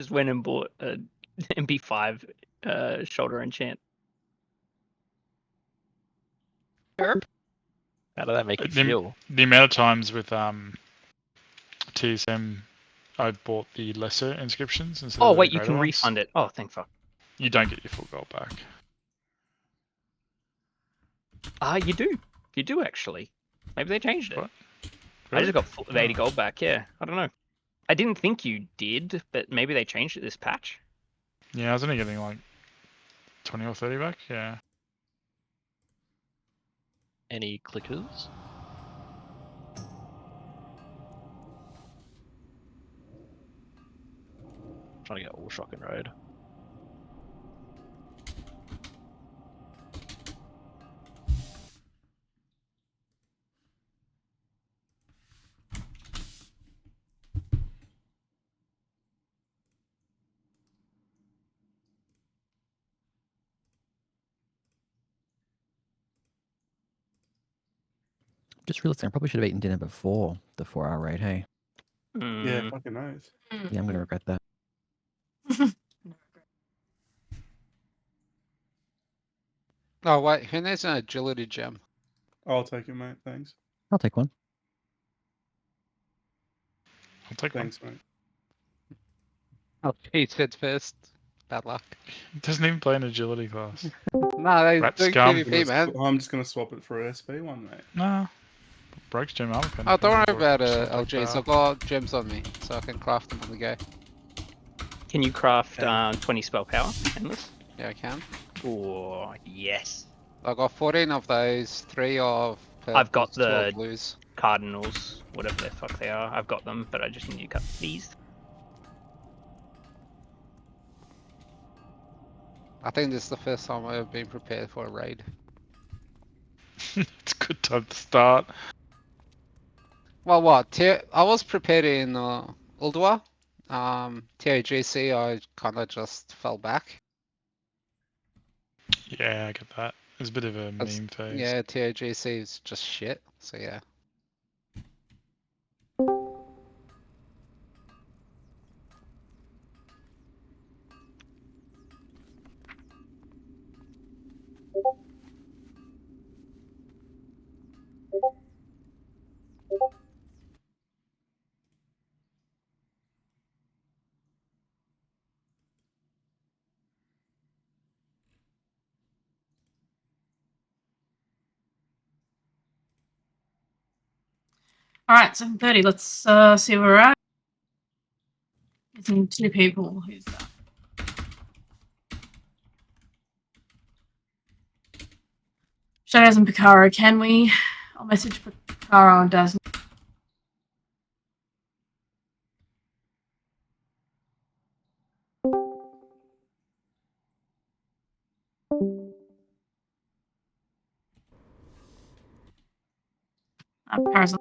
Just went and bought a MP5 shoulder enchant. How did that make you feel? The amount of times with TSM, I bought the lesser inscriptions instead of Oh the wait, you greater can ones. refund it. Oh, thank fuck. You don't get your full gold back. You do. You do actually. Maybe they changed it. What? I Really? just got full of 80 gold back. Yeah, I don't know. I didn't think you did, but maybe they changed it this patch. Yeah, I was only getting like 20 or 30 back. Yeah. Any clickers? Trying to get all shock and road. Just realised I probably should have eaten dinner before the 4-hour raid, hey? Yeah, fucking knows. Yeah, I'm going to regret that. Oh wait, who needs an agility gem? I'll take it, mate. Thanks. I'll take one. I'll take Thanks, mate. Oh, he said first. Bad luck. one. Doesn't even play an agility class. No, they Rat do scum. PvP, man. I'm just gonna swap it for a SP one, mate. Nah. Broke's gem armor pen. Oh, don't worry about Just like LGs. that. I've got gems on me, so I can craft them on the go. Can you craft 20 spell power? Endless? Yeah, I can. Oh, yes. I got 14 of those, 3 of purples, I've got 2 of the- blues. Cardinals, whatever the fuck they are. I've got them, but I just need to cut these. I think this is the first time I've ever been prepared for a raid. It's a good time to start. Well, what? I was prepared in Ulduar. TAGC, I kind of just fell back. Yeah, I get that. It's a bit of a That's- meme phase. Yeah, TAGC is just shit. So yeah. Alright, 7:30. Let's see where we're at. Missing 2 people. Who's that? Shadows and Picaro. Can we? I'll message Picaro and Daz. Picaro's on.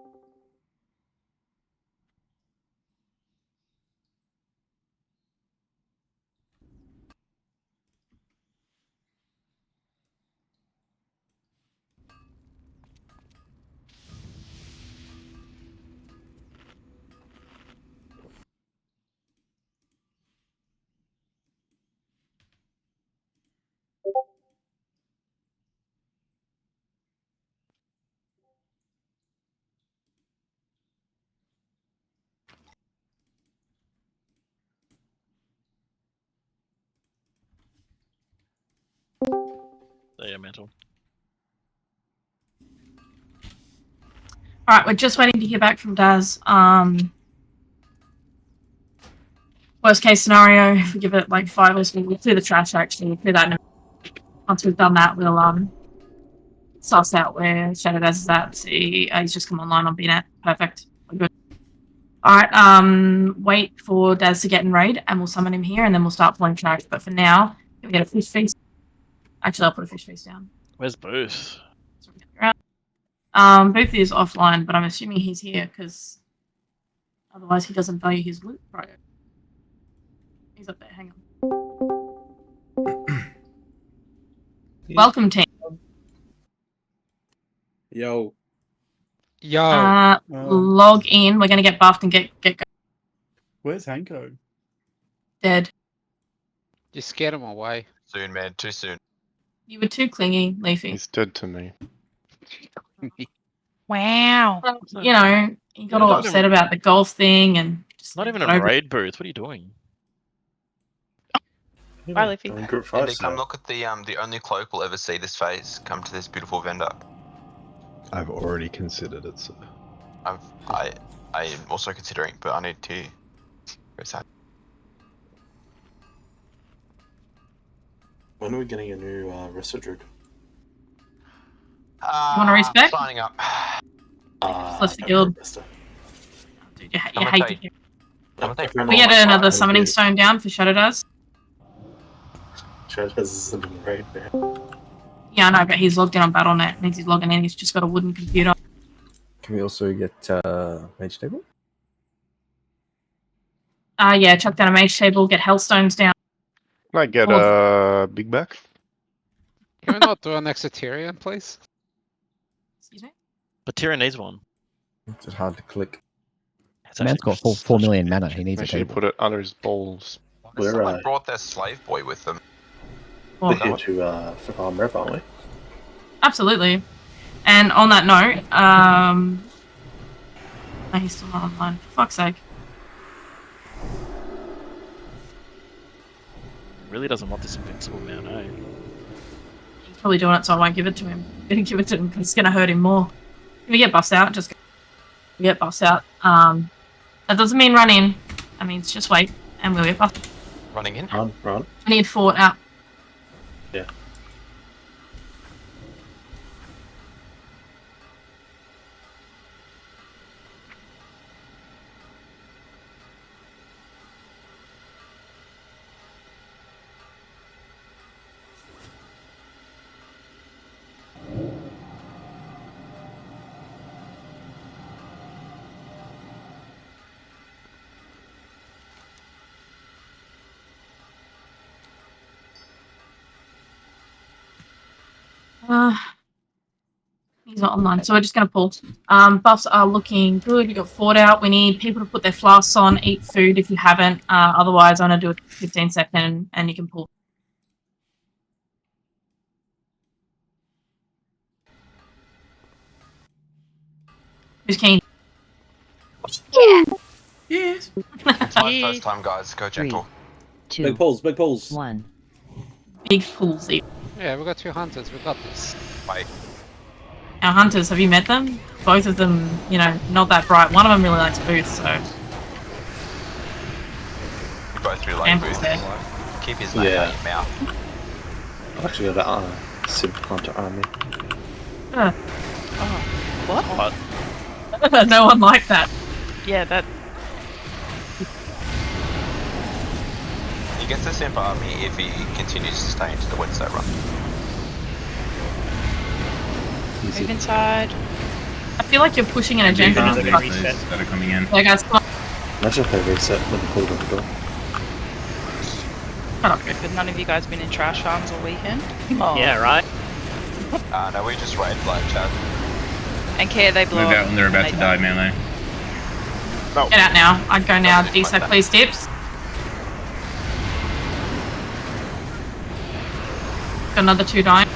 Yeah, mental. Alright, we're just waiting to hear back from Daz. Worst case scenario, if we give it like 5 or so, we'll clear the trash actually. We'll clear that in a Once we've done that, we'll suss out where Shadow Daz is at. See, he's just come online on BNet. Perfect. We're good. Alright, wait for Daz to get in raid and we'll summon him here and then we'll start pulling trash. But for now, can we get a fish feast? Actually, I'll put a fish feast down. Where's Booth? Booth is offline, but I'm assuming he's here because otherwise he doesn't value his loot. Right. He's up there. Hang on. Welcome, team. Yo. Yo. Log in. We're gonna get buffed and get going. Where's Hanko? Dead. You scared him away. Soon, man. Too soon. You were too clingy, Leafy. He's dead to me. Wow. You know, he got all not upset even- about the golf thing and just Not even got a over it. raid booth. What are you doing? Bye, Leafy. Group Andy, five, come so. look at the only cloak we'll ever see this phase. Come to this beautiful vendor. I've already considered it, sir. I am also considering, but I need to go sad. When are we getting a new Resto Druid? wanna respec? Signing up. Just left the guild. Resto. Dude, you I'm hate gonna to take- hear. I'm gonna take We more get like another five. summoning stone down for Shadow Daz. Chad has something right there. Yeah, I know, but he's logged in on Battle.net. Means he's logging in. He's just got a wooden computer. Can we also get mage table? Yeah, chuck down a mage table. Get hellstones down. Can I get Oh. a big back? Can we not do an Exeterian, please? Excuse me. But Tyrion needs one. It's just hard to click. It's Man's actually got 4 million mana. He needs a Make sure you table. put it under his balls. We're, Someone brought their slave boy with them. Oh, We're here to flip our rep, aren't we? absolutely. And on that note, oh, he's still not online. For fuck's sake. Really doesn't want this invincible man, eh? He's probably doing it, so I won't give it to him. I'm gonna give it to him because it's gonna hurt him more. If we get buffs out, just we get buffs out. That doesn't mean run in. That means just wait, and we'll get buffs. Running in. Run. I need fort out. Yeah. He's not online, so we're just gonna pull. Buffs are looking good. We got fort out. We need people to put their flasks on, eat food if you haven't. Otherwise, I'm gonna do a 15-second, and you can pull. Who's keen? Yes. It's my first time, guys. Go gentle. Big pulls, big pulls. Big pulls. Yeah, we got 2 hunters. We got this. Wait. Our hunters, have you met them? Both of them, you know, not that bright. One of them really likes boots, so You both really like Amber's boots. there. Keep his name out of your mouth. I've actually got a Sim Hunter army. What? no one liked that. Yeah, that. He gets a simp army if he continues to stay into the Wednesday run. Move inside. I feel like you're pushing an agenda. that are coming in. So guys, come on. Imagine if they reset when you pulled on the door. Shut up. But none of you guys been in trash farms all weekend. Oh. Yeah, right. No, we just raid like Chad. And care they blow. Move out when they're about and to they die, melee. Get out now. I'd go now. DSO, please, tips. Got another 2 dying.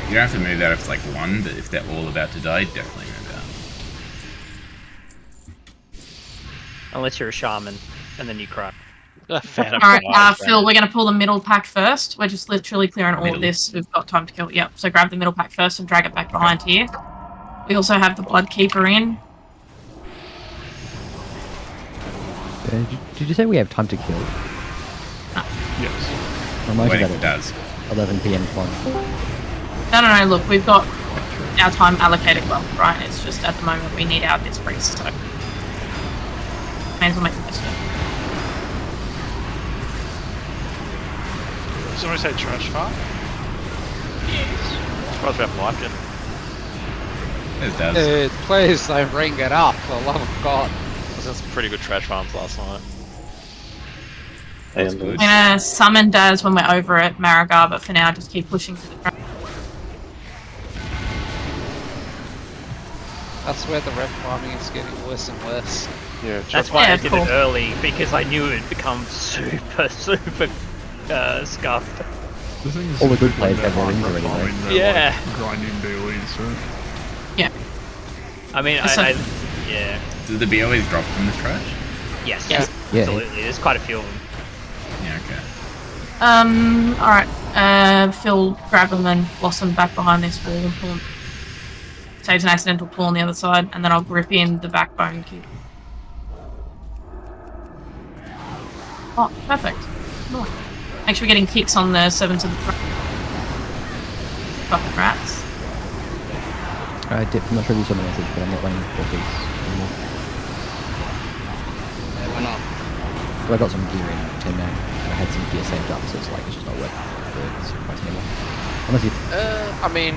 You don't have to move out if it's like one, but if they're all about to die, definitely move out. Unless you're a shaman, and then you cry. Phantom Alright, Flies, Phil, man. we're going to pull the middle pack first. We're just literally clearing all of Middle. this. We've got time to kill. Yep, so grab the middle pack first and drag it back behind here. We also have the Bloodkeeper in. Did you say we have time to kill? Yes. Or am I Waiting just for at Daz. 11 PM one? No, look, we've got our time allocated well, right? It's just at the moment we need out this priest, so may as well make the most of it. Did somebody say trash farm? Surprised we haven't wiped it. There's Daz. Dude, please don't bring it up, for the love of God. There's some pretty good trash farms last night. And good. I'm gonna summon Daz when we're over at Marrow, but for now just keep pushing to the front. That's where the rep farming is getting worse and worse. Yeah, That's why Yeah, I did cool. it early, because I knew it would become super scuffed. The thing is, All the good when players they're have their rings hard already, farming, though. they're, Yeah. like, grinding daily, so... I mean, So- yeah. Does the B always drop from the trash? Yes, Yeah. Yeah. absolutely. There's quite a few of them. Yeah, okay. Alright. Phil, grab them and blossom back behind this wall and pull them. Saves an accidental pull on the other side, and then I'll grip in the backbone kick. Oh, perfect. Nice. Make sure we're getting kicks on the 7 to the front. Fucking rats. Dip, I'm not sure if you saw the message, but I'm not running 4 piece anymore. Yeah, why not? So I got some gear in 10 now. I had some gear saved up, so it's like, it's just not worth the sacrifice anymore. Unless you... I mean,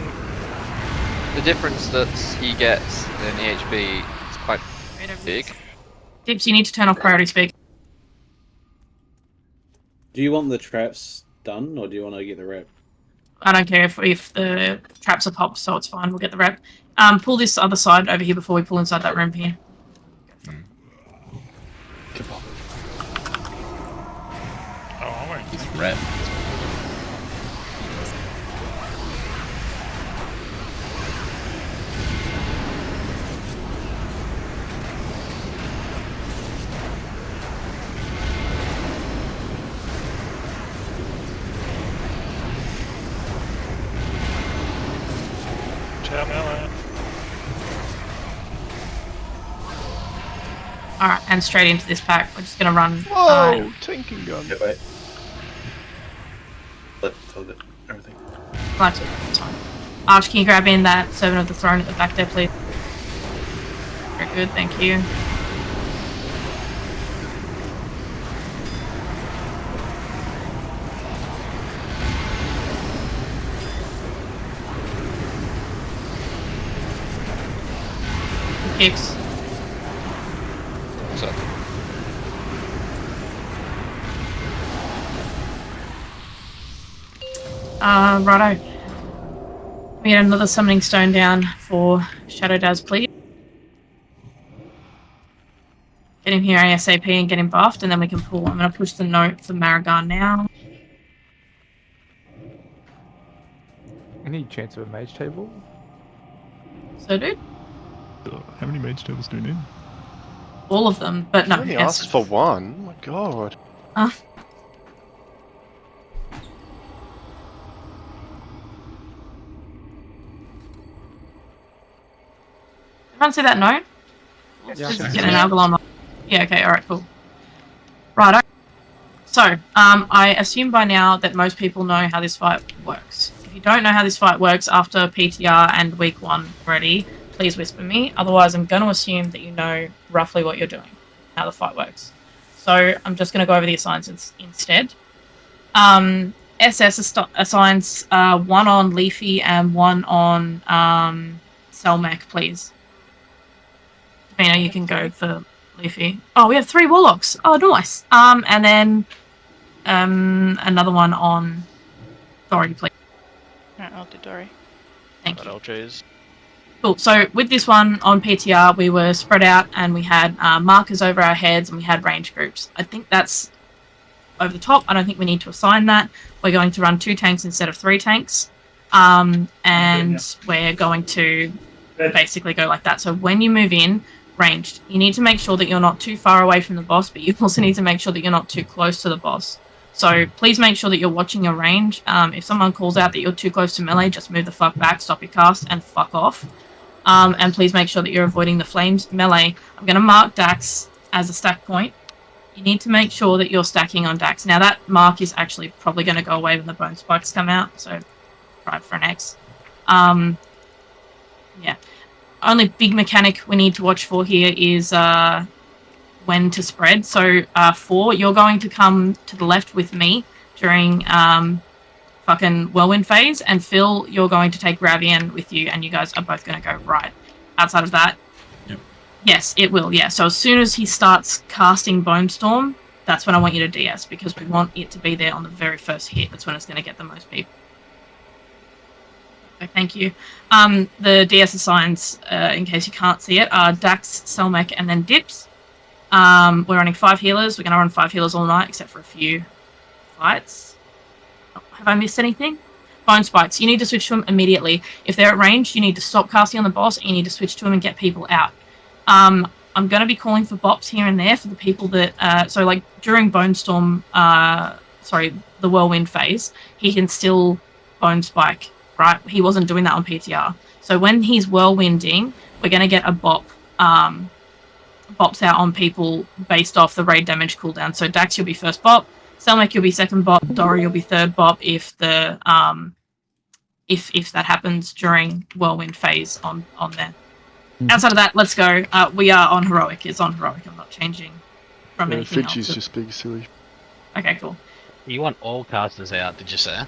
the difference that he gets in EHB is quite big. Dips, you need to turn off priority speak. Do you want the traps done, or do you want to get the rep? I don't care if the traps are popped, so it's fine. We'll get the rep. Pull this other side over here before we pull inside that room here. Oh, wait. It's red. Ciao, Mela. Alright, and straight into this pack. We're just gonna run. Whoa! Tanking gun. Yeah, wait. Let it. Everything. That's fine. Arch, can you grab in that Servant of the Throne at the back there, please? Very good, thank you. Kicks. So, Righto. We get another summoning stone down for Shadow Daz, please. Get him here ASAP and get him buffed, and then we can pull. I'm going to push the note for Marrow now. Any chance of a mage table? So, dude, How many mage tables do you need? all of them, but no. I only yes. asked for one. Oh my god. Everyone see that note? Yeah. Just get an Algalon. Yeah, okay, alright, cool. Righto. So, I assume by now that most people know how this fight works. If you don't know how this fight works after PTR and week 1 already, please whisper me. Otherwise, I'm going to assume that you know roughly what you're doing, how the fight works. So, I'm just going to go over the assigns instead. SS assigns 1 on Leafy and 1 on Selmec, please. Mina, you can go for Leafy. Oh, we have 3 Warlocks. Oh, nice. And then another one on Dory, please. Alright, I'll do Dory. Thank you. LJs. Cool. So with this one on PTR, we were spread out and we had markers over our heads and we had range groups. I think that's over the top. I don't think we need to assign that. We're going to run 2 tanks instead of 3 tanks. And we're going to basically go like that. So when you move in, ranged, you need to make sure that you're not too far away from the boss, but you also need to make sure that you're not too close to the boss. So please make sure that you're watching your range. If someone calls out that you're too close to melee, just move the fuck back, stop your cast, and fuck off. And please make sure that you're avoiding the flames melee. I'm going to mark Dax as a stack point. You need to make sure that you're stacking on Dax. Now that mark is actually probably going to go away when the bone spikes come out, so try for an X. Yeah. Only big mechanic we need to watch for here is when to spread. So 4, you're going to come to the left with me during fucking whirlwind phase, and Phil, you're going to take Ravian with you, and you guys are both going to go right. Outside of that, Yep. Yes, it will. Yeah. So as soon as he starts casting Bone Storm, that's when I want you to DS, because we want it to be there on the very first hit. That's when it's going to get the most people. Okay, thank you. The DS assigns, in case you can't see it, are Dax, Selmec, and then Dips. We're running 5 healers. We're going to run 5 healers all night, except for a few fights. Oh, have I missed anything? Bone Spikes. You need to switch to them immediately. If they're at range, you need to stop casting on the boss, and you need to switch to them and get people out. I'm going to be calling for bops here and there for the people that... so, like, during Bone Storm... the Whirlwind phase, he can still Bone Spike, right? He wasn't doing that on PTR. So when he's Whirlwinding, we're going to get a bop... bops out on people based off the raid damage cooldown. So Dax, you'll be first bop. Selmec, you'll be second bop. Dory, you'll be third bop if the if that happens during Whirlwind phase on there. Outside of that, let's go. We are on heroic. It's on heroic. I'm not changing from anything else. Fidgy's just being silly. Okay, cool. You want all casters out, did you say?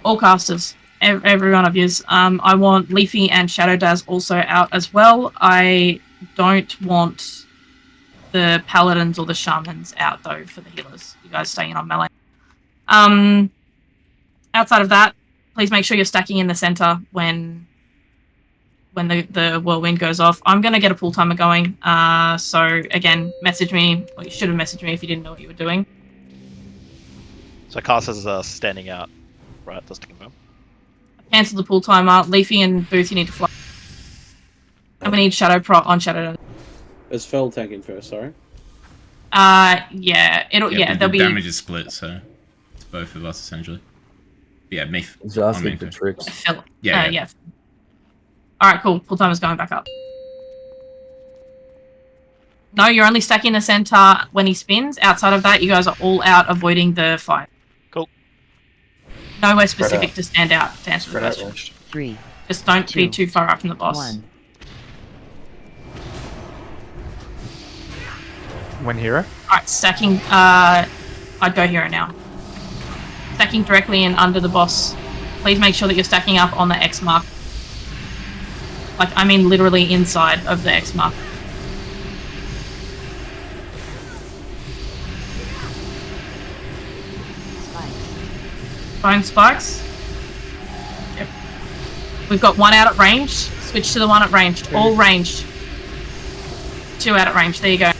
All casters. Every one of yous. I want Leafy and Shadow Daz also out as well. I don't want the paladins or the shamans out though for the healers. You guys staying on melee. Outside of that, please make sure you're stacking in the center when the whirlwind goes off. I'm gonna get a pull timer going. So again, message me. Well, you should have messaged me if you didn't know what you were doing. So casters are standing out, right? Just to confirm. Cancel the pull timer. Leafy and Booth, you need to fly. And we need Shadow Prot on Shadow. Is Phil taking first, sorry? Yeah, there'll be damage is split, so it's both of us essentially. Yeah, me. He's asking for tricks. Phil. Yeah. Alright, cool. Pull timer's going back up. No, you're only stacking the center when he spins. Outside of that, you guys are all out avoiding the fight. Cool. Nowhere specific to stand out to answer the question. 3. Just don't be too far up from the boss. 1. When hero? Alright, stacking. I'd go hero now. Stacking directly in under the boss. Please make sure that you're stacking up on the X mark. Like, I mean literally inside of the X mark. Bone spikes. Yep. We've got 1 out at range. Switch to the 1 at range. All ranged. 2 out at range. There you go.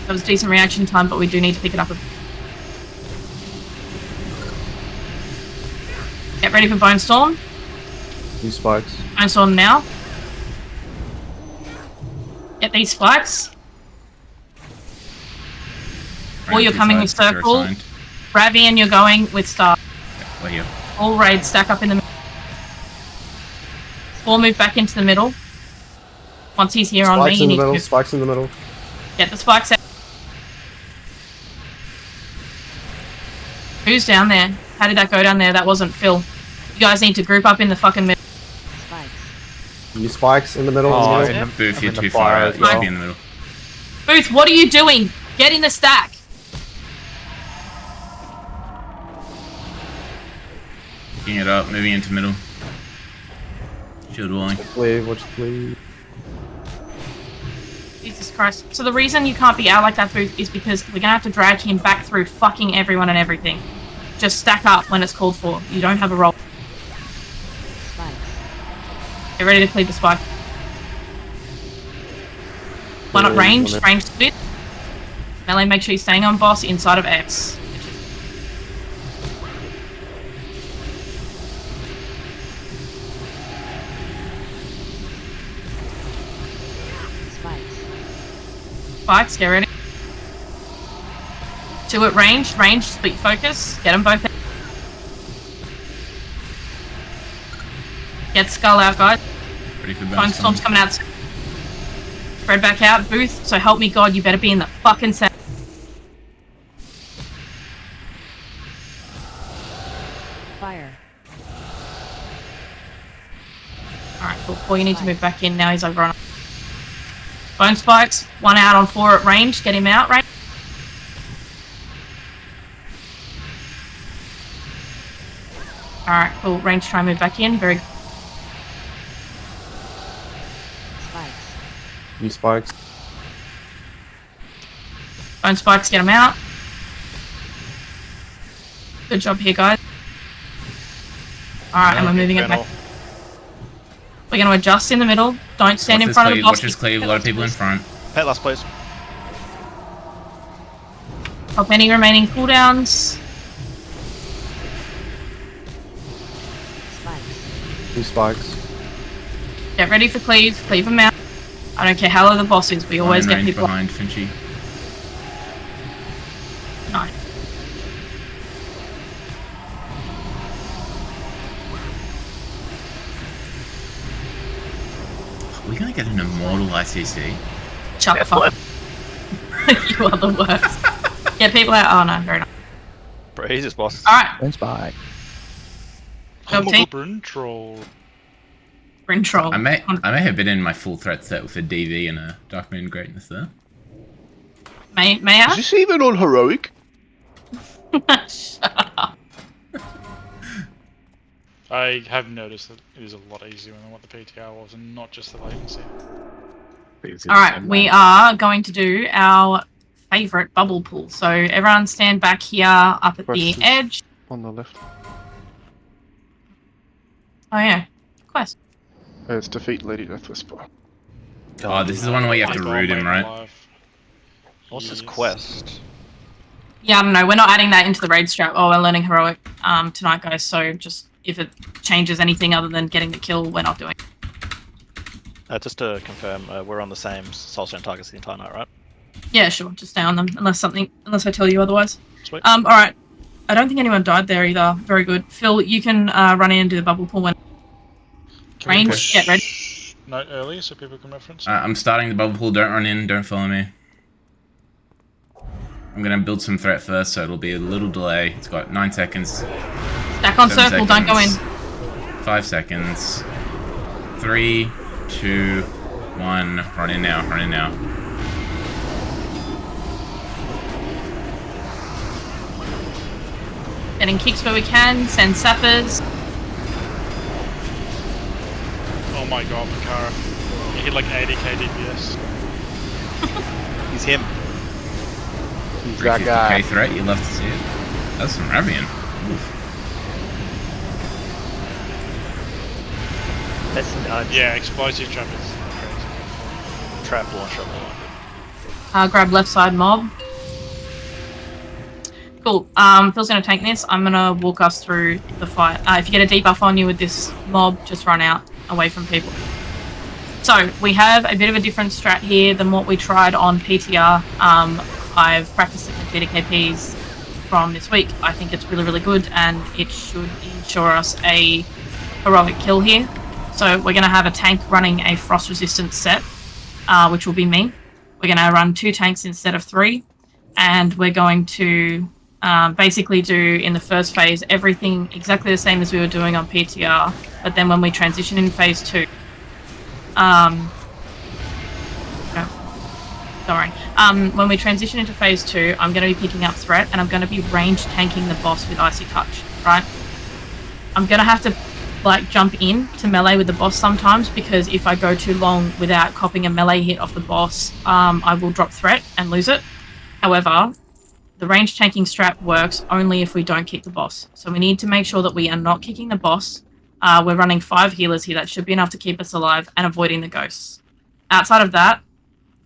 That was decent reaction time, but we do need to pick it up a bit. Get ready for Bone Storm. 2 spikes. Bone Storm now. Get these spikes. Or you're coming with Circle. Ravian, you're going with Star. We're here. All raids stack up in the middle. 4 move back into the middle. Once he's here on me, you need to move. Spikes in the middle. Get the spikes out. Who's down there? How did that go down there? That wasn't Phil. You guys need to group up in the fucking middle. You spikes in the middle. Booth, you're too far out. You should be in the middle. Booth, what are you doing? Get in the stack. Picking it up, moving into middle. Shield walling. Watch please. Jesus Christ. So the reason you can't be out like that, Booth, is because we're gonna have to drag him back through fucking everyone and everything. Just stack up when it's called for. You don't have a roll. Get ready to cleave the spike. 1 at range, range split. Melee, make sure you're staying on boss inside of X. Spikes, get ready. 2 at range, range, split focus. Get them both out. Get Skull out, guys. Ready for Bone Storm's coming out. Spread back out. Booth, so help me God, you better be in the fucking center. Fire. Alright, cool. 4, you need to move back in. Now he's over on. Bone Spikes, 1 out on 4 at range. Get him out, range. Alright, cool. Range, try and move back in. Very good. You spikes. Bone Spikes, get him out. Good job here, guys. Alright, and we're moving it back. We're going to adjust in the middle. Don't stand in front of the boss. Watch this cleave, a lot of people in front. Pet last, please. Pop any remaining cooldowns. Two spikes. Get ready for cleave. Cleave them out. I don't care how low the boss is. We always get people behind Finchy. No. Are we gonna get an immortal ICC? Shut the fuck up. You are the worst. Get people out. Oh no, very nice. Bro, he's just boss. Alright. One spike. Go team. Bryn troll. Bryn troll. I may have been in my full threat set with a DV and a Dark Moon Greatness there. May I? Is this even on heroic? Shut up. I have noticed that it is a lot easier than what the PTR was, and not just the latency. Alright, we are going to do our favourite bubble pool. So everyone stand back here up at the edge. On the left. Oh yeah, quest. It's defeat Lady Death Whisper. Oh, this is the one where you have to root him, right? What's his quest? Yeah, I don't know. We're not adding that into the raid strat. Oh, we're learning heroic tonight, guys. So just if it changes anything other than getting the kill, we're not doing it. Just to confirm, we're on the same soulstone targets the entire night, right? Yeah, sure. Just stay on them unless I tell you otherwise. Sweet. All right. I don't think anyone died there either. Very good. Phil, you can run in and do the bubble pool when range. Get ready. Note early so people can reference. I'm starting the bubble pool. Don't run in. Don't follow me. I'm gonna build some threat first, so it'll be a little delay. It's got 9 seconds. Stack on circle. Don't go in. 5 seconds. 3, 2, 1. Run in now. Run in now. Getting kicks where we can. Send sappers. Oh my god, Makara. He hit like 80k DPS. He's him. He's that guy. Threat, you love to see it. That's some Ravian. That's yeah, explosive trap is crazy. Trap launcher. Grab left side mob. Cool. Phil's gonna tank this. I'm gonna walk us through the fight. If you get a debuff on you with this mob, just run out away from people. So we have a bit of a different strat here than what we tried on PTR. I've practiced the computer KPs from this week. I think it's really, really good, and it should ensure us a heroic kill here. So we're gonna have a tank running a frost resistance set, which will be me. We're gonna run 2 tanks instead of 3, and we're going to basically do in the first phase everything exactly the same as we were doing on PTR, but then when we transition in phase 2, when we transition into phase 2, I'm going to be picking up threat, and I'm going to be range tanking the boss with Icy Touch, right? I'm going to have to like jump in to melee with the boss sometimes, because if I go too long without copping a melee hit off the boss, I will drop threat and lose it. However, the range tanking strat works only if we don't kick the boss. So we need to make sure that we are not kicking the boss. We're running 5 healers here. That should be enough to keep us alive, and avoiding the ghosts. Outside of that,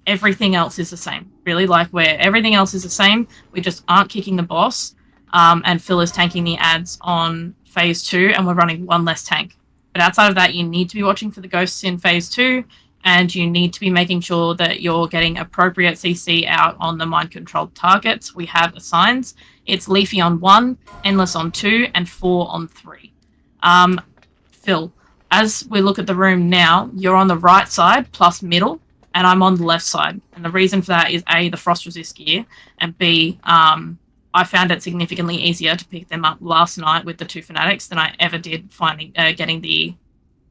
everything else is the same. Really, like everything else is the same. We just aren't kicking the boss. And Phil is tanking the ads on phase 2, and we're running 1 less tank. But outside of that, you need to be watching for the ghosts in phase 2, and you need to be making sure that you're getting appropriate CC out on the mind-controlled targets we have assigned. It's Leafy on 1, Endless on 2, and 4 on 3. Phil, as we look at the room now, you're on the right side plus middle, and I'm on the left side. And the reason for that is A, the frost resist gear, and B, I found it significantly easier to pick them up last night with the 2 fanatics than I ever did finding getting the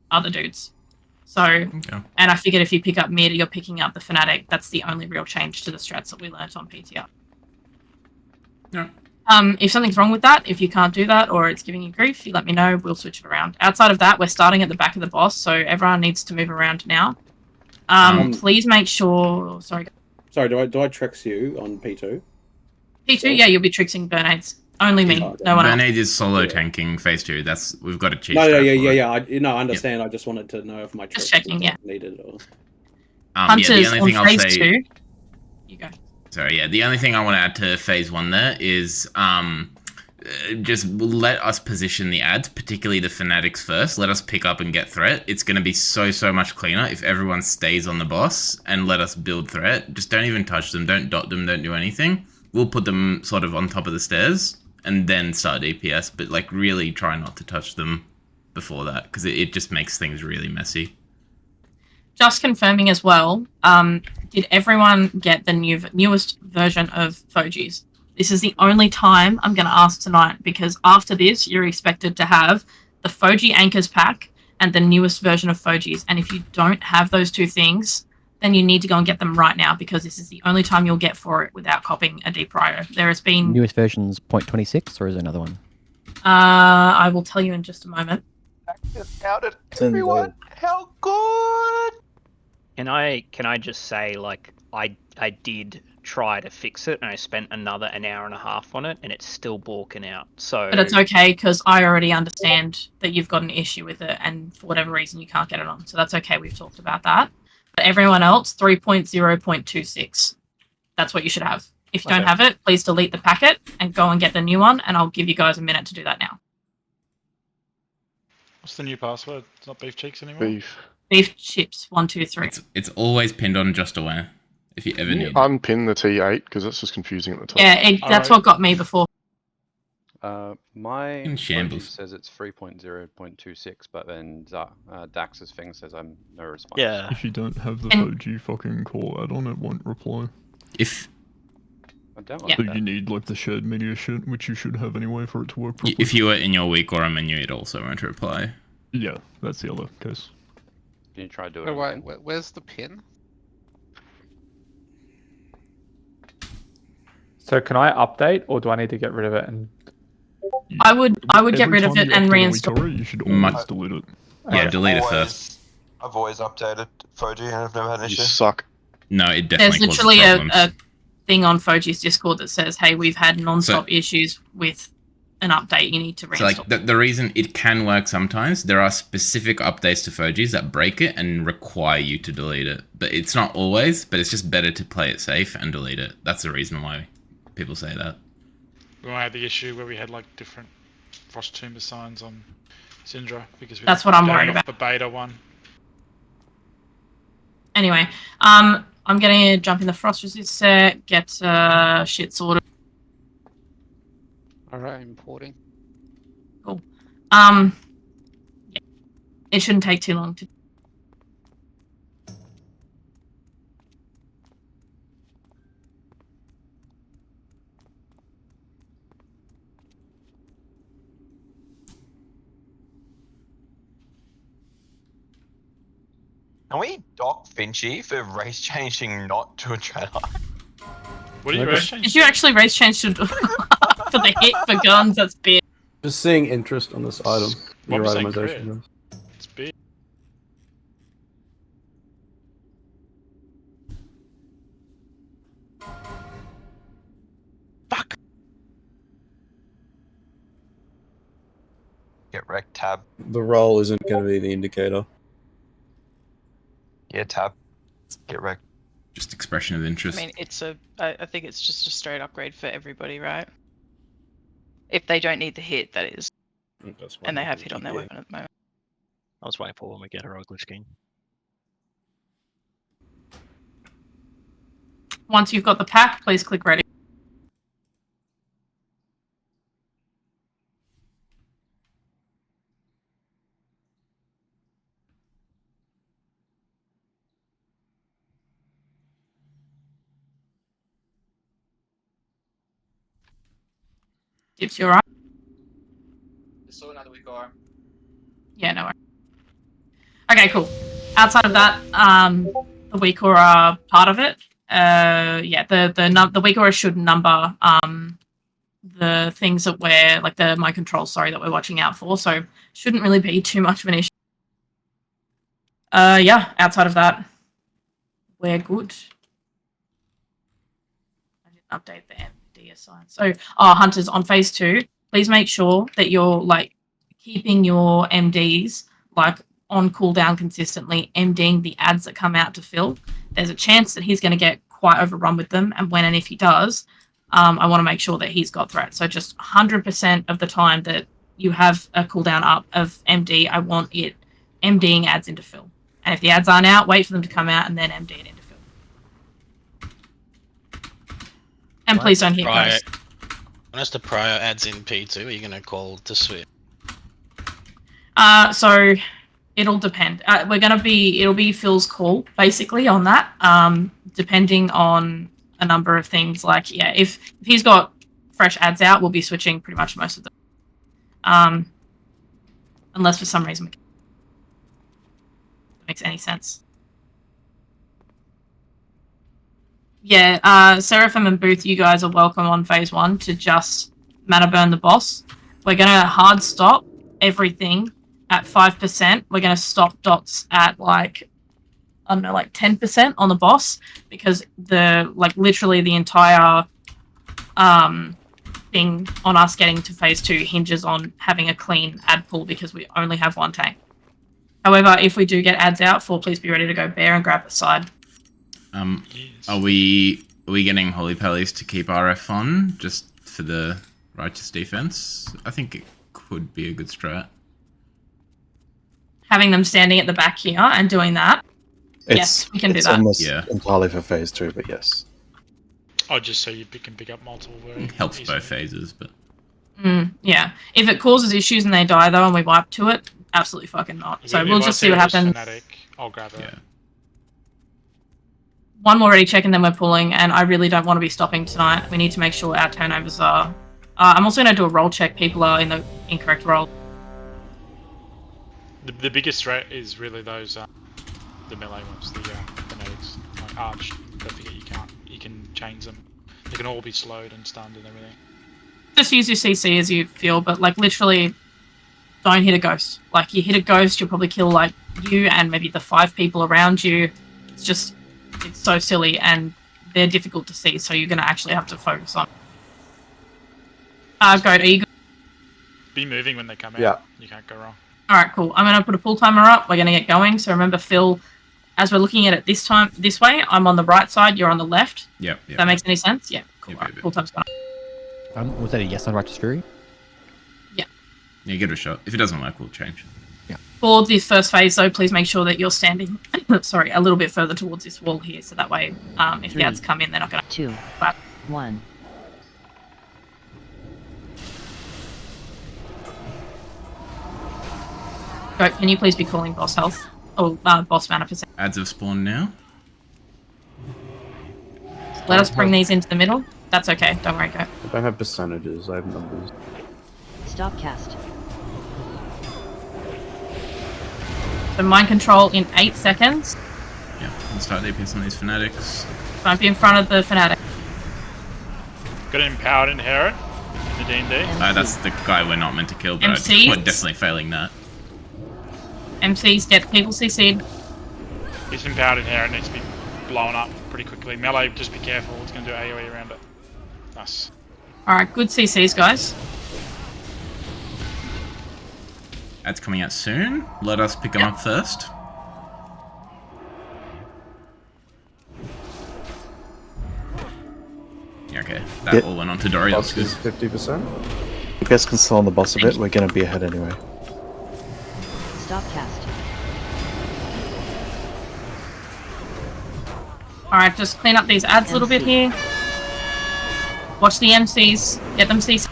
other dudes. So, and I figured if you pick up mid, you're picking up the fanatic. That's the only real change to the strats that we learnt on PTR. Yeah. If something's wrong with that, if you can't do that or it's giving you grief, you let me know. We'll switch it around. Outside of that, we're starting at the back of the boss, so everyone needs to move around now. Please make sure. Sorry, do I Trex you on P2? P2, yeah, you'll be trixing Burnades. Only me, no one else. Bernade is solo tanking phase 2. We've got a cheat. No, strat yeah. for I understand. I just wanted to know if my Just checking, yeah. needed or. Hunters the only on thing I'll phase say. 2. You go. Sorry, yeah. The only thing I want to add to phase 1 there is just let us position the ads, particularly the fanatics first. Let us pick up and get threat. It's going to be so much cleaner if everyone stays on the boss and let us build threat. Just don't even touch them. Don't dot them. Don't do anything. We'll put them sort of on top of the stairs and then start DPS, but like really try not to touch them before that because it just makes things really messy. Just confirming as well, did everyone get the newest version of Fogies? This is the only time I'm going to ask tonight because after this, you're expected to have the Fogi Anchors pack and the newest version of Fogies. And if you don't have those two things, then you need to go and get them right now because this is the only time you'll get for it without copying a deep prio. There has been... Newest version's 0.26 or is there another one? I will tell you in just a moment. Outed everyone. How good! Can I just say, like, I did try to fix it and I spent an hour and a half on it and it's still balking out. So But it's okay because I already understand that you've got an issue with it and for whatever reason you can't get it on. So that's okay. We've talked about that. But everyone else, 3.0.26. That's what you should have. If you don't have it, please delete the packet and go and get the new one and I'll give you guys a minute to do that now. What's the new password? It's not beef cheeks anymore? Beef chips 1, 2, 3. It's always pinned on Just Aware. If you ever need it. Unpin the T8 because that's just confusing at the top. Yeah, that's what got me before. My In shambles. says it's 3.0.26, but then Dax's thing says I'm no response. Yeah. If you don't have the Fogi fucking core add-on, it won't reply. If I don't So you need like the shared media shit, which you should have anyway for it to work properly. if you were in your week or a menu, it also won't reply. Yeah, that's the other case. Can you try doing it? Wait, where's the pin? So can I update, or do I need to get rid of it? And I would get rid of it and reinstall. You should always delete it. Yeah, delete it first. I've always updated Fogi and I've never had an issue. Suck. No, it There's definitely literally causes problems. a thing on Fogi's Discord that says, hey, we've had non-stop issues with an update. You need to reinstall. So like the reason it can work sometimes, there are specific updates to Fogies that break it and require you to delete it. But it's not always, but it's just better to play it safe and delete it. That's the reason why people say that. We had the issue where we had like different Frost Tumor signs on Syndra because That's what I'm worried about. The beta one. Anyway, I'm gonna jump in the Frost Resist set, get shit sorted. Alright, importing. Cool. Yeah. It shouldn't take too long to. Can we dock Finchy for race changing not to a Treadeye? What are you race changing? Did you actually race change to for the hit for guns? That's big. Just seeing interest on this item. What Your was that itemization. crit? It's big. Fuck! Get wrecked, tab. The roll isn't going to be the indicator. Yeah, tab. Get wrecked. Just expression of interest. I mean, I think it's just a straight upgrade for everybody, right? If they don't need the hit, that is. And they have hit on their weapon at the moment. I was waiting for when we get a rogue king. Once you've got the pack, please click ready. Dips, you alright? Still another week or Yeah, no worries. Okay, cool. Outside of that, the weak aura part of it, yeah, the weak aura should number the things that we're like the mind control, sorry, that we're watching out for. So shouldn't really be too much of an issue. Yeah, outside of that, we're good. I didn't update the MD assigned. So, hunters on phase 2, please make sure that you're like keeping your MDs like on cooldown consistently, MDing the ads that come out to Phil. There's a chance that he's going to get quite overrun with them, and when and if he does, I want to make sure that he's got threat. So just 100% of the time that you have a cooldown up of MD, I want it MDing ads into Phil. And if the ads aren't out, wait for them to come out and then MD it into Phil. And please don't hit ghosts. When it's the prior ads in P2, are you going to call to switch? So it'll depend. It'll be Phil's call basically on that. Depending on a number of things. Like, yeah, if he's got fresh ads out, we'll be switching pretty much most of them. Unless for some reason it makes any sense. Yeah, Seraphim and Booth, you guys are welcome on phase 1 to just mana burn the boss. We're gonna hard stop everything at 5%. We're gonna stop dots at like, I don't know, like 10% on the boss, because literally the entire thing on us getting to phase 2 hinges on having a clean ad pool, because we only have 1 tank. However, if we do get ads out, please be ready to go bear and grab the side. Are we getting Holy Pallies to keep RF on just for the righteous defense? I think it could be a good strat. Having them standing at the back here and doing that. Yes, we can do that. It's almost entirely for phase 2, but yes. Oh, just so you can pick up multiple. It helps both phases, but. Yeah. If it causes issues and they die though, and we wipe to it, absolutely fucking not. So we'll just see what happens. I'll grab it. Yeah. One more ready check and then we're pulling, and I really don't want to be stopping tonight. We need to make sure our turnovers are. I'm also going to do a roll check. People are in the incorrect roll. The biggest threat is really those the melee ones, the fanatics, like Arch. Don't forget you can change them. They can all be slowed and stunned and everything. Just use your CC as you feel, but like literally, don't hit a ghost. Like you hit a ghost, you'll probably kill like you and maybe the 5 people around you. It's so silly, and they're difficult to see, so you're gonna actually have to focus on. Goat, are you good? Be moving when they come out. Yeah. You can't go wrong. Alright, cool. I'm gonna put a pull timer up. We're gonna get going. So remember, Phil, as we're looking at it this way, I'm on the right side, you're on the left. Yep. If that makes any sense? Yeah, cool. Yep, Right, yep. pull time's gone up. Was that a yes on Righteous Fury? Yeah. Yeah, give it a shot. If it doesn't work, we'll change. For this first phase, though, please make sure that you're standing, sorry, a little bit further towards this wall here, so that way, if the ads come in, they're not going to... 2, But 1. Goat, can you please be calling boss health? Or boss mana percent? Ads have spawned now. Let us bring these into the middle. That's okay, don't worry, Goat. I don't have percentages, I have numbers. Stop cast. So mind control in 8 seconds. Yeah, and start DPS on these fanatics. Don't be in front of the fanatic. Got an empowered inherit in the D&D. That's the guy we're not meant to kill, but MCs? we're definitely failing that. MCs, get people CC'd. This empowered inherit needs to be blown up pretty quickly. Melee, just be careful, it's going to do AoE around it. Nice. Alright, good CCs, guys. Ads coming out soon. Let us pick them up first. Yeah, okay. That all went on to Dory. That's good. 50%. You guys can slow on the boss a bit, we're going to be ahead anyway. Stop cast. Alright, just clean up these ads a little bit here. Watch the MCs. Get them CC.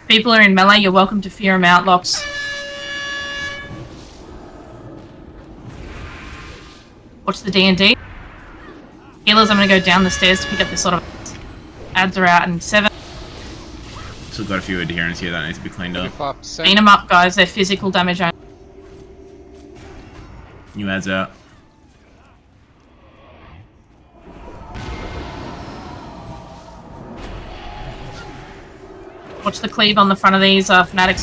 People are in melee, you're welcome to fear them out, Locks. Watch the D&D. Healers, I'm going to go down the stairs to pick up this sort of... Ads are out in 7. Still got a few adherents here that need to be cleaned up. Clean them up, guys. They're physical damage only. New ads out. Watch the cleave on the front of these fanatics.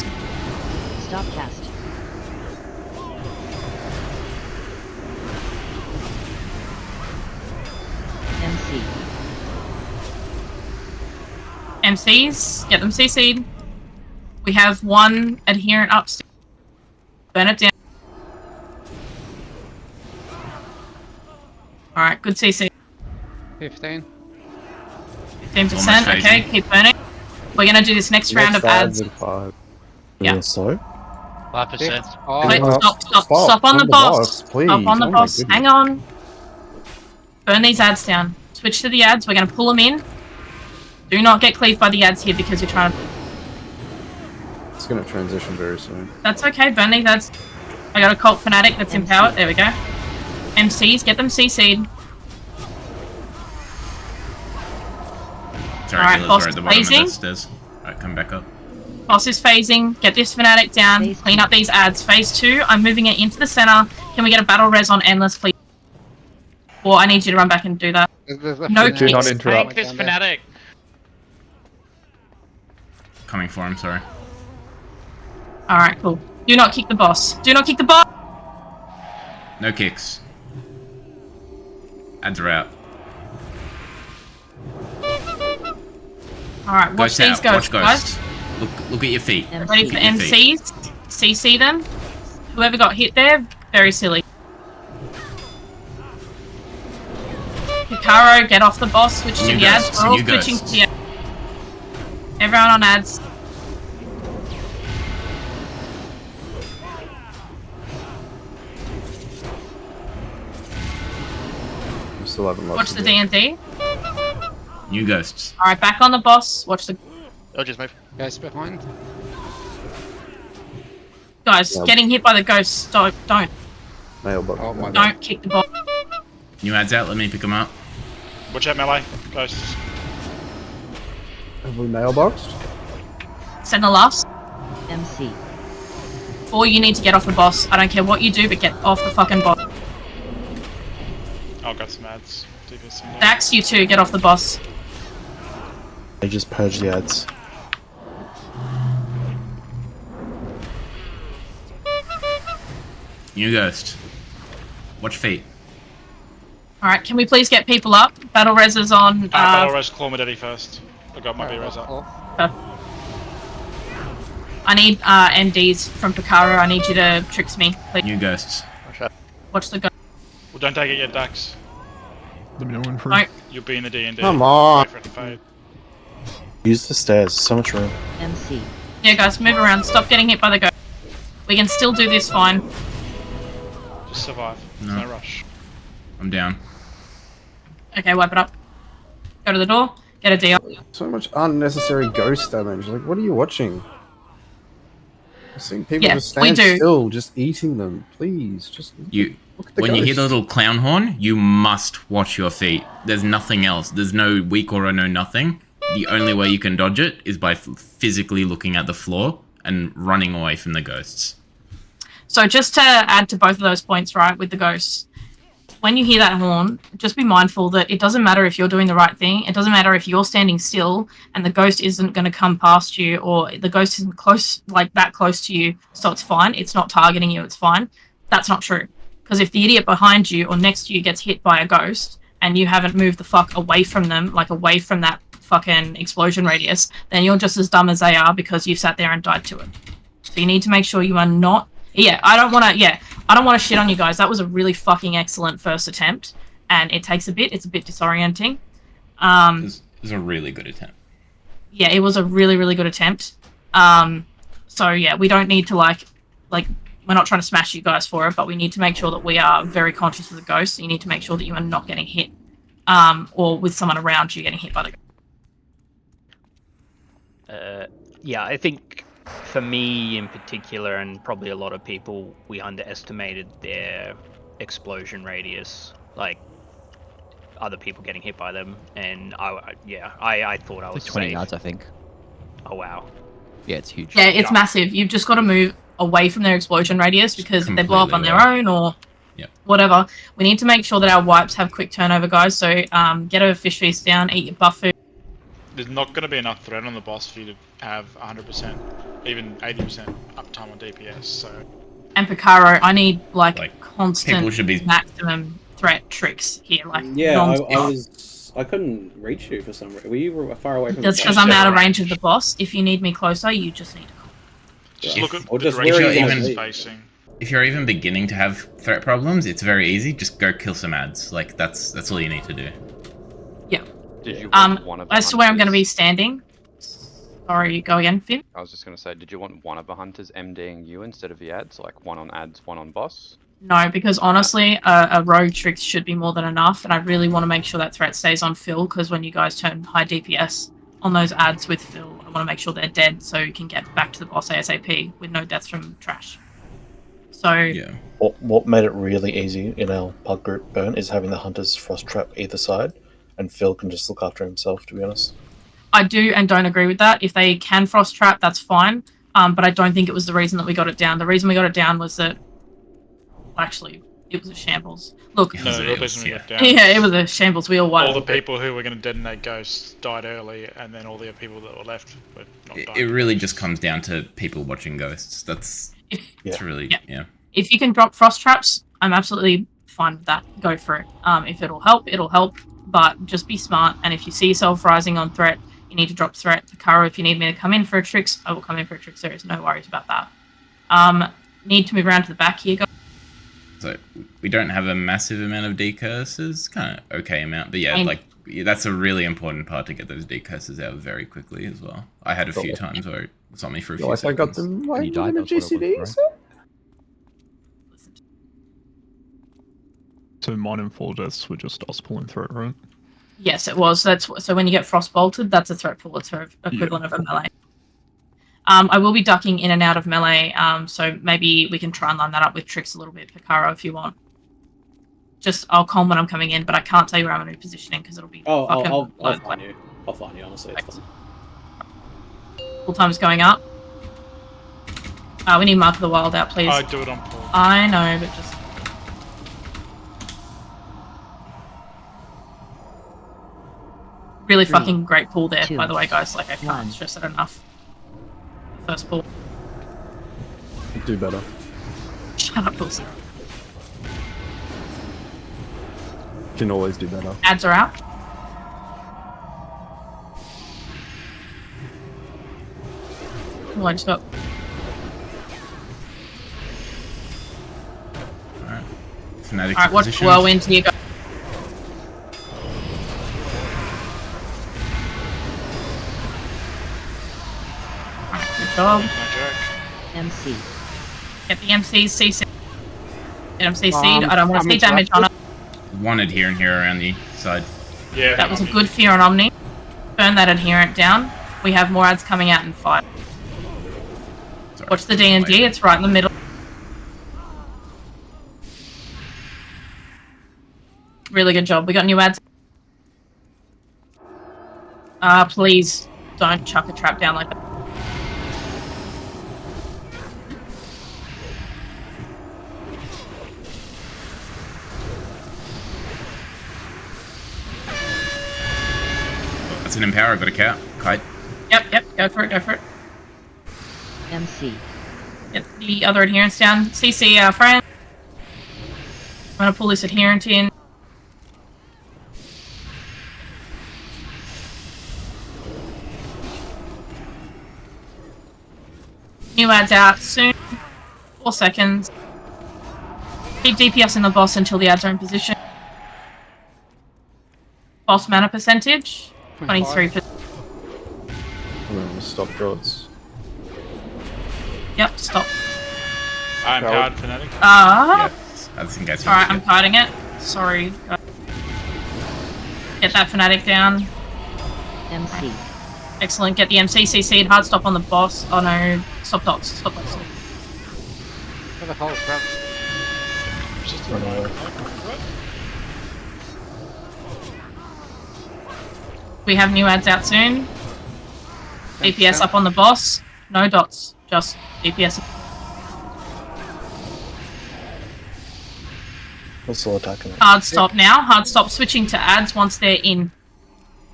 Stop cast. MC. MCs, get them CC'd. We have one adherent upstairs. Burn it down. Alright, good CC. 15. 15%, okay, keep burning. We're gonna do this next round of ads. Yeah. So? 5%. Wait, stop on the boss. Please. Stop on the Oh my boss. goodness. Hang on. Burn these ads down. Switch to the ads. We're gonna pull them in. Do not get cleaved by the ads here because you're trying to. It's gonna transition very soon. That's okay. Burn these ads. I got a cult fanatic that's empowered. There we go. MCs, get them CC'd. Sorry, Alright, Healers boss are at is the bottom of the phasing. stairs. Alright, come back up. Boss is phasing. Get this fanatic down. Clean up these ads. Phase 2. I'm moving it into the center. Can we get a battle res on Endless, please? Or I need you to run back and do that. No Do not kicks. interrupt. Take this fanatic. Coming for him, sorry. Alright, cool. Do not kick the boss. Do not kick the boss! No kicks. Ads are out. Alright, watch Ghost these out. ghosts, Watch guys. ghosts. Look at your feet. Ready for Look at your feet. MCs? CC them. Whoever got hit there, very silly. Hikaru, get off the boss, switch to New the ads. ghosts, We're all new switching ghosts. to the ads. Everyone on ads. We still haven't lost Watch the it yet. D&D. New ghosts. Alright, back on the boss. Watch the... Oh, just move. Guys behind. Guys, Yeah. getting hit by the ghosts. Don't. Mailbox. Oh my Don't kick the boss. New ads out, let me pick them up. Watch out, melee. Ghosts. Have we mailboxed? Send the last. MC. 4, you need to get off the boss. I don't care what you do, but get off the fucking boss. Oh, got some ads. DPS in there. Dax, you too, get off the boss. They just purge the ads. New ghost. Watch feet. Alright, can we please get people up? Battle res is on. Battle res, claw Medeti first. I got my B res up. I need MDs from Picaro. I need you to tricks me, please. New ghosts. Watch the go. Well, don't take it yet, Dax. Let me know when for. No. You'll be in the D&D. Come on. Wait for it to fade. Use the stairs. So much room. MC. Yeah, guys, move around. Stop getting hit by the go. We can still do this fine. Just survive. There's No. no rush. I'm down. Okay, wipe it up. Go to the door. Get a D up. So much unnecessary ghost damage. Like, what are you watching? I've seen people Yeah, just we stand do. still, just eating them. Please, just You look at the when you hear the ghost. little clown horn, you must watch your feet. There's nothing else. There's no weak aura, no nothing. The only way you can dodge it is by physically looking at the floor and running away from the ghosts. So just to add to both of those points, right, with the ghosts, when you hear that horn, just be mindful that it doesn't matter if you're doing the right thing. It doesn't matter if you're standing still and the ghost isn't going to come past you, or the ghost isn't close, like that close to you, so it's fine. It's not targeting you. It's fine. That's not true. Because if the idiot behind you or next to you gets hit by a ghost and you haven't moved the fuck away from them, like away from that fucking explosion radius, then you're just as dumb as they are because you sat there and died to it. So you need to make sure you are not. Yeah, I don't want to shit on you guys. That was a really fucking excellent first attempt, and it takes a bit. It's a bit disorienting. It was a really good attempt. Yeah, it was a really, really good attempt. So yeah, we don't need to like we're not trying to smash you guys for it, but we need to make sure that we are very conscious of the ghosts. You need to make sure that you are not getting hit, or with someone around you getting hit by the ghost. Yeah, I think for me in particular, and probably a lot of people, we underestimated their explosion radius. Like other people getting hit by them, and I thought I was Like 20 safe. yards, I think. Oh wow. Yeah, it's huge. Yeah, it's massive. You've just got to move away from their explosion radius because if they blow up on their own or whatever, we need to make sure that our wipes have quick turnover, guys. So get a fish feast down, eat your buff food. There's not going to be enough threat on the boss for you to have 100%, even 80% uptime on DPS, so... And Picaro, I need like people constant should be- maximum threat tricks here. Like Yeah, non-stop. I couldn't reach you for some reason. Were you far away from That's because I'm out of range of the boss. If you need me closer, you just need to call. Just look at Or the just direction where the you boss even- is facing. If you're even beginning to have threat problems, it's very easy. Just go kill some ads. Like that's all you need to do. Yeah. Did you want one of the As to where I'm going to be hunters- standing. Sorry, go again, Finn. I was just going to say, did you want one of the hunters MDing you instead of the ads? Like one on ads, one on boss? No, because honestly, a rogue tricks should be more than enough, and I really want to make sure that threat stays on Phil, because when you guys turn high DPS on those ads with Phil, I want to make sure they're dead so you can get back to the boss ASAP with no deaths from trash. So yeah. What made it really easy in our pug group burn is having the hunters frost trap either side, and Phil can just look after himself. To be honest, I do and don't agree with that. If they can frost trap, that's fine. But I don't think it was the reason that we got it down. The reason we got it down was that actually it was a shambles. Look, No, the reason we got down. yeah, it was a shambles. We all wiped. All the people who were going to detonate ghosts died early, and then all the people that were left were not dying. It really just comes down to people watching ghosts. That's really yeah. If you can drop frost traps, I'm absolutely fine with that. Go for it. If it'll help, it'll help. But just be smart. And if you see yourself rising on threat, you need to drop threat. Karo, if you need me to come in for a tricks, I will come in for a tricks. There is no worries about that. Need to move around to the back here, guys. So we don't have a massive amount of decurses, kind of okay amount, but yeah, that's a really important part to get those decurses out very quickly as well. I had a few times where it was on me for a few seconds. I got them like in a GCD. So mine and 4 deaths were just us pulling through it, right? Yes, it was. So when you get frost bolted, that's a threat pool. It's equivalent of a melee. I will be ducking in and out of melee, so maybe we can try and line that up with tricks a little bit, Picaro, if you want. Just, I'll calm when I'm coming in, but I can't tell you where I'm going to be positioning because it'll be fucking... I'll find you. I'll find you, honestly. It's fine. Full time's going up. We need Mark of the Wild out, please. I'd do it on Paul. I know, but just... Really fucking great pool there, by the way, guys. Like, I can't stress it enough. First pool. Do better. Shut up, pussy. Can always do better. Ads are out. Oh, I just got... Alright. Fnatic's Alright, watch position. whirlwind here, guys. Good job. MC. Get the MCs, CC. Get them CC'd. I don't want to see damage on it. One adherent here around the side. Yeah. That was a good fear on Omni. Burn that adherent down. We have more ads coming out in 5. Sorry. Watch the D&D, it's right in the middle. Really good job. We got new ads. Please don't chuck a trap down like that. That's an empower, got a cat. Kite. Yep, go for it. MC. Get the other adherents down. CC our friend. I'm gonna pull this adherent in. New ads out soon. 4 seconds. Keep DPS in the boss until the ads are in position. Boss mana percentage. 23%. I'm gonna stop gods. Yep, stop. I'm powered Fnatic. I think that's Alright, I'm kiting it. Sorry. Get that Fnatic down. MC. Excellent. Get the MC CC'd. Hard stop on the boss. Oh no. Stop dots. Stop dots. Where the hell is that? We have new ads out soon. DPS up on the boss. No dots. Just DPS. We're still attacking it. Hard stop now. Hard stop switching to ads once they're in.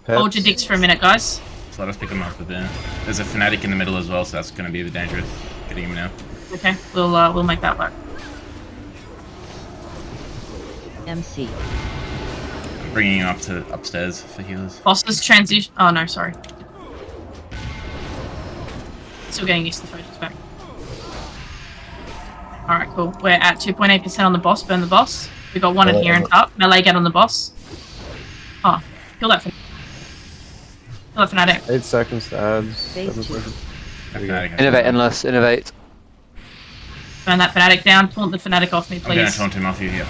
Hold your dicks for a minute, guys. So let us pick them up with there. There's a Fnatic in the middle as well, so that's going to be a bit dangerous. Getting him now. Okay, we'll make that work. MC. Bringing him up to upstairs for healers. Bosses transition. Oh no, sorry. Still getting used to the photos back. Alright, cool. We're at 2.8% on the boss. Burn the boss. We got one adherent up. Melee get on the boss. Oh, kill that fanatic. Kill that fanatic. 8 seconds to add. 7 seconds. Innovate endless. Innovate. Burn that fanatic down. Taunt the fanatic off me, I'm gonna please. taunt him off you here.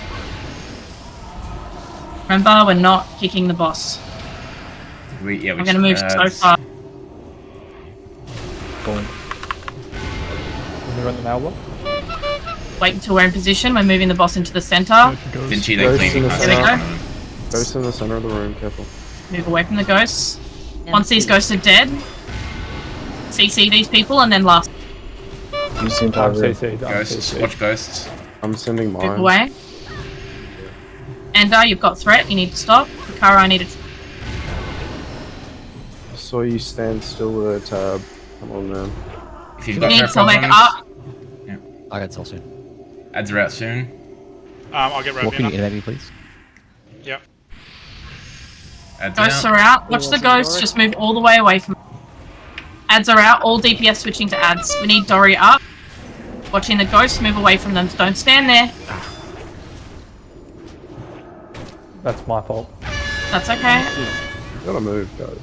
Remember, we're not kicking the boss. We I'm gonna move so far. Go on. Can you run the Malwa? Wait until we're in position. We're moving the boss into the center. Vinci, they're cleaning us. There we go. Ghost in the center of the room, careful. Move away from the ghosts. Once these ghosts are dead, CC these people and then last. You seem to have Ghosts, watch ghosts. I'm sending Move mine. away. Ender, you've got threat. You need to stop. Kara, I need to. I saw you stand still with a tab. Come on, man. If you've We got need no to wake problems, up. yeah. I got Sol soon. Ads are out soon. I'll get What can you Robian up. innovate me, please? Yep. Ads Ghosts out. are out. Watch the ghosts. Just move all the way away from. Ads are out. All DPS switching to ads. We need Dory up. Watching the ghosts. Move away from them. Don't stand there. That's my fault. That's okay. You gotta move, guys.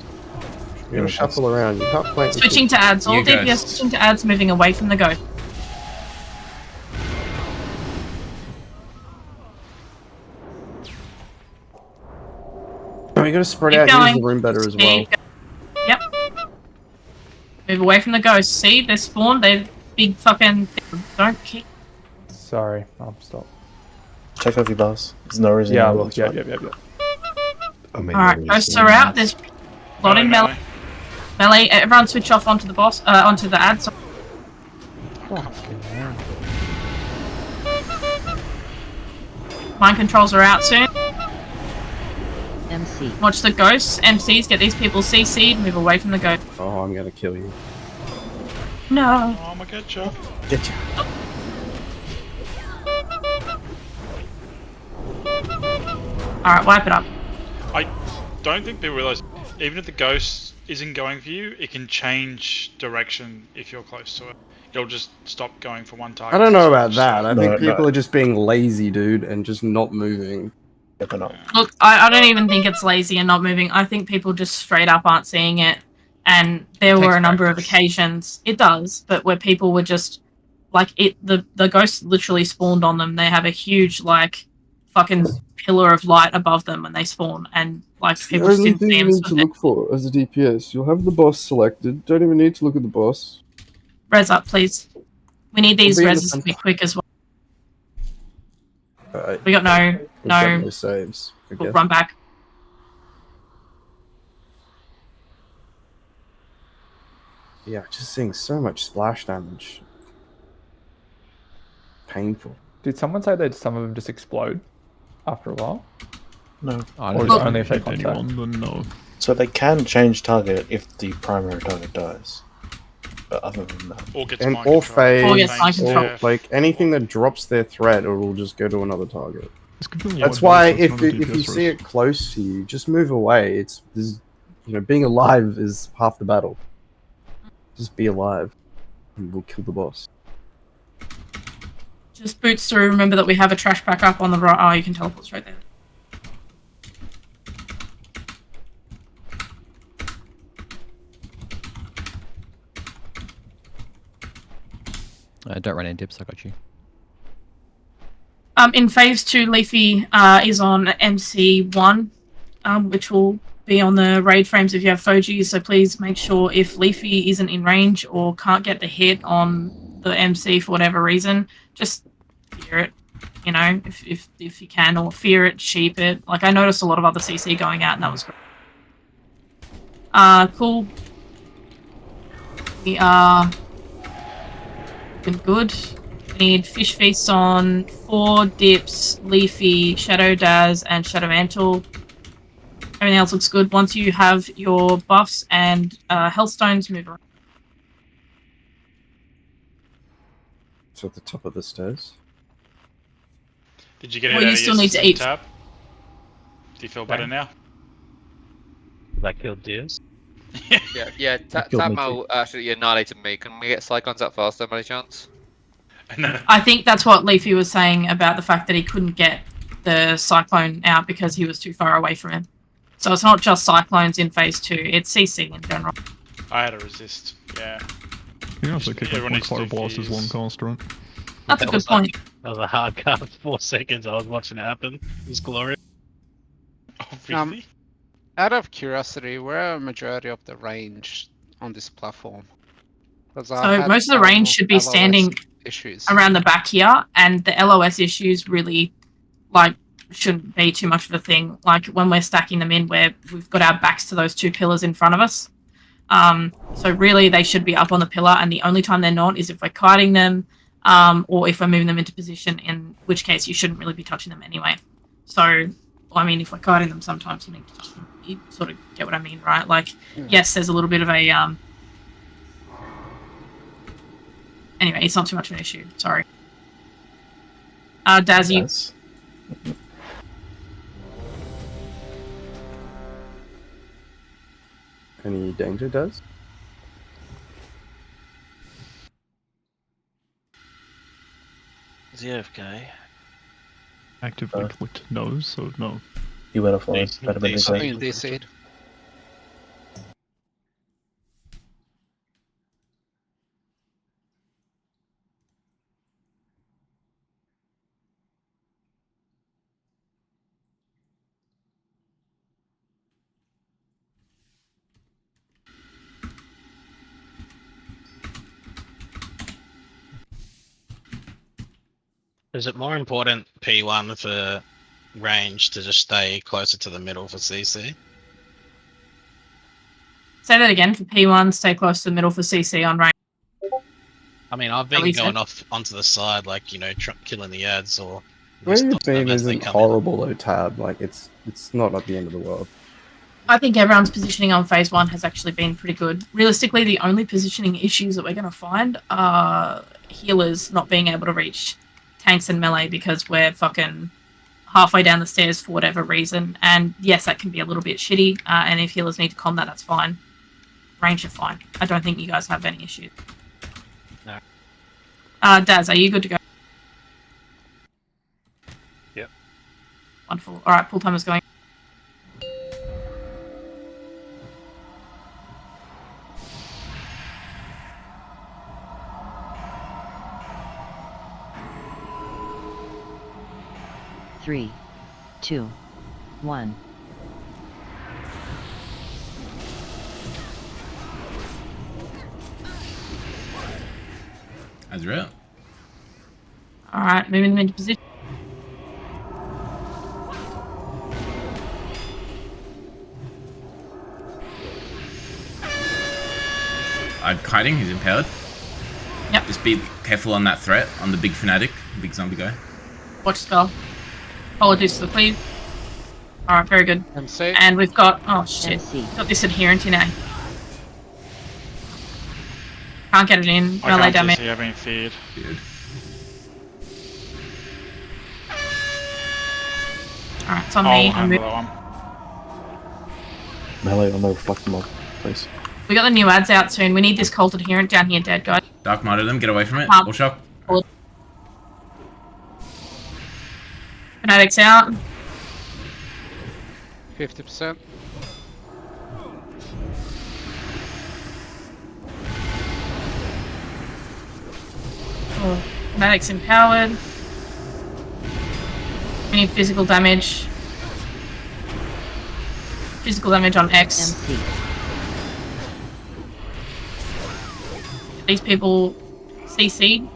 You gotta shuffle around. You can't plant. Switching to ads. All You DPS ghosts. switching to ads. Moving away from the ghost. Oh, you gotta spread Keep out. going. Use the room better as well. Yep. Move away from the ghosts. See, they're spawned. They're big fucking. Don't kick. Sorry, I'll stop. Check off your boss. There's no reason. Yeah, you look, won't. yeah. Alright, ghosts are out. There's a lot in melee. Melee, everyone switch off onto the boss, onto the ads. Mind controls are out soon. MC. Watch the ghosts, MCs, get these people CC'd, move away from the ghost. Oh, I'm gonna kill you. No. Oh my god, Chuck. Get you. Alright, wipe it up. I don't think people realise, even if the ghost isn't going for you, it can change direction if you're close to it. It'll just stop going for one target. I don't know about that. I think No. people are just being lazy, dude, and just not moving. Yeah, they're not. Look, I don't even think it's lazy and not moving. I think people just straight up aren't seeing it. And there were a number of occasions, it does, but where people were just, like, the ghost literally spawned on them. They have a huge, like, fucking pillar of light above them when they spawn. And, like, people just didn't see them. to look for as a DPS, you'll have the boss selected. Don't even need to look at the boss. Res up, please. We need these I'll be in the reses to be center. quick as well. Alright. We got We've got no no saves. I we'll guess. run back. Yeah, just seeing so much splash damage. Painful. Did someone say that some of them just explode after a while? No. Or is it only if they contact? No. So they can change target if the primary target dies. But other than that, Or gets And mind or control. phase, Or gets mind control. or like anything that drops their threat, or will just go to another target. That's why if you see it close to you, just move away. Being alive is half the battle. Just be alive, and we'll kill the boss. Just boots through. Remember that we have a trash pack up on the right. Oh, you can teleport straight there. Don't run any dips, I got you. In phase 2, Leafy is on MC1, which will be on the raid frames if you have Foji. So please make sure if Leafy isn't in range or can't get the hit on the MC for whatever reason, just fear it. You know, if you can, or fear it, sheep it. Like I noticed a lot of other CC going out, and that was great. Cool. We are looking good. Need Fish Feast on 4 dips, Leafy, Shadow Daz, and Shadow Mantle. Everything else looks good. Once you have your buffs and health stones, move around. So at the top of the stairs. Did you get it Well, out you of still your need to system eat. tab? Do you feel better now? That killed Diaz. Yeah. Killed me Tatmo actually annihilated me. Can we get Cyclones up faster, by any chance? I think that's what Leafy was saying about the fact that he couldn't get the Cyclone out because he was too far away from him. So it's not just Cyclones in phase 2, it's CC in general. I had a resist, yeah. You can also kick Everyone like needs to Fire do Blast as fuse. one cast, right? That's a good point. That was a hard cut for 4 seconds. I was watching it happen. It was glorious. Oh, really? Out of curiosity, where are a majority of the range on this platform? So most of the range should be standing around the back here, and the LOS issues really shouldn't be too much of a thing. Like when we're stacking them in, we've got our backs to those 2 pillars in front of us. So really they should be up on the pillar, and the only time they're not is if we're kiting them, or if we're moving them into position, in which case you shouldn't really be touching them anyway. So, I mean, if we're kiting them, sometimes you need to touch them. You sort of get what I mean, right? Like, yes, there's a little bit of a anyway, it's not too much of an issue. Sorry. Daz, you... Any danger, Daz? Is he AFK? Actively clicked no, so no. You went offline. Better than Something DC'd. Is it more important P1 for range to just stay closer to the middle for CC? Say that again. For P1, stay close to the middle for CC on range. I mean, I've been going off onto the side, like, you know, killing the ads or... Where your stuff beam as they isn't come horrible though, Tab. Like, it's not at the end of the world. I think everyone's positioning on phase 1 has actually been pretty good. Realistically, the only positioning issues that we're going to find are healers not being able to reach tanks and melee because we're fucking halfway down the stairs for whatever reason. And yes, that can be a little bit shitty. And if healers need to combat, that's fine. Range are fine. I don't think you guys have any issues. No. Daz, are you good to go? Yep. Wonderful. All right, pull timer's going. Three, 2, 1. Azrael. All right, moving them into position. I'm kiting, he's empowered. Yep. Just be careful on that threat, on the big fanatic, big zombie guy. Watch spell. Apologies for the cleave. Alright, very good. MC. And we've got... Oh, shit. MC. Got this adherent in A. Can't get it in. I Melee can't damage. see having feared. Good. Alright, it's on I'll me. I'm handle moving. that one. Melee on the reflect mob, please. We got the new ads out soon. We need this cult adherent down here, dead guy. Dark Mitre them, get away from it. All shock. Fanatics out. 50%. Oh, Fanatics empowered. We need physical damage. Physical damage on X. MC. These people CC.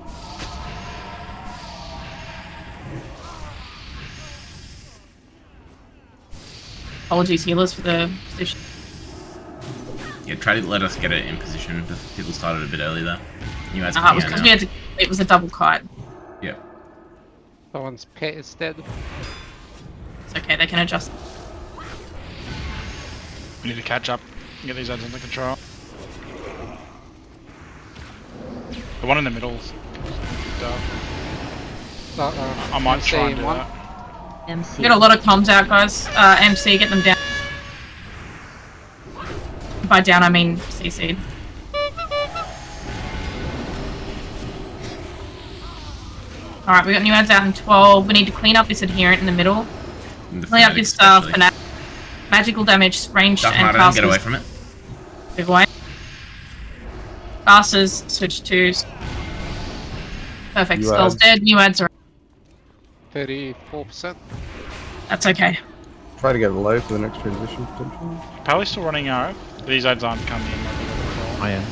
Apologies, healers, for the position. Yeah, try to let us get it in position. People started a bit early there. You guys It was because we had to. It was a double kite. Yeah. Someone's pet is dead. It's okay. They can adjust. We need to catch up and get these ads under control. The one in the middle. I might try and do that. MC. Got a lot of comms out, guys. MC, get them down. By down, I mean CC'd. Alright, we got new ads out in 12. We need to clean up this adherent in the middle. Clean up this fanatic. Magical damage, ranged Dark and Matter, casters. get away from it. Move away. Casters, switch to... Perfect, New Skull's ads. dead. New ads are... 34%. That's okay. Try to get low for the next transition, potentially. Probably still running RF. These ads aren't coming in. I am.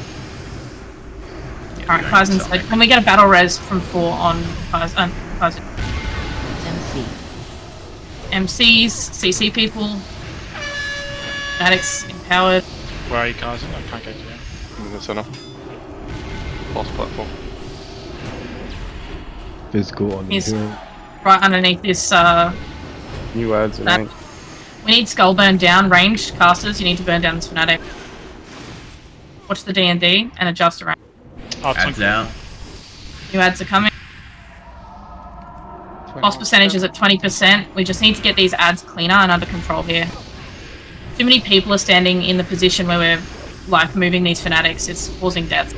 Alright, Kaizen's dead. Can we get a battle res from 4 on Kaizen? MC. MCs, CC people. Fanatics empowered. Where are you, Kaizen? I can't get to you. In the center. Boss platform. Physical on the He's hill. right underneath this, New ads and eight. We need Skull burn down, ranged casters, you need to burn down this Fanatic. Watch the D&D and adjust around. Oh, Ads out. New ads are coming. Loss percentage is at 20%. We just need to get these ads cleaner and under control here. Too many people are standing in the position where we're like moving these Fanatics. It's causing death.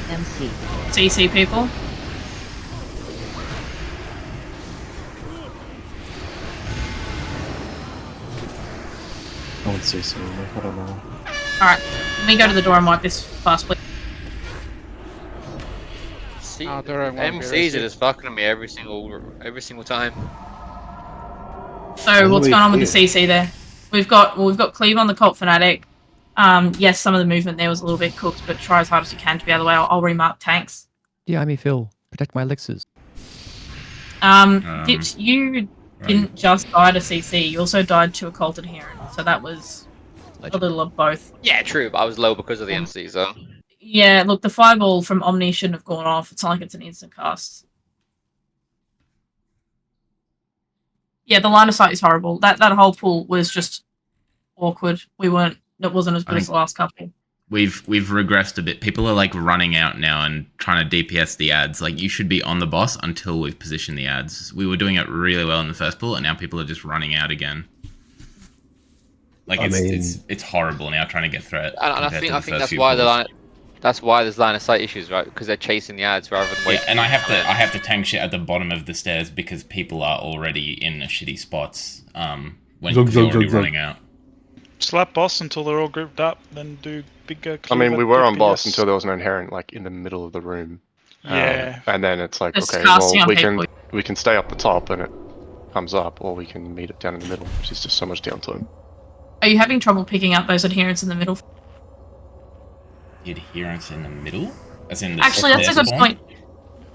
MC. CC people. I would say so. I don't know. Alright, let me go to the door and wipe this fast, please. See, Durham won't be MCs are received. just fucking me every single time. So what's going on with the CC there? We've got Cleave on the Cult Fanatic. Yes, some of the movement there was a little bit cooked, but try as hard as you can to be out of the way. I'll remark tanks. Yeah, I mean, Phil, protect my elixirs. Dips, you didn't just die to CC, you also died to a Cult Adherent, so that was a little of both. Yeah, true, but I was low because of the MCs, though. Yeah, look, the fireball from Omni shouldn't have gone off. It's not like it's an instant cast. Yeah, the line of sight is horrible. That whole pool was just awkward. It wasn't as good as the last couple. We've regressed a bit. People are like running out now and trying to DPS the ads. Like you should be on the boss until we've positioned the ads. We were doing it really well in the first pool, and now people are just running out again. Like it's horrible now trying to get threat. And I think that's why that's why there's line of sight issues, right? Because they're chasing the ads rather than waiting. Yeah, and I have to tank shit at the bottom of the stairs because people are already in shitty spots. When you're already running out. Slap boss until they're all grouped up, then do bigger. I mean, we were on boss until there was an inherent like in the middle of the room. Yeah. And then it's like, Just okay, well casting on we can stay up the top and it comes up, or we can meet it down in the middle, which is just so much downtime. Are you having trouble picking up those adherents in the middle? Adherence in the middle? As in the Actually, that's a good point.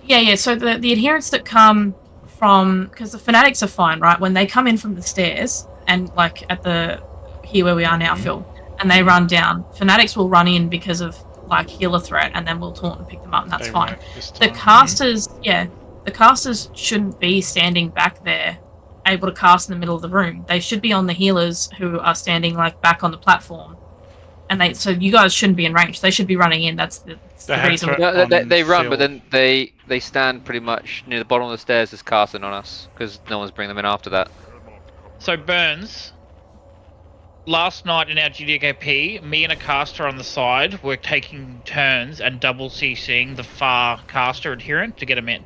Yeah, so the adherents that come from... Because the Fanatics are fine, right? When they come in from the stairs, and like at the... Here where we are now, Phil, and they run down, Fanatics will run in because of like healer threat, and then we'll taunt and pick them up, and that's fine. The casters, the casters shouldn't be standing back there able to cast in the middle of the room. They should be on the healers who are standing like back on the platform. And so you guys shouldn't be in range. They should be running in. That's the reason. No, they run, but then they stand pretty much near the bottom of the stairs just casting on us because no one's bringing them in after that. So Burns, last night in our GDKP, me and a caster on the side were taking turns and double CCing the far caster adherent to get him in.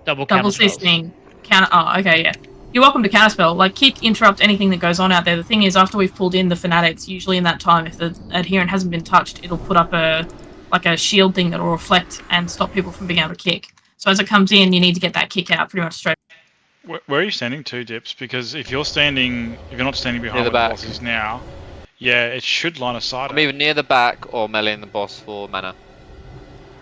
Double CCing. Oh, okay, yeah. You're welcome to counterspell. Like, kick, interrupt anything that goes on out there. The thing is, after we've pulled in the Fanatics, usually in that time, if the adherent hasn't been touched, it'll put up a shield thing that will reflect and stop people from being able to kick. So as it comes in, you need to get that kick out pretty much straight. Where are you standing to, Dips? Because if you're not standing behind Near where the the back. boss is now, yeah, it should line of sight. I'm either near the back or meleeing the boss for mana.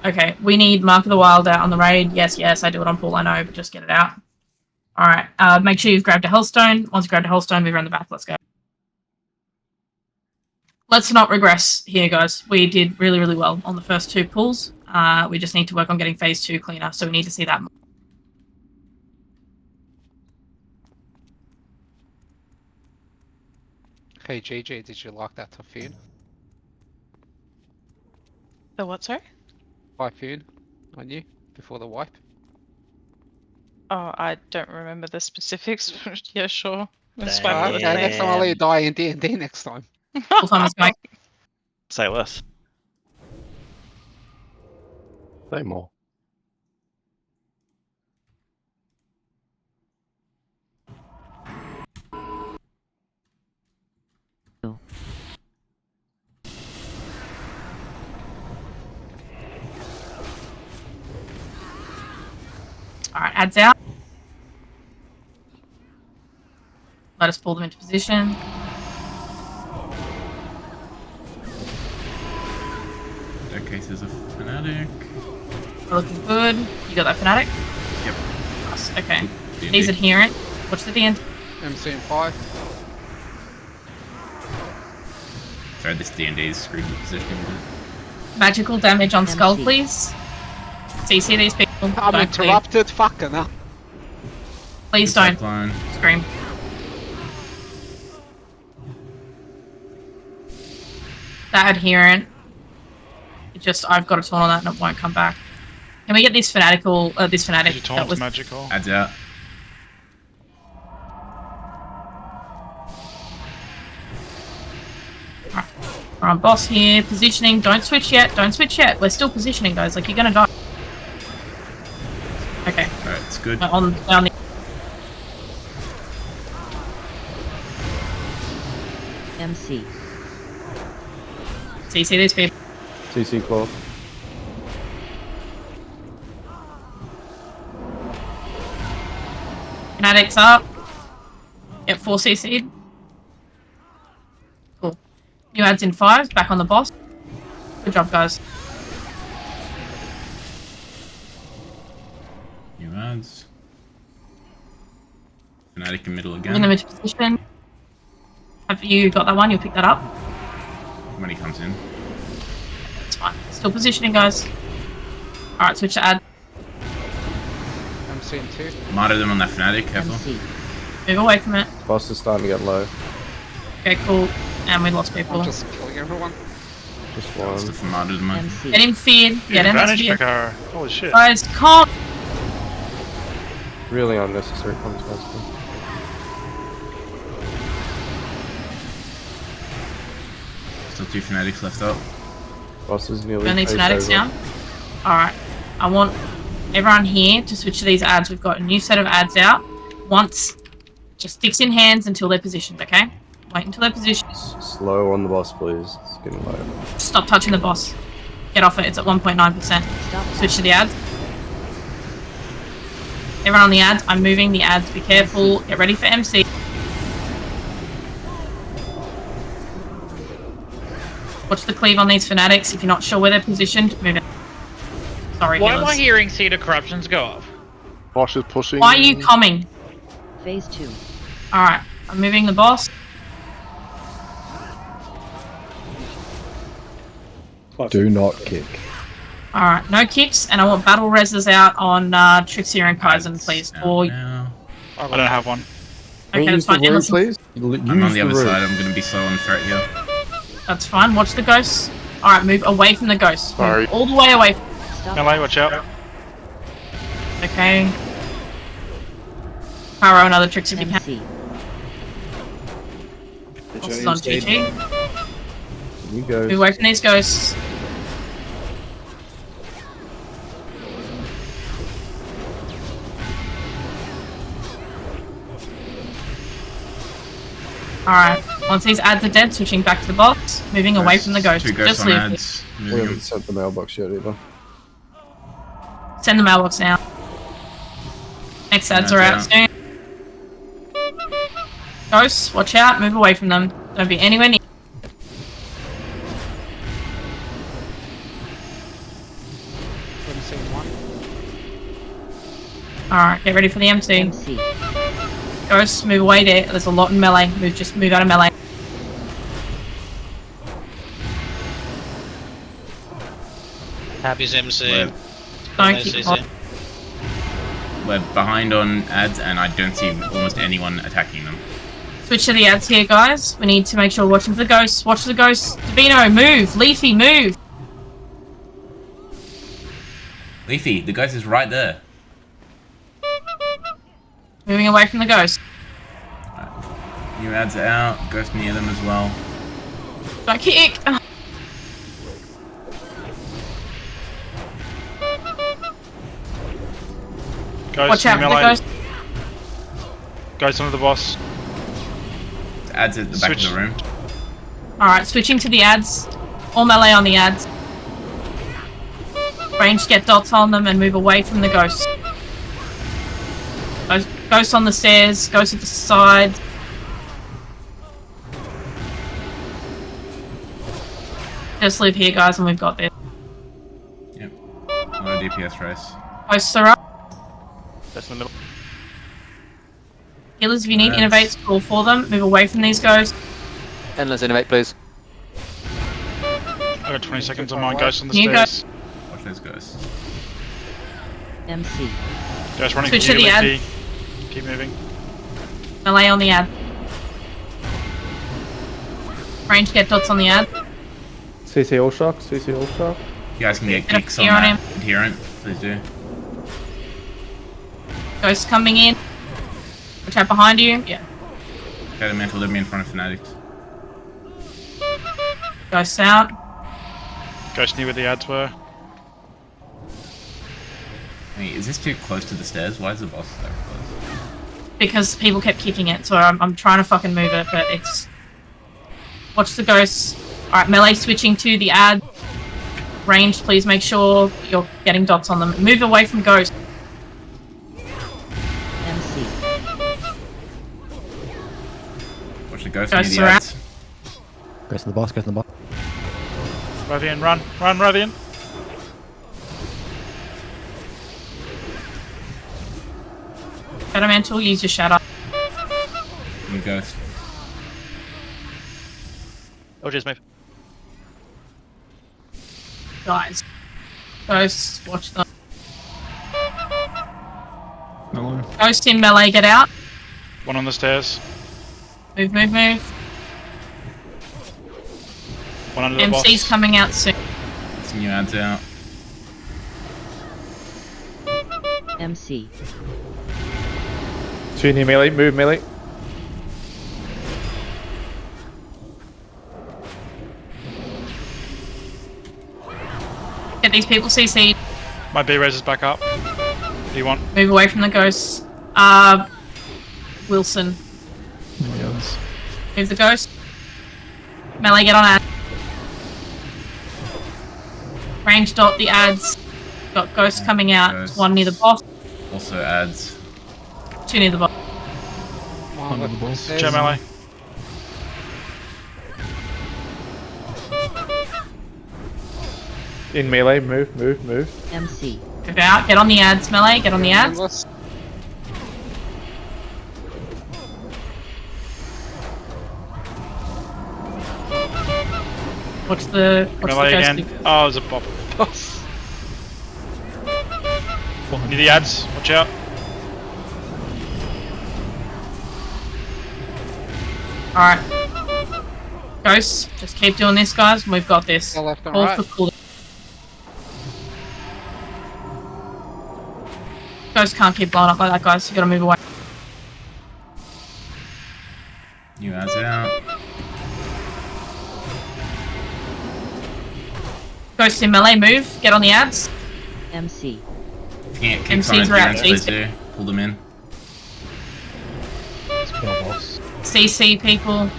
Okay, we need Mark of the Wild out on the raid. Yes, I do it on pool, I know, but just get it out. Alright, make sure you've grabbed a Hellstone. Once you grabbed a Hellstone, move around the back. Let's go. Let's not regress here, guys. We did really, really well on the first 2 pulls. We just need to work on getting phase 2 cleaner, so we need to see that more. Hey, JJ, did you lock that Typhoon? The what, sorry? Typhoon on you before the wipe? Oh, I don't remember the specifics. Yeah, sure. Let's Damn. swap with Okay, me. next time I'll let you die in D&D next time. Full time is going. Say less. Say more. Alright, adds out. Let us pull them into position. Okay, so there's a fanatic. We're looking good. You got that fanatic? Yep. Nice. Okay. D&D. He's adherent. What's the end? MC in 5. Sorry, this D&D is screwed with positioning. Magical damage on skull, please. CC these people. I'm Don't interrupted. Fucking hell. Please don't Line. scream. That adherent. It just, I've got a taunt on that and it won't come back. Can we get this fanatical, this fanatic Your that taunt's was magical. Adds out. We're on boss here, positioning, don't switch yet, don't switch yet. We're still positioning, guys, like you're gonna die. Okay. Alright, it's good. We're on down the MC. CC these people. CC claw. Fanatics up. Get 4 CC'd. Cool. New ads in 5, back on the boss. Good job, guys. New ads. Fanatic in middle Bring again. them into position. Have you got that one? You'll pick that up. When he comes in. It's fine. Still positioning, guys. Alright, switch to ad. MC in 2. Martyr them on that fanatic, careful. MC. Move away from it. Boss is starting to get low. Okay, cool. And we lost people. I'm just killing everyone. Just one. Stuff for martyr them. MC. Get him feared. Get him Advantage feared. Makara. Holy shit. Guys, can't. Really unnecessary points, basically. Still 2 fanatics left up. Boss is nearly. Don't need face fanatics over. now. Alright. I want everyone here to switch to these ads. We've got a new set of ads out. Once, just sticks in hands until they're positioned, okay? Wait until they're positioned. Slow on the boss, please. It's getting low. Stop touching the boss. Get off it. It's at 1.9%. Switch to the ads. Everyone on the ads. I'm moving the ads. Be careful. Get ready for MC. Watch the cleave on these fanatics. If you're not sure where they're positioned, move it. Sorry, Why am I healers. hearing Cedar Corruptions go off? Boss is pushing. Why are you coming? Phase 2. Alright, I'm moving the boss. Do not kick. Alright, no kicks, and I want battle reses out on Trixie and Kaizen, please. Or Now. I don't have one. Can you okay, use that's the fine. room, Use please? I'm on the other side, I'm gonna be slow on threat here. That's fine. Watch the ghosts. Alright, move away from the ghosts. Move Sorry. all the way away. Melee, watch out. Okay. Marrow, another Trixie if you can. MC. Boss is on GG. You go. Move away from these ghosts. Alright, once these ads are dead, switching back to the box, moving away from the ghost. 2 ghosts Just on leave ads. We Moving haven't them. sent the mailbox yet either. it. Send the mailbox now. Next ads are out soon. Ghosts, watch out, move away from them. Don't be anywhere near. MC in 1. Alright, get ready for the MC. MC. Ghosts, move away there. There's a lot in melee. Just move out of melee. Happy's MC. We're, Don't keep CC. on. we're behind on ads and I don't see almost anyone attacking them. Switch to the ads here, guys. We need to make sure we're watching for the ghosts. Watch the ghosts. Davino, move. Leafy, move. Leafy, the ghost is right there. Moving away from the ghost. New ads out. Ghost near them as well. Don't kick. Ghost Watch out for the melee. ghost. Ghost onto the boss. Ads at the back of the room. Alright, switching to the ads. All melee on the ads. Range, get dots on them and move away from the ghost. Ghost on the stairs, ghost at the side. Just live here, guys, and we've got this. Yep. No DPS race. Ghosts are up. That's in the middle. Healers, if you need Yes. innovates, call for them. Move away from these ghosts. Endless innovate, please. I got 20 seconds on my ghost on the You stairs. Watch those ghosts. MC. Ghost running Switch from to you, the ad. P. Keep moving. Melee on the ad. Range, get dots on the ad. CC all shock, CC all shock. You guys can get Get a kicks on fear on that him. adherent. Please do. Ghost coming in. Watch out behind you. Yeah. Okay, the mantle leave me in front of fanatics. Ghost out. Ghost near where the ads were. Hey, is this too close to the stairs? Why is the boss so close? Because people kept kicking it, so I'm trying to fucking move it, but it's... Watch the ghosts. Alright, melee switching to the ad. Range, please make sure you're getting dots on them. Move away from ghosts. MC. Watch the ghost Ghosts near the are ads. Goes to the boss, goes to the boss. Rothian, run! Run, Rothian! Shadow Mantle, use your shadow. New ghost. Oh, just move. Guys. Ghosts, watch them. Hello. Ghost in melee, get out. One on the stairs. Move, move, move. One under the MC's boss. coming out soon. Some new ads out. MC. Two near melee, move melee. Get these people CC'd. My B res is back up. Do you want? Move away from the ghosts. Wilson. Yes. Move the ghost. Melee, get on ad. Range dot the ads. Got ghosts coming out. Ghosts. One near the boss, Also ads. two near the boss. Under the boss. Check melee. In melee, move, move, move. MC. Move out. Get on the ads, melee. Get on the ads. Watch the Melee ghost. again. Oh, there's a pop. Near the ads. Watch out. Alright. Ghosts, just keep doing this, guys, and we've got this. Go left and Hold right. for cooldown. Ghosts can't keep blowing up like that, guys. You gotta move away. New ads out. Ghosts in melee, move. Get on the ads. MC. If you can get kicks on MCs are out, adherents, please CC. do. Pull them in. Spell boss. CC people.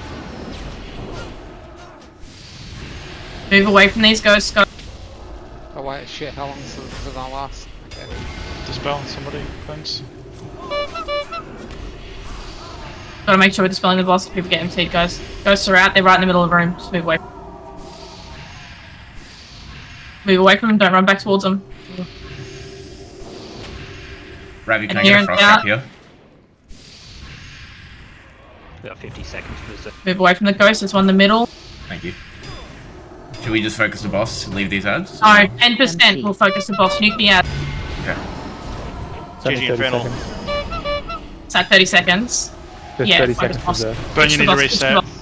Move away from these ghosts, guys. Oh wait, shit, how long does it not last? Okay. Dispel somebody, thanks. Gotta make sure we're dispelling the boss so people get MC'd, guys. Ghosts are out, they're right in the middle of the room. Just move away. Move away from them, don't run back towards them. Ravi, can I get a Adherents frost out. trap here? We got 50 seconds for this. Move away from the ghost, there's one in the middle. Thank you. Should we just focus the boss? Leave these ads? No, 10% will focus the boss. Nuke the ad. Okay. GG Infernal. It's at 30 seconds. There's Yeah, 30 focus seconds boss. there. Burn, Push you the need to boss, push the reset. boss.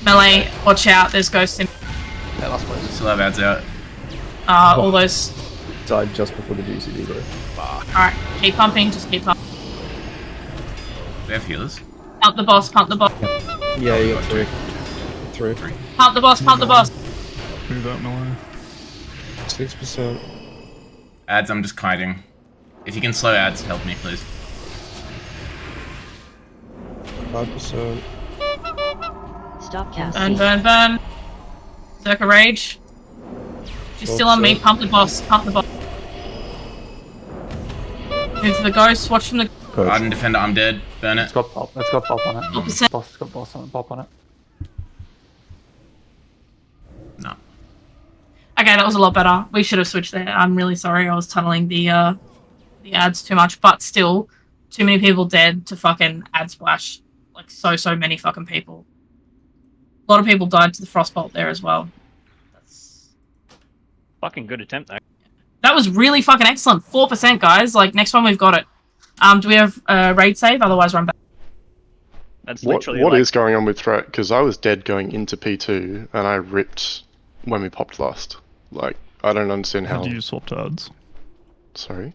Melee, watch out, there's ghosts in. Yeah, last place. Still have ads out. All those Died just before the GCD, bro. Alright, keep pumping, just keep pumping. They have healers. Pump the boss, pump the boss. Yeah, you got 3. 3. Pump the boss, pump the boss. Move out my way. 6%. Ads, I'm just kiting. If you can slow ads, help me, please. 5%. Stop cast. Burn, burn, burn. Zerka Rage. She's still on me, pump the boss, pump the boss. Move to the ghost, watch from the... Arden Defender, I'm dead. Burn it. It's got pop. It's got pop on it. Opposite. It's got boss on it. Pop on it. No. Okay, that was a lot better. We should have switched there. I'm really sorry. I was tunneling the ads too much, but still, too many people dead to fucking ad splash. Like so many fucking people. A lot of people died to the frostbolt there as well. Fucking good attempt though. That was really fucking excellent. 4%, guys. Like next one we've got it. Do we have raid save? Otherwise, run back. That's What literally is going on with threat? Because I was dead going into P2 and I ripped when we popped last. Like, I don't understand how. How do you swap to ads? Sorry.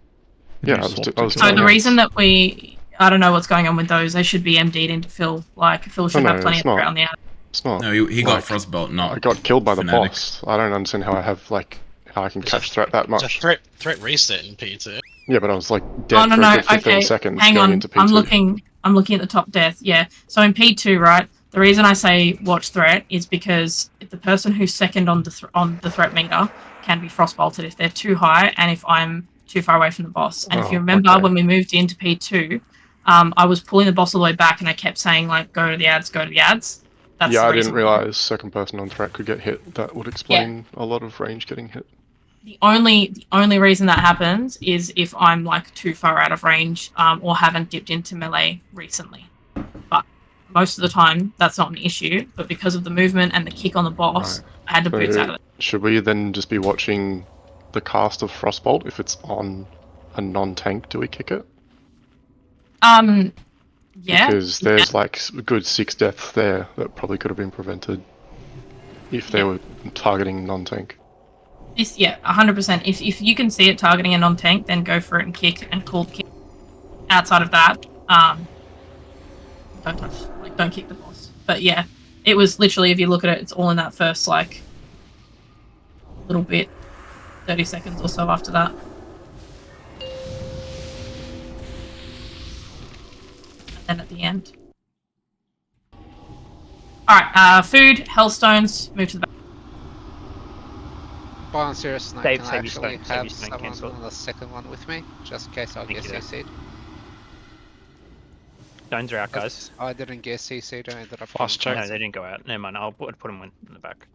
How Yeah, do you I was. So the reason that I don't know what's going on with those. They should be MD'd into Phil. Like Phil should have plenty of threat on the ad. It's not. No, he got Frostbolt, not. I got killed by the Fnatic. boss. I don't understand how I have like how I can catch threat that much. It's a threat reset in P2. Yeah, but I was like dead Oh no, for no. a good 15 Okay, seconds hang going on. into P2. I'm looking at the top death. Yeah. So in P2, right? The reason I say watch threat is because if the person who's second on the threat meter can be frostbolted if they're too high and if I'm too far away from the boss. And if you remember when we moved into P2, I was pulling the boss all the way back and I kept saying like go to the ads, go to the ads. That's yeah, the I reason. didn't realize second person on threat could get hit. That would explain a lot of range getting hit. The only reason that happens is if I'm like too far out of range or haven't dipped into melee recently. But most of the time that's not an issue. But because of the movement and the kick on the boss, I had to boots out of it. Should we then just be watching the cast of Frostbolt? If it's on a non-tank, do we kick it? Yeah. Because there's like a good 6 deaths there that probably could have been prevented if they were targeting non-tank. 100%. If you can see it targeting a non-tank, then go for it and kick and call the kick. Outside of that, don't touch, like don't kick the boss. But yeah, it was literally, if you look at it, it's all in that first like little bit, 30 seconds or so after that. And then at the end. Alright, food, hellstones, move to the back. But on serious note, Save can I your actually stone, save have your stone, someone cancel. on the second one with me? Just in case I'll get CC'd. Stones are out, guys. I didn't get CC'd, I ended up Fast check. No, they didn't go out. Never mind. I'll put them in the back.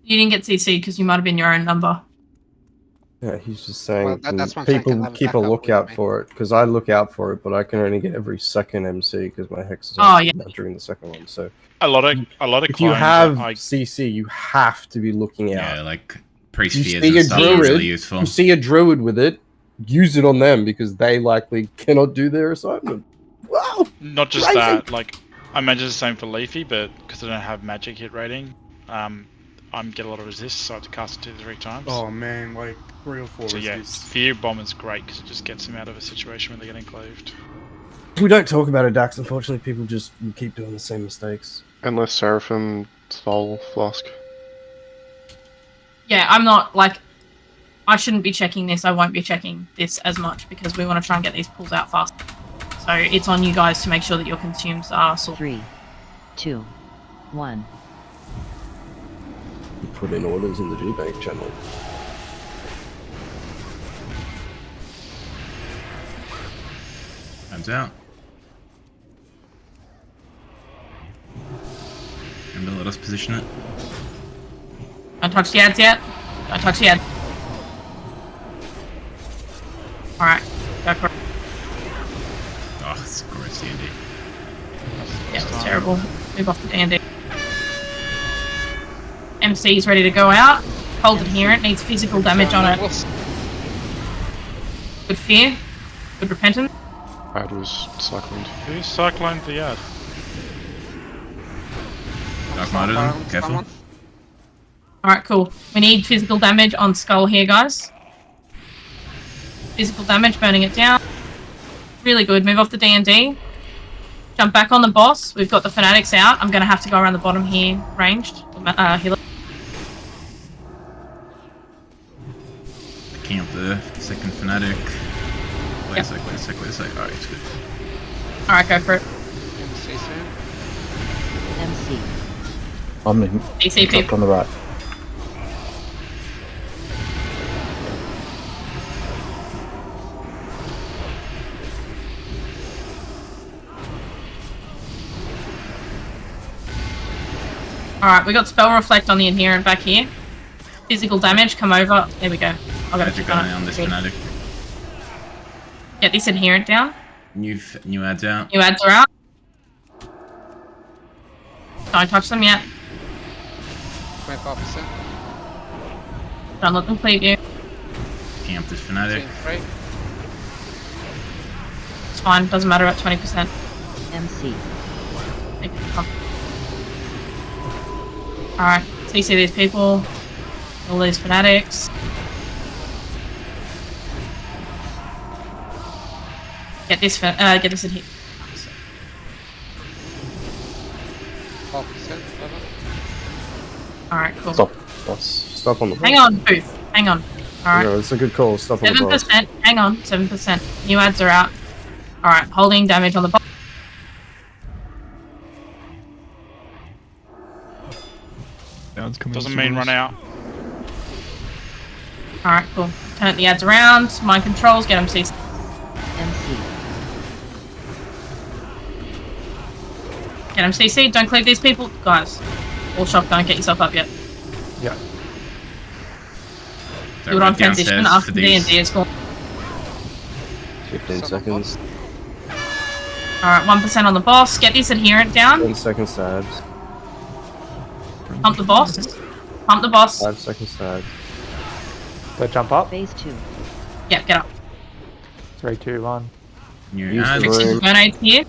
You didn't get CC'd because you might have been your own number. Yeah, he's just saying Well, that's what I'm saying, people can I have keep a backup with lookout me? for it because I look out for it, but I can only get every second MC because my hex is Oh, on yeah. during the second one. So A lot of if you clones have I CC, you have to be looking out. Yeah, like priest You fears see and a stuff are really druid, useful. you see a druid with it, use it on them because they likely cannot do their assignment. Wow! Not just Crazy. that, like I imagine the same for Leafy, but because I don't have magic hit rating, I'm get a lot of resist, so I have to cast it 2 to 3 times. Oh man, like 3 or 4 So yeah, resists. Fear Bomb is great because it just gets him out of a situation when they're getting closed. We don't talk about it, Dax. Unfortunately, people just keep doing the same mistakes. Unless Seraphim, Soul, Flask. Yeah, I'm not like I shouldn't be checking this. I won't be checking this as much because we want to try and get these pulls out fast. So it's on you guys to make sure that your consumes are sorted. 3, 2, 1. You put in orders in the GBank channel. Time's out. Remember, let us position it. Don't touch the ads yet. Don't touch the ads. Alright, go for it. Oh, it's gross D&D. Yeah, it's terrible. Move off the D&D. MC is ready to go out. Hold adherent, needs physical damage on it. Good fear. Good repentance. Ad was cycloned. Who cycloned the ad? Dark Martyrdom, careful. Alright, cool. We need physical damage on Skull here, guys. Physical damage, burning it down. Really good. Move off the D&D. Jump back on the boss. We've got the fanatics out. I'm going to have to go around the bottom here, ranged. Healer. Picking up the second fanatic. Wait a sec. Alright, it's good. Alright, go for it. MC. I'm in. DCP. Dropped on the right. Alright, we got Spell Reflect on the Adherent back here. Physical damage, come over. There we go. I've got Magic on this fanatic. Get this Adherent down. New ads out. New ads are out. Don't touch them yet. 25%. Don't let them cleave you. Picking up this fanatic. It's fine, doesn't matter at 20%. MC. Alright, CC these people. All these fanatics. Get this in here. 12%. Alright, cool. Stop. Stop on the boss. Hang on, Booth. Hang on. Alright. No, it's a good call. Stop on the boss. 7%. Hang on, 7%. New ads are out. Alright, holding damage on the boss. Doesn't mean run out. Alright, cool. Turn the ads around. Mind controls, get them CC. MC. Get them CC. Don't cleave these people. Guys, all shock, don't get yourself up yet. Yeah. Do it on transition after D&D is gone. 15 seconds. Alright, 1% on the boss. Get this Adherent down. 10 seconds stabs. Pump the boss. Pump the boss. 5 seconds stabs. Go jump up. Phase 2. Yep, get up. 3, 2, 1. Use the room. Grenades here.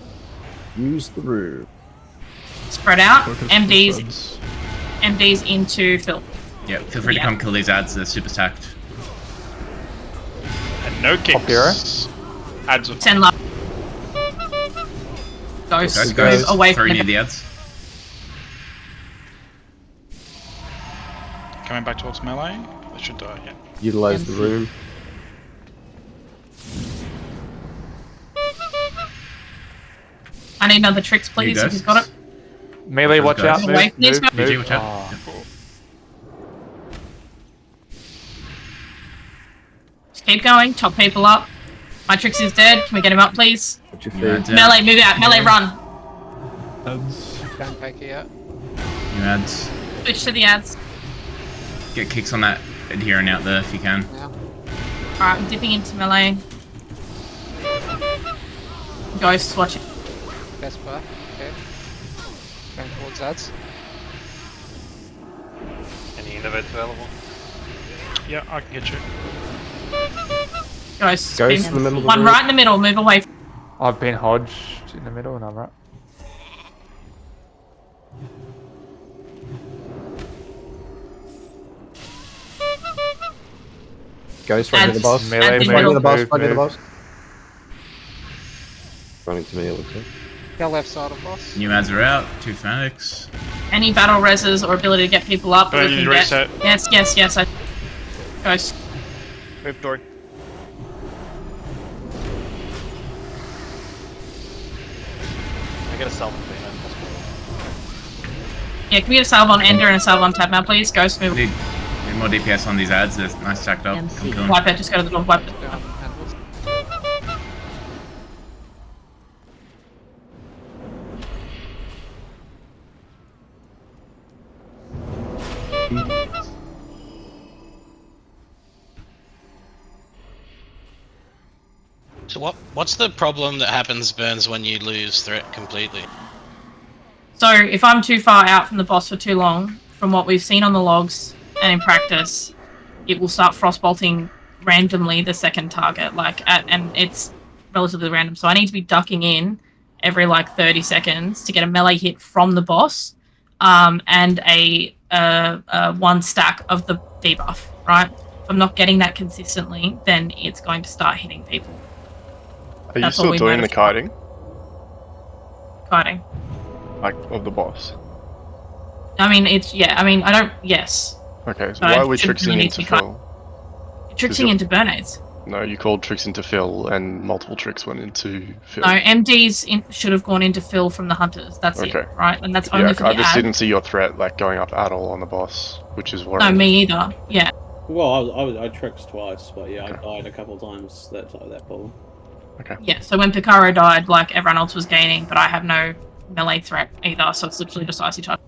Use the room. Spread out. MDs into Phil. Yeah, feel free to come kill these ads, they're super stacked. And no kicks. Ads are 10 left. Ghost. Move away from near the ads. coming back towards melee. They should die, yeah. Utilize the room. I need another tricks, please, if he's got it. Melee, watch out. Move, Away from these move, guys. move. Watch out. Just keep going, top people up. My tricks is dead. Can we get him up, please? Put your feet. Melee, move out. Melee, run. Don't take it out. New ads. Switch to the ads. Get kicks on that adherent out there if you can. Now. Alright, I'm dipping into melee. Ghosts, watch it. Vesper. Okay. Going towards ads. Any innovates available? Yeah, I can get you. Ghosts. Ghosts in the middle of the One room. right in the middle, move away. I've been hodged in the middle and I'm right. Ghost right near the boss. Melee, Right move, near the boss. move, Right near the move. boss. Running to me, it looks like. Go left side of boss. New ads are out. 2 fanatics. Any battle reses or ability to get people up. Don't we need can to get. reset. Yes. Ghost. Move door. I get a self clean. Yeah, can we get a salve on Ender and a salve on Tab now, please? Ghost, move. Need more DPS on these ads. They're nice stacked up. Come kill 'em. Wipe it, just go to the door, wipe it. So what's the problem that happens, Burns, when you lose threat completely? So, if I'm too far out from the boss for too long, from what we've seen on the logs and in practice, it will start frostbolting randomly the second target, and it's relatively random. So I need to be ducking in every 30 seconds to get a melee hit from the boss, and a 1 stack of the debuff, right? If I'm not getting that consistently, then it's going to start hitting people. Are you That's all still we doing the noticed. kiting? Kiting. Like, of the boss? I mean, it's, yeah, I mean, I don't, yes. Okay, so But why I are we shouldn't trixing really need into to be kiting. Phil? Trixing into Burnades. No, you called tricks into Phil, and multiple tricks went into Phil. No, MDs should have gone into Phil from the Hunters. That's Okay. it, right? And that's only Yeah, for the I just ad. didn't see your threat like going up at all on the boss, which is No, worrying. me either. Yeah. Well, I tricked twice, but yeah, I died a couple of times that problem. Okay. Yeah, so when Picaro died, like, everyone else was gaining, but I have no melee threat either, so it's literally just icy touch.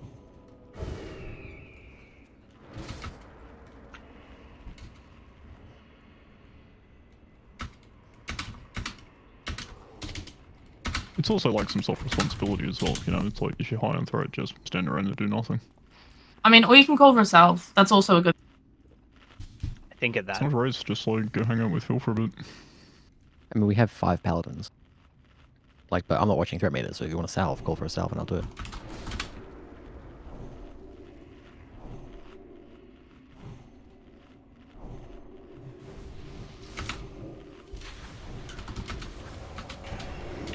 It's also like some self-responsibility as well, you know, it's like if you're high on threat, just stand around and do nothing. I mean, or you can call for a salve. That's also a good... I think at It's that. not a race, just like go hang out with Phil for a bit. I mean, we have 5 paladins. Like, but I'm not watching threat meters, so if you want a salve, call for a salve and I'll do it.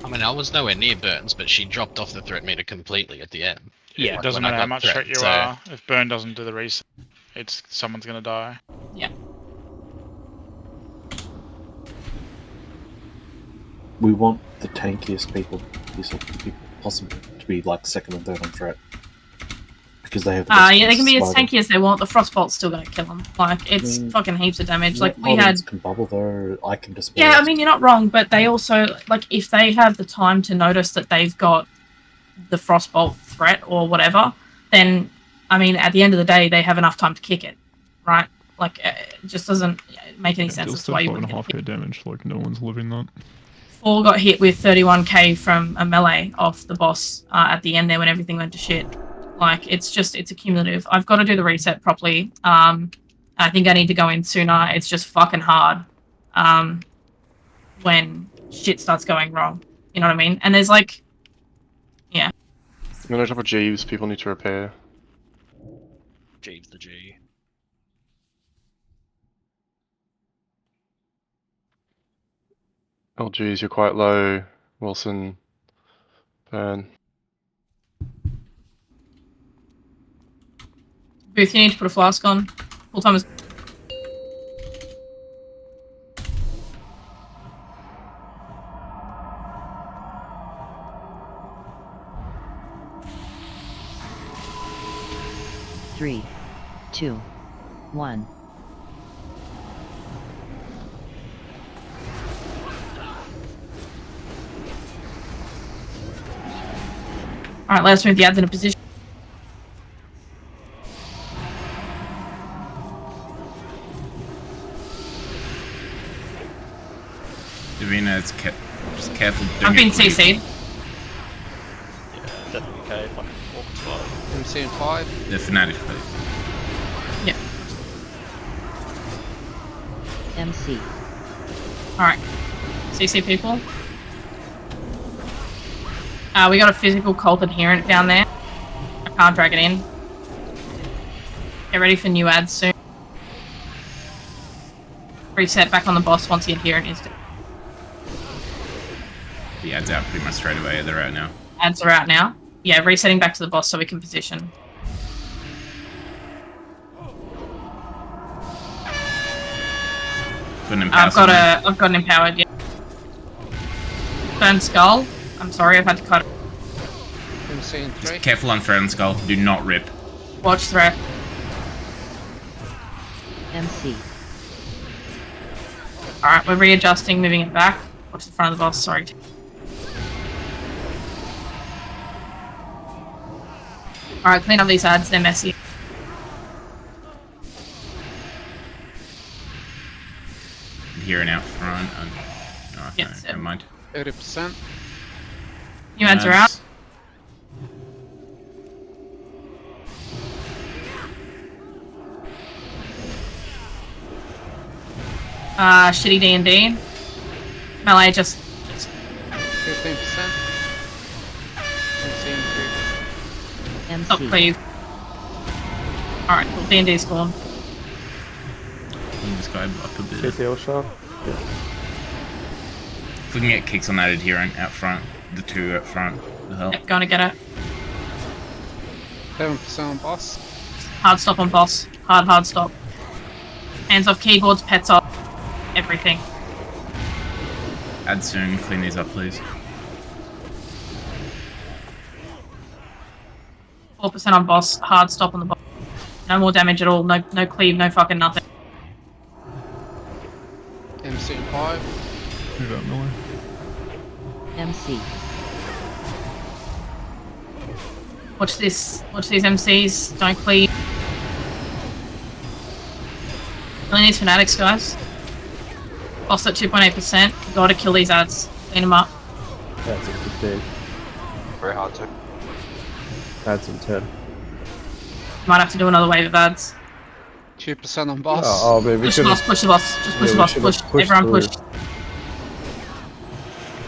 I mean, I was nowhere near Burns, but she dropped off the threat meter completely at the end. Yeah, Like, it doesn't when I matter how got much threat, threat you so- are. If Burn doesn't do the reset, it's someone's gonna die. Yeah. We want the tankiest people possible to be like second and third on threat. Because they have the best yeah, they can be as survival. tanky as they want. The Frostbolt's still going to kill them. Like, it's fucking heaps of damage. Like, we had... Paladins can bubble though, I can dispel. Yeah, I mean, you're not wrong, but they also, like, if they have the time to notice that they've got the Frostbolt threat or whatever, then, I mean, at the end of the day, they have enough time to kick it, right? Like, it just doesn't make any sense as to why you wouldn't get 5.5k damage, like no one's living that. 4 got hit with 31k from a melee off the boss at the end there when everything went to shit. Like, it's accumulative. I've got to do the reset properly. I think I need to go in sooner. It's just fucking hard when shit starts going wrong. You know what I mean? And there's like, yeah. No top of Jeeves, people need to repair. Jeeves the G. Oh geez, you're quite low, Wilson. Burn. Booth, you need to put a flask on. Full time is... Three, two, one. Alright, let's move the ads in a position. Davina, it's just careful doing I've been it quick. CC'd. Yeah, definitely okay. Like, walk slow. MC in 5. The Fnatic, please. Yeah. MC. Alright. CC people. We got a physical cult adherent down there. I can't drag it in. Get ready for new ads soon. Reset back on the boss once the adherent is dead. The ad's out pretty much straight away. They're out now. Ads are out now. Yeah, resetting back to the boss so we can position. I've got an empowered, yeah. Burn skull. I'm sorry, I've had to cut it. MC in 3. Just careful on threat and skull. Do not rip. Watch threat. MC. Alright, we're readjusting, moving it back. Watch the front of the boss, sorry. Alright, clean up these ads, they're messy. Here and out front. Oh, Yes, no, never mind. 30%. New ads are out. Shitty D&D. Melee just 15%. MC in 3. stop, please. Alright, cool. D&D's gone. this guy up a bit. CCL shot. If we can get kicks on that adherent out front, the two out front, will help. Yep, going to get it. 7% on boss. Hard stop on boss. Hard stop. Hands off keyboards, pets off. Everything. Add soon, clean these up, please. 4% on boss. Hard stop on the boss. No more damage at all. No cleave. No fucking nothing. MC 5. Move out melee. MC. Watch this. Watch these MCs. Don't cleave. Only these fanatics, guys. Boss at 2.8%. Gotta kill these ads. Clean them up. That's at 15. Very hard to. Ads at 10. Might have to do another wave of ads. 2% on boss. Oh, man, we Push the should boss. Push the boss. Just push the boss. Push. Everyone push.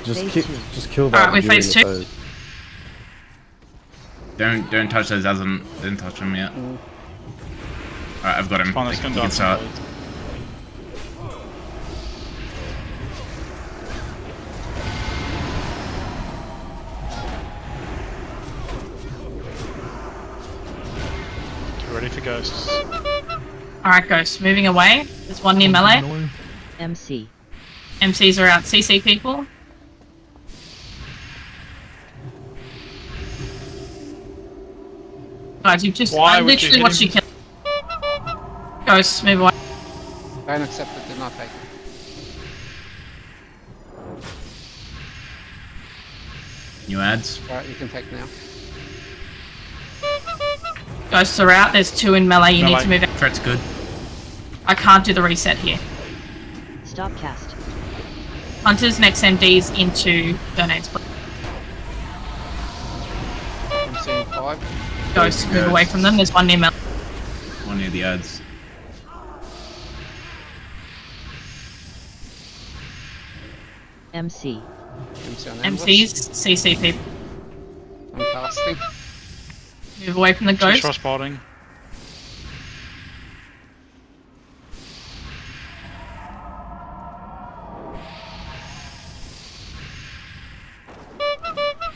Just kill that. Alright, we phase 2. Don't touch those ads. Don't touch them yet. Alright, I've got him. Fine, We let's go can down. start. Get ready for ghosts. Alright, ghosts. Moving away. There's one near melee. MC. MCs are out. CC people. Guys, you just Why I would you literally hit watched you him? kill. Ghosts, move away. Don't accept it, did not take it. New ads. Alright, you can take now. Ghosts are out. There's 2 in melee. You need to move out. Threat's good. I can't do the reset here. Stop cast. Hunters next MDs into grenades. MC 5. Ghosts, move away from them. There's one near melee. One near the ads. MC. MC on endless. MCs, CC people. I'm casting. Move away from the She's ghost. frostboarding.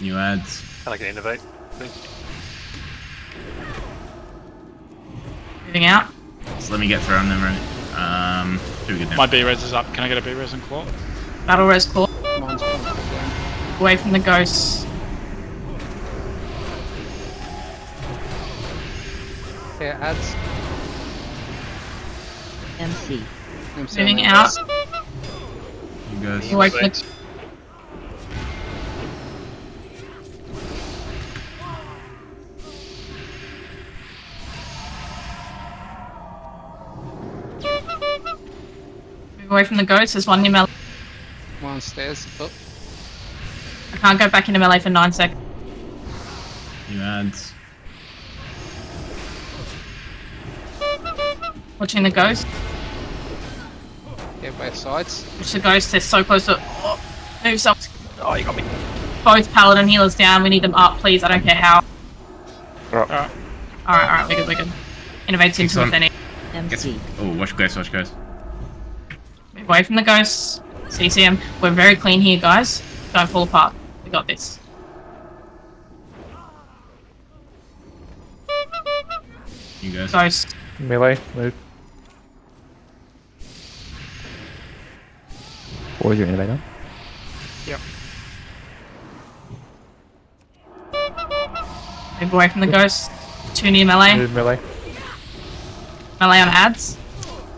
New ads. Can I get innovate, please? Moving out. So let me get through on them, right? Do we get them? My B-res is up. Can I get a B-res and claw? Battle res claw. Mine's going down. Away from the ghosts. Yeah, ads. MC. MC on Moving endless. out. You guys. Away from the Move away from the ghosts. There's one near melee. One stairs. Oh, I can't go back into melee for 9 seconds. New ads. Watching the ghost. yeah, both sides. Watch the ghost. They're so close to. Oh, move some. Oh, you got me. Both paladin healers down. We need them up, please. I don't care how. Alright. Alright, we're good. Innovates into on. if they need. MC. Oh, watch ghost, watch ghost. Move away from the ghosts. CCM. We're very clean here, guys. Don't fall apart. We got this. You guys. Ghost. Melee, move. Or your innovator. Yep. Move away from the ghosts. 2 near melee. Move melee. Melee on ads.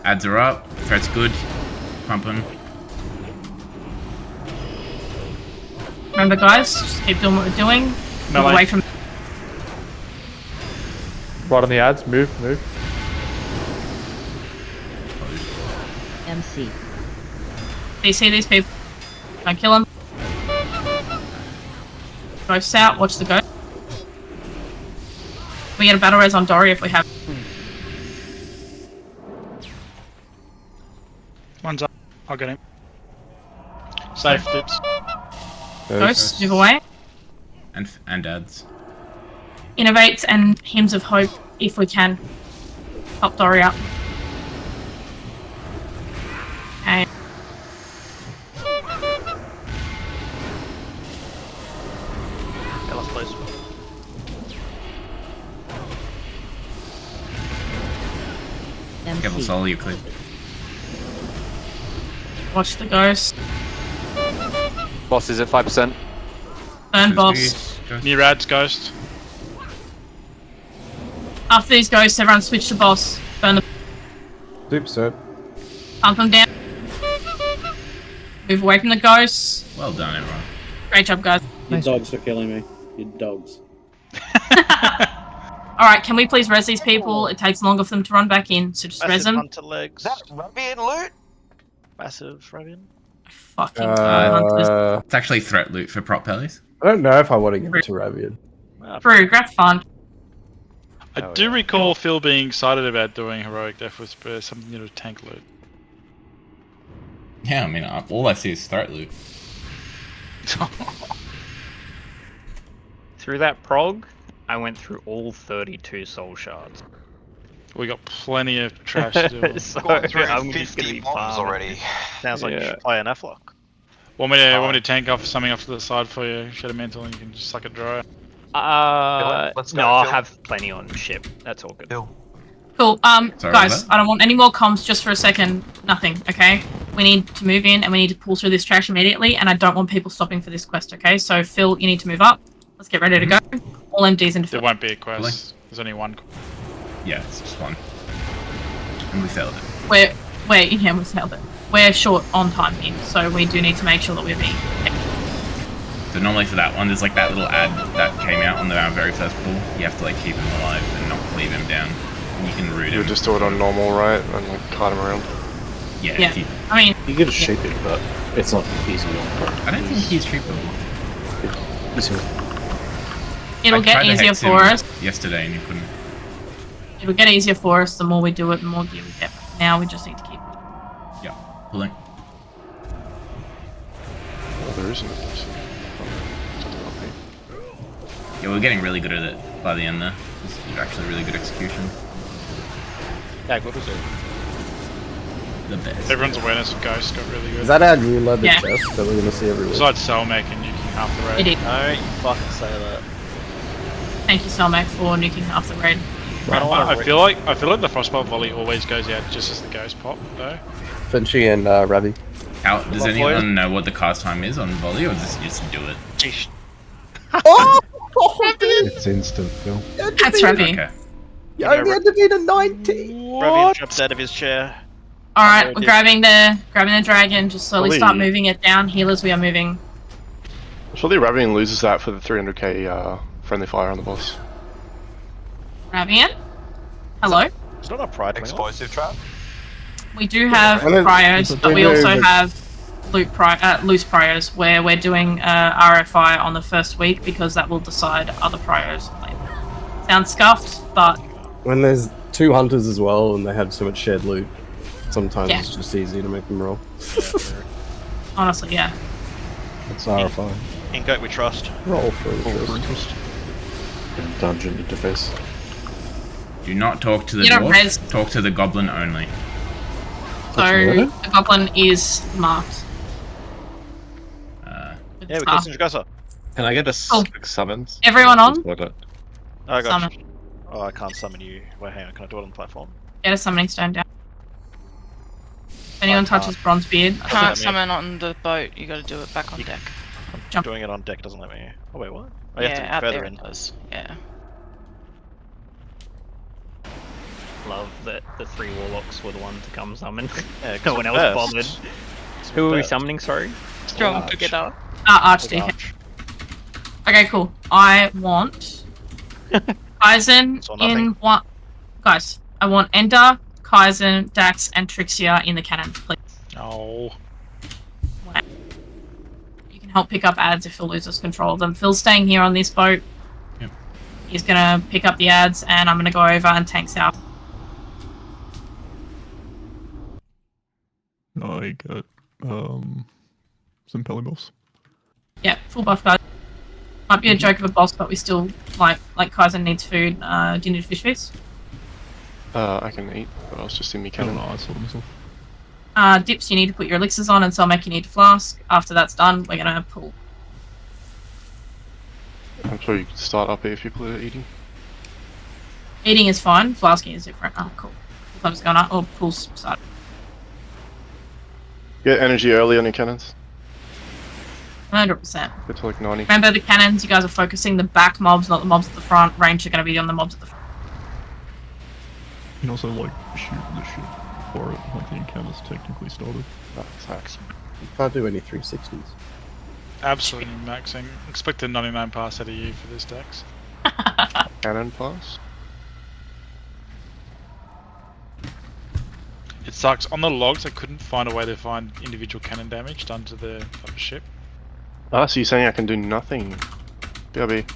Ads are up. Threat's good. Pumping. Remember, guys, just keep doing what we're doing. Move Melee. away from. Right on the ads, move. MC. Do you see these people? Don't kill them. Ghosts out. Watch the ghost. We get a battle res on Dory if we have. One's up. I'll get him. Safe dips. Ghosts, move away. And ads. Innovates and hymns of hope if we can. Help Dory up. Double soul, you clear. Watch the ghost. Boss is at 5%. Burn boss. New rads, ghost. After these ghosts, everyone switch to boss. Burn the. Super sir. Pump them down. Move away from the ghosts. Well done, everyone. Great job, guys. Your dogs for killing me. Your dogs. Alright, can we please res these people? It takes longer for them to run back in, so just res Massive them. hunter legs. That Ravian loot? Massive Ravian. Fucking hunters. It's actually threat loot for prop pellies. I don't know if I want to give it to Ravian. Brew, grab fun. I do recall Phil being excited about doing heroic death whisper, something to tank loot. Yeah, I mean, all I see is threat loot. Through that prog, I went through all 32 soul shards. We got plenty of trash to do. So Gone through I'm just gonna 50 be bombs farming. already. Sounds like you should play an F-lock. Want me to tank off something off to the side for you? Shed a mantle and you can just suck it dry. No, I'll have plenty on ship. That's all good. Cool. Sorry, Guys, what? I don't want any more comms just for a second. Nothing, okay? We need to move in and we need to pull through this trash immediately, and I don't want people stopping for this quest, okay? So, Phil, you need to move up. Let's get ready to go. All MDs into Phil. There won't be a quest. There's only one. Yeah, it's just one. And we failed it. We failed it. We're short on time here, so we do need to make sure that we're being. So normally for that one, there's like that little ad that came out on our very first pull. You have to like keep him alive and not leave him down. And you can root You him. would just do it on normal, right? And like kite him around. Yeah. Yeah. If you, I mean, You get a shape it, but it's not easy. I don't think he's shapeable. it'll I get tried to easier hex for him us. yesterday and you couldn't. It'll get easier for us the more we do it, the more gear we get. Now we just need to keep. Yeah, pulling. Oh, there isn't. Yeah, we're getting really good at it by the end there. This is actually really good execution. Yeah, good was it? The best. Everyone's awareness of Ghost got really good. Is that our new leather Yeah. chest that we're going to see everywhere? Besides Cellmech and nuking half the raid. It is. Don't you fucking say that. Thank you, Selmac, for nuking half the raid. I feel like the frostbolt volley always goes out just as the ghost pop though. Finchy and Ravi. How, does anyone know what the cast time is on volley, or just do it? Oh! It's instant, Phil. That's Ravi. Okay. You only had to beat a 90! Ravian jumps out of his chair. Alright, we're grabbing the dragon, just slowly Holy. start moving it down. Healers, we are moving. Surely Ravian loses that for the 300k friendly fire on the boss. Ravian? Hello? It's not a pride explosive trap. We do have Yeah, priors, but we also but- have loose priors where we're doing RFI on the first week because that will decide other priors. Sounds scuffed, but When there's two hunters as well and they have so much shared loot, sometimes Yeah. it's just easy to make them roll. honestly, yeah. It's RFI. In Goat we trust. Roll for interest. Dungeon interface. Do not talk to the You don't res- dwarf, talk to the goblin only. So the goblin is marked. with Yeah, we the killed star. Sinjagasa. Can I get a Cool. summons? Everyone on? I got Summon. you. Oh, I can't summon you. Wait, hang on. Can I do it on the platform? Get a summoning stone down. If anyone touches Bronzebeard, Can't summon on the boat, you gotta do it back on deck. Jump. Doing it on deck doesn't let me. Oh wait, what? Oh, Yeah, you have to be out further there in. it does. Yeah. Love that the 3 warlocks were the one to come summon. Yeah, 'cause no one we're else first. bothered. It's Who are we first. summoning, sorry? Strong together. Archdeacon. Okay, cool. I want Kaizen It's all nothing. in one. Guys, I want Ender, Kaizen, Dax, and Trixia in the cannon, please. Oh. You can help pick up ads if Phil loses control of them. Phil's staying here on this boat. Yep. He's gonna pick up the ads, and I'm gonna go over and tank south. I got some pelly buffs. Yeah, full buff, guys. Might be a joke of a boss, but we still like Kaizen needs food. Do you need a fish feast? I can eat, but I was just in me I don't cannon. know, I saw myself. Dips, you need to put your elixirs on, and Selmac, you need to flask. After that's done, we're gonna pull. I'm sure you can start up here if people are eating. Eating is fine, flasking is different. Oh, cool. Club's going up. Or pulse side. Get energy early on your cannons. 100%. Get to like 90. Remember the cannons, you guys are focusing the back mobs, not the mobs at the front. Range are going to be on the mobs at the front. You can also like shoot the ship for it, like the encounter's technically started. Facts. You can't do any 360s. Absolutely maxing. Expect a 99 pass out of you for this dex. Cannon pass. It sucks. On the logs, I couldn't find a way to find individual cannon damage done to the upper ship. Ah, so you're saying I can do nothing? BRB. Isn't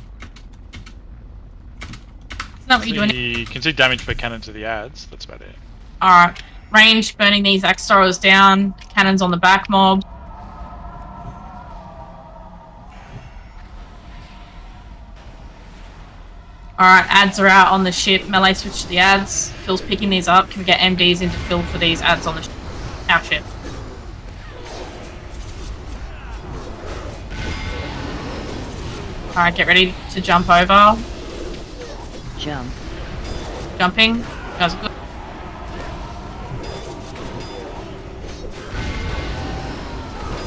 that what you're doing? You can see damage per cannon to the ads. That's about it. Alright. Range, burning these axe throwers down. Cannons on the back mob. Alright, ads are out on the ship. Melee switch to the ads. Phil's picking these up. Can we get MDs into Phil for these ads on the our ship? Alright, get ready to jump over. Jump. Jumping. You guys are good.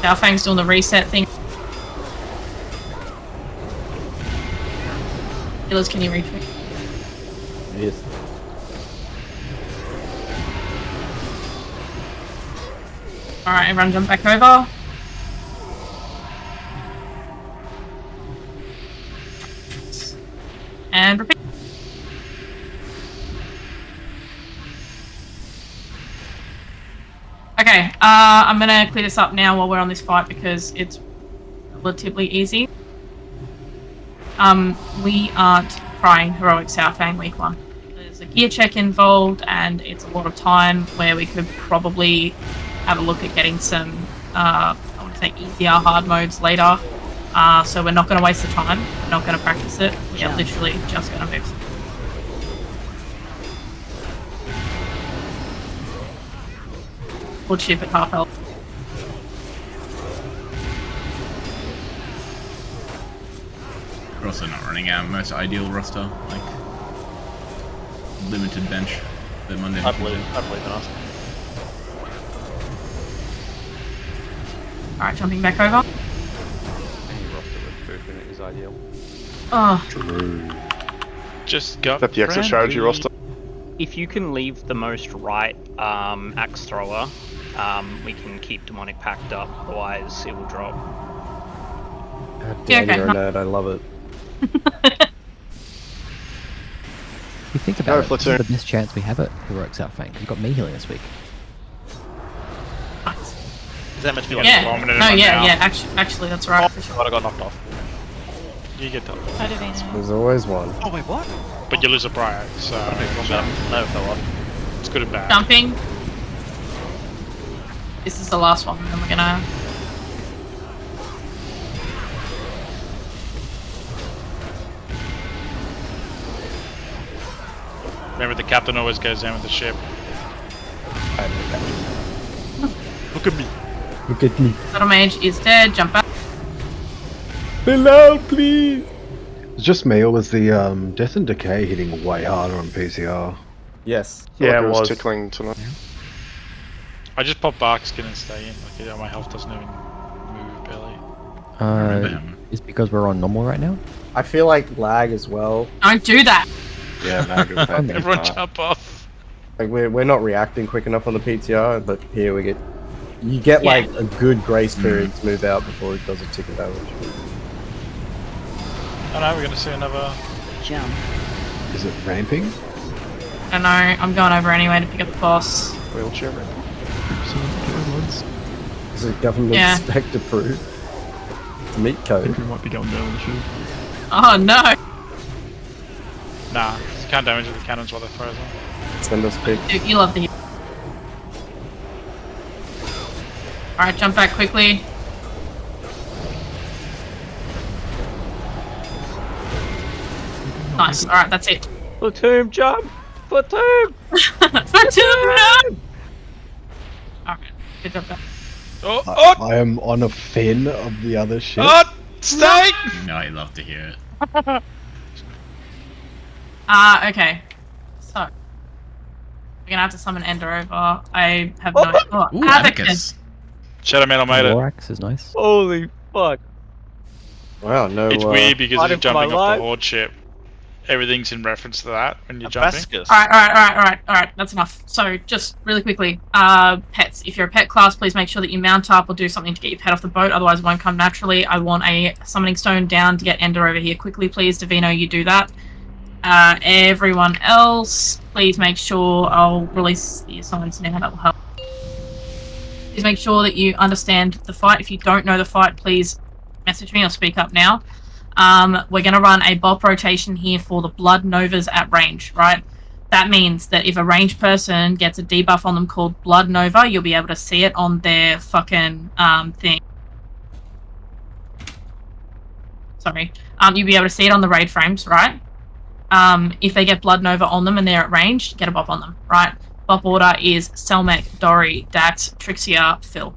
Xiaofang's doing the reset thing. Healers, can you retreat? Yes. Alright, everyone jump back over. And repeat. Okay, I'm gonna clear this up now while we're on this fight because it's relatively easy. We aren't trying Heroic Xiaofang week 1. There's a gear check involved and it's a lot of time where we could probably have a look at getting some, I want to say easier hard modes later. So we're not going to waste the time. We're not going to practice it. We're literally just going to move. We'll ship at half health. We're also not running our most ideal roster, like limited bench for Monday. I believe in us. Alright, jumping back over. Any roster with food in it is ideal. Oh. True. Just go. Is that the exit strategy roster? If you can leave the most right axe thrower, we can keep demonic packed up. Otherwise, it will drop. God damn, you're a nerd. I love it. You think about it, this is the best chance we have at Heroic Xiaofang, because you've got me healing this week. Is that meant to be like Yeah. dominant? No, yeah. Actually, that's right. For sure. I got knocked off. You get top. There's always one. Oh wait, what? But you lose a Briar, so no, fell off. It's good and bad. Jumping. This is the last one, and then we're gonna. Remember, the captain always goes in with the ship. Look at me. Look at me. Battle mage is dead. Jump back. Below, please. It's just me, or was the Death and Decay hitting way harder on PCR? Yes. Yeah, it was tickling tonight. I just pop bark skin and stay in. Like, my health doesn't even move barely. It's because we're on normal right now? I feel like lag as well. Don't do that. Yeah, Everyone jump off. Like we're not reacting quick enough on the PTR, but here you get like a good grace period to move out before it does a tick of damage. Oh no, we're gonna see another jump. Is it ramping? I know. I'm going over anyway to pick up the boss. Wheelchair ramp. Is it government spec approved? Meat code. I think we might be going down the ship. Oh no! Nah, you can't damage with the cannons while they're frozen. Send us pick. Dude, you love the. Alright, jump back quickly. Nice. Alright, that's it. Platoon jump! Platoon! Platoon! Alright, good job. I am on a fin of the other ship. Stay! No, I'd love to hear it. Okay. So. We're gonna have to summon Ender over. I have no. Oh, Ooh, Abacus. Shadow Metal made it. Lorax is nice. Holy fuck. Wow, no. It's weird because Fighting you're for my jumping off life. the horde ship. Everything's in reference to that when you're jumping. Alright, that's enough. So, just really quickly, pets. If you're a pet class, please make sure that you mount up or do something to get your pet off the boat, otherwise it won't come naturally. I want a summoning stone down to get Ender over here quickly, please. Davino, you do that. Everyone else, please make sure, I'll release the assignments now, that will help. Please make sure that you understand the fight. If you don't know the fight, please message me or speak up now. We're going to run a bop rotation here for the Blood Novas at range, right? That means that if a ranged person gets a debuff on them called Blood Nova, you'll be able to see it on their fucking thing. Sorry. You'll be able to see it on the raid frames, right? If they get Blood Nova on them and they're at range, get a bop on them, right? Bop order is Selmek, Dory, Dax, Trixia, Phil.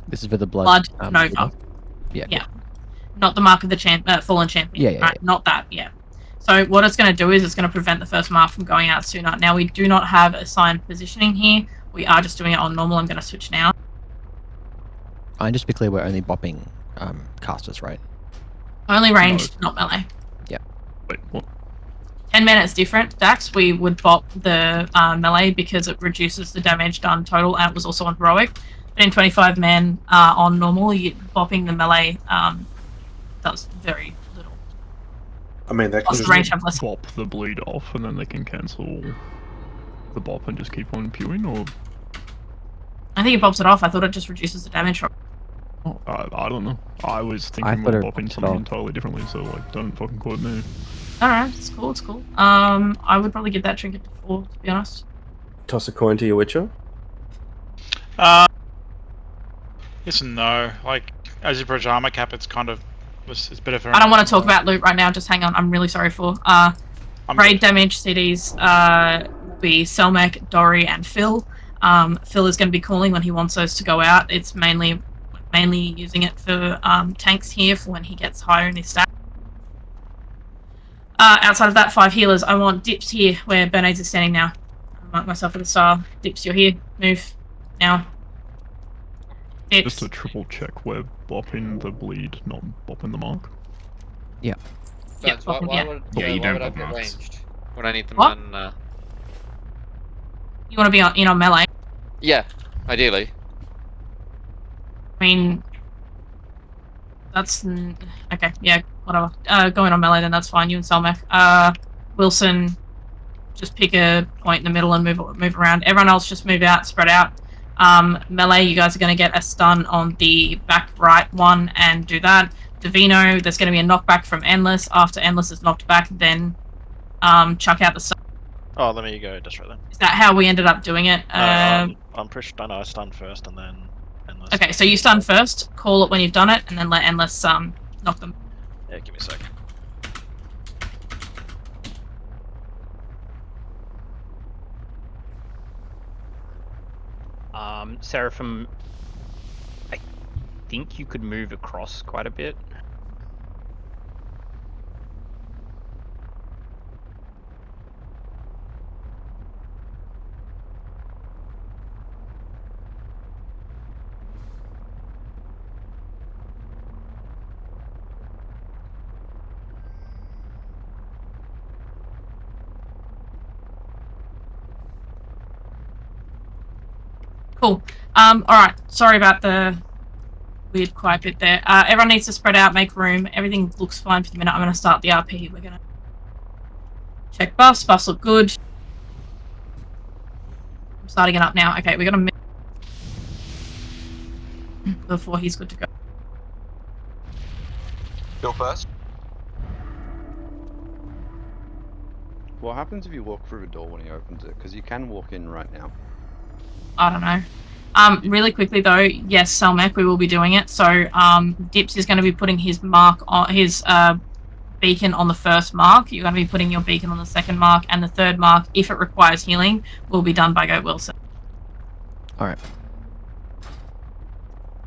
This is for the Blood Nova. Yeah. Yeah. Not the mark of the fallen champion. Yeah. Not that, yeah. So what it's going to do is it's going to prevent the first mark from going out sooner. Now, we do not have assigned positioning here. We are just doing it on normal. I'm going to switch now. And just to be clear, we're only bopping casters, right? Only ranged, not melee. Yeah. Wait, what? 10 minutes different, Dax. We would bop the melee because it reduces the damage done total, and it was also on heroic. But in 25 men on normal, bopping the melee does very little. I mean, that Plus can the range have less. Bop the bleed off, and then they can cancel the bop and just keep on pewing, or? I think it bops it off. I thought it just reduces the damage from. Oh, I don't know. I was I thinking thought we're it bopping bopped something off. entirely differently, so like, don't fucking quote me. Alright, it's cool, it's cool. I would probably give that trinket to 4, to be honest. Toss a coin to your Witcher. Yes and no. Like, as your pajama cap, it's kind of it's better for. I don't want to talk about loot right now, just hang on. I'm really sorry for. Raid damage CDs will be Selmek, Dory, and Phil. Phil is going to be calling when he wants those to go out. It's mainly using it for tanks here for when he gets higher in his stat. Outside of that, 5 healers. I want Dips here, where Bernays is standing now. I'll mark myself with a star. Dips, you're here. Move. Now. Dips. Just to triple check, we're bopping the bleed, not bopping the mark. Yeah. That's why would you why don't would I bop get marks. ranged? Would I need them What? on? You want to be in on melee? Yeah, ideally. I mean, that's okay. Yeah, whatever. Going on melee, then that's fine. You and Selmek. Wilson, just pick a point in the middle and move around. Everyone else just move out, spread out. Melee, you guys are going to get a stun on the back right one and do that. Davino, there's going to be a knockback from Endless. After Endless is knocked back, then chuck out the stun. Oh, let me go destroy them. Is that how we ended up doing it? I'm pretty sure I stunned first and then Endless. Okay, so you stun first, call it when you've done it, and then let Endless knock them. Yeah, give me a sec. Seraphim, I think you could move across quite a bit. Cool. Alright, sorry about the weird quiet bit there. Everyone needs to spread out, make room. Everything looks fine for the minute. I'm going to start the RP. We're going to check buffs. Buffs look good. I'm starting it up now. Okay, we're going to before he's good to go. Go first. What happens if you walk through a door when he opens it? Because you can walk in right now. I don't know. Really quickly though, yes, Selmek, we will be doing it. So, Dips is going to be putting his mark on his beacon on the first mark. You're going to be putting your beacon on the second mark, and the third mark, if it requires healing, will be done by Goat Wilson. All right.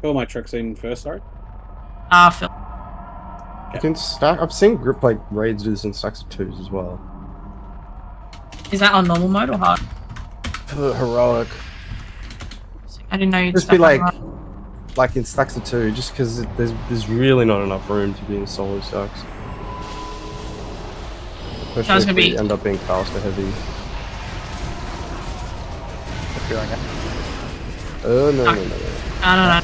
Who am I Trixing first? Sorry. Phil. You can stack. I've seen group like raids do this in stacks of 2s as well. Is that on normal mode or hard? For heroic. I didn't know you'd Just be stack on like in stacks of 2, just because there's really not enough room to be in solo stacks. Especially if we end up being faster heavy. No. I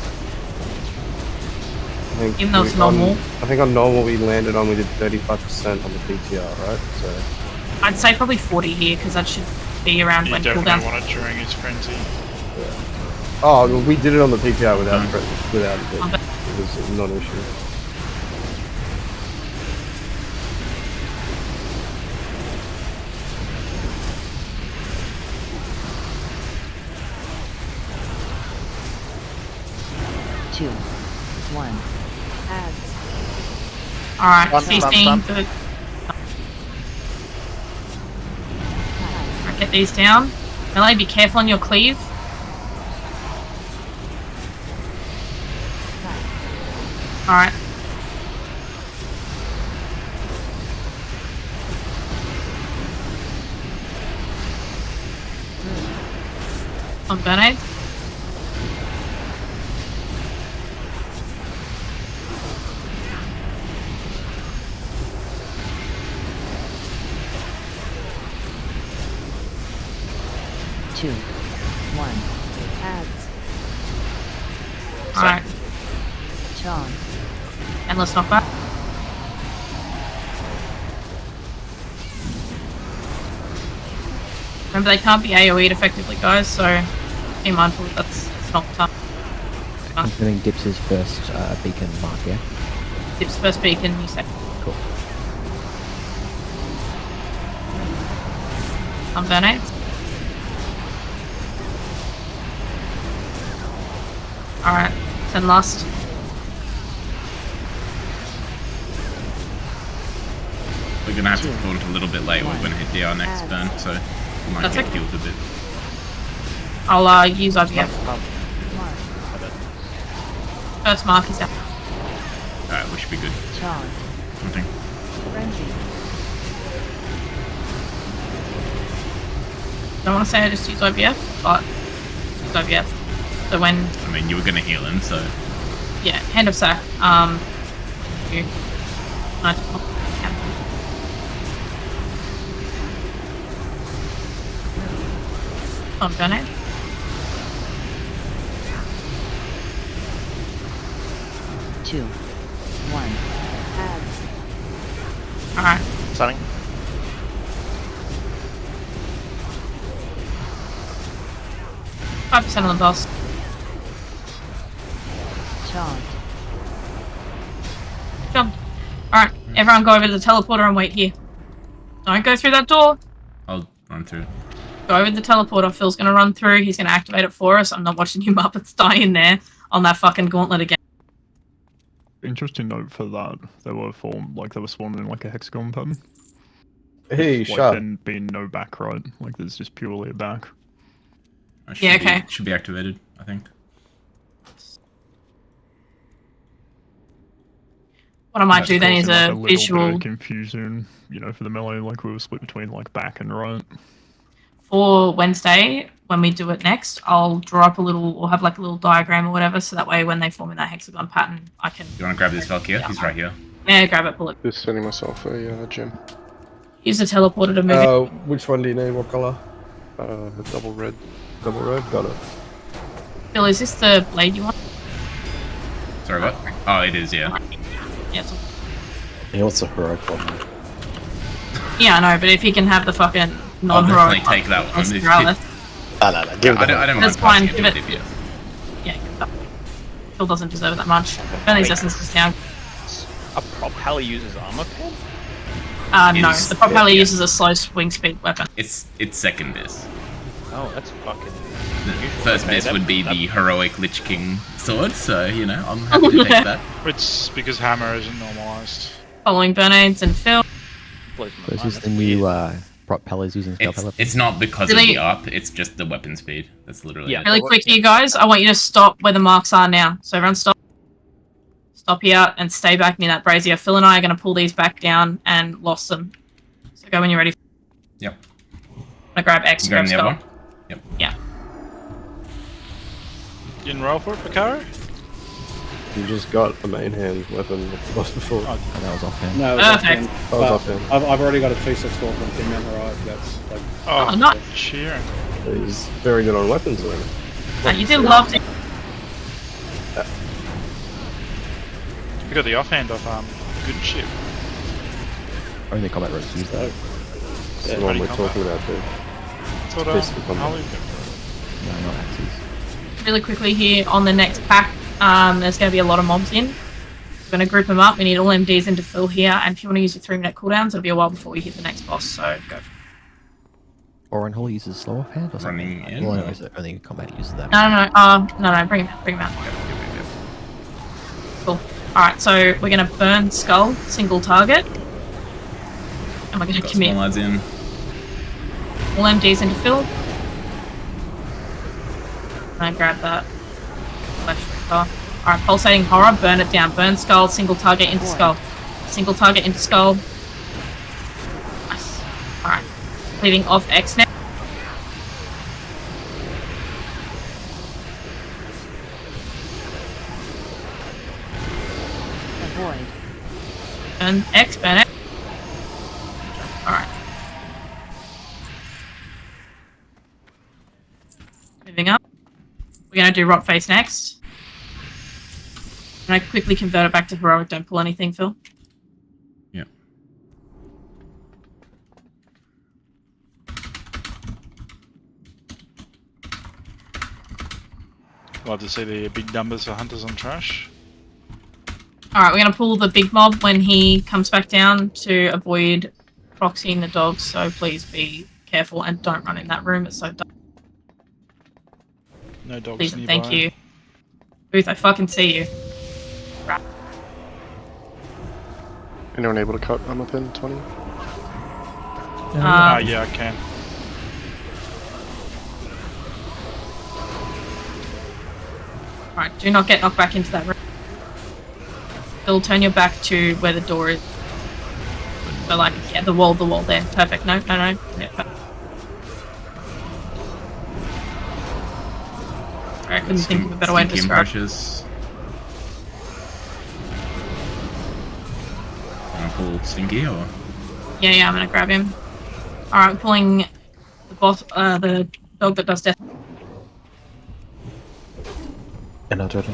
Even though it's normal. I think on normal we landed on, we did 35% on the PTR, right? So I'd say probably 40 here, because that should be around You when definitely cooldown. want it during its frenzy. oh, well, we did it on the PTR without it. It was not an issue. Two, one. Ads. Alright, Bump, CC. bump, Good. Alright, get these down. Melee, be careful on your cleave. Alright. On grenade. Two, one. Ads. Alright. Charm. Endless knockback. Remember, they can't be AoE'd effectively, guys, so be mindful that it's not tough. I'm feeling Dips's first beacon mark, yeah? Dip's first beacon, you say. Cool. On grenades. Alright, send last. We're gonna have to call it a little bit late. We're gonna hit our next burn, so we might That's get okay. killed a bit. I'll use IVF. First mark is out. Alright, we should be good. Charge. Nothing. Frenzy. Don't want to say I just use IVF, but use IVF. So when I mean, you were gonna heal him, so yeah, hand of sack. You. On grenade. Two, one. Ads. Alright. Stunning. %5 on the boss. Charge. Jump. Alright, everyone go over to the teleporter and wait here. Don't go through that door. I'll run through. Go over to the teleporter. Phil's gonna run through. He's gonna activate it for us. I'm not watching you Muppets die in there on that fucking gauntlet again. Interesting note for that. They were formed like they were spawned in like a hexagon pattern. Hey, like, shut. Then being no back, right? Like there's just purely a back. Yeah, okay. Should be activated, I think. What I might That's do then is causing, like, a little visual bit of confusion, you know, for the melee. Like we were split between like back and right. for Wednesday when we do it next. I'll draw up a little or have like a little diagram or whatever, so that way when they form in that hexagon pattern, I can. You want to grab this Valkyria? Yeah. He's right here. Yeah, grab it, pull it. Just sending myself a gem. Use the teleporter to move it. Which one do you need? What color? Double red. Double red, got it. Phil, is this the blade you want? Sorry, what? Oh, it is, yeah. Yeah, it's all... Yeah, what's a heroic one? Yeah, I know, but if you can have the fucking I'll non-heroic, definitely take that one. If No, give it I don't mind that's fine. passing Give it it. to Olivia. Yeah, give it up. Phil doesn't deserve it that much. Burn these essences down. A prop pally uses armor pen? No, Is- the prop pally uses a slow swing speed weapon. It's second bis. Oh, that's fucking. The first bis would be the heroic Lich King sword, so you know I'm happy to take that. It's because hammer isn't normalized. Following Bernades and Phil. This is the new prop pellets using spell pellet. It's not because Really- of the up, it's just the weapon speed. That's literally it. Really quick, you guys, I want you to stop where the marks are now. So everyone stop. Stop here and stay back near that brazier. Phil and I are going to pull these back down and lost them. So go when you're ready. Yep. I'm going to grab X. You grabbing Grab the other spell. one? Yeah. You didn't roll for it, Picaro? You just got a main hand weapon lost before. Oh, that was offhand. No, it was Perfect. offhand. That was But offhand. I've already got a 264 from Team Member, right? That's like. Oh, nice. cheering. He's very good on weapons then. You did love to. You got the offhand off good ship. Only combat ropes use that. That's the one we're talking about too. That's what Basically combat. Harley No, not axes. Really quickly here on the next pack, there's going to be a lot of mobs in. We're going to group them up. We need all MDs into fill here, and if you want to use your 3-minute cooldowns, it'll be a while before we hit the next boss, so go. Oren Hall uses slow offhand or something? Running in. Well, anyways, only combat uses that. No, bring him out. Cool. Alright, so we're going to burn Skull, single target. And we're going to Got commit small lads in. all MDs into fill. And I grab that. Alright, pulsating horror, burn it down. Burn Skull, single target into Skull. Single target into Skull. Nice. Alright. Leaving off X now. Avoid. Burn X. Alright. Moving up. We're going to do Rotface next. And I quickly convert it back to heroic. Don't pull anything, Phil. Yeah. Love to see the big numbers for hunters on trash. Alright, we're going to pull the big mob when he comes back down to avoid proxying the dogs, so please be careful and don't run in that room. It's so dark. No dogs Please and nearby. thank you. Booth, I fucking see you. Right. Anyone able to cut armor pin 20? Yeah, I can. Alright, do not get knocked back into that room. Phil, turn your back to where the door is. So like, yeah, the wall there. Perfect. No. Yeah, perfect. I couldn't think of a better way to describe it. Brushes. Wanna pull Stinky or? Yeah, I'm gonna grab him. Alright, I'm pulling the boss, the dog that does death. And I'll turtle.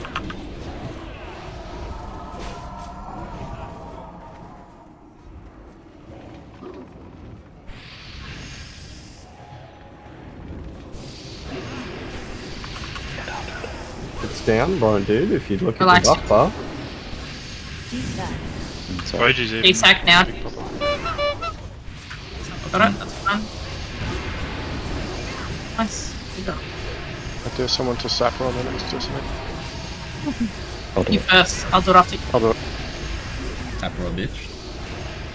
It's down, Brian, dude, if you look Relax. at the buff bar. Roji's even. D-sack now. Got it, that's fine. Nice. Good job. I dare someone to sap on the next just a You first, I'll do it after you. I'll do it. Tap her a bitch.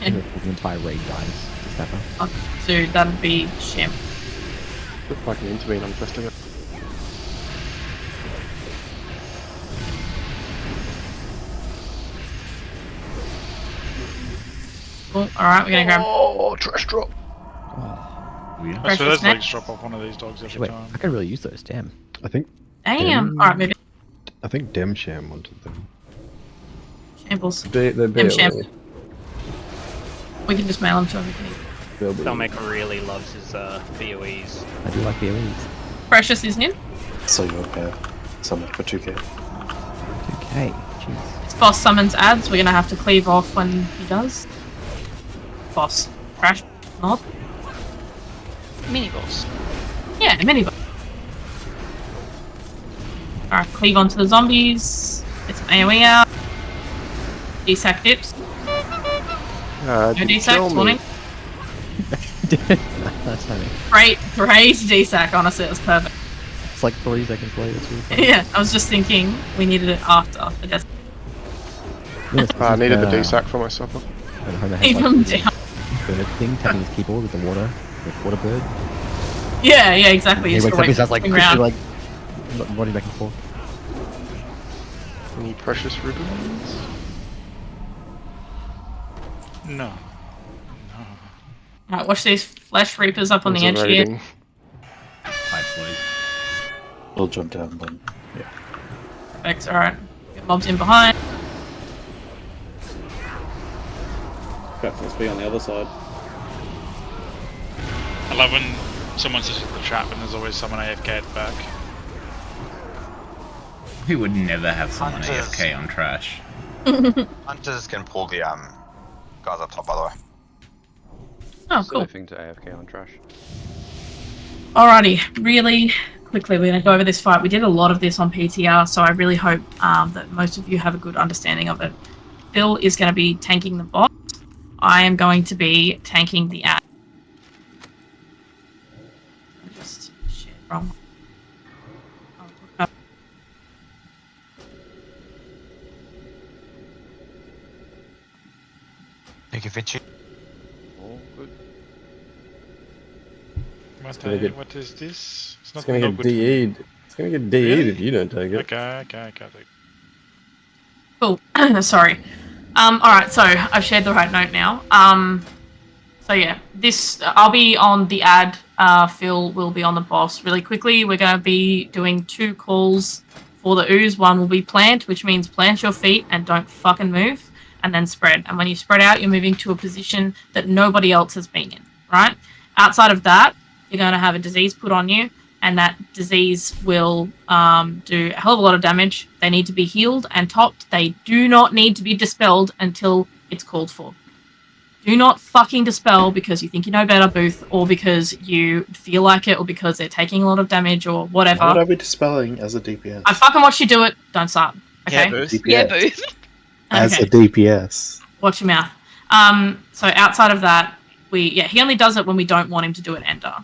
Yeah. The entire raid dies. Is that right? Oh, dude, that'd be shame. Look like an intervene, I'm testing it. Cool. Alright, we're gonna grab. Oh, trash drop. Yeah. I swear those Precious legs drop off one of these dogs every Wait, time. I could really use those, damn. I think. Damn. Alright, maybe. I think Demsham wanted them. Shambles. They're Them barely. shambles. We can just mail them to him if we need. Stomach really loves his BOEs. I do like BOEs. Precious isn't in. So you okay? Something for 2k. 2k, jeez. This boss summons ads. We're gonna have to cleave off when he does. Boss. Crash. Not. Mini boss. Yeah, mini boss. Alright, cleave onto the zombies. Get some AoE out. D-sack dips. No D-sack, spawning. That's funny. Great D-sack, honestly, it was perfect. It's like 3 seconds later. It's really funny. Yeah, I was just thinking we needed it after the death. Yes, I needed the D-sack for my supper. When Homer has Leave like him the down. bird thing, tapping his keyboard with the water bird. Yeah, exactly. He You wakes just up, he's just like, swing around. like, running back and forth. Any precious ribbons? No. Alright, watch these flesh reapers up on the edge here. Pipe I'll jump down then. Yeah. Perfect, alright. Get mobs in behind. Perhaps must be on the other side. I love when someone sits at the trap and there's always someone AFK at the back. We would never have someone AFK on trash. Hunters can pull the guys up top, by the way. Oh, cool. Surfing to AFK on trash. Alrighty, really quickly, we're going to go over this fight. We did a lot of this on PTR, so I really hope that most of you have a good understanding of it. Phil is going to be tanking the boss. I am going to be tanking the ad. Just shit wrong. Thank you, Vinci. All good. What is this? It's gonna get DE'd. It's gonna get DE'd if you don't take it. Okay. Cool. Sorry. Alright, so I've shared the right note now. So yeah, this I'll be on the ad. Phil will be on the boss. Really quickly, we're going to be doing 2 calls for the ooze. One will be plant, which means plant your feet and don't fucking move, and then spread. And when you spread out, you're moving to a position that nobody else has been in, right? Outside of that, you're going to have a disease put on you, and that disease will do a hell of a lot of damage. They need to be healed and topped. They do not need to be dispelled until it's called for. Do not fucking dispel because you think you know better, Booth, or because you feel like it, or because they're taking a lot of damage, or whatever. Why would I be dispelling as a DPS? I fucking watch you do it. Don't start. Okay? Yeah, Booth. DPS. Yeah, Booth. As Okay. a DPS. Watch your mouth. So outside of that, he only does it when we don't want him to do it enter.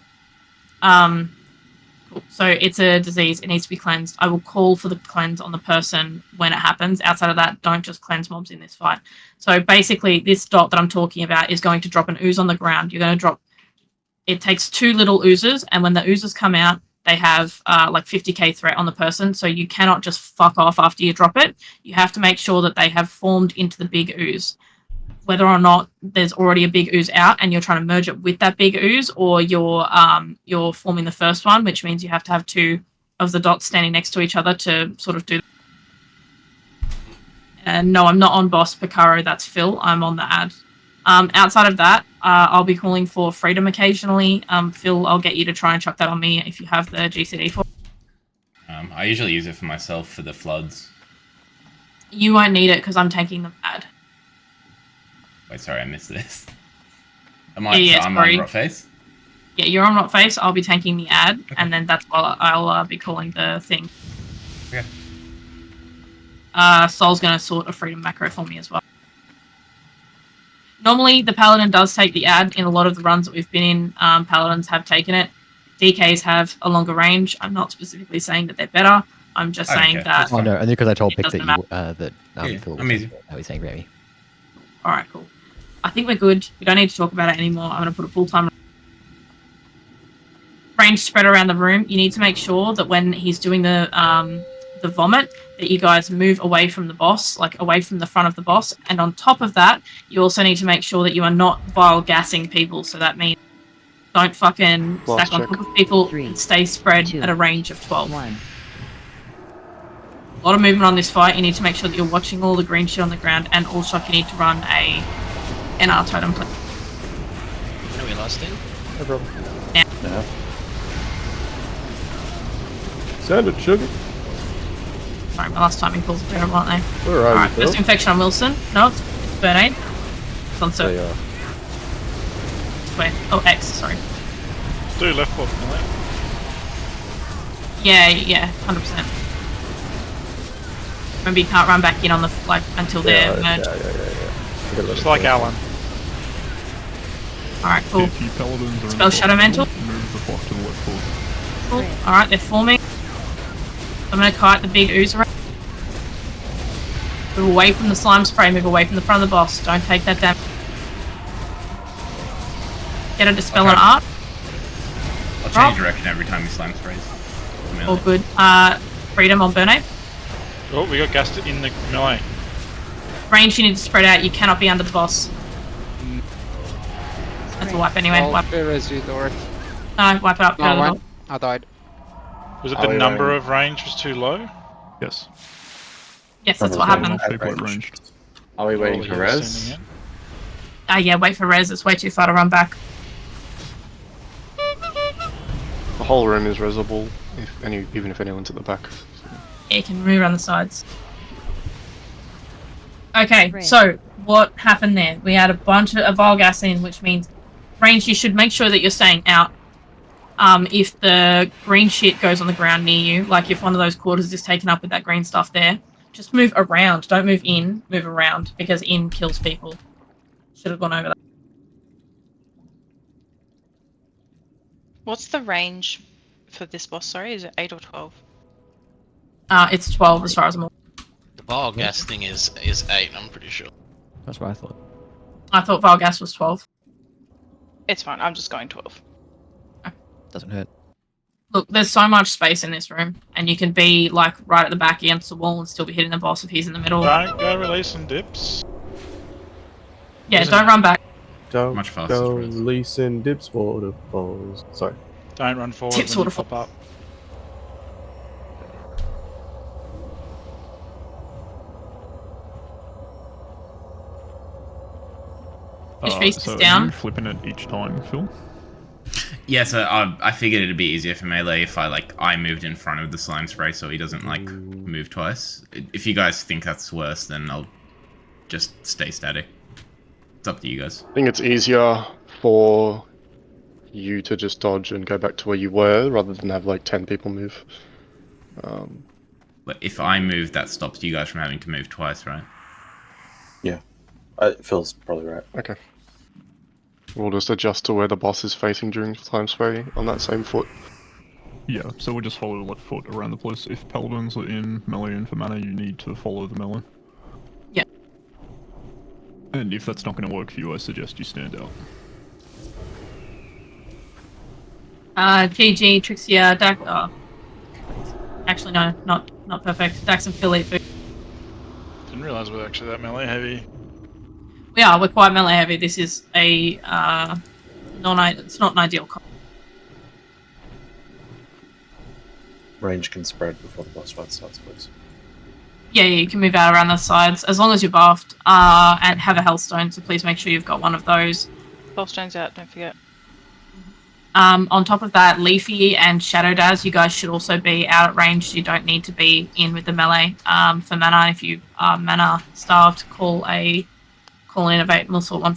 Cool. So it's a disease. It needs to be cleansed. I will call for the cleanse on the person when it happens. Outside of that, don't just cleanse mobs in this fight. So basically, this dot that I'm talking about is going to drop an ooze on the ground. You're going to drop... It takes 2 little oozes, and when the oozes come out, they have like 50k threat on the person, so you cannot just fuck off after you drop it. You have to make sure that they have formed into the big ooze. Whether or not there's already a big ooze out and you're trying to merge it with that big ooze, or you're forming the first one, which means you have to have 2 of the dots standing next to each other to sort of do. And no, I'm not on boss Picaro, that's Phil. I'm on the ad. Outside of that, I'll be calling for freedom occasionally. Phil, I'll get you to try and chuck that on me if you have the GCD for. I usually use it for myself for the floods. You won't need it because I'm taking the ad. Wait, sorry, I missed this. I'm sorry. on Rotface? Yeah, you're on Rotface. I'll be tanking the ad, and then that's while I'll be calling the thing. Okay. Sol's going to sort a freedom macro for me as well. Normally, the Paladin does take the ad in a lot of the runs that we've been in. Paladins have taken it. DKs have a longer range. I'm not specifically saying that they're better. I'm just saying that... Oh no, only because I told Pick doesn't that Phil was amazing. how he's saying about me. Alright, cool. I think we're good. We don't need to talk about it anymore. I'm going to put a full-time range spread around the room. You need to make sure that when he's doing the vomit, that you guys move away from the boss, like away from the front of the boss. And on top of that, you also need to make sure that you are not vile gassing people. So that means don't fucking stack on top of people and stay spread at a range of 12. A lot of movement on this fight. You need to make sure that you're watching all the green shit on the ground, and also you need to run a NR totem play. Are we lost in? No problem. Yeah. Sounded sugar. Sorry, my last timing calls are terrible, aren't they? Where are Alright, you, first Phil? infection on Wilson. No, it's burn aid. It's on There you circle. are. Wait, oh, X, sorry. Do left foot, right? Yeah, 100%. Remember, you can't run back in on the until they're merged. Just like Alan. Alright, cool. If you paladins are in Spell the Shadow Mantle. move the flock to the left foot. Cool. Alright, they're forming. I'm going to kite the big ooze around. Move away from the slime spray, move away from the front of the boss. Don't take that damage. Get a dispel on art. I'll change direction every time he slime sprays. All good. Freedom on burn aid. Oh, we got gassed in the melee. Range, you need to spread out. You cannot be under the boss. That's a wipe anyway. I'll Wipe. res you, Dory. No, wipe it up. No, Go to I the went. door. I died. Was it Are the we number running- of range was too low? Yes. Yes, that's what Probably happened. not People at range. ranged. Are we waiting All the for healers res? standing Yeah, wait for res. It's way too far to run back. The whole room is resable, even if anyone's at the back. Yeah, you can move around the sides. Okay, Range. so what happened there? We had a bunch of Vargas in, which means range, you should make sure that you're staying out. If the green shit goes on the ground near you, like if one of those quarters is taken up with that green stuff there, just move around. Don't move in, move around, because in kills people. Should have gone over that. What's the range for this boss? Sorry, is it 8 or 12? It's 12 as far as I'm aware. The ball gas thing is 8, I'm pretty sure. That's what I thought. I thought Vargas was 12. It's fine. I'm just going 12. Doesn't hurt. Look, there's so much space in this room, and you can be like right at the back against the wall and still be hitting the boss if he's in the middle. Don't go release some dips. Yeah, don't run back. Don't Much faster go to res. releasing dips, waterfalls. Sorry. Don't run forward Tips when you waterfall. pop up. Fish feast So is are down. you flipping it each time, Phil? Yeah, so I figured it'd be easier for melee if I moved in front of the slime spray so he doesn't like move twice. If you guys think that's worse, then I'll just stay static. It's up to you guys. I think it's easier for you to just dodge and go back to where you were rather than have like 10 people move. But if I move, that stops you guys from having to move twice, right? Yeah. Phil's probably right. Okay. We'll just adjust to where the boss is facing during time spray on that same foot. Yeah, so we'll just follow the left foot around the place. If paladins are in melee and for mana, you need to follow the melee. Yeah. And if that's not going to work for you, I suggest you stand out. GG, Trixia, Dax. Oh. Actually, no, not perfect. Dax and Phil eat food. Didn't realise we were actually that melee heavy. We're quite melee heavy. This is a it's not an ideal comp. Range can spread before the boss fight starts, please. Yeah, you can move out around the sides as long as you're buffed and have a Hellstone. So please make sure you've got one of those. Ballstone's out. Don't forget. On top of that, Leafy and Shadow Daz, you guys should also be out at range. You don't need to be in with the melee. For mana, if you are mana starved, call an innovate and we'll sort one.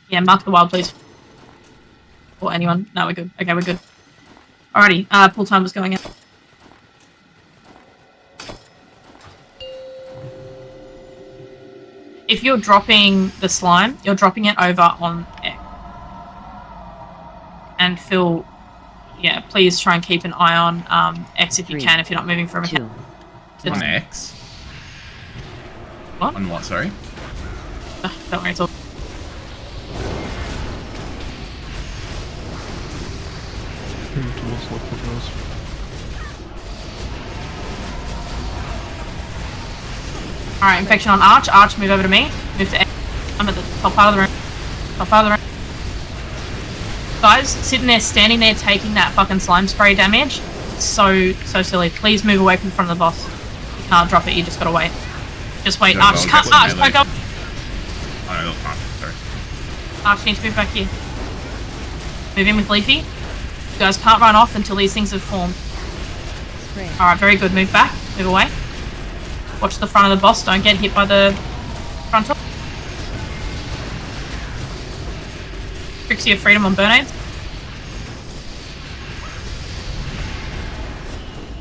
Yeah, mark the wild, please. Or anyone. No, we're good. Okay, we're good. Alrighty, pull time was going out. If you're dropping the slime, you're dropping it over on X. And Phil, yeah, please try and keep an eye on X if you can, if you're not moving from a Two. On X? What? On what, sorry? Don't worry, it's all. Towards left foot, guys. Alright, infection on Arch. Arch, move over to me. Move to X. I'm at the top part of the room. Top part of the room. Guys, sitting there, standing there, taking that fucking slime spray damage. So silly. Please move away from the front of the boss. You can't drop it, you just gotta wait. Just wait. No, Arch, I'll can't. get Arch, melee. don't go. Oh no, can't. Sorry. Arch needs to move back here. Move in with Leafy. You guys can't run off until these things have formed. Spray. Alright, very good. Move back. Move away. Watch the front of the boss. Don't get hit by the front top. Trixie of Freedom on Burnades.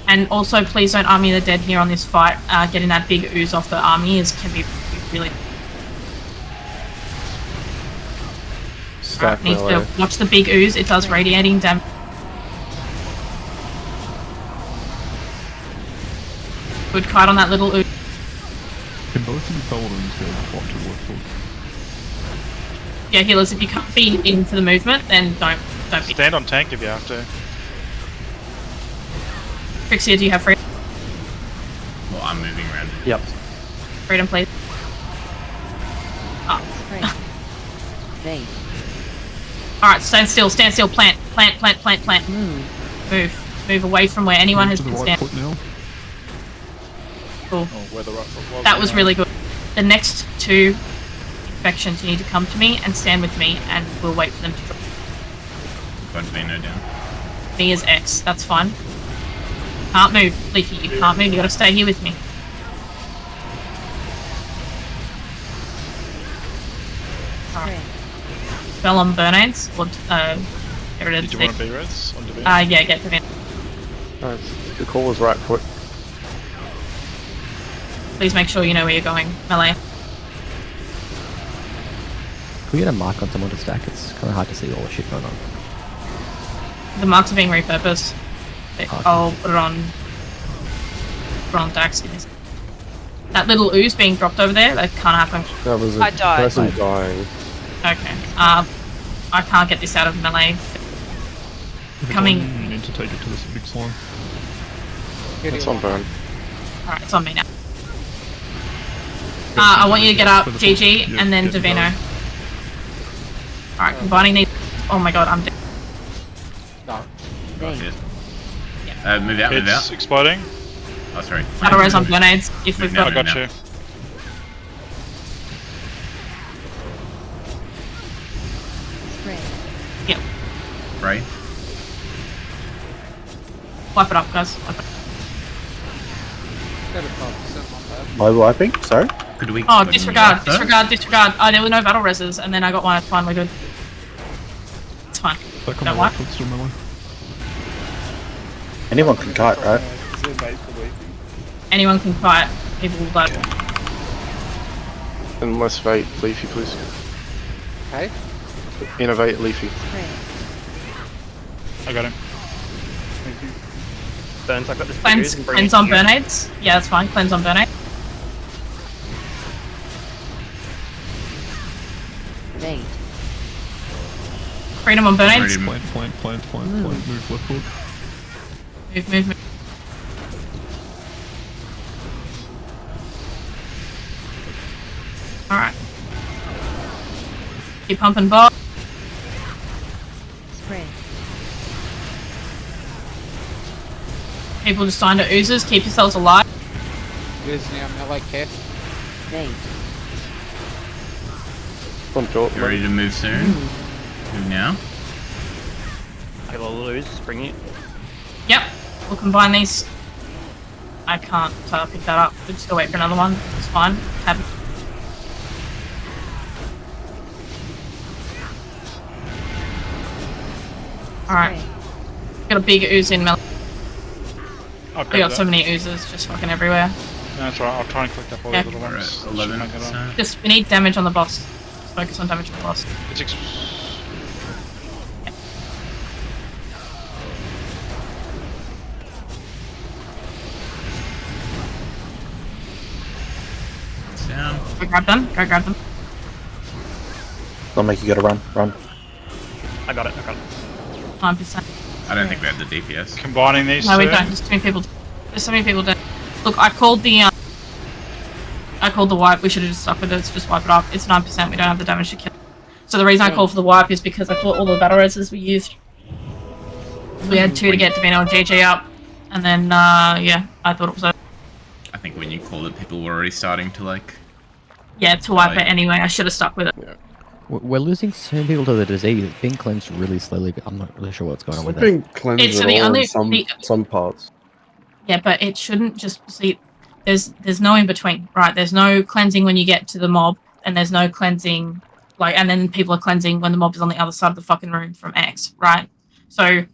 And also, please don't army the dead here on this fight. Getting that big ooze off the army can be really... Stack Needs to melee. watch the big ooze. It does radiating damage. Good kite on that little ooze. Can both of you paladins go flop to left foot? Yeah, healers, if you can't be in for the movement, then don't be. Stand on tank if you have to. Trixie, do you have freedom? Well, I'm moving around. Yep. Freedom, please. Oh. Spray. Bait. Alright, stand still, plant. Move. Move away from where anyone has To the been right standing. foot now. Cool. Oh, where the right foot was. That was really good. The next 2 infections, you need to come to me and stand with me, and we'll wait for them to drop. Got Vino down. Me is X. That's fine. Can't move, Leafy. You can't move. You gotta stay here with me. Alright. Spell on Burnades. Or, get rid of Did you the want to B-res on Divine? yeah, get them in. Nice. The call was right foot. Please make sure you know where you're going, melee. Can we get a mark on someone to stack? It's kind of hard to see all the shit going on. The marks are being repurposed. I'll put it on. Dax. That little ooze being dropped over there, that can't happen. That was a I died. person dying. Okay. I can't get this out of melee. If it's Coming. on, you need to take it to this big slime. It's on burn. Alright, it's on me now. I want you to get up, GG, Yeah, and then get Divino. going. Alright, combining these. Oh my god, I'm dead. No. Good. Move out, move It's out. exploding. Oh, sorry. Battle res on grenades if we've Move got I now. got you. Spray. Yep. Right. Wipe it up, guys. Wipe it up. 35% not bad. By wiping? Sorry? Could we? Oh, could we disregard, wipe that? disregard. Oh, there were no battle reses, and then I got one. It's fine, we're good. It's fine. Back on Don't the wipe. right foot, still melee. Anyone can kite, right? Anyone can fight. People will die. And less Vate, Leafy, please. Okay. Innovate, Leafy. Spray. I got him. Burns, I've got this. Cleanse on burnades. Yeah, that's fine. Cleanse on burnade. Bait. Freedom on burnades. Plant. Move left foot. Move. Alright. Keep pumping ball. Spray. People just dying to oozes. Keep yourselves alive. Here's the melee kit. Bait. From Jort. You ready to move soon? Move now. I got a little ooze. Bring it. Yep. We'll combine these. I can't pick that up. We'll just go wait for another one. It's fine. Alright. Got a big ooze in melee. I've We got so many oozes just fucking everywhere. No, that's right. I'll try and collect up all Yeah. the little ones. Right, 11%. Just, we need damage on the boss. Just focus on damage on the boss. It's Down. Go grab them. Go grab them. They'll make you gotta run. I got it. 9%. I don't think we have the DPS. combining these No, we two. don't. There's too many people. There's so many people dead. Look, I called the wipe. We should have just stuck with it. Let's just wipe it up. It's 9%. We don't have the damage to kill. So the reason I called for the wipe is because I thought all the battle reses we used. We had 2 to get Divino and JJ up, and then yeah, I thought it was over. I think when you called it, people were already starting to like. Yeah, to wipe it anyway. I should have stuck with it. We're losing so many people to the disease. It's being cleansed really slowly, but I'm not really sure what's going on with It's it. being cleansed It's at the all only- in some parts. Yeah, but it shouldn't just see. There's no in between, right? There's no cleansing when you get to the mob, and there's no cleansing and then people are cleansing when the mob is on the other side of the fucking room from X, right? So,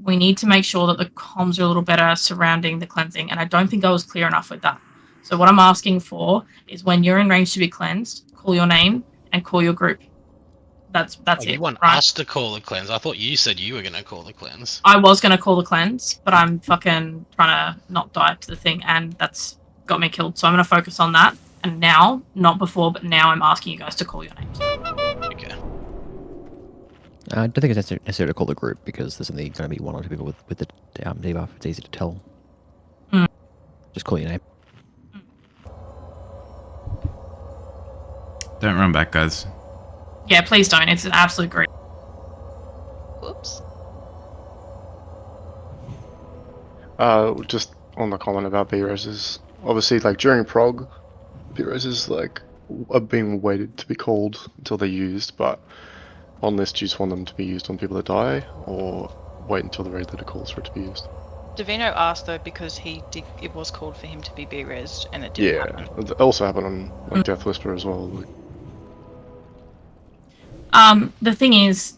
we need to make sure that the comms are a little better surrounding the cleansing, and I don't think I was clear enough with that. So what I'm asking for is when you're in range to be cleansed, call your name and call your group. That's it. You want right? us to call the cleanse? I thought you said you were going to call the cleanse. I was going to call the cleanse, but I'm fucking trying to not die to the thing, and that's got me killed. So I'm going to focus on that. And now, not before, but now I'm asking you guys to call your names. Okay. I don't think it's necessary to call the group because there's only going to be 1 or 2 people with the debuff. It's easy to tell. Just call your name. Don't run back, guys. Yeah, please don't. It's an absolute great. Whoops. Just on the comment about B-Roses. Obviously, like during prog, B-Roses like are being waited to be called until they're used, but on this, do you just want them to be used on people that die, or wait until the raid leader calls for it to be used? Davino asked though because it was called for him to be B-resed and it didn't happen. It also happened on like Death Whisper as well. Like. The thing is,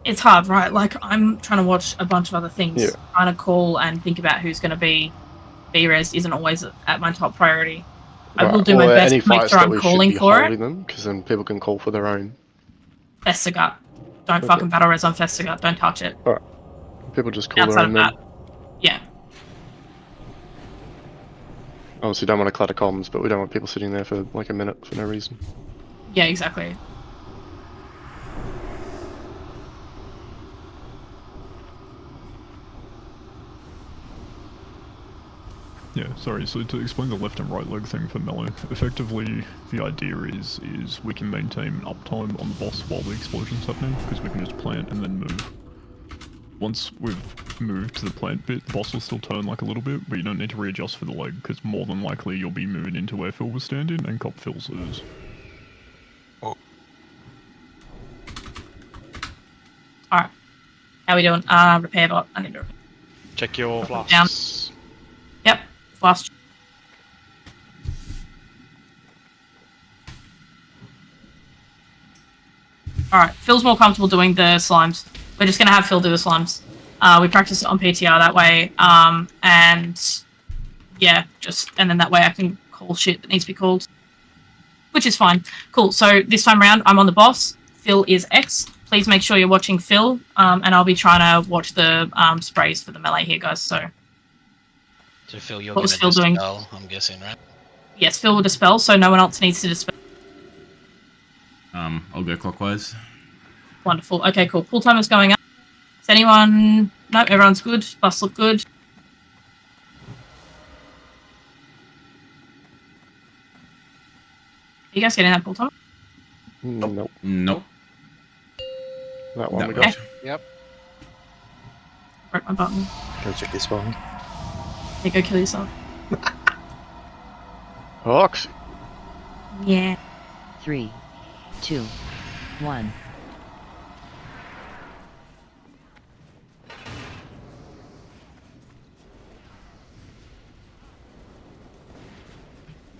it's hard, right? Like, I'm trying to watch a bunch of other things. Yeah. Trying to call and think about who's going to be B-res isn't always at my top priority. I will do my best to make sure I'm calling for it. them, because then people can call for their own. Festigut. Don't fucking battle res on Festigut. Don't touch it. Alright. People just call Outside their of own. that. Yeah. Obviously, don't want to clutter comms, but we don't want people sitting there for like a minute for no reason. Yeah, exactly. Yeah, sorry, so to explain the left and right leg thing for melee, effectively the idea is we can maintain uptime on the boss while the explosion's happening, because we can just plant and then move. Once we've moved to the plant bit, the boss will still turn like a little bit, but you don't need to readjust for the leg, because more than likely you'll be moving into where Phil was standing and cop Phil's ooze. Alright. How we doing? Repair bot. I need to Check your flasks. down. Yep. Flask. Alright, Phil's more comfortable doing the slimes. We're just gonna have Phil do the slimes. We practice it on PTR that way. And yeah, and then that way I can call shit that needs to be called. Which is fine. Cool, so this time around I'm on the boss. Phil is X. Please make sure you're watching Phil. And I'll be trying to watch the sprays for the melee here, guys, so. So Phil, you're What going was to Phil doing? dispel, I'm guessing, right? Yes, Phil will dispel, so no one else needs to dispel. I'll go clockwise. Wonderful. Okay, cool. Pull timer's going up. Is anyone... No, everyone's good. Busts look good. Are you guys getting that pull timer? Nope. Nope. That one we Okay. got. Yep. Broke my button. Go check your spawn. Yeah, go kill yourself. Ox. Yeah. 3, 2, 1.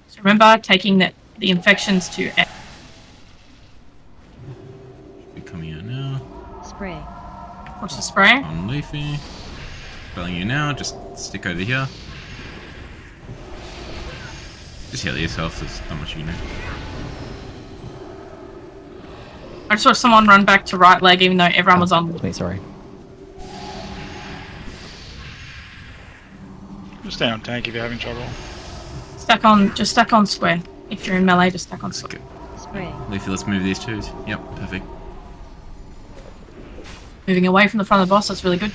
So remember, taking the infections to... Be coming out now. Spray. Watch the spray. On Leafy. Spelling you now, just stick over here. Just heal yourself, there's not much you can do. I just saw someone run back to right leg even though everyone was on... Me, sorry. Just stay on tank if you're having trouble. Just stack on square. If you're in melee, just stack on square. Spray. Leafy, let's move these twos. Yep, perfect. Moving away from the front of the boss, that's really good.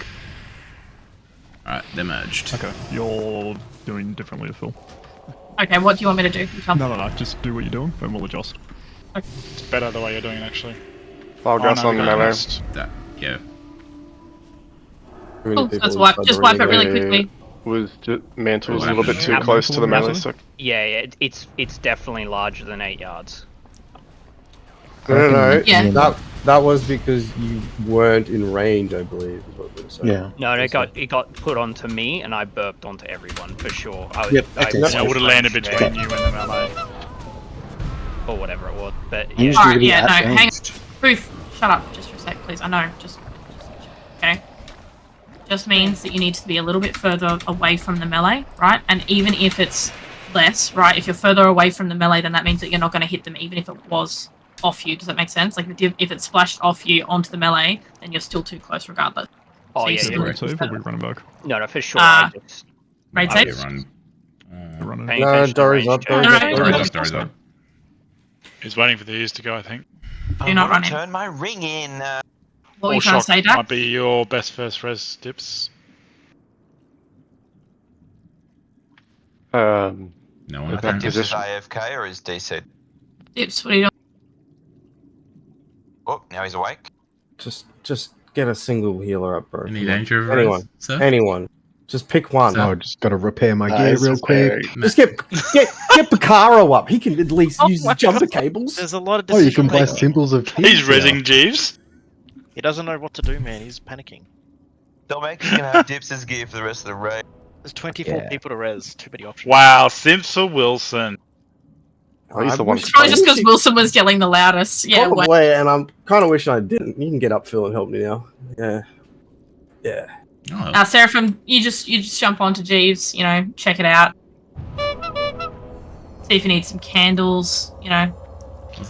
Alright, they're merged. Okay, you're doing differently to Phil. Okay, what do you want me to do? You tell me. No, just do what you're doing and we'll adjust. Okay. It's better the way you're doing it, actually. File gas on the melee. That, yeah. Cool, let's just wipe it really quickly. Was Mantle's a little bit too close to the melee, so... Yeah, it's definitely larger than 8 yards. No. Yeah. That was because you weren't in range, I believe, is what they were saying. Yeah. No, it got put onto me, and I burped onto everyone for sure. I would have landed between you and the melee. Or whatever it was, but You yeah. just need to Alright, be yeah, no, at hang on. ranged. Proof, shut up just for a sec, please. I know, just okay. Just means that you need to be a little bit further away from the melee, right? And even if it's less, right? If you're further away from the melee, then that means that you're not going to hit them, even if it was off you. Does that make sense? Like if it splashed off you onto the melee, then you're still too close regardless. Oh, So you yeah, still yeah. Raid save or we running back? No, for sure. I just raid I'll save? run. Running. paying No, attention to Dory's range up, check. Dory's up. He's waiting for these to go, I think. Do not run in. Turn my ring in. What were Or you trying to shock say, Dak? might be your best first res dips. No one If can. Dips is position. AFK or is DC? Dips, what are you doing? Oh, now he's awake. Just get a single healer up, bro. Any Come on. danger of Anyone. sir? Anyone. Just pick one. Oh, just got to repair my gear real quick. Just get Picaro up. He can at least use his jumper cables. There's a lot of Oh, you decision can buy making. symbols of He's peace now. rezzing Jeeves. He doesn't know what to do, man. He's panicking. Dominic, you can have Dips' gear for the rest of the raid. There's 24 people to res. Too many options. Wow, Simps for Wilson. Oh, he's the one. It's probably just because Wilson was yelling the loudest. Yeah, wait. Probably, and I'm kind of wishing I didn't. You can get up, Phil, and help me now. Yeah. Yeah. Seraphim, you just jump onto Jeeves, you know, check it out. See if you need some candles, you know.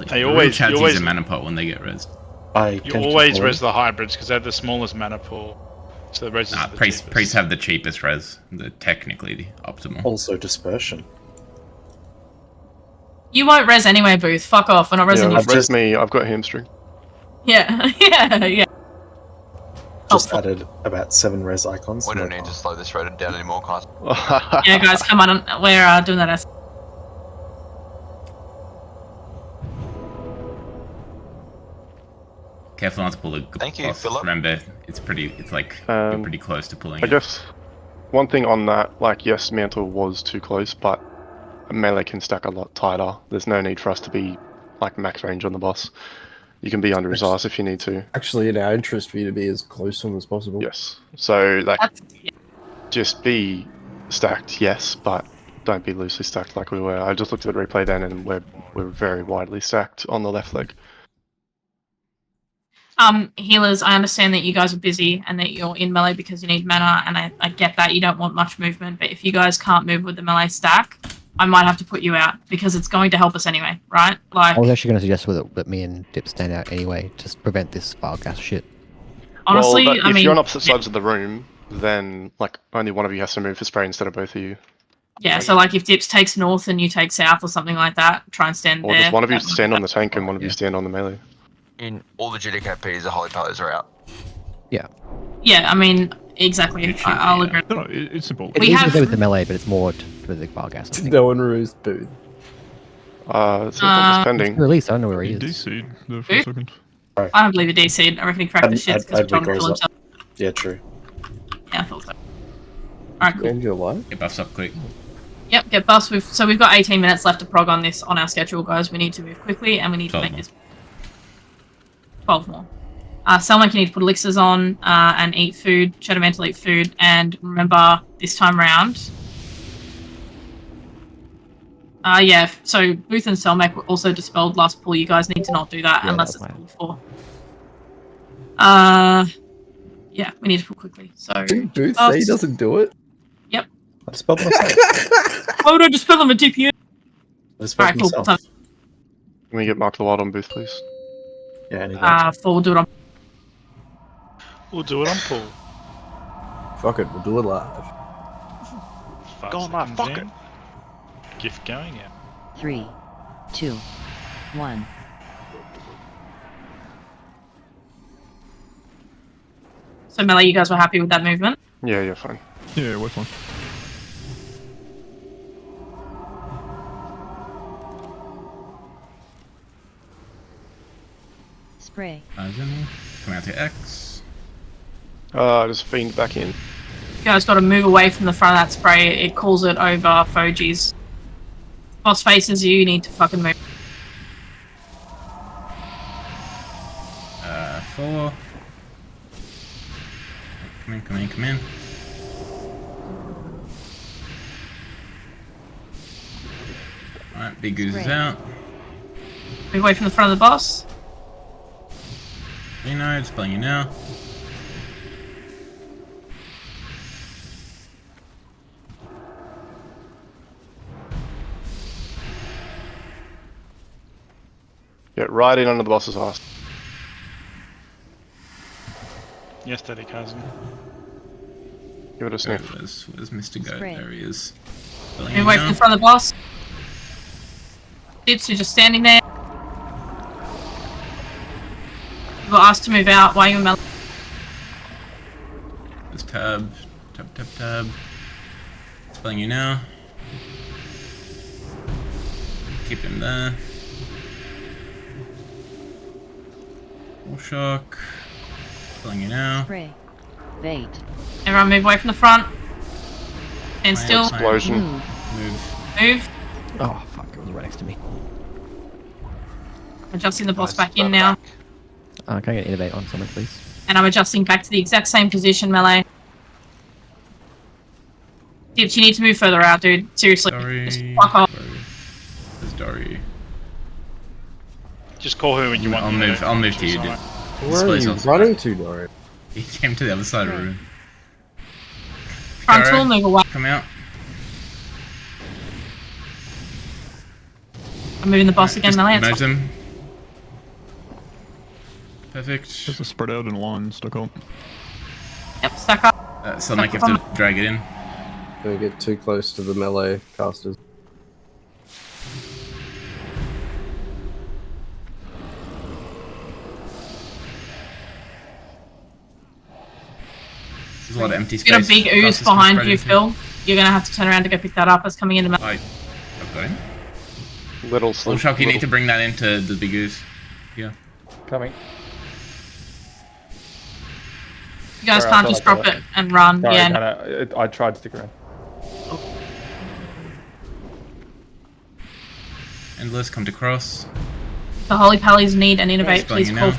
They always use a mana pot when they get res. You always res the hybrids because they have the smallest mana pool. So the res is Priests have the cheapest res. They're technically the optimal. Also dispersion. You won't res anyway, Booth. Fuck off. We're not resing you. Res me. I've got hamstring. Yeah, yeah. Just added about 7 res icons. We don't need to slow this raid down anymore, guys. Yeah, guys, come on. We're doing that. Careful not to pull the Thank you, boss. Philip. Remember, it's like you're pretty close to pulling I it. guess one thing on that, like, yes, Mantle was too close, but melee can stack a lot tighter. There's no need for us to be like max range on the boss. You can be under his ass if you need to. Actually, in our interest for you to be as close to him as possible. Yes. So, like, just be stacked, yes, but don't be loosely stacked like we were. I just looked at the replay then, and we're very widely stacked on the left leg. Healers, I understand that you guys are busy and that you're in melee because you need mana, and I get that you don't want much movement, but if you guys can't move with the melee stack, I might have to put you out because it's going to help us anyway, right? Like, I was actually going to suggest that me and Dip stand out anyway, just to prevent this file gas shit. Honestly, well, I mean, if you're on opposite sides of the room, then like only one of you has to move for spray instead of both of you. yeah, so like if Dips takes north and you take south or something like that, try and stand Or there. just one of you stand on the tank and one of you stand on the melee. In all the GDKPs, the Holy Pillars are out. Yeah. Yeah, I mean, exactly. I'll agree. No, it's simple. It's easier to do with the melee, but it's more for the file gas. No one rules Booth. It's pending. Release, I don't know where he is. DC'd there for a second. I don't believe he DC'd. I reckon he cracked the shits because John killed himself. Yeah, true. Yeah, I thought so. Alright, cool. And you're alive? Get buffs up quick. Yep, get buffs. So we've got 18 minutes left to prog on this on our schedule, guys. We need to move quickly and we need to make this 12 more. Selma, you need to put elixirs on and eat food. Shadow Mantle, eat food. And remember, this time round... yeah, so Booth and Selmac were also dispelled last pull. You guys need to not do that unless it's pulled for. Yeah, we need to pull quickly. So Didn't Booth say he doesn't do it? Yep. I dispelled myself. Oh, no, dispel them a DPU. Alright, cool. Can we get Mark the Wild on Booth, please? Yeah, we'll do it on. We'll do it on Paul. Fuck it, we'll do it live. Go on, Mark, fuck it. Gift going out. 3, 2, 1. So Melee, you guys were happy with that movement? Yeah, you're fine. Yeah, we're fine. Spray. Come out to X. Just fiend back in. You guys got to move away from the front of that spray. It calls it over Fogies. Boss faces you need to fucking move. 4. Come in. Alright, Big Goose is out. Move away from the front of the boss. You know, dispelling you now. Get right in under the boss's ass. Yes, Daddy Cousin. Give it a sniff. Where's Mr. Goat? Spray. There he is. Move away from the front of the boss. Dips, you're just standing there. You were asked to move out. Why are you in Melee? There's tab. Tab. Dispelling you now. Keep him there. Full shock. Dispelling you now. Spray. Bait. Everyone move away from the front. And still. Explosion. Move. Oh fuck! It was right next to me. Adjusting the boss back in now. Can I get innovate on someone, please? And I'm adjusting back to the exact same position, melee. Dips, you need to move further out, dude. Seriously. Just fuck off. Where's Dory? Just call her when you want. I'll move to you, dude. Where are you running to, Dory? He came to the other side of the room. Frontal, move away. Come out. I'm moving the boss again, melee. Merge them. Perfect. There's a spread out in line, stuck up. Yep, stuck up. So like you have to drag it in. Don't get too close to the melee casters. There's a lot of empty space. You got a big ooze behind you, Phil. You're gonna have to turn around to go pick that up. It's coming into melee. I've got him. Little Shock, you need to bring that into the big ooze. Yeah. Coming. You guys Sorry, can't just drop it and run. Sorry, Yeah. no, I tried to stick around. Endless, come to cross. The Holy Pallies need an innovate, Spelling please you call.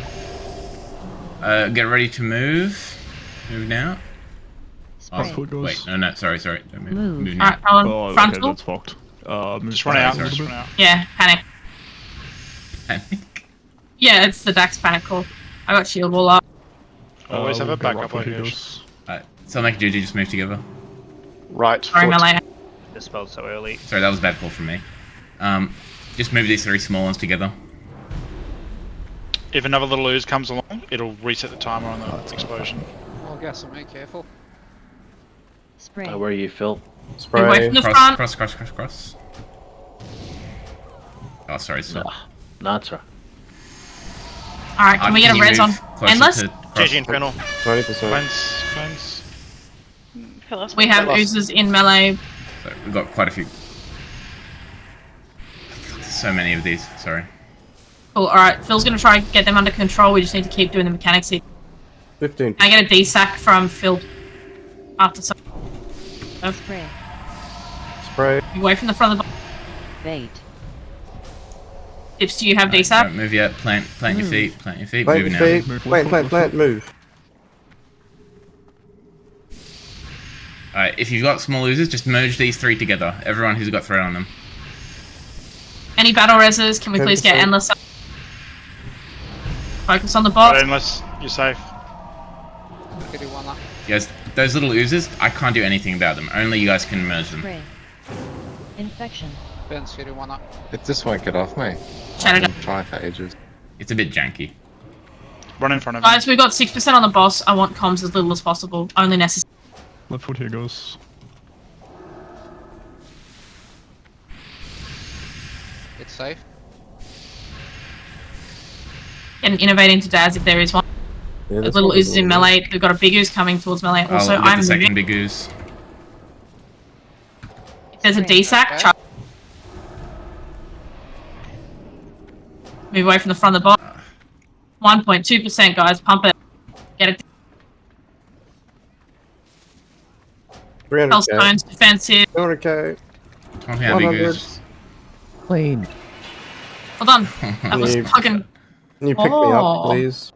now. Get ready to move. Move now. Spray. Wait, no, sorry. Don't move. Move now. Alright, Alan, Oh, frontal. okay, that's fucked. Just run out. Just run out. Yeah, panic. Panic? Yeah, it's the Dax panic call. I got shield wall up. Always have a backup like this. Alright, so make Juju just move together. Right. Sorry, melee. Dispelled so early. Sorry, that was a bad call from me. Just move these 3 small ones together. If another little ooze comes along, it'll reset the timer on the explosion. I'll guess me, careful. Spray. Where are you, Phil? Spray. Away from the front. Cross. Oh, sorry, so. No, it's right. Alright, can we get a res on Endless? GG Infernal. 20%. Cleanse. We have oozes in melee. So we've got quite a few. So many of these, sorry. Cool, alright. Phil's gonna try and get them under control. We just need to keep doing the mechanics here. 15. Can I get a D-sack from Phil? After some... Spray. Spray. Away from the front of the... Bait. Dips, do you have D-sack? Don't move yet. Plant your feet. Plant your feet. Plant Move your now. feet. Plant, move. Alright, if you've got small oozes, just merge these 3 together. Everyone who's got threat on them. Any battle reses? Can we please get 10%. Endless? Focus on the boss. Unless you're safe. Guys, those little oozes, I can't do anything about them. Only you guys can merge them. Spray. Infection. Ben's hitting one up. It just won't get off me. Shut it I've up. been trying for ages. It's a bit janky. Run in front of him. Guys, we've got 6% on the boss. I want comms as little as possible. Only necessary. Left foot here goes. It's safe. And innovate into Daz if there is one. Yeah, The little oozes in melee. We've got a big ooze coming towards melee. Also, I'll get I'm the second moving. big ooze. If there's a D-sack, charge. Move away from the front of the box. 1.2%, guys. Pump it. Get it. 300k. Hellstone's defensive. 200k. Don't have big 100. ooze. Clean. Hold on. That was You- fucking... Can you pick me up, please?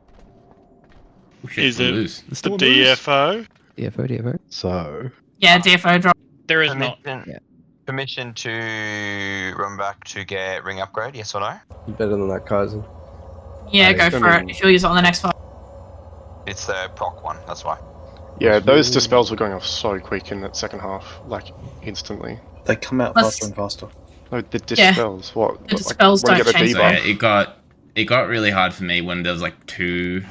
Oh, shit, Is we'll it lose. the DFO? DFO. So. Yeah, DFO drop. There is not. Permission to run back to get ring upgrade, yes or no? Better than that, Kaiser. Yeah, go for it. If you'll use it on the next fight. It's the proc one, that's why. Yeah, those dispels were going off so quick in that second half, like instantly. They come out Let's- faster and faster. Oh, the dispels. What? The dispels when you don't get the change So debuff. yeah, it got really hard for me when there was like 2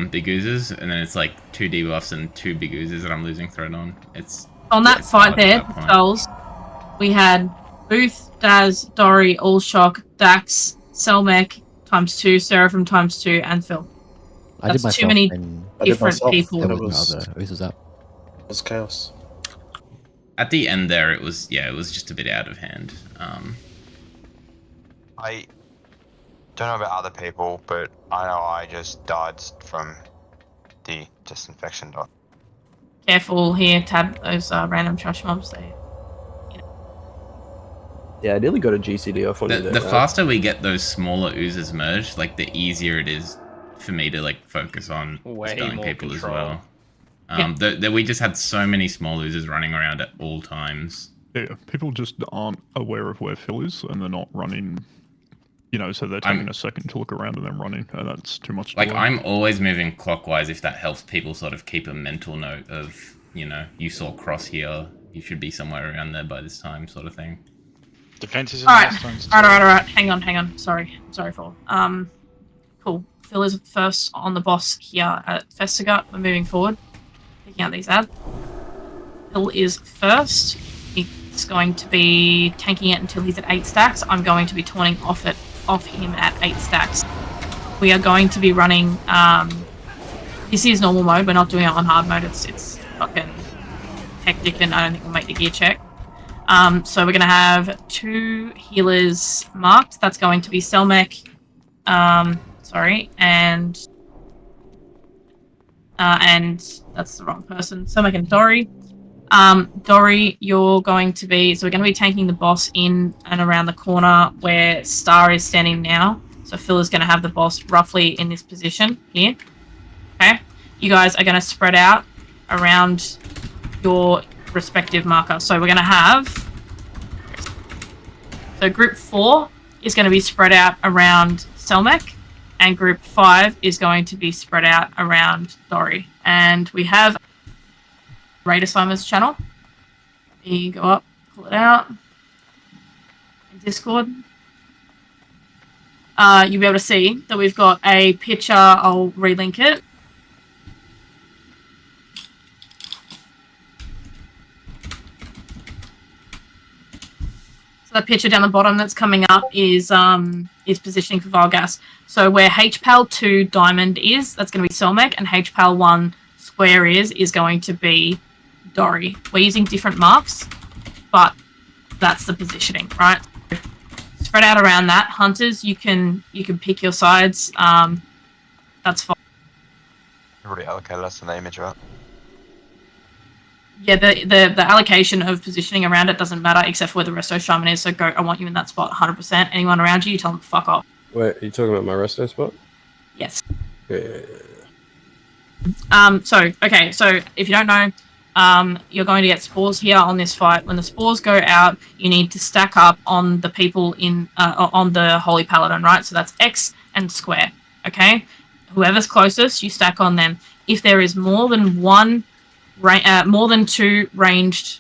big oozes, and then it's like 2 debuffs and 2 big oozes that I'm losing threat on. It's On that it's fight hard at there, that point. Skulls, we had Booth, Daz, Dory, Allshock, Dax, Selmec ×2, Seraphim ×2, and Phil. I did That's too myself many and different people. there It was was- no other oozes up. It was chaos. At the end there, it was just a bit out of hand. I don't know about other people, but I know I just died from the disinfection dot. careful here, tab those random trash mobs. They Yeah, I nearly got a GCD off on you there. The faster we get those smaller oozes merged, like the easier it is for me to like focus on Way spelling more people control. as well. We just had so many small oozes running around at all times. Yeah, people just aren't aware of where Phil is, and they're not running. So they're taking a second to look around and then running, and that's too much. Like I'm always moving clockwise if that helps people sort of keep a mental note of, you saw cross here, you should be somewhere around there by this time, sort of thing. Defense is in Alright, stones. alright. Hang on. Sorry, Phil. Cool. Phil is first on the boss here at Festigut. We're moving forward. Picking out these ads. Phil is first. He's going to be tanking it until he's at 8 stacks. I'm going to be taunting off him at 8 stacks. We are going to be running this is normal mode, we're not doing it on hard mode, it's fucking hectic and I don't think we'll make the gear check. So we're going to have 2 healers marked. That's going to be Selmec, and that's the wrong person. Selmec and Dory. Dory, you're going to be... So we're going to be tanking the boss in and around the corner where Star is standing now. So Phil is going to have the boss roughly in this position here. Okay? You guys are going to spread out around your respective marker. So we're going to have... So group 4 is going to be spread out around Selmec, and group 5 is going to be spread out around Dory. And we have Raid Assignments channel. You go up, pull it out. In Discord. You'll be able to see that we've got a picture. I'll relink it. So the picture down the bottom that's coming up is positioning for Vargas. So where HPAL 2 diamond is, that's going to be Selmec, and HPAL 1 square is going to be Dory. We're using different marks, but that's the positioning, right? Spread out around that. Hunters, you can pick your sides. That's fine. You've already allocated us an image, right? Yeah, the allocation of positioning around it doesn't matter except for where the resto shaman is. So go, I want you in that spot 100%. Anyone around you, you tell them to fuck off. Wait, are you talking about my resto spot? Yes. Yeah. So if you don't know, you're going to get spores here on this fight. When the spores go out, you need to stack up on the people on the Holy Paladin, right? So that's X and square, okay? Whoever's closest, you stack on them. If there is more than 2 ranged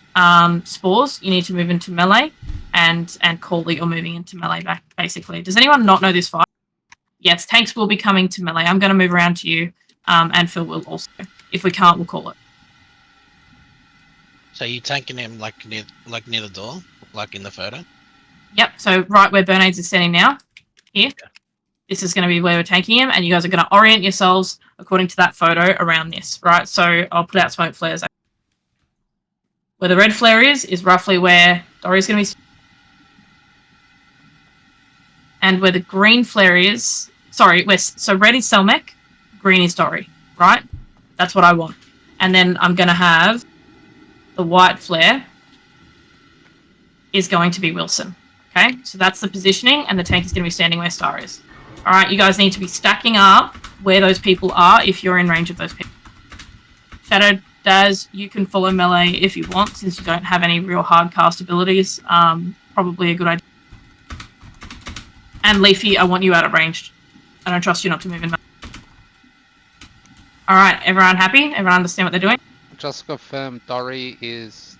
spores, you need to move into melee and call that you're moving into melee back, basically. Does anyone not know this fight? Yes, tanks will be coming to melee. I'm going to move around to you, and Phil will also. If we can't, we'll call it. So you tanking him near the door, like in the photo? Yep, so right where Bernades is standing now, here. Yeah. This is going to be where we're tanking him, and you guys are going to orient yourselves according to that photo around this, right? So I'll put out smoke flares. Where the red flare is roughly where Dory's going to be. And where the green flare is, so red is Selmec, green is Dory, right? That's what I want. And then I'm going to have the white flare is going to be Wilson. Okay, so that's the positioning, and the tank is going to be standing where Star is. All right, you guys need to be stacking up where those people are if you're in range of those people. Shadow, Daz, you can follow melee if you want, since you don't have any real hard cast abilities. Probably a good idea. And Leafy, I want you out of range. I don't trust you not to move in melee. All right, everyone happy? Everyone understand what they're doing? Just confirm, Dory is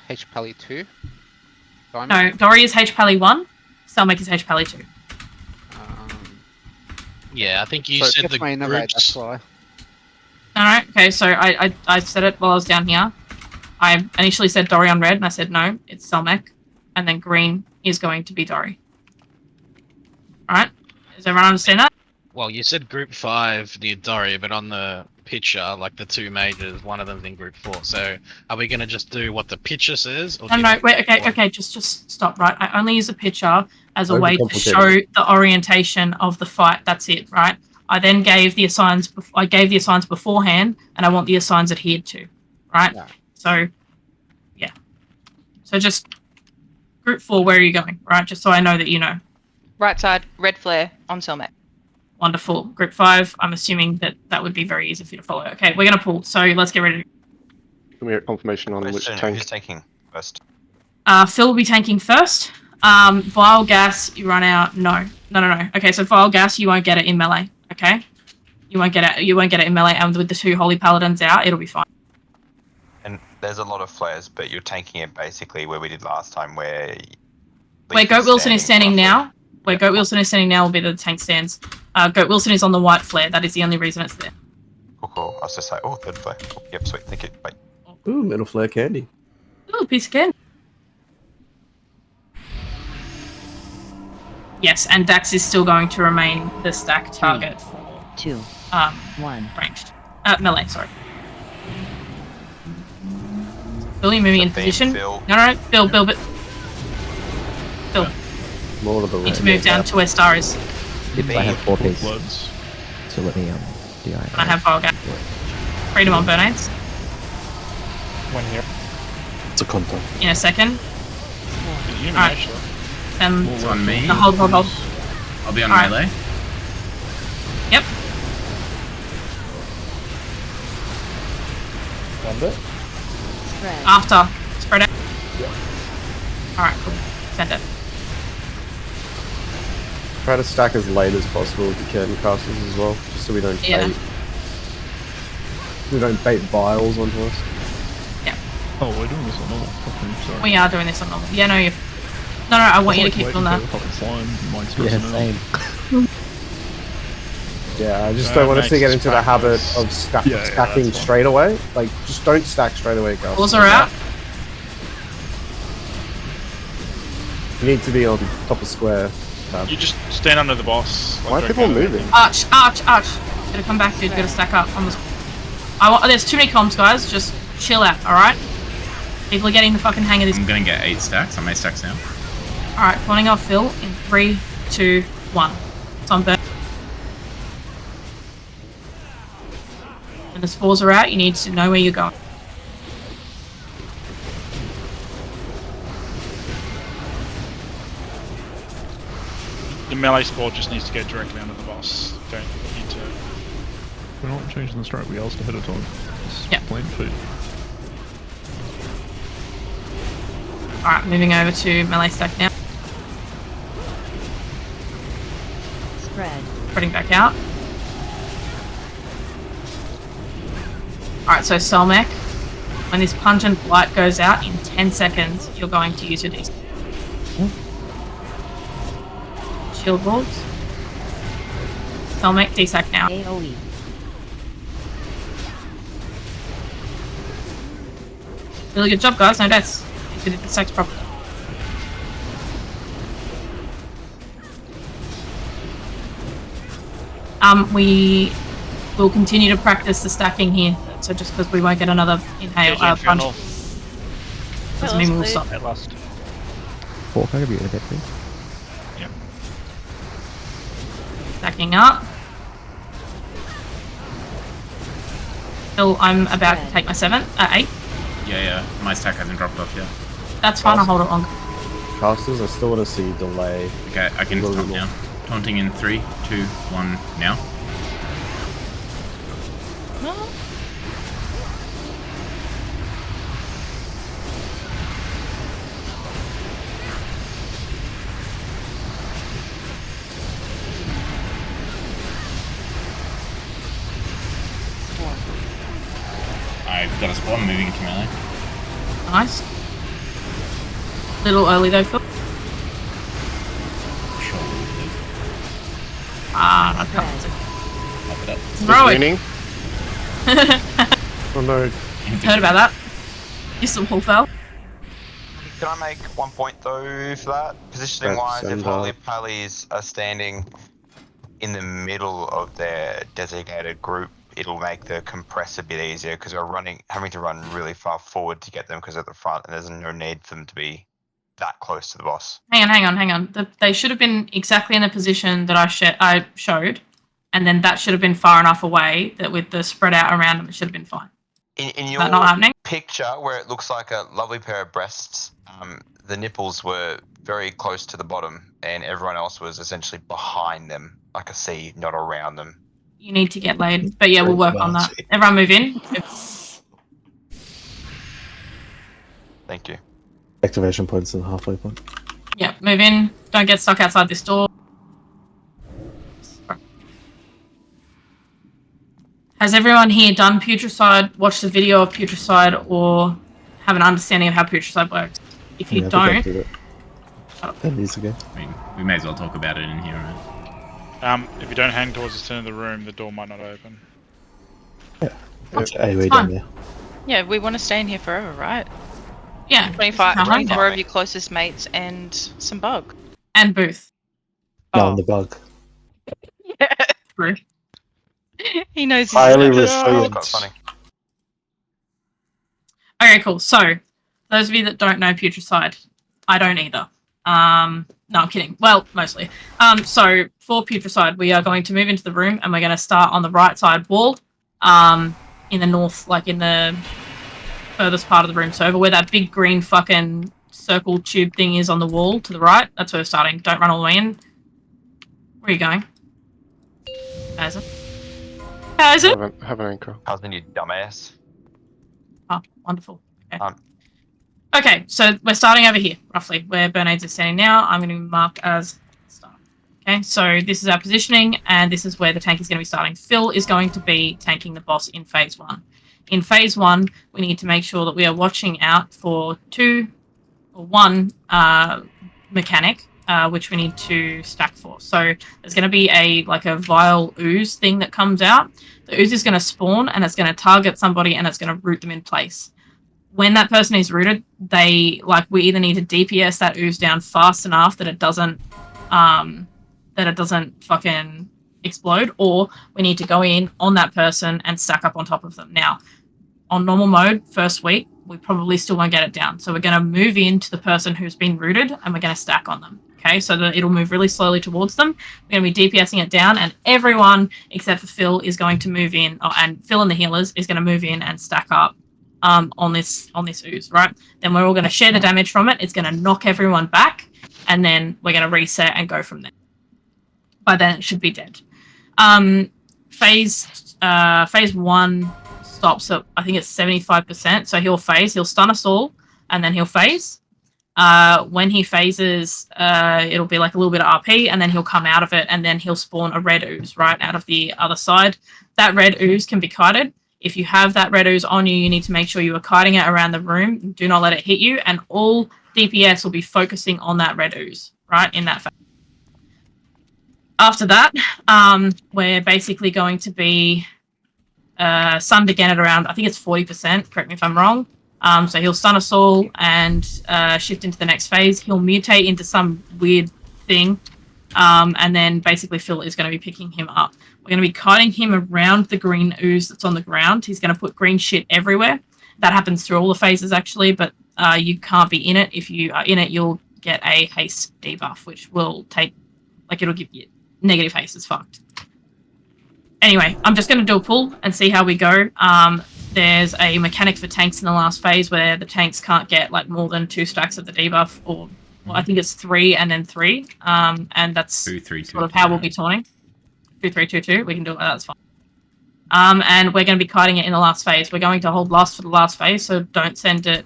HPally 2? No, Dory is HPally 1, Selmec is HPally 2. Yeah, I think you said the groups. That's why. Alright, okay, so I said it while I was down here. I initially said Dory on red, and I said no, it's Selmec. And then green is going to be Dory. Alright, does everyone understand that? Well, you said group 5 near Dory, but on the picture, like the 2 majors, one of them's in group 4. So are we going to just do what the picture says? Or No, wait, okay, just stop, right? I only use a picture as a way to show the orientation of the fight. That's it, right? I then gave the assigns. I gave the assigns beforehand, and I want the assigns adhered to. right? Yeah. So, yeah. So just group 4, where are you going, right? Just so I know that you know. Right side, red flare on Selmac. Wonderful. Group 5, I'm assuming that would be very easy for you to follow. Okay, we're going to pull, so let's get ready. Can we get confirmation on which Question, tank? who's taking first? Phil will be tanking first. Vial gas, you run out. No. Okay, so vial gas, you won't get it in melee. Okay, you won't get it. You won't get it in melee, and with the 2 holy paladins out, it'll be fine. And there's a lot of flares, but you're tanking it basically where we did last time, where. Wait, Goat Wilson is standing now. Wait, Goat Wilson is standing now. Will be the tank stands. Goat Wilson is on the white flare. That is the only reason it's there. Cool. I was just like, oh, third flare. Cool. Yep, sweet. Thank you. Bye. Ooh, metal flare candy. Ooh, piece of candy. Yes, and Dax is still going to remain the stack target for 2, 1 ranged. Melee, sorry. Phil, you moving in position? Phil. No, Phil. More of the Need to move down to where Star is. Yep, I have 4 piece. So let me DI. I have Volga. Freedom on Burnades. 1 here. It's a contact. In a second. You Alright. actually. It's on me. No, hold. I'll be on Alright. melee. Yep. Send it. Spread. After. Spread out. Alright, cool. Send it. Try to stack as late as possible if you can, casters as well, just so we don't Yeah. bait. We don't bait vials onto us. Oh, we're doing this on normal. Okay, sorry. We are doing this on normal. Yeah, no, you're... No, I want you to keep on that. Yeah, same. Yeah, I just don't want us to get into the habit of stacking straight away. Like, just don't stack straight away, guys. Balls are out. You need to be on top of square. You just stand under the boss. Why are people moving? Arch. Gotta come back, dude. Gotta stack up on this. There's too many comms, guys. Just chill out, alright? People are getting the fucking hang of this. I'm gonna get 8 stacks. I'm 8 stacks now. Alright, pointing off Phil in 3, 2, 1. It's on burn. When the spores are out, you need to know where you're going. The melee sport just needs to go directly under the boss. Don't need to. We're not changing the strat we asked ahead of time. It's plain feet. Alright, moving over to melee stack now. Spread. Spreading back out. Alright, so Solmec, when this pungent light goes out in 10 seconds, you're going to use your DC. Shield balls. Solmec, DSAC now. AoE. Really good job, guys. No deaths. You did the stacks properly. We will continue to practice the stacking here. So just because we won't get another inhale punch doesn't mean we'll stop. At last. 4, can I give you a bit, please? Yep. Stacking up. Phil, I'm about to take my 8. Yeah. My stack hasn't dropped off yet. That's fine, I'll hold it on. Casters, I still want to see delay. Okay, I can taunt now. Taunting in 3, 2, 1, now. I've got a spawn moving into melee. Nice. Little early though, Phil. I can't. Pop it up. Heroic. Oh no. Heard about that? You some whole fell. Can I make 1 point though for that? Positioning wise, if Holy Pallies are standing in the middle of their designated group, it'll make the compress a bit easier because we're having to run really far forward to get them because they're at the front, and there's no need for them to be that close to the boss. Hang on. They should have been exactly in the position that I showed, and then that should have been far enough away that with the spread out around them, it should have been fine. In that not happening? picture, where it looks like a lovely pair of breasts, the nipples were very close to the bottom, and everyone else was essentially behind them, like a C, not around them. You need to get laid. But yeah, we'll work on that. Everyone move in. Thank you. Activation points and halfway point. Yeah, move in. Don't get stuck outside this door. Has everyone here done Putricide, watched the video of Putricide, or have an understanding of how Putricide works? If you don't... That is okay. I mean, we may as well talk about it in here, right? If you don't hang towards the center of the room, the door might not open. Yeah. AoE down there. Yeah, we want to stay in here forever, right? Yeah. 24 of your closest mates and some bug. And Booth. No, the bug. Yeah. True. He knows his Highly stuff. resilient. Quite funny. Okay, cool. So, those of you that don't know Putricide, I don't either. No, I'm kidding. Well, mostly. So, for Putricide, we are going to move into the room, and we're going to start on the right side wall, in the north, like in the furthest part of the room. So, over where that big green fucking circle tube thing is on the wall to the right, that's where we're starting. Don't run all the way in. Where are you going? Cousin? Cousin? Have an anchor. Cousin, you dumbass. Oh, wonderful. Okay. Okay, so we're starting over here, roughly, where Bernades is standing now. I'm going to mark as start. Okay, so this is our positioning, and this is where the tank is going to be starting. Phil is going to be tanking the boss in phase 1. In phase 1, we need to make sure that we are watching out for one mechanic, which we need to stack for. So there's going to be a vile ooze thing that comes out. The ooze is going to spawn, and it's going to target somebody, and it's going to root them in place. When that person is rooted, we either need to DPS that ooze down fast enough that it doesn't fucking explode, or we need to go in on that person and stack up on top of them. Now, on normal mode, first week, we probably still won't get it down. So we're going to move into the person who's been rooted, and we're going to stack on them. Okay, so that it'll move really slowly towards them. We're going to be DPSing it down, and everyone except for Phil is going to move in, and Phil and the healers is going to move in and stack up on this ooze, right? Then we're all going to share the damage from it. It's going to knock everyone back, and then we're going to reset and go from there. By then, it should be dead. Phase 1 stops at, I think it's 75%. So he'll stun us all, and then he'll phase. When he phases, it'll be like a little bit of RP, and then he'll come out of it, and then he'll spawn a red ooze right out of the other side. That red ooze can be kited. If you have that red ooze on you, you need to make sure you are kiting it around the room. Do not let it hit you, and all DPS will be focusing on that red ooze, right, in that phase. After that, we're basically going to be stunned again at around, I think it's 40%, correct me if I'm wrong. So he'll stun us all and shift into the next phase. He'll mutate into some weird thing, and then basically Phil is going to be picking him up. We're going to be kiting him around the green ooze that's on the ground. He's going to put green shit everywhere. That happens through all the phases, actually, but you can't be in it. If you are in it, you'll get a haste debuff, which will take, it'll give you negative haste. It's fucked. Anyway, I'm just going to do a pull and see how we go. There's a mechanic for tanks in the last phase where the tanks can't get more than 2 stacks of the debuff, or I think it's 3 and then 3, and that's 2, 3, 2, sort of how we'll be taunting. 2, 3, 2, 2. We can do it. That's fine. And we're going to be kiting it in the last phase. We're going to hold blast for the last phase, so don't send it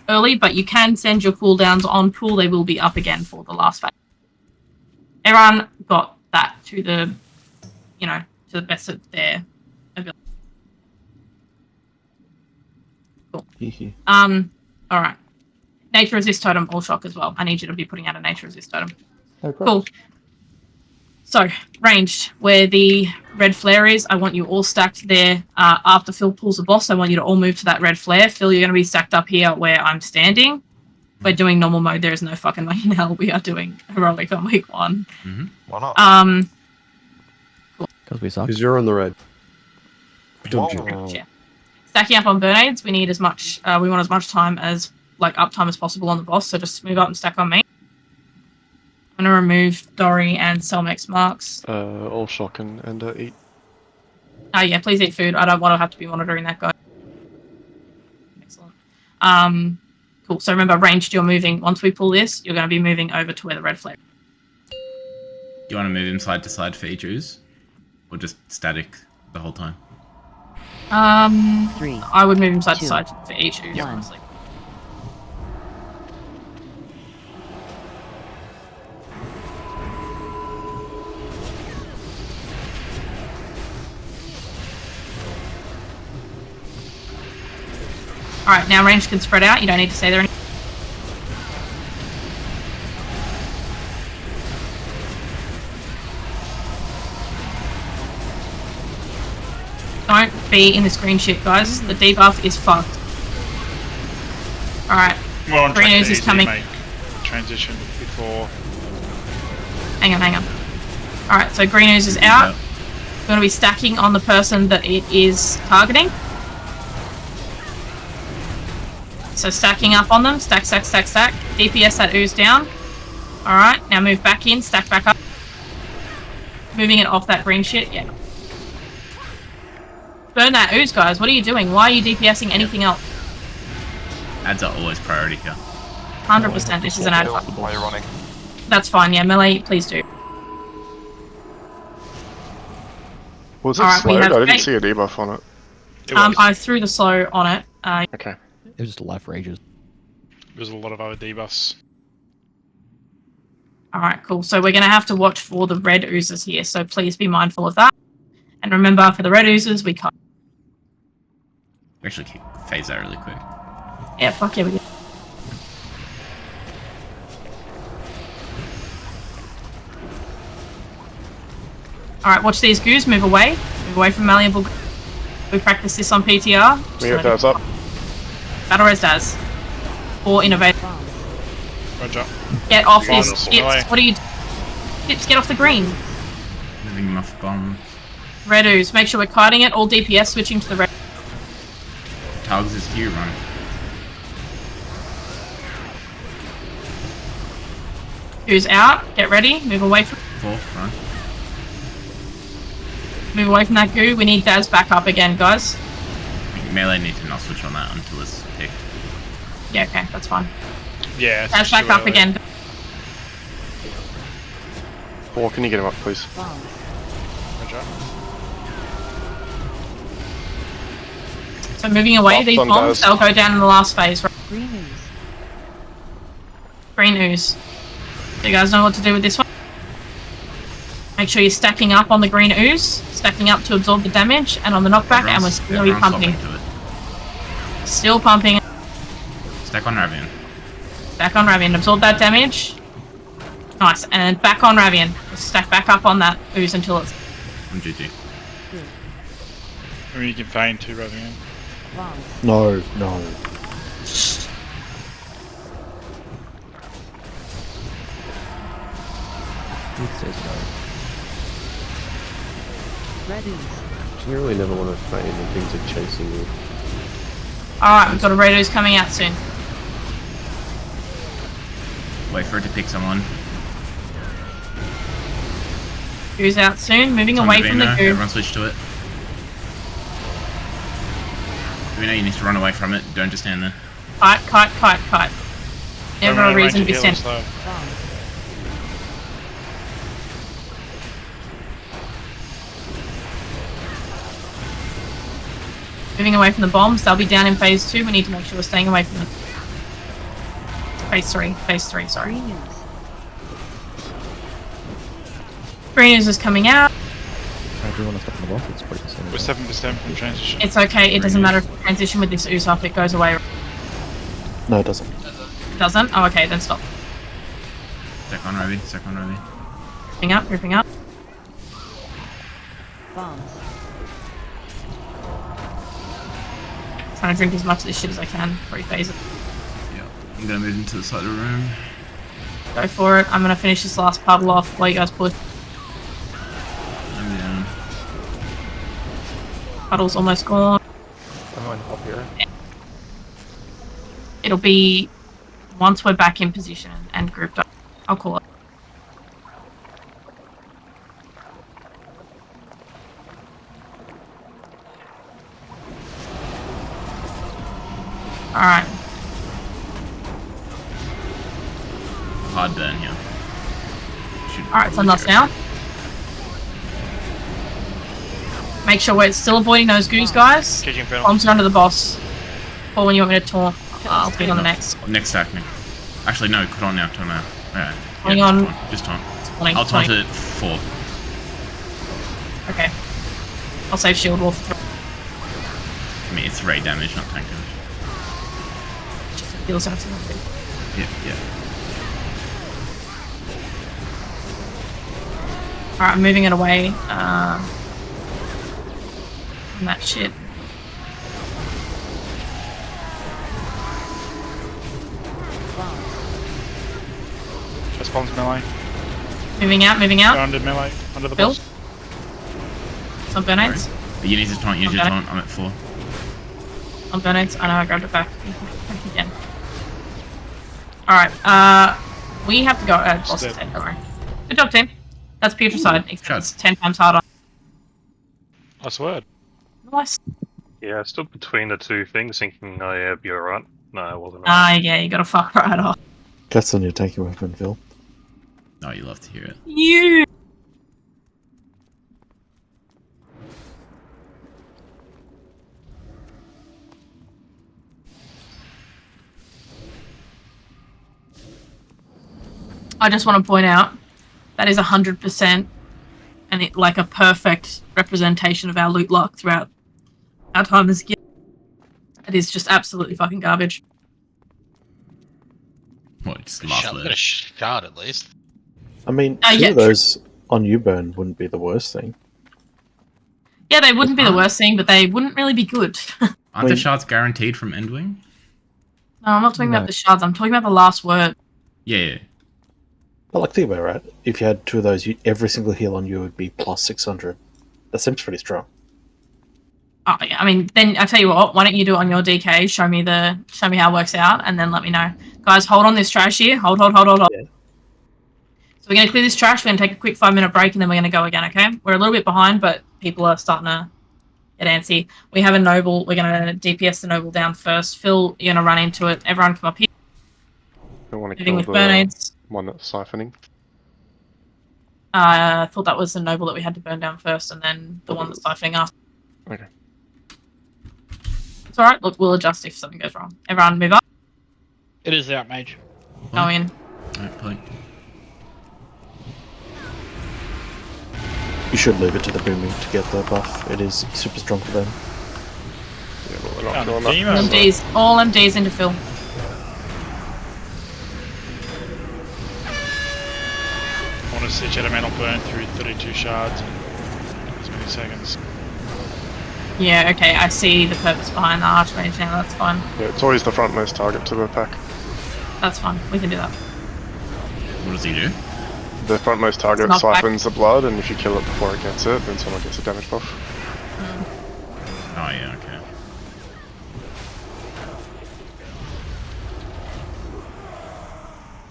early, but you can send your cooldowns on pool. They will be up again for the last phase. Everyone got that to the, to the best of their ability. Cool. All right. Nature resist totem, all shock as well. I need you to be putting out a nature resist totem. No cool. So, ranged, where the red flare is, I want you all stacked there. After Phil pulls the boss, I want you to all move to that red flare. Phil, you're going to be stacked up here where I'm standing. We're doing normal mode. There is no fucking way in hell we are doing heroic on week 1. Mm-hmm. Why not? Because we suck. Because you're on the red. Yeah. Stacking up on Bernades, we need as much. We want as much time as uptime as possible on the boss. So just move up and stack on me. I'm gonna remove Dory and Selmex marks. All shock and eat. Yeah, please eat food. I don't want to have to be monitoring that guy. Cool. So remember, ranged, you're moving. Once we pull this, you're going to be moving over to where the red flag. Do you want to move him side to side for each ooze? Or just static the whole time? I would move him side to side for each ooze, honestly. Alright, now range can spread out. You don't need to stay there anymore. Don't be in this green shit, guys. The debuff is fucked. Alright. Well, green ooze is coming. Make transition before. Hang on. Alright, so green ooze is out. We're going to be stacking on the person that it is targeting. So stacking up on them. Stack. DPS that ooze down. Alright, now move back in. Stack back up. Moving it off that green shit. Yeah. Burn that ooze, guys. What are you doing? Why are you DPSing anything else? Ads are always priority here. 100%. This is an ad. While you're running. That's fine. Yeah, melee, please do. Was it Alright, we slowed? have I didn't eight. see a debuff on it. I threw the slow on it. Okay. It was just life rages. There's a lot of other debuffs. Alright, cool. So we're going to have to watch for the red oozes here, so please be mindful of that. And remember, for the red oozes, we cut. Actually, phase that really quick. Yeah, fuck yeah, we do. Alright, watch these goos. Move away. Move away from malleable. We practice this on PTR. We get those up. Battle res does. Or innovate. Roger. Get off Bombs, this. away. Tips, what are you Tips, get off the green. Moving him off bomb. Red ooze. Make sure we're kiting it. All DPS switching to the red. Targs is here, run. Ooze out. Get ready. Move away from. 4, run. Move away from that goo. We need Daz back up again, guys. Melee need to not switch on that until it's picked. Yeah, okay, that's fine. Yeah. Daz back up again. 4, can you get him up, please? Roger. So moving away, these bombs, they'll go down in the last phase. Right? Green ooze. Green ooze. Do you guys know what to do with this one? Make sure you're stacking up on the green ooze, stacking up to absorb the damage, and on the knockback, and we're still pumping. Still pumping. Stack on Ravian. Back on Ravian, absorb that damage. Nice, and then back on Ravian. Stack back up on that ooze until it's... I'm GG. I mean, you can feign too, Ravian. No. It says no. Red ooze. You really never want to feign when things are chasing you. Alright, we've got a red ooze coming out soon. Wait for it to pick someone. Ooze out soon, moving Time away to be from the there. goo. Everyone switch to it. We know you need to run away from it. Don't just stand there. Kite. Never a reason to be standing. Moving away from the bombs, they'll be down in phase 2. We need to make sure we're staying away from them. Phase 3, sorry. Green ooze. Green ooze is coming out. I do want to stop on the boss, it's pretty percent. We're 7% from transition. It's okay, it doesn't matter if we transition with this ooze up, it goes away. No, it doesn't. It doesn't? Oh, okay, then stop. Stack on Ravi. Grouping up. Bombs. Trying to drink as much of this shit as I can before he phases. Yeah. I'm gonna move into the side of the room. Go for it. I'm gonna finish this last puddle off while you guys push. I'm down. Puddle's almost gone. I'm going up here. It'll be once we're back in position and grouped up. I'll call it. Alright. burn here. Alright, it's on us now. Make sure we're still avoiding those goos, guys. Bombs are under the boss. Or when you want me to taunt, I'll put on the next. Next stack, Nick. Actually, no, taunt now, taunt now. Alright. Hang on. Just taunt. Taunting, I'll taunt taunting. it 4. Okay. I'll save shield wall for 3. I mean, it's raid damage, not tank damage. Just heals out to Yeah, yeah. Alright, I'm moving it away. From that shit. Just bombs melee. Moving out, moving out. Go under melee, under the Build. boss. Some burnites. You need to taunt, use your taunt. I'm at 4. On burnites. I know, I grabbed it back. Back again. Alright, we have to go. Boss is dead, don't worry. Good job, team. That's putricide. It's 10 times harder. I swear. Nice. Yeah, I stood between the two things thinking, oh yeah, be alright. No, I wasn't Ah, yeah, you gotta fuck right off. That's on your tanky weapon, Phil. Oh, you love to hear it. You. I just want to point out that is 100% and it like a perfect representation of our loot lock throughout our time as guild. It is just absolutely fucking garbage. What, just Got a shard at least. I mean, two yeah, of those on U-burn wouldn't be the worst thing. Yeah, they wouldn't be the worst thing, but they wouldn't really be good. Aren't the shards guaranteed from Endwing? No, I'm not talking about the shards. I'm talking about the last word. Yeah. But like, think about it, right? If you had two of those, every single heal on you would be plus 600. That seems pretty strong. Oh, yeah, I mean, then I tell you what. Why don't you do it on your DK? Show me how it works out, and then let me know. Guys, hold on this trash here. Hold. Yeah. So we're gonna clear this trash. We're gonna take a quick 5-minute break, and then we're gonna go again. Okay? We're a little bit behind, but people are starting to get antsy. We have a noble. We're gonna DPS the noble down first. Phil, you're gonna run into it. Everyone, come up here. I want to Moving kill with burnades. one that's siphoning. I thought that was the noble that we had to burn down first, and then the one that's siphoning after. Okay. It's alright. Look, we'll adjust if something goes wrong. Everyone, move up. It is out, mage. Go in. Alright, play. You should leave it to the booming to get the buff. It is super strong for them. Yeah, but we're not killing that. MDs. All MDs into Phil. I want to see Elemental burn through 32 shards in as many seconds. Yeah, okay, I see the purpose behind the Archmage now, that's fine. Yeah, it's always the frontmost target to the pack. That's fine, we can do that. What does he do? The frontmost target It's not siphons the blood, and if you kill it before it gets it, then someone gets a damage buff. Oh yeah, okay.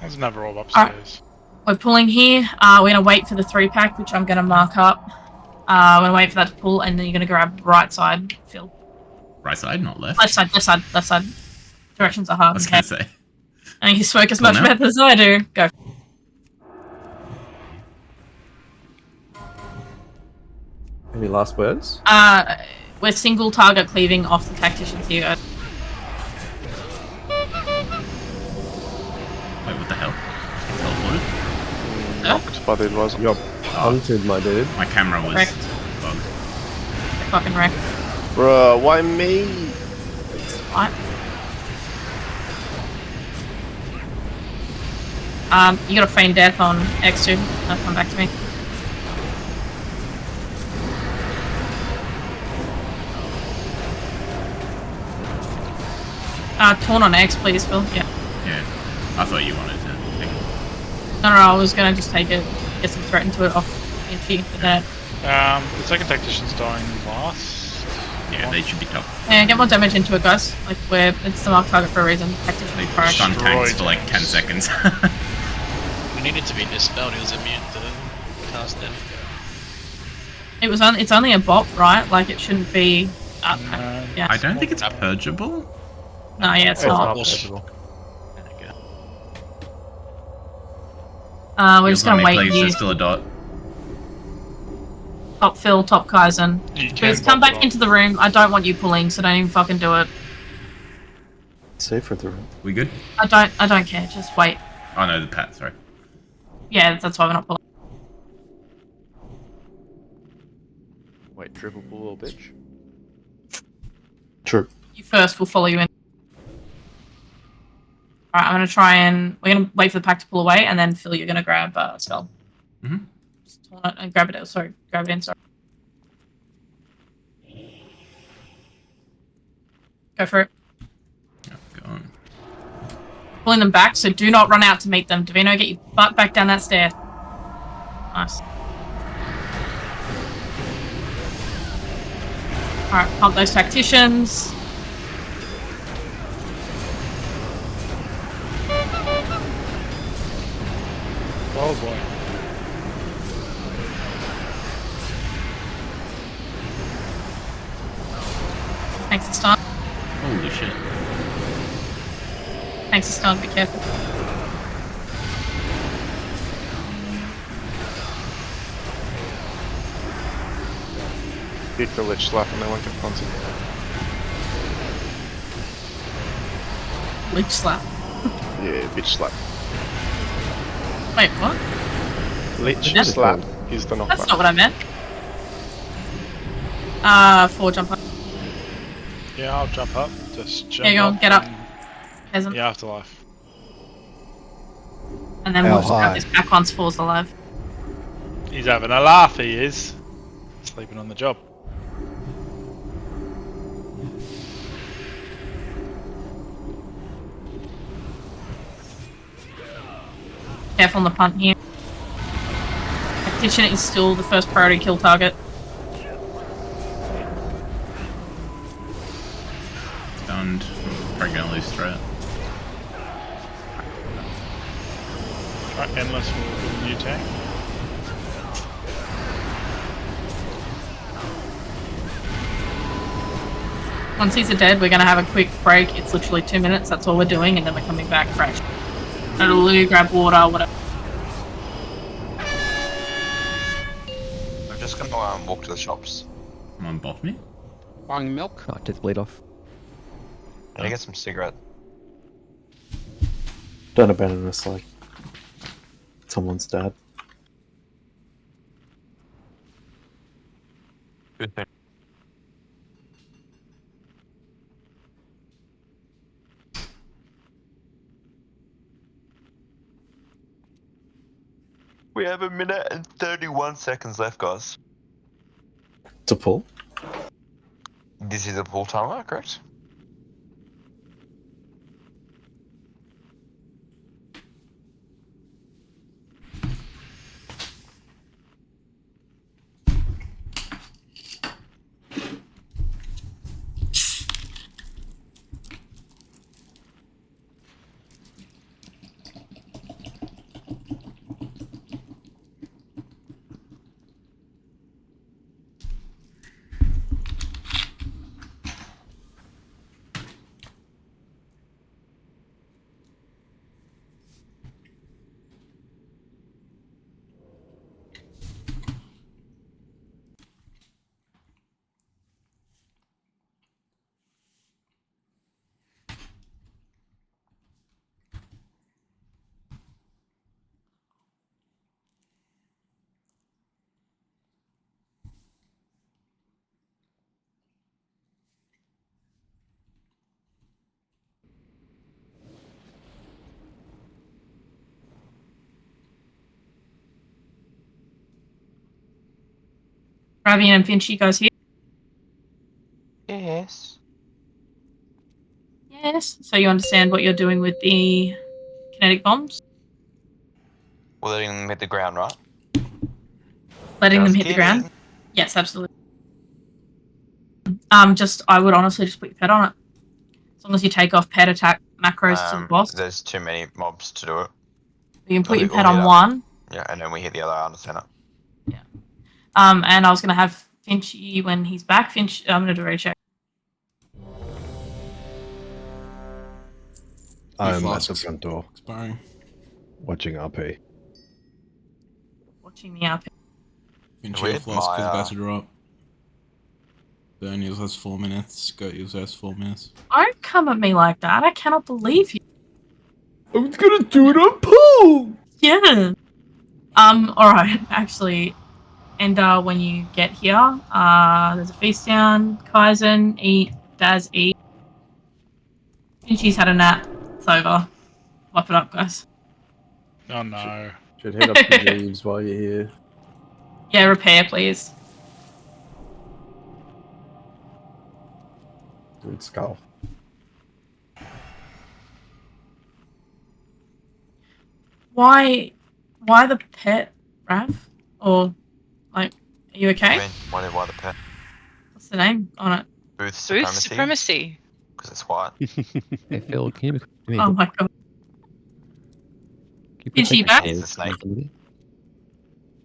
There's another orb upstairs. We're pulling here, we're going to wait for the 3-pack, which I'm going to mark up. We're going to wait for that to pull, and then you're going to grab right side, Phil. Right side, not left? Left side. Directions are hard. I was gonna say. And you spoke as Pull much now? math as I do. Go. Any last words? We're single target cleaving off the tacticians here, guys. Wait, what the hell? Teleported? Knocked by the advisor. You're punted, my dude. My camera was Wrecked. bugged. Fucking wreck. Bruh, why me? Right. You got a feign death on X, dude. That'll come back to me. Torn on X, please, Phil. Yeah. Yeah. I thought you wanted to take it. No, I was gonna just take it, get some threat into it off Inchi for that. The second tactician's dying last. Yeah, they should be top. Yeah, get more damage into it, guys. Like, it's the mark target for a reason. Tactician They priority. stun tanks for like 10 seconds. We needed to be dispelled, he was immune to cast them. It's only a bot, right? Like, it shouldn't be. Yeah. I don't think it's purgeable. No, yeah, it's not. We're just gonna Heals on me, wait please. here. There's still a dot. Top Phil, top Kaizen. You Please can come pop it back off. into the room. I don't want you pulling, so don't even fucking do it. Safe for the room. We good? I don't care. Just wait. Oh no, the pat. Sorry. Yeah, that's why we're not pulling. Wait, triple pull or bitch? True. You first. We'll follow you in. All right, I'm gonna try and we're gonna wait for the pack to pull away, and then Phil, you're gonna grab spell. Mhm. Just hold it and grab it. Sorry, grab it in. Sorry. Go for it. Go on. Pulling them back, so do not run out to meet them. Davino, get your butt back down that stair. Nice. Alright, pump those tacticians. Oh boy. Thanks for stun. Holy shit. Thanks for stun, be careful. Hit the lich slap and they won't get punted. Leech slap. Yeah, bitch slap. Wait, what? Lich That's- slap is the knockback. That's not what I meant. 4 jump up. Yeah, I'll jump up. Just jump There you go, up. get up. and- Peasant. Yeah, afterlife. And then we'll just grab this back once Four's alive. He's having a laugh, he is. Sleeping on the job. Careful on the punt here. Tactician is still the first priority kill target. Stunned. Probably gonna lose threat. Try endless with a new tank. Once he's dead, we're going to have a quick break. It's literally 2 minutes. That's all we're doing, and then we're coming back fresh. It'll grab water, whatever. I'm just gonna walk to the shops. Someone bot me? Buying milk? Oh, take the bleed off. I need to get some cigarette. Don't abandon us like someone's dad. Good thing. We have 1 minute and 31 seconds left, guys. To pull? This is a full timer, correct? Ravian and Finch, you guys here? Yes. Yes. So you understand what you're doing with the kinetic bombs? We're letting them hit the ground, right? Letting them Just hit the ground? kidding. Yes, absolutely. I would honestly just put your pet on it. As long as you take off pet attack macros to the boss. There's too many mobs to do it. You can put your We'll pet hit on up. one. Yeah, and then we hit the other on the center. And I was going to have Finchy when he's back. Finch, I'm going to do a ready check. I'm at the front door. Expiring. Watching RP. watching the RP. With Flask is my, about to drop. Burn yours has 4 minutes. Goat yours has 4 minutes. Don't come at me like that. I cannot believe you. I'm gonna do it on pool! Yeah. Alright, actually, Ender, when you get here, there's a feast down. Kaizen, eat. Daz, eat. Finchie's had a nap. It's over. Wipe it up, guys. Oh no. Should head up to Jeeves while you're here. Yeah, repair, please. Good skull. Why the pet, Rav? Or, like, are you okay? Why the pet? What's the name on it? Booth Booth supremacy. supremacy. Because it's white. Hey Phil, can you do me Oh my god. Is she back? He's a snake.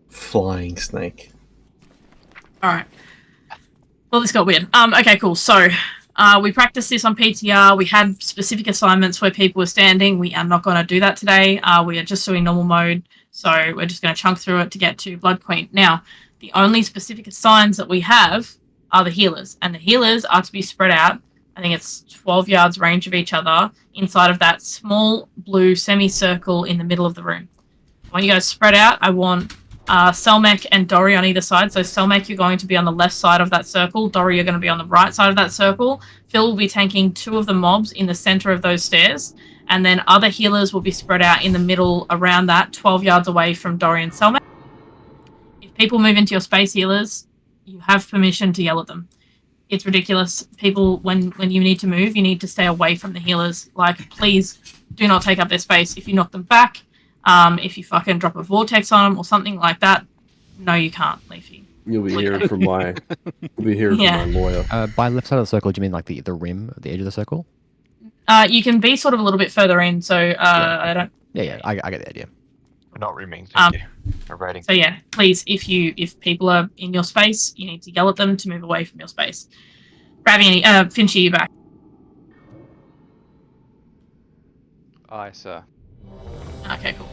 Flying snake. Alright. Well, this got weird. Okay, cool. So, we practiced this on PTR. We had specific assignments where people were standing. We are not going to do that today. We are just doing normal mode. So, we're just going to chunk through it to get to Blood Queen. Now, the only specific assigns that we have are the healers. And the healers are to be spread out. I think it's 12 yards range of each other inside of that small blue semicircle in the middle of the room. When you guys spread out, I want Selmek and Dory on either side. So Selmek, you're going to be on the left side of that circle. Dory, you're going to be on the right side of that circle. Phil will be tanking 2 of the mobs in the center of those stairs. And then other healers will be spread out in the middle around that, 12 yards away from Dory and Selmek. If people move into your space, healers, you have permission to yell at them. It's ridiculous. People, when you need to move, you need to stay away from the healers. Like, please do not take up their space. If you knock them back, if you fucking drop a vortex on them or something like that, no, you can't, Leafy. You'll be hearing from my. You'll be hearing Yeah. from my lawyer. By left side of the circle, do you mean like the rim, the edge of the circle? You can be sort of a little bit further in, so I don't. Yeah, I get the idea. We're not rimming, thank you. We're rating. So yeah, please, if people are in your space, you need to yell at them to move away from your space. Ravi, Finchie, you back? Aye, sir. Okay, cool.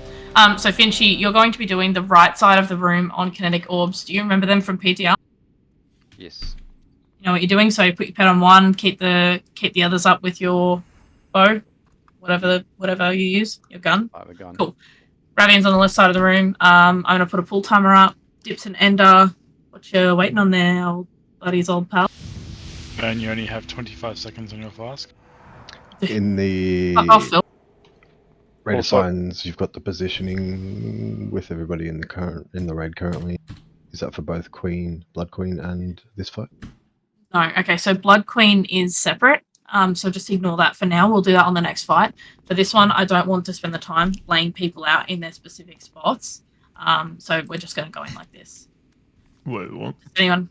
So Finchie, you're going to be doing the right side of the room on kinetic orbs. Do you remember them from PTR? Yes. You know what you're doing. So you put your pet on one, keep the others up with your bow, whatever you use, your gun. I have a gun. Cool. Ravian's on the left side of the room. I'm gonna put a pull timer up. Dips and Ender. What you waiting on there, old buddy's old pal? And you only have 25 seconds on your flask. In the Fuck off, Phil. raid Also- assigns, you've got the positioning with everybody in the raid currently. Is that for both Blood Queen, and this fight? No, okay, so Blood Queen is separate. So just ignore that for now. We'll do that on the next fight. For this one, I don't want to spend the time laying people out in their specific spots. So we're just going to go in like this. Wait, what? Anyone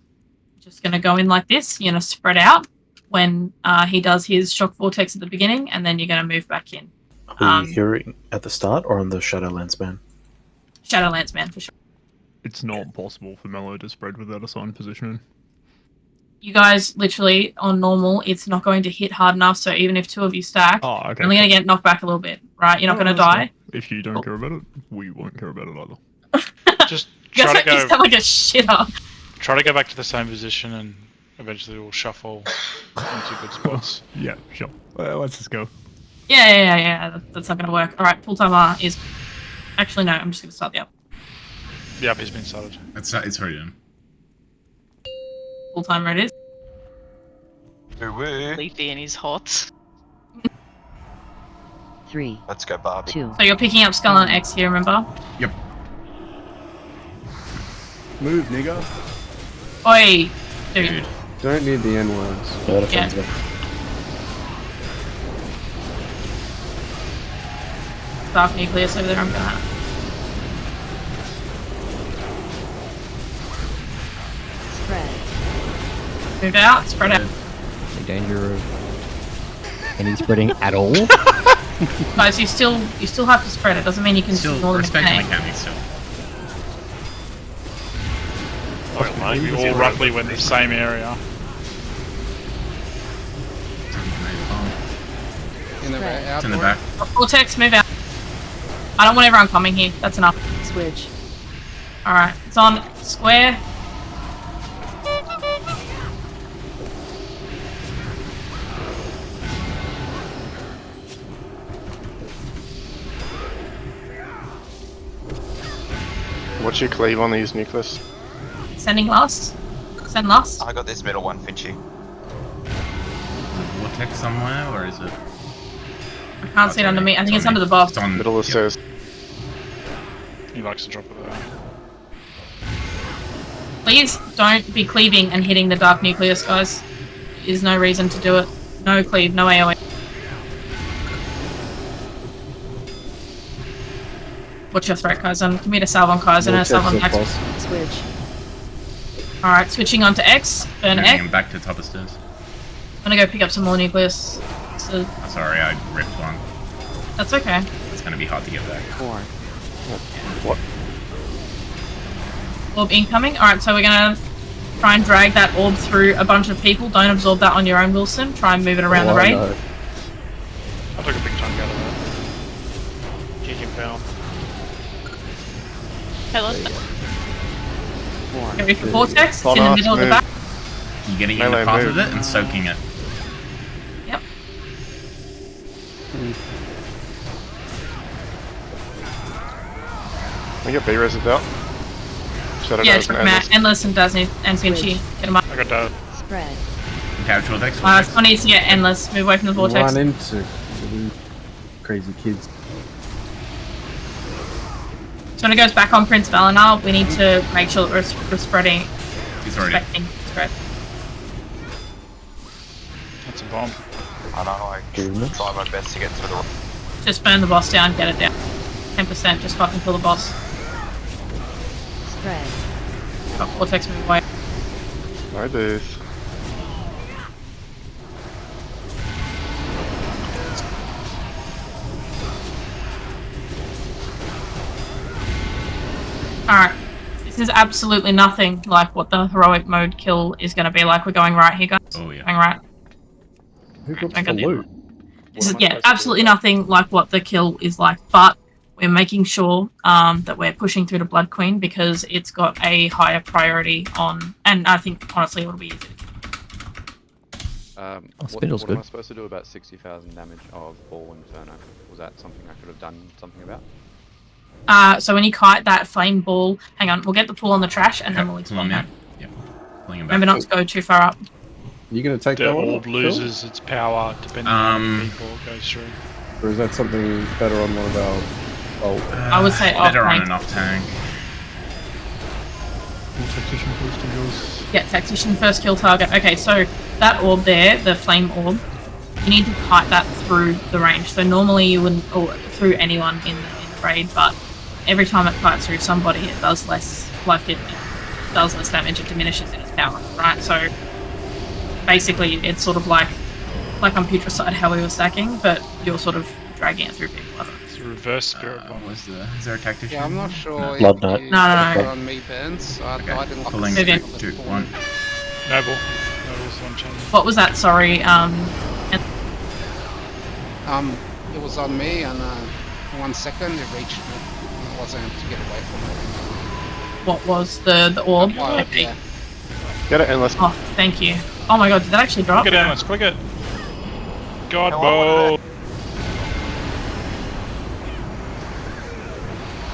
just going to go in like this? You're going to spread out when he does his shock vortex at the beginning, and then you're going to move back in. Are you hearing at the start or on the Shadowlands Man? Shadowlands Man for sure. It's not possible for Mellow to spread without assigned positioning. You guys, literally, on normal, it's not going to hit hard enough, so even if 2 of you stack, Oh, okay. you're only going to get knocked back a little bit, right? You're not going to that's die. fine. If you don't care about it, we won't care about it either. Just You try guys to go. sound like a shitter. Try to go back to the same position, and eventually we'll shuffle into good spots. Yeah, sure. Let's just go. Yeah. That's not going to work. All right, pull timer is... Actually, no, I'm just going to start the up. Yep, he's been started. It's already done. Full timer it is. Woo-woo. Leafy and his hot. 3, Let's go, Barbie. 2. So you're picking up Skull and X here, remember? Yep. Move, nigga. Oi, dude. Don't need the N words. Yeah. Dark nucleus over there, I'm gonna... Spread. Move out, spread out. In danger of any spreading at all? Guys, you still have to spread. It doesn't mean you can Still ignore the respect the mechanic. mechanics still. We all roughly went the same area. In the right, It's in the back. Vortex, move out. I don't want everyone coming here. That's enough. Switch. Alright, it's on square. What's your cleave on these nucleus? Sending last. Send last. I got this middle one, Finchy. Vortex somewhere, or is it? I can't see it under me. I think it's under the boss. It's on Middle of the stairs. He likes to drop it there. Please don't be cleaving and hitting the dark nucleus, guys. There's no reason to do it. No cleave, no AoE. What's your threat, Kaizen? Give me the salve on Kaizen and a salve on X. Switch. Alright, switching on to X. Burn Moving X. him back to top of stairs. I'm gonna go pick up some more nucleus. So, Sorry, I ripped one. that's okay. It's gonna be hard to get back. 4. What? Orb incoming. Alright, so we're gonna try and drag that orb through a bunch of people. Don't absorb that on your own, Wilson. Try and move it around the raid. I took a big chunk out of that. GG fail. I lost it. Get ready for Vortex. It's in the Connor, middle of the move. back. You're getting in Melee the path move. of it and soaking it. Yep. We get B-res out. Shadow Yeah, Days check and Matt, Endless. Endless and Dazni and Finchy. Get him up. I got that. Spread. Couch Vortex. Someone needs to get Endless. Move away from the Vortex. Run into really crazy kids. So when it goes back on Prince Valinar, we need to make sure that we're spreading. He's already. Respecting spread. That's a bomb. I know, I try my best to get to the... Just burn the boss down, get it down. 10%, just fucking kill the boss. Spread. Got Vortex move away. No booth. Alright. This is absolutely nothing like what the heroic mode kill is going to be like. We're going right here, guys. Oh, yeah. Going right. Who got I the got it. loot? This is, yeah, absolutely nothing like what the kill is like, but we're making sure that we're pushing through the Blood Queen because it's got a higher priority on, and I think honestly it'll be easy. Spindle's what am I good. supposed to do about 60,000 damage of Ball Inferno? Was that something I could have done something about? So when you kite that flame ball, hang on, we'll get the pool on the trash and then we'll Come on, explode that. man. Yep. Pulling him back. Remember not to go too far up. You gonna take The that one? orb Phil? loses its power depending on how many people it goes through. Or is that something better on one of our... Oh. I would say off better on tank. an off tank. Tactician first, I guess. Yeah, Tactician first kill target. Okay, so that orb there, the flame orb, you need to kite that through the range. So normally you wouldn't, or through anyone in the raid, but every time it kites through somebody, it does less, like it does less damage, it diminishes in its power, right? So basically it's sort of like on Putricide how we were stacking, but you're sort of dragging it through people. It's a reverse spirit bomb. Is there a tactician? Yeah, I'm not sure No. if Blood Knight. you No. put on me, Burns. I didn't lock Pulling the Move in. signal two, before. one. Noble. Noble's one channel. What was that? Sorry. It was on me, and 1 second it reached me. I wasn't able to get away from it. What was the orb? Oh, Okay. yeah. Get it, Endless. Oh, thank you. Oh my god, did that actually drop? Click it down, let's click it. God, No, bow.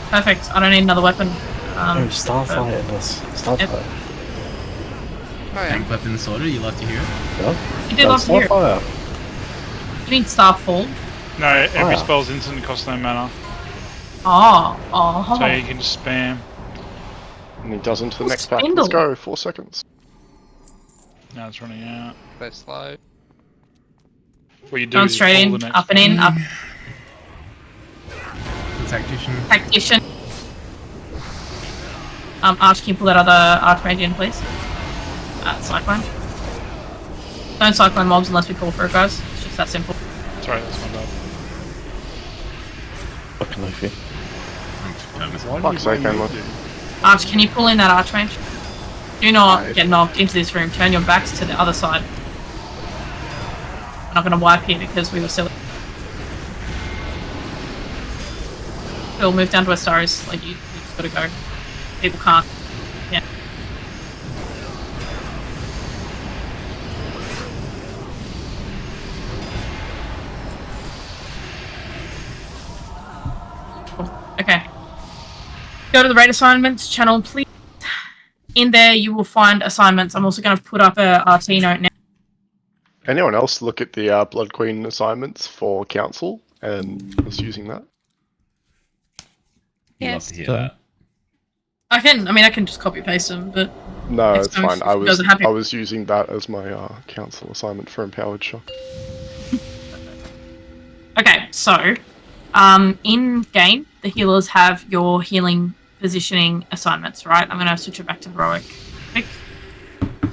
Perfect. I don't need another weapon. No, Starfire, Endless. Starfire. Oh, yeah. Tank weapon sorted, you love to hear it? Yeah? You did love to hear it. Starfire. You mean Starfall? No, every Ah. spell's instant and costs no mana. Oh. So you can just spam. And he does into the Oh, next pack. Spindle. Let's go. 4 seconds. Now it's running out. They're slow. What you do Going is straight pull in, the next up and in, up. The tactician. Tactician. Arch, can you pull that other Archmage in, please? Cyclone. Don't Cyclone mobs unless we call for it, guys. It's just that simple. Sorry, that's my bad. Fucking Luffy. Fuck's sake, Endless. Arch, can you pull in that Archmage? Do not get knocked into this room. Turn your backs to the other side. We're not going to wipe here because we were silly. Phil, move down to where Star is. Like, you just got to go. people can't. Yeah. Cool. Okay. Go to the raid assignments channel, please. In there, you will find assignments. I'm also going to put up a RT note now. Anyone else look at the Blood Queen assignments for council and was using that? Love to hear that. I can just copy paste them, but No, it's fine. I happy. was using that as my council assignment for Empowered Shock. Okay, so in game, the healers have your healing positioning assignments, right? I'm going to switch it back to heroic quick.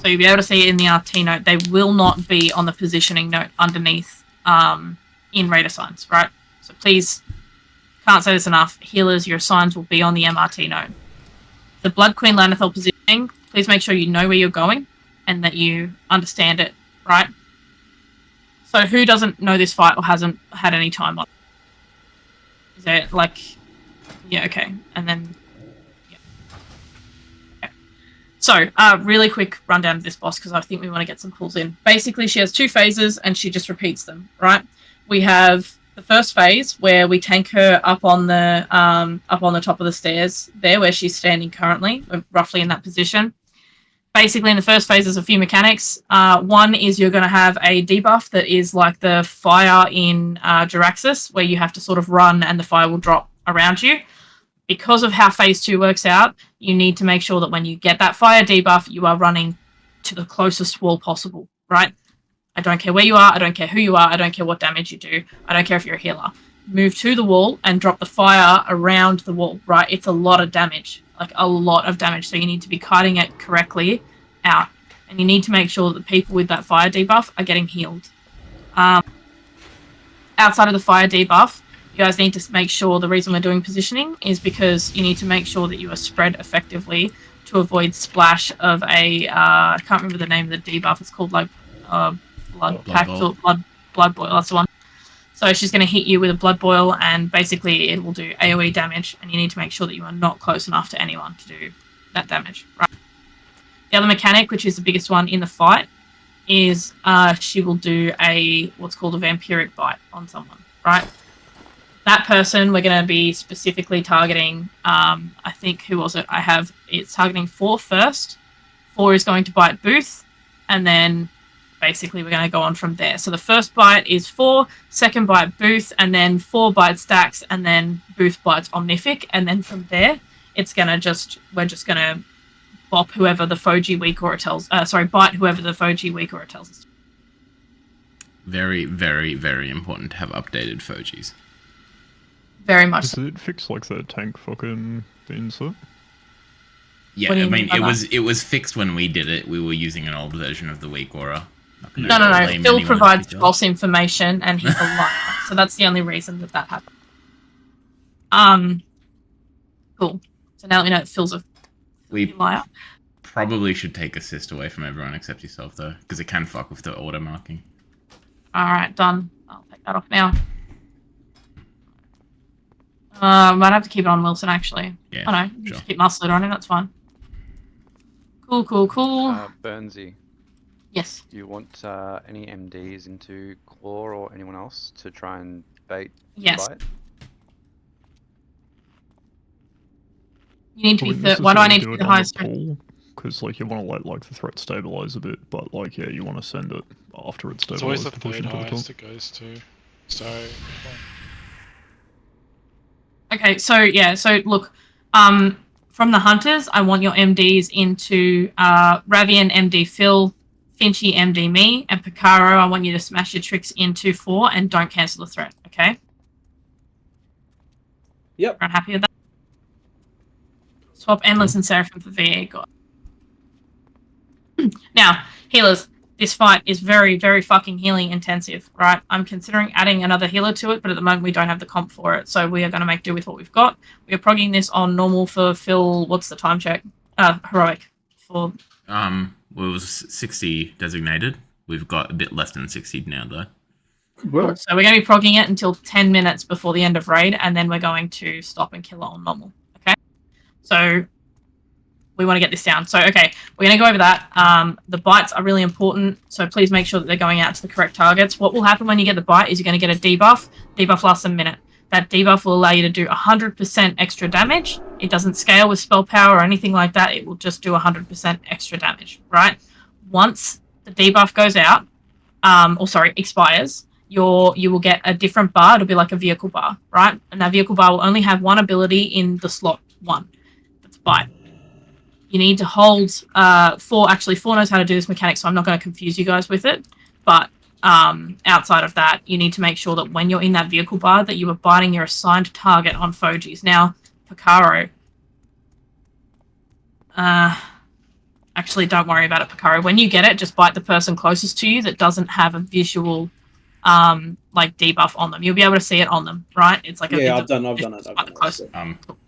So you'll be able to see it in the RT note. They will not be on the positioning note underneath in raid assigns, right? So please, can't say this enough, healers, your assigns will be on the MRT note. The Blood Queen Lanathel positioning, please make sure you know where you're going and that you understand it, right? So who doesn't know this fight or hasn't had any time on it? Is there, like... Yeah, okay. And then... Yeah. Okay. So, really quick rundown of this boss, because I think we want to get some pulls in. Basically, she has 2 phases, and she just repeats them, right? We have the first phase, where we tank her up on the top of the stairs there, where she's standing currently, roughly in that position. Basically, in the first phase, there's a few mechanics. One is you're going to have a debuff that is like the fire in Jiraxis, where you have to sort of run and the fire will drop around you. Because of how phase 2 works out, you need to make sure that when you get that fire debuff, you are running to the closest wall possible, right? I don't care where you are, I don't care who you are, I don't care what damage you do, I don't care if you're a healer. Move to the wall and drop the fire around the wall, right? It's a lot of damage. Like a lot of damage, so you need to be kiting it correctly out, and you need to make sure that the people with that fire debuff are getting healed. Outside of the fire debuff, you guys need to make sure the reason we're doing positioning is because you need to make sure that you are spread effectively to avoid splash of a I can't remember the name of the debuff. It's called like blood pact or blood boil. That's the one. So she's going to hit you with a blood boil, and basically it will do AoE damage, and you need to make sure that you are not close enough to anyone to do that damage. Right. The other mechanic, which is the biggest one in the fight, is she will do what's called a vampiric bite on someone. Right. That person we're going to be specifically targeting. I think who was it? It's targeting 4 first. 4 is going to bite Booth, and then basically we're going to go on from there. So the first bite is 4, second bite Booth, and then 4 bites Dax, and then Booth bites Omnific, and then from there it's going to we're just going to bop whoever the Foji weak aura tells bite whoever the Foji weak aura tells us. Very, very, very important to have updated Fojis. Very much. Does it fix like the tank fucking insert? Yeah, I mean it was fixed when we did it. We were using an old version of the weak aura. No. Phil provides false information, and he's a liar. So that's the only reason that happened. Cool. So now we know that Phil's a liar. Probably should take assist away from everyone except yourself, though, because it can fuck with the auto marking. Alright, done. I'll take that off now. Might have to keep it on Wilson, actually. Yeah, I know. sure. Just keep Muscle on him, that's fine. Cool. Burnsy. Yes. Do you want any MDs into Claw or anyone else to try and bait Yes. bite? You need to be why do I need to be the highest? Because like you want to let like the threat stabilize a bit, but like yeah, you want to send it after it's stabilized. It's always the to push third into the highest top. it goes to. So. Okay, so look, from the hunters, I want your MDs into Ravian MD Phil, Finchy MD me, and Picaro. I want you to smash your tricks into 4 and don't cancel the threat. Okay. Yep. Everyone happy with that? Swap Endless and Seraphim for VA God. Now, healers, this fight is very, very fucking healing intensive, right? I'm considering adding another healer to it, but at the moment we don't have the comp for it, so we are going to make do with what we've got. We are progging this on normal for Phil. What's the time check? Heroic for. Well, it was 60 designated. We've got a bit less than 60 now, though. Cool. So we're going to be progging it until 10 minutes before the end of raid, and then we're going to stop and kill it on normal. Okay. So we want to get this down. So, okay, we're going to go over that. The bites are really important, so please make sure that they're going out to the correct targets. What will happen when you get the bite is you're going to get a debuff. Debuff lasts a minute. That debuff will allow you to do 100% extra damage. It doesn't scale with spell power or anything like that. It will just do 100% extra damage, right? Once the debuff goes out, expires, you will get a different bar. It'll be like a vehicle bar, right? And that vehicle bar will only have one ability in the slot 1. That's bite. You need to hold 4 knows how to do this mechanic, so I'm not going to confuse you guys with it. But outside of that, you need to make sure that when you're in that vehicle bar that you are biting your assigned target on Fogies. Now, Picaro. Actually, don't worry about it, Picaro. When you get it, just bite the person closest to you that doesn't have a visual debuff on them. You'll be able to see it on them, right? It's like I've done it.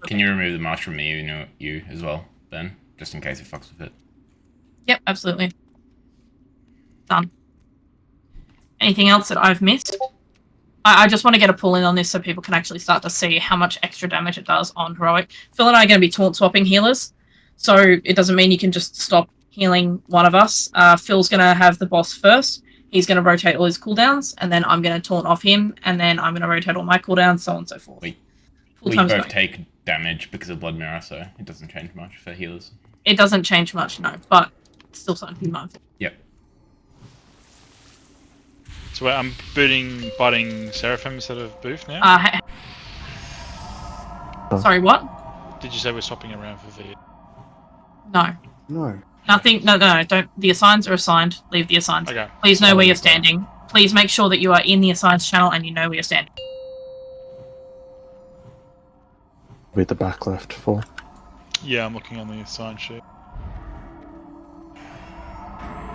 Can you remove the march from you as well, Ben? Just in case it fucks with it. Yep, absolutely. Done. Anything else that I've missed? I just want to get a pull in on this so people can actually start to see how much extra damage it does on Heroic. Phil and I are going to be taunt swapping healers, so it doesn't mean you can just stop healing one of us. Phil's going to have the boss first. He's going to rotate all his cooldowns, and then I'm going to taunt off him, and then I'm going to rotate all my cooldowns, so on and so forth. We both take damage because of Blood Mirror, so it doesn't change much for healers. It doesn't change much, no, but it's still something to be mindful. Yep. So I'm biting Seraphim instead of Booth now? Sorry, what? Did you say we're swapping around for the... No. No. Nothing. No, don't. The assigns are assigned. Leave the assigns. Okay. Please know where you're standing. Please make sure that you are in the assigns channel and you know where you're standing. Be at the back left for. Yeah, I'm looking on the assign sheet.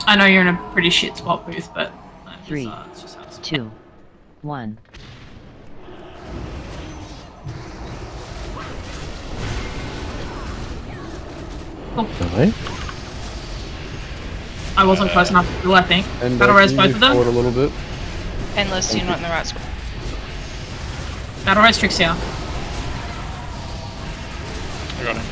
I know you're in a pretty shit spot, Booth, but... 3, 2, 1. Okay. I wasn't close enough to do, I think. And Battle Res both of them. forward a little bit. Endless, you're not in the right spot. Battle Res Tricks here. I got him.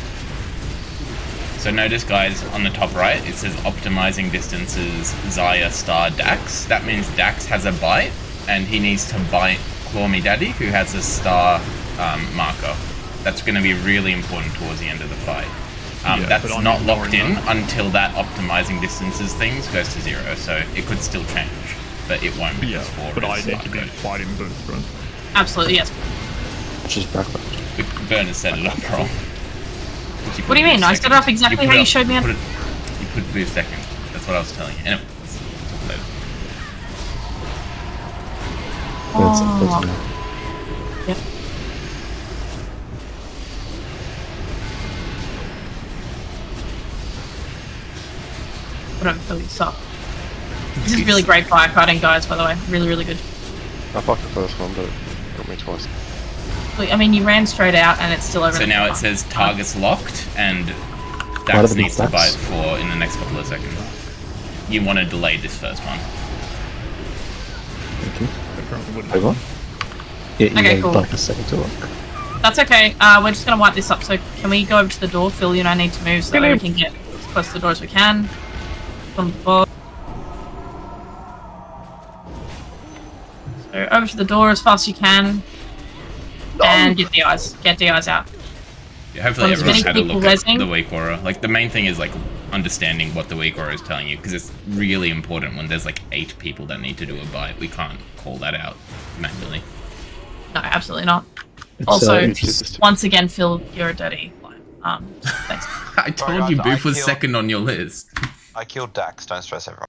So notice, guys, on the top right, it says optimizing distances Zaya star Dax. That means Dax has a bite, and he needs to bite Claw Me Daddy, who has a star marker. That's going to be really important towards the end of the fight. That's not locked in until that optimizing distances things goes to 0, so it could still change, but it won't because 4 but I is need to be fighting both, right? Absolutely, yes. Just back left. Burner set it up wrong. What do you mean? I set it up exactly how you showed me. You put Booth second. That's what I was telling you. Anyway, let's talk later. Oh. Yep. Whatever, Phil, you suck. This is really great fire cutting, guys, by the way. Really, really good. I fucked the first one, but it got me twice. I mean, you ran straight out and it's still over. So now it says targets locked, and Dax needs to bite 4 in the next couple of seconds. You want to delay this first one. Thank you. Over. Yeah, you Okay, need cool. like a second to look. That's okay. We're just going to wipe this up. So can we go over to the door? Phil, you and I need to move so that we can get as close to the door as we can. From the board. So over to the door as fast as you can. And get the eyes. Get the eyes out. Yeah, hopefully everyone's had a look resing. at the weak aura. Like, the main thing is, like, understanding what the weak aura is telling you, because it's really important when there's, like, 8 people that need to do a bite. We can't call that out manually. No, absolutely not. Also, once again, Phil, you're a dirty liar. Thanks. I told you Booth was second on your list. I killed Dax, don't stress everyone.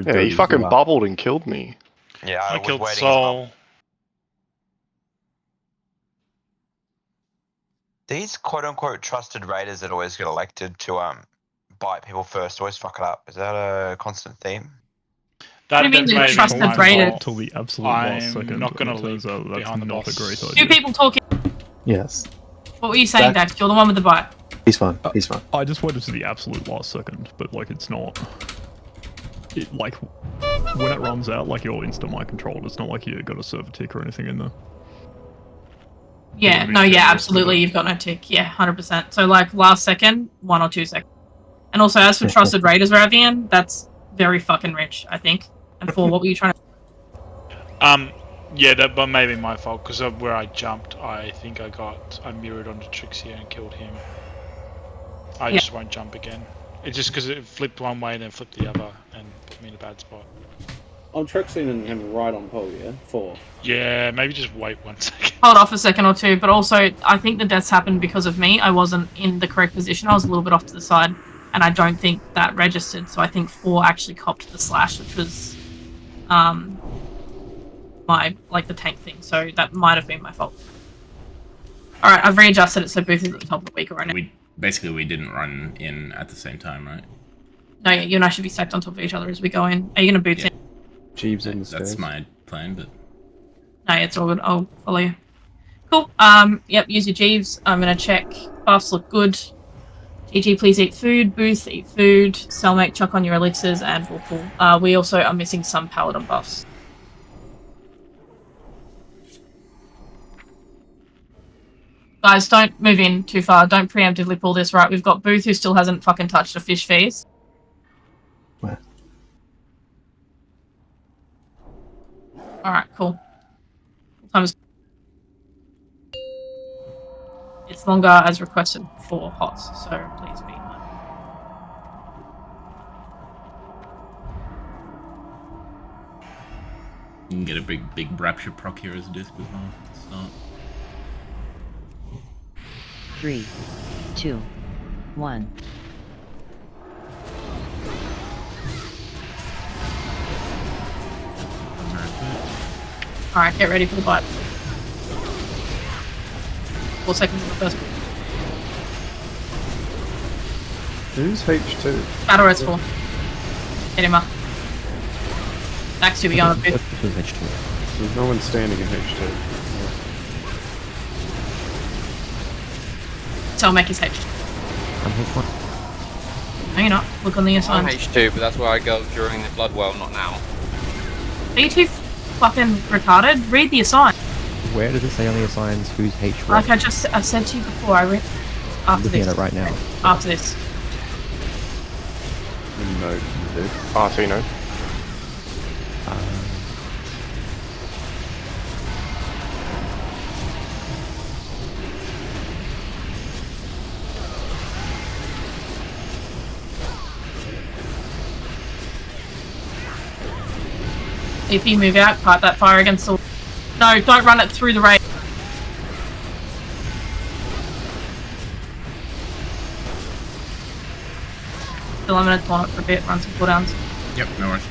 Yeah, he fucking bubbled and killed me. Yeah, I was killed waiting Sol. These quote-unquote trusted raiders that always get elected to bite people first always fuck it up. Is that a constant theme? That What do you mean they're trusted raiders? Until the absolute last second. I'm not going to and it leave turns out that's behind the not boss. a great 2 idea. people talking. Yes. What were you saying, Dax? You're the one with the bite. He's fine. He's fine. I just waited to the absolute last second, but like it's not. It, like when it runs out, like you're insta mic controlled. It's not like you got a server tick or anything in there. Yeah, no, yeah, absolutely. You've got no tick. Yeah, 100%. So, like, last second, 1 or 2 seconds. And also, as for Trusted Raiders Ravian, that's very fucking rich, I think. And for what were you trying to... Yeah, that may be my fault, because of where I jumped, I think I mirrored onto Trixie and killed him. I just won't jump again. It's just because it flipped one way and then flipped the other, and put me in a bad spot. I'm Trixie and him right on pole, yeah? 4. Yeah, maybe just wait 1 second. Hold off a second or two, but also, I think the deaths happened because of me. I wasn't in the correct position. I was a little bit off to the side, and I don't think that registered, so I think 4 actually copped the slash, which was, the tank thing, so that might have been my fault. Alright, I've readjusted it so Booth is at the top of the week right now. We didn't run in at the same time, right? No, yeah, you and I should be stacked on top of each other as we go in. Are you gonna Booth in? Jeeves in the stairs. That's my plan, but... No, it's all good. I'll follow you. Cool. Yep, use your Jeeves. I'm gonna check. Buffs look good. GG, please eat food. Booth, eat food. Cellmate, chuck on your elixirs, and we'll pull. We also are missing some paladin buffs. Guys, don't move in too far. Don't preemptively pull this, right? We've got Booth who still hasn't fucking touched a fish feast. Where? Alright, cool. It's longer as requested for HOTS, so please be mindful. You can get a big rapture proc here as a disc as well. Start. 3, 2, 1. Alright, get ready for the bite. 4 seconds on the first one. Who's H2? Battle Red's 4. Hit him up. Next to be on a bit. There's no one standing in H2. So I'll make his H2. I'm H1. No, you're not. Look on the I'm assign. H2, but that's where I go during the blood well, not now. Are you too fucking retarded? Read the assign. Where does it say on the assigns who's H1? Like I said to you before, I read I'm after looking this. at it right now. After this. No, you do. RT, no. If you move out, fight that fire against the... No, don't run it through the raid. Still, I'm gonna taunt it for a bit, run some cooldowns. Yep, no worries.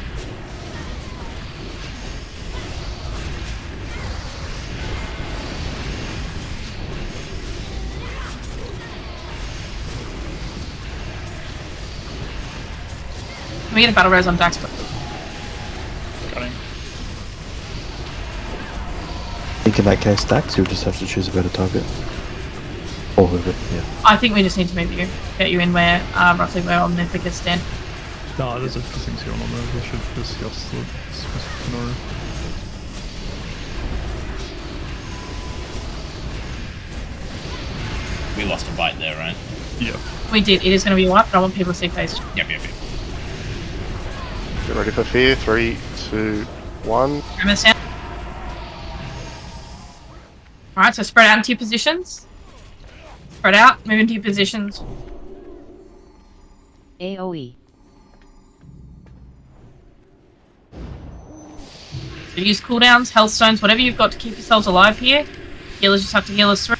Can we get a battle res on Dax? Got him. I think in that case, Dax, you'll just have to choose a better target. Or whoever, yeah. I think we just need to move you, get you in where, roughly where Omnificus stand. No, there's a few things going on there. We should discuss the specific scenario. We lost a bite there, right? Yeah. We did. It is going to be a wipe, but I want people to see phase 2. Yep. Get ready for fear. 3, 2, 1. Premise down. Alright, so spread out into your positions. Spread out, move into your positions. AoE. So use cooldowns, health stones, whatever you've got to keep yourselves alive here. Healers just have to heal us through.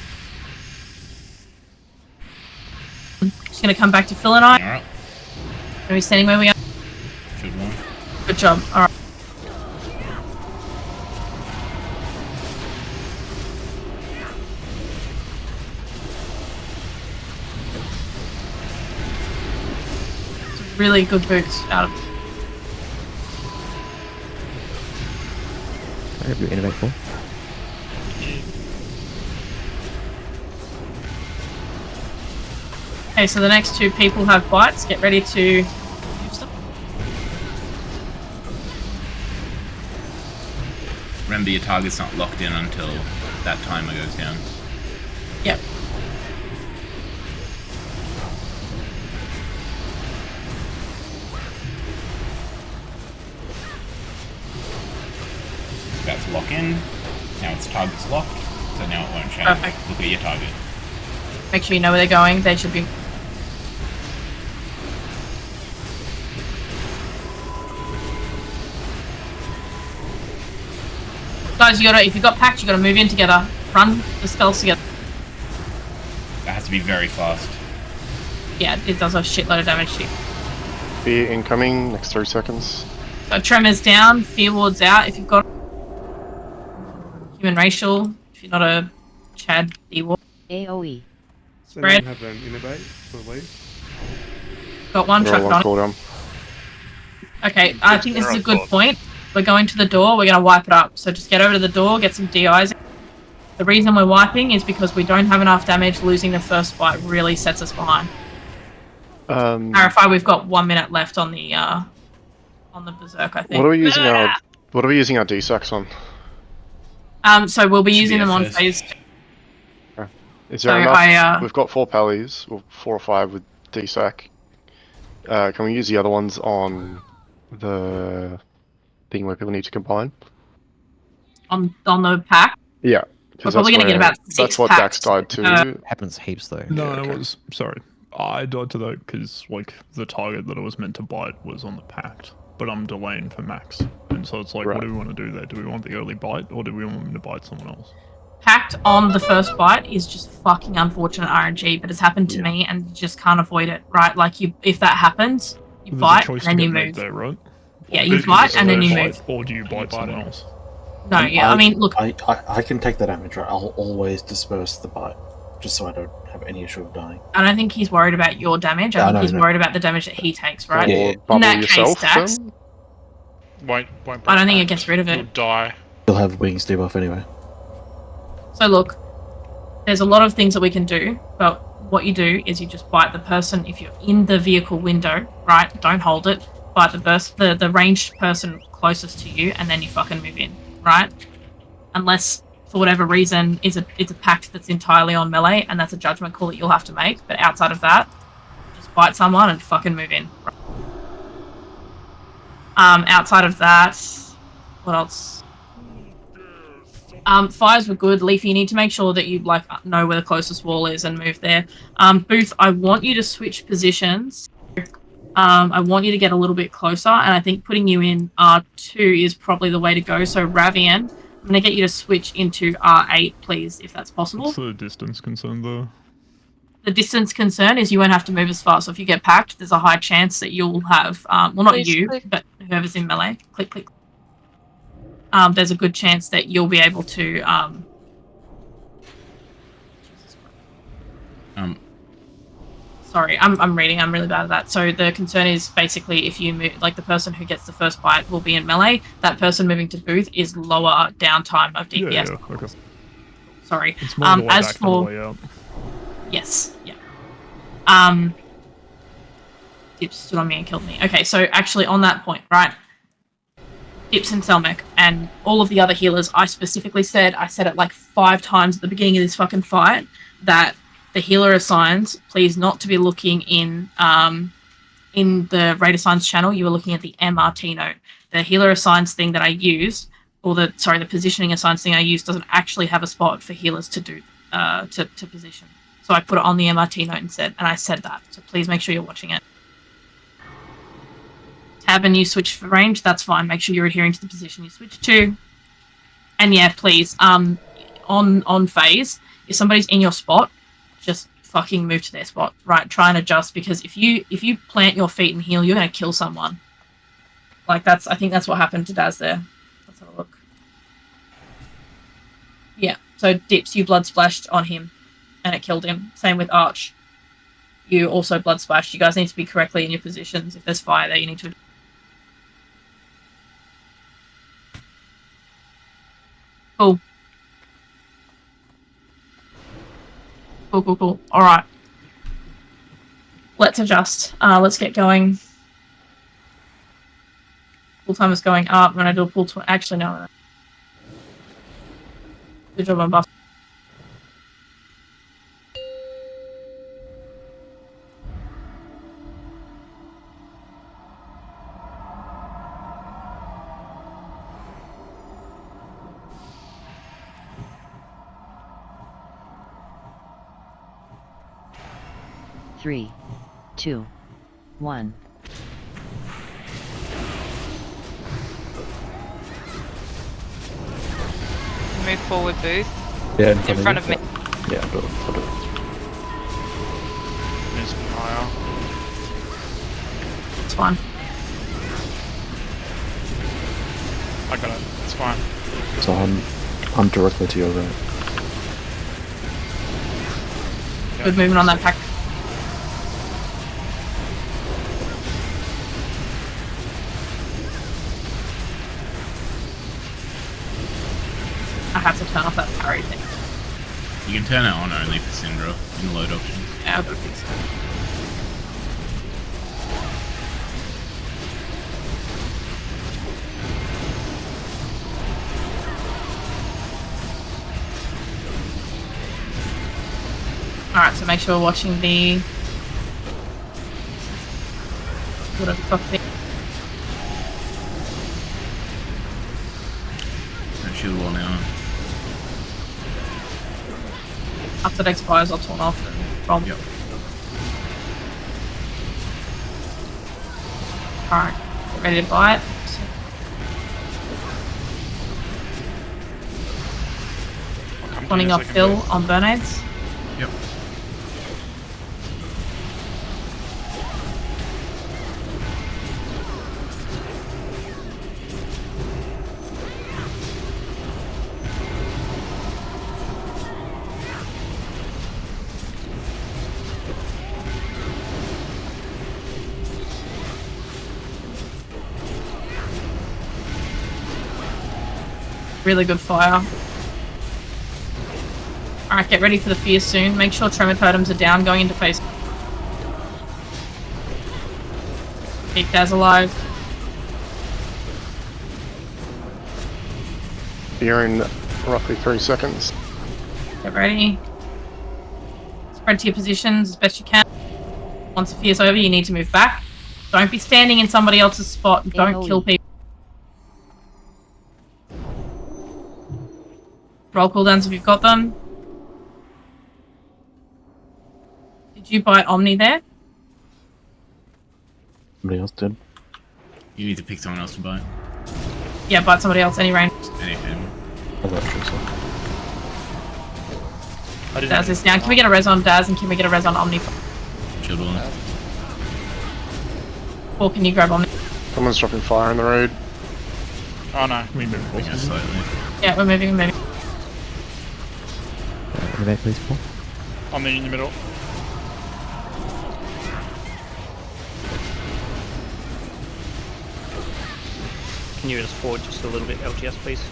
Just going to come back to Phil and I. Alright. Are we standing where we are? Should one. Good job. Alright. Really good boots out of I hope you innovate for. Okay, so the next 2 people have bites. Get ready to use them. Remember, your target's not locked in until that timer goes down. lock in. Now its target's locked, so now it won't change. Perfect. Look at your target. Make sure you know where they're going. They should be. Guys, if you've got packed, you gotta move in together. Run the spells together. That has to be very fast. Yeah, it does a shitload of damage to you. Fear incoming, next 3 seconds. So Tremor's down, Fear Ward's out. If you've got human racial, if you're not a Chad D-Ward. AoE. Spread. Have an innovate for leave. Got one, They're chuck all it on on. cooldown. Okay, I think this is a good point. We're going to the door, we're going to wipe it up. So just get over to the door, get some DIs. The reason we're wiping is because we don't have enough damage. Losing the first bite really sets us behind. Clarify, we've got 1 minute left on the Berserk, I think. What are we using our D-Sacs on? So we'll be using them on phase. Is there enough? We've got 4 pallies, or 4 or 5 with D-Sac. Can we use the other ones on the thing where people need to combine? On the pack? Yeah. We're probably going to get about 6 That's what packs. Dax died to. Happens heaps though. No, it was sorry. I died to that because like the target that I was meant to bite was on the pact, but I'm delaying for Max, and so it's like, what do we want to do there? Do we want the early bite, or do we want him to bite someone else? Packed on the first bite is just fucking unfortunate RNG, but it's happened to me and you just can't avoid it, right? Like if that happens, you bite and then you move. There, right? Yeah, you bite and then you move. Or do you bite someone else? No, yeah, I mean, look. I can take the damage, right? I'll always disperse the bite, just so I don't have any issue of dying. I don't think he's worried about your damage. I think he's worried about the damage that he takes, right? Yeah. In that case, Dax, Won't I don't think it gets rid of it. You'll die. He'll have wings debuff anyway. So look, there's a lot of things that we can do, but what you do is you just bite the person if you're in the vehicle window, right? Don't hold it. Bite the ranged person closest to you, and then you fucking move in, right? Unless for whatever reason it's a pact that's entirely on melee, and that's a judgment call that you'll have to make. But outside of that, just bite someone and fucking move in. Outside of that, what else? Fires were good. Leafy, you need to make sure that you know where the closest wall is and move there. Booth, I want you to switch positions. I want you to get a little bit closer, and I think putting you in R2 is probably the way to go. So Ravian, I'm going to get you to switch into R8, please, if that's possible. What's the distance concern though? The distance concern is you won't have to move as fast. So if you get packed, there's a high chance that you'll have, well, not Please you, click. but whoever's in melee. Click, click. There's a good chance that you'll be able to. Sorry, I'm reading. I'm really bad at that. So the concern is basically if you move, like the person who gets the first bite will be in melee. That person moving to booth is lower downtime of DPS. Yeah, okay. Sorry. It's more the way As back than for the way out. yes, yeah. Dips stood on me and killed me. Okay, so actually on that point, right? Dips and Selmek and all of the other healers, I specifically said, I said it like 5 times at the beginning of this fucking fight, that the healer assigns, please not to be looking in the raid assigns channel, you were looking at the MRT note. The healer assigns thing that I used, or the positioning assigns thing I used doesn't actually have a spot for healers to do, to position. So I put it on the MRT note and I said that. So please make sure you're watching it. Tab and you switch for range, that's fine. Make sure you're adhering to the position you switch to. And yeah, please, on phase, if somebody's in your spot, just fucking move to their spot, right? Try and adjust, because if you plant your feet and heal, you're gonna kill someone. Like I think that's what happened to Daz there. Let's have a look. Yeah, so Dips, you blood splashed on him, and it killed him. Same with Arch. You also blood splashed. You guys need to be correctly in your positions. If there's fire there, you need to. Cool. Cool. Alright. Let's adjust. Let's get going. Pull time is going up. When I do a pull to actually no. Good job on bust. 3, 2, 1. Move forward, Booth. Yeah, in In front of me. Yeah, I'll do it. I'll do it. Needs to be higher. It's fine. I got it. It's fine. So I'm directly to your right. Good movement on that pack. I have to turn off that parry thing. You can turn it on only for Syndra in the load options. Yeah, I've got to fix it. Alright, so make sure we're watching the... whatever the fuck thing. No shield wall now. After it expires, I'll turn off and roll. Yep. Alright, get ready to buy it. Spawning off Phil on Burnades. Yep. Really good fire. Alright, get ready for the fear soon. Make sure tremor totems are down going into phase. Keep Daz alive. You're in roughly 3 seconds. Get ready. Spread to your positions as best you can. Once the fear's over, you need to move back. Don't be standing in somebody else's spot. Don't kill people. Roll cooldowns if you've got them. Did you bite Omni there? Somebody else did. You need to pick someone else to buy. Yeah, bite somebody else, any range. Anything. I'm not sure so. Daz is down. Can we get a res on Daz and can we get a res on Omni? Shield wall. Or can you grab Omni? Someone's dropping fire in the road. Oh no. We move Yeah, slightly. Yeah, we're moving, we're moving. Elevate, please, Paul. I'm in the middle. Can you just forward just a little bit, LTS, please?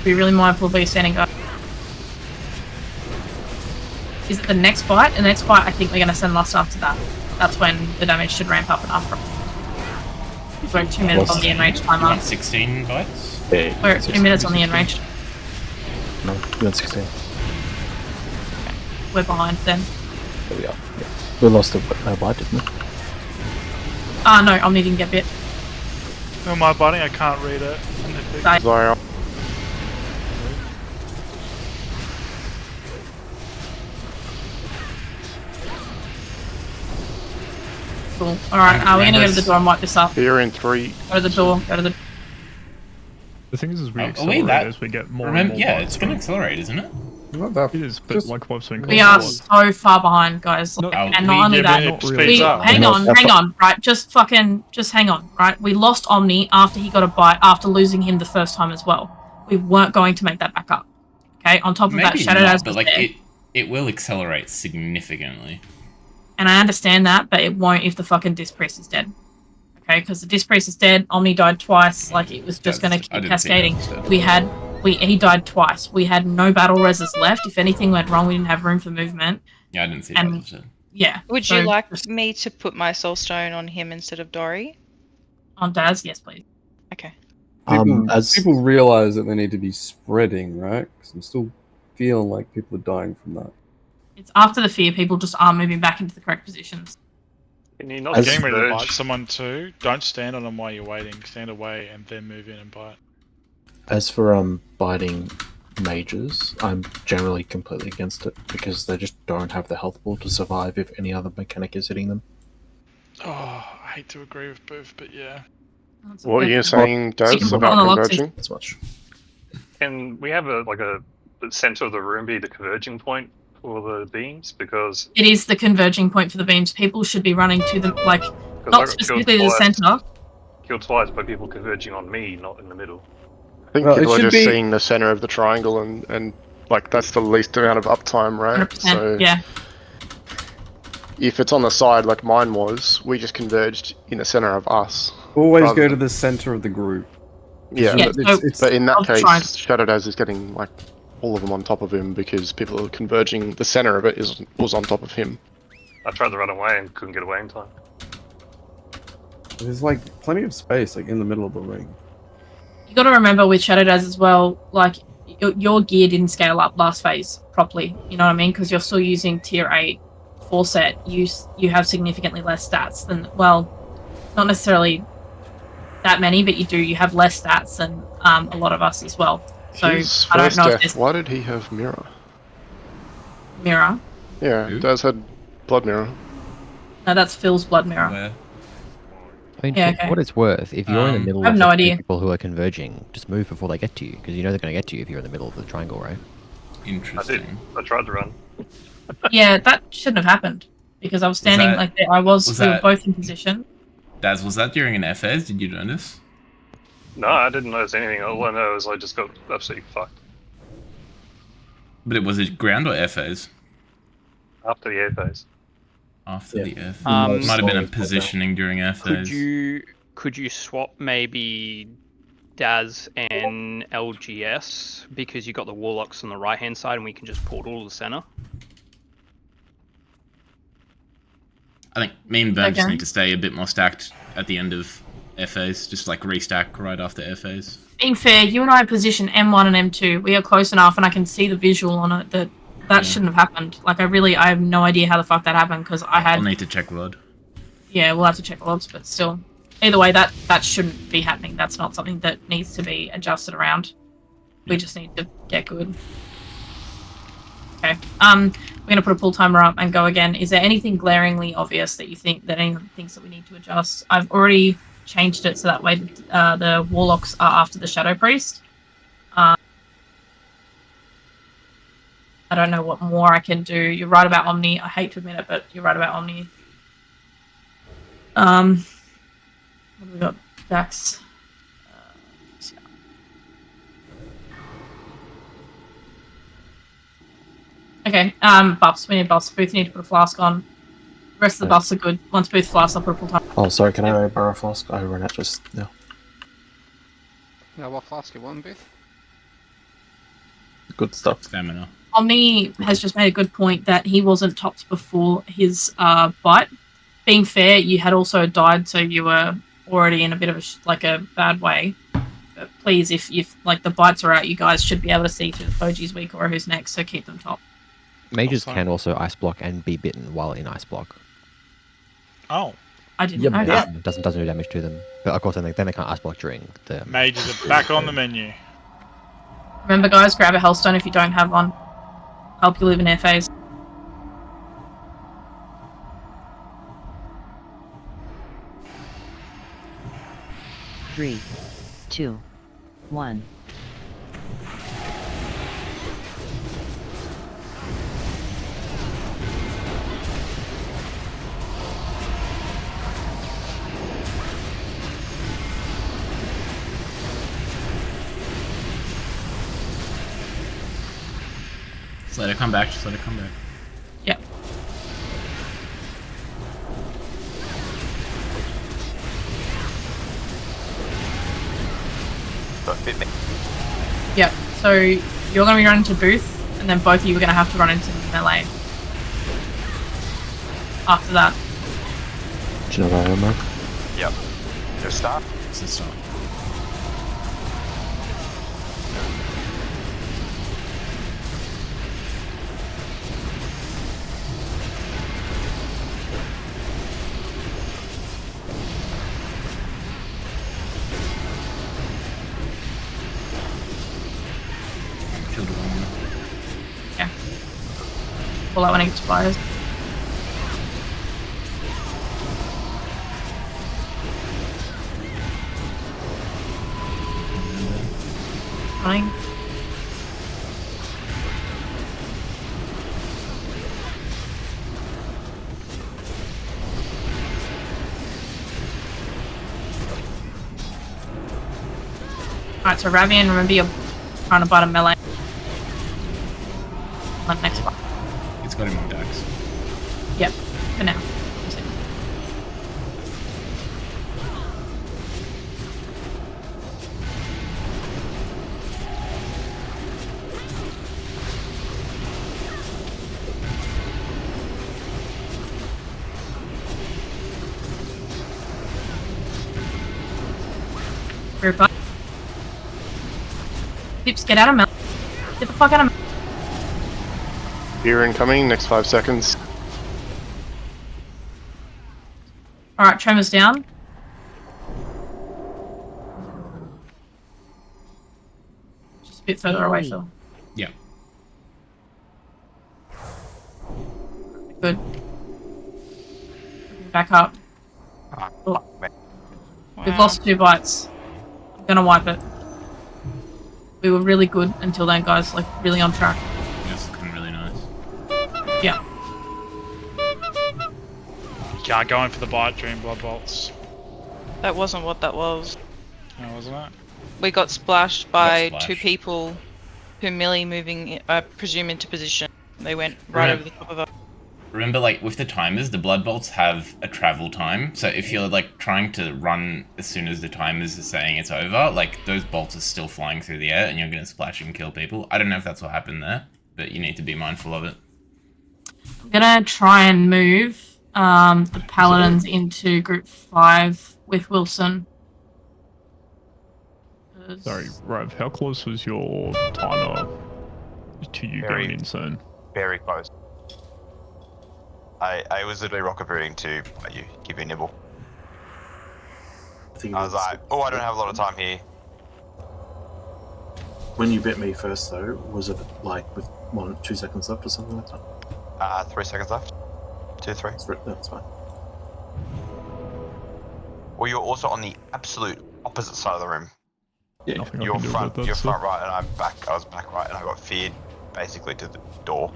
Be really mindful of where you're standing up. Is it the next bite? The next bite, I think we're going to send lust after that. That's when the damage should ramp up enough. We're at 2 minutes on the enraged You timer. want 16 bites? Yeah, We're at 2 minutes on the enraged. No, we had 16. We're behind then. There we are. Yeah. We lost a bite, didn't we? Ah, no, Omni didn't get bit. Who am I biting? I can't read it. Die. Zion. Cool. Alright, we're gonna go to the door and wipe this up. You're in 3. Go to the door, go to the... The thing is we Are we accelerate that? as we get more Remember, and more yeah, bites, it's going to right? accelerate, isn't it? Not that. It is, but Just- like what I've seen... We are so far behind, guys. No, And not only yeah, that, but it speeds up. hang on, right? Just hang on, right? We lost Omni after he got a bite, after losing him the first time as well. We weren't going to make that back up. Okay, on top of that, Maybe Shadow not, Daz but was like there. it will accelerate significantly. And I understand that, but it won't if the fucking Disc Priest is dead. Okay, because the Disc Priest is dead, Omni died twice, like it was just going to I keep didn't see that cascading. instead. He died twice. We had no battle reses left. If anything went wrong, we didn't have room for movement. Yeah, I didn't see And- that instead. Yeah. Would so you like just me to put my soul stone on him instead of Dory? on Daz? Yes, please. Okay. People realize that they need to be spreading, right? Because I'm still feeling like people are dying from that. It's after the fear, people just are moving back into the correct positions. Can you not getting ready to bite someone too? Don't stand on them while you're waiting. Stand away and then move in and bite. As for biting mages, I'm generally completely against it because they just don't have the health pool to survive if any other mechanic is hitting them. Oh, I hate to agree with both, but yeah. What are you saying, Daz, about converging? As much. Can we have the center of the room be the converging point for the beams? Because It is the converging point for the beams. People should be running to them, like, I not got specifically to the center. Killed twice by people converging on me, not in the middle. I think Well, it people are should just be- seeing the center of the triangle and like that's the least amount of uptime, right? 100%, So yeah. if it's on the side like mine was, we just converged in the center of us. Always rather go to than- the center of the group. Yeah, Yeah, but, so- but in that of the case, triangle. Shadow Daz is getting like all of them on top of him because people are converging. The center of it was on top of him. I tried to run away and couldn't get away in time. There's like plenty of space like in the middle of the ring. You got to remember with Shadow Daz as well, like, your gear didn't scale up last phase properly, you know what I mean? Because you're still using tier 8 4 set. You have significantly less stats than, well, not necessarily that many, but you do. You have less stats than a lot of us as well. So His I don't first know if death, there's why did he have mirror? mirror. Yeah, Daz had blood mirror. No, that's Phil's blood mirror. Where? I mean, Yeah, for okay. what it's worth, if you're in the middle I have of no the two idea. people who are converging, just move before they get to you, because you know they're going to get to you if you're in the middle of the triangle, right? Interesting. I tried to run. Yeah, that shouldn't have happened because I was standing that- like there. We were that- both in position. Daz, was that during an FS? Did you notice? No, I didn't notice anything. All I know is I just got absolutely fucked But was it ground or FS? after the air phase. After the FS. Um, Might have been a positioning during FS. Could you swap maybe Daz and LGS because you got the Warlocks on the right hand side and we can just portal to the center? I think me and Burn just Okay. need to stay a bit more stacked at the end of FAs, just like restack right after FAs. Being fair, you and I are position M1 and M2. We are close enough, and I can see the visual on it that shouldn't have happened. Like, I have no idea how the fuck that happened because I had. I'll need to check Rod. Yeah, we'll have to check the logs, but still, either way, that shouldn't be happening. That's not something that needs to be adjusted around. We just need to get good. Okay. We're gonna put a pull timer up and go again. Is there anything glaringly obvious that you think that any things that we need to adjust? I've already changed it so that way the warlocks are after the shadow priest. I don't know what more I can do. You're right about Omni. I hate to admit it, but you're right about Omni. What have we got? Dax. Okay, buffs. We need buffs. Booth need to put a flask on. The rest of the buffs are good. Once Booth flasks, I'll put a full time. Oh, sorry, can I borrow a flask? I ran out just now. Yeah, what flask you want, Booth? Good stuff. Stamina. Omni has just made a good point that he wasn't topped before his bite. Being fair, you had also died, so you were already in a bit of a bad way. But please, if like the bites are out, you guys should be able to see through the Foji's weak or who's next, so keep them top. Mages can also ice block and be bitten while in ice block. Oh. I didn't know that. It doesn't do damage to them. But of course, then they can't ice block during the... Mages are back on the menu. Remember, guys, grab a Hellstone if you don't have one. Help you live in air phase. Three, two, one. Just let it come back, just let it come back. Yep. Yep. So you're going to be running to Booth, and then both of you are going to have to run into melee. After that. Do you know where I am, Mark? Yep. Just start. Just start. Killed pull out when it expires. Fine. Alright, so Ravian, remember you're trying to bite a melee. On the next one. It's got him on Dax. Yep, for now. Group up. Pips, get out of melee. Get the fuck out of melee. Beer incoming, next 5 seconds. Alright, Tremor's down. Just a bit further away, Phil. Yeah. Good. Back up. We've lost 2 bites. I'm gonna wipe it. We were really good until then, guys. Like, really on track. It's looking really nice. Yeah. You can't go in for the bite during Blood Bolts. That wasn't what that was. Oh, wasn't it? We got splashed by 2 people who melee moving, I presume, into position. They went right over the top of us. Remember, like, with the timers, the Blood Bolts have a travel time, so if you're, like, trying to run as soon as the timers are saying it's over, like, those bolts are still flying through the air and you're gonna splash and kill people. I don't know if that's what happened there, but you need to be mindful of it. I'm gonna try and move the Paladins into Group 5 with Wilson. Sorry, Rav, how close was your timer to you going insane? Very close. I was literally rocket booting to let you give me a nibble. I was like, oh, I don't have a lot of time here. When you bit me first, though, was it like with 2 seconds left or something like that? 3 seconds left. 2, 3. That's fine. Well, you're also on the absolute opposite side of the room. Yeah, you're front right, and I'm back. I was back right, and I got feared basically to the door.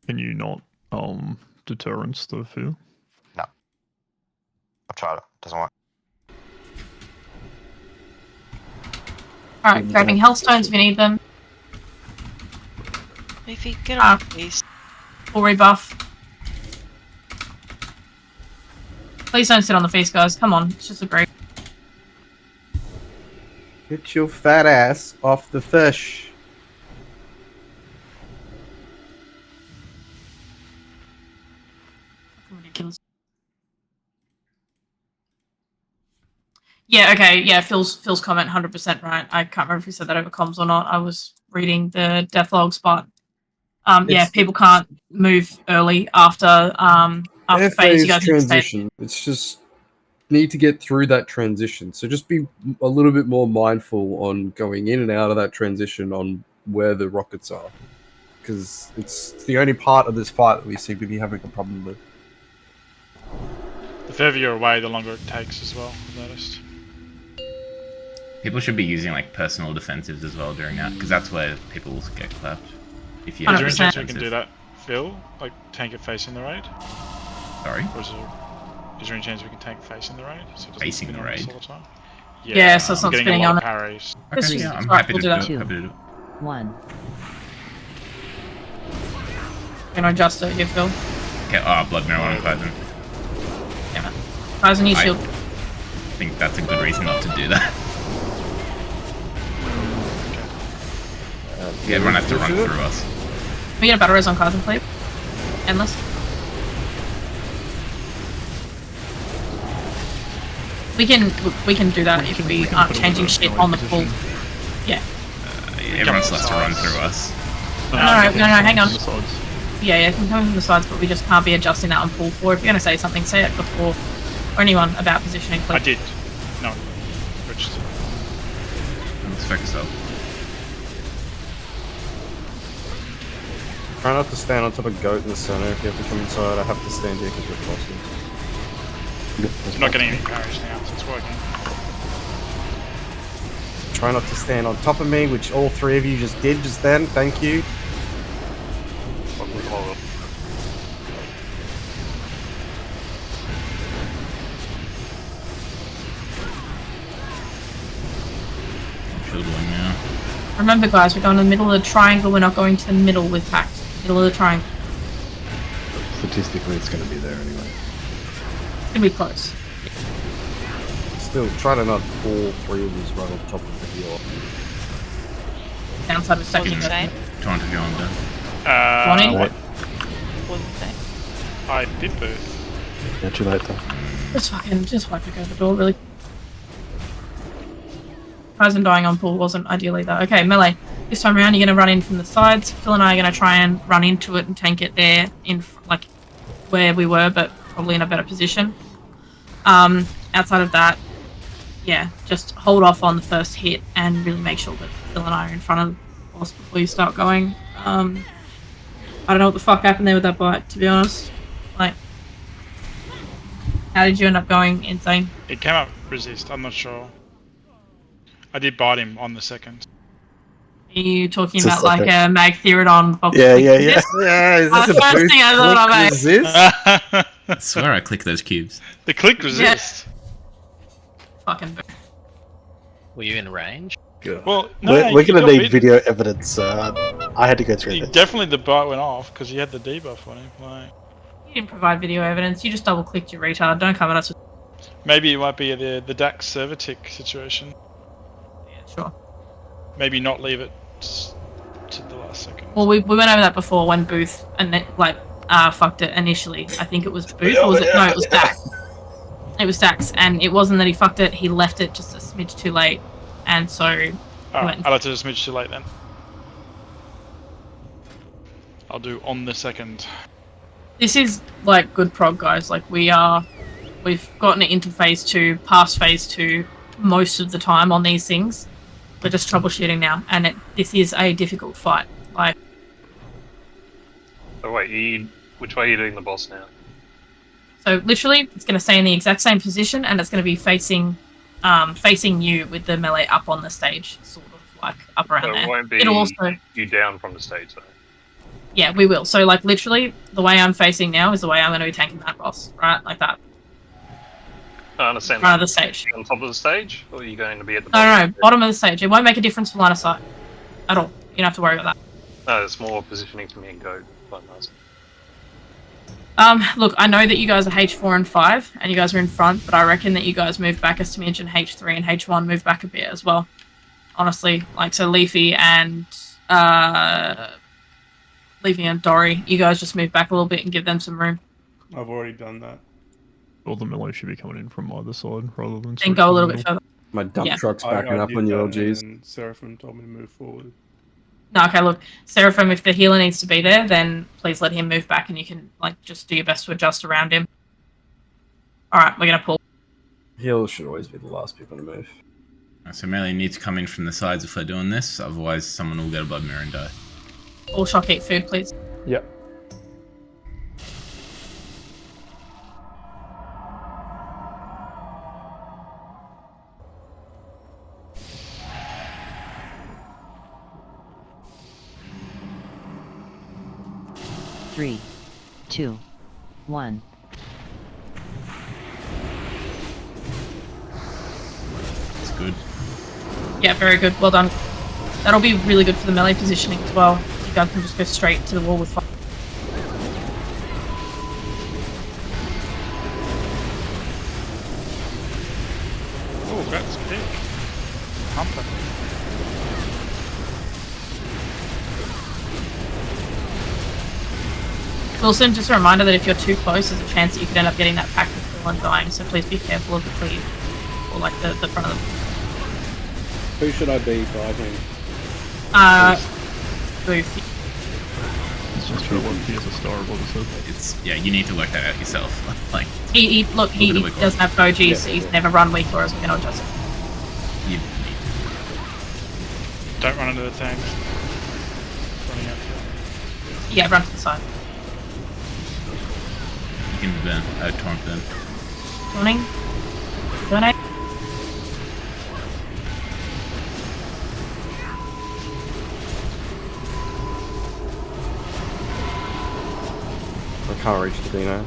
Can you not deterrence the fear? No. I've tried it. Doesn't work. Alright, grabbing Hellstones if you need them. If you get off, please. Full rebuff. Please don't sit on the feast, guys. Come on, it's just a break. Get your fat ass off the fish. Ridiculous. Yeah, okay, yeah, Phil's comment 100% right. I can't remember if he said that over comms or not. I was reading the death logs, but yeah, people can't move early after phase. You guys transition. It's just need to get through that transition. So just be a little bit more mindful on going in and out of that transition on where the rockets are, because it's the only part of this fight that we seem to be having a problem with. The further you're away, the longer it takes as well, I've noticed. People should be using, like, personal defensives as well during that, because that's where people will get clapped. If you Is there any chance we can do that, Phil? Like, tank it facing the raid? Sorry? Or is there any chance we can tank it facing the raid? So it doesn't Facing spin the on us raid? all the time? Yeah, so it's I'm not getting spinning a lot on of it. parries. Okay, yeah, I'm Right, happy we'll to do do that. it. Happy to do it. 1. Can I adjust it here, Phil? Okay, Blood Mirror on Kaizen. Yeah. Kaizen, you shield. I think that's a good reason not to do that. Yeah, everyone has to run through us. Can we get a battle res on Kaizen, please? Endless. We can do that if we aren't changing shit on the pool. Yeah. Everyone still has to run through us. No, hang on. Yeah, you can come from the sides, but we just can't be adjusting that on pool 4. If you're going to say something, say it before or anyone about positioning, please? I did. No. Registered. Let's fix up. Try not to stand on top of goat in the center. If you have to come inside, I have to stand here because we're crossing. I'm not getting any parries now, so it's working. Try not to stand on top of me, which all three of you just did just then. Thank you. Now. Remember, guys, we're going to the middle of the triangle. We're not going to the middle with packs. Middle of the triangle. Statistically, it's going to be there anyway. It's going to be close. Still, try to not all three of us right on top of the hill. Downside of stacking it. Trying to go under. Morning? What was it saying? I did both. Yeah, too late though. Just wipe it over the door, really. Horizon dying on pool wasn't ideally though. Okay, melee. This time around, you're going to run in from the sides. Phil and I are going to try and run into it and tank it there, in like where we were, but probably in a better position. Outside of that, yeah, just hold off on the first hit and really make sure that Phil and I are in front of the boss before you start going. I don't know what the fuck happened there with that bite, to be honest. Like, how did you end up going insane? It came up resist, I'm not sure. I did bite him on the second. Are you talking Just about like like a Mag Therodon box? Yeah, click yeah, resist? Yeah, is Oh, this the a first boost thing I thought of, click resist? I swear I click those cubes. The click resist. Fucking boo. Were you in range? Well, no, we're you gonna got need bitten. video evidence. I had to go through this. Definitely the bite went off because you had the debuff on him. Like, You didn't provide video evidence, you just double clicked your retard. Don't come at us with. maybe it might be the Dax server tick situation. Yeah, sure. Maybe not leave it to the last second. Well, we went over that before when Booth and fucked it initially. I think it was Booth, or was it? No, it was Dax. It was Dax, and it wasn't that he fucked it. He left it just a smidge too late, and so. Alright, I left it a smidge too late then. I'll do on the second. This is like good prog, guys. Like we've gotten it into phase 2, past phase 2 most of the time on these things. We're just troubleshooting now, and this is a difficult fight. Like, So wait, which way are you doing the boss now? so literally, it's going to stay in the exact same position, and it's going to be facing you with the melee up on the stage, sort of like up around So there. it won't be It'll also, you down from the stage though. yeah, we will. So like literally, the way I'm facing now is the way I'm going to be tanking that boss, right? Like that. I understand. Front of the stage. On top of the stage, or are you going to be at the No, bottom? no, bottom of the stage. It won't make a difference for line of sight at all. You don't have to worry about that. No, it's more positioning for me and Goat. Quite nice. Look, I know that you guys are H4 and 5, and you guys are in front, but I reckon that you guys move back a smidge, and H3 and H1 move back a bit as well. Honestly, like, so Leafy and Dory, you guys just move back a little bit and give them some room. I've already done that. All the melee should be coming in from either side rather than. And go a little bit further. My dump Yeah. truck's I backing up did on your that, LGs. and Seraphim told me to move forward. No, okay, look, Seraphim, if the healer needs to be there, then please let him move back, and you can, like, just do your best to adjust around him. Alright, we're gonna pull. Heal should always be the last people to move. So melee needs to come in from the sides if we're doing this, otherwise someone will get a blood mirror and die. All shock eat food, please. Yep. Three, two, one. That's good. Yeah, very good. Well done. That'll be really good for the melee positioning as well. You guys can just go straight to the wall with fire. Oh, that's big. Humper. Wilson, just a reminder that if you're too close, there's a chance that you could end up getting that pack with full and dying, so please be careful of the cleave. Or like the front of the... Who should I be fighting? Booth. It's just try to work PS a star of what it said. It's you need to work that out yourself. Like He doesn't have Goji, so he's never run weak or as we can adjust it. you Don't run into the tanks. Running out. Yeah, run to the side. can burn. Torrent burn. Running. Donate. I can't reach the Dino.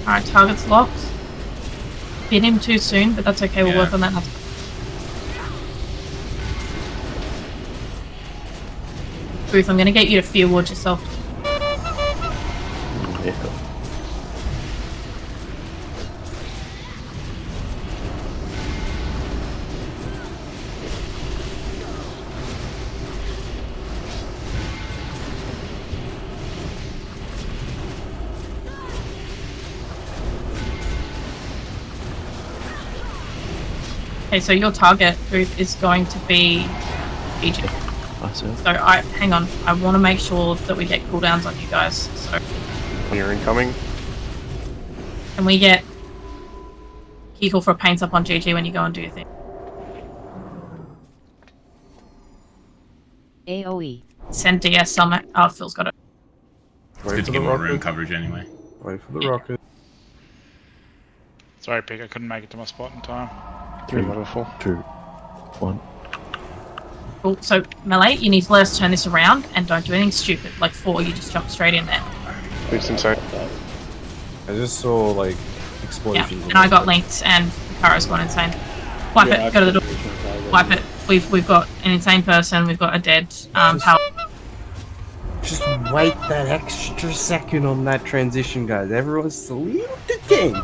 Alright, target's locked. Hit him too soon, but that's okay, we'll work on that. Ruth, I'm gonna get you to fear ward yourself. Yeah. Okay, so your target, Ruth, is going to be Egypt. So hang on, I want to make sure that we get cooldowns on you guys. So When you're incoming, can we get Kegel for paints up on GG when you go and do your thing? AoE. Send DS summit. Oh, Phil's got it. It's good to get more room coverage anyway. Wait for the rocket. Sorry, Pig, I couldn't make it to my spot in time. 3 level 4. 2, 1. Cool. So melee, you need to let us turn this around and don't do anything stupid. Like 4, you just jump straight in there. Leaves inside. I just saw like Yeah, explosions. and I got linked and Kara's gone insane. Wipe it, go to the door. Wipe it. We've got an insane person, we've got a dead power. Just wait that extra second on that transition, guys. Everyone's a little game.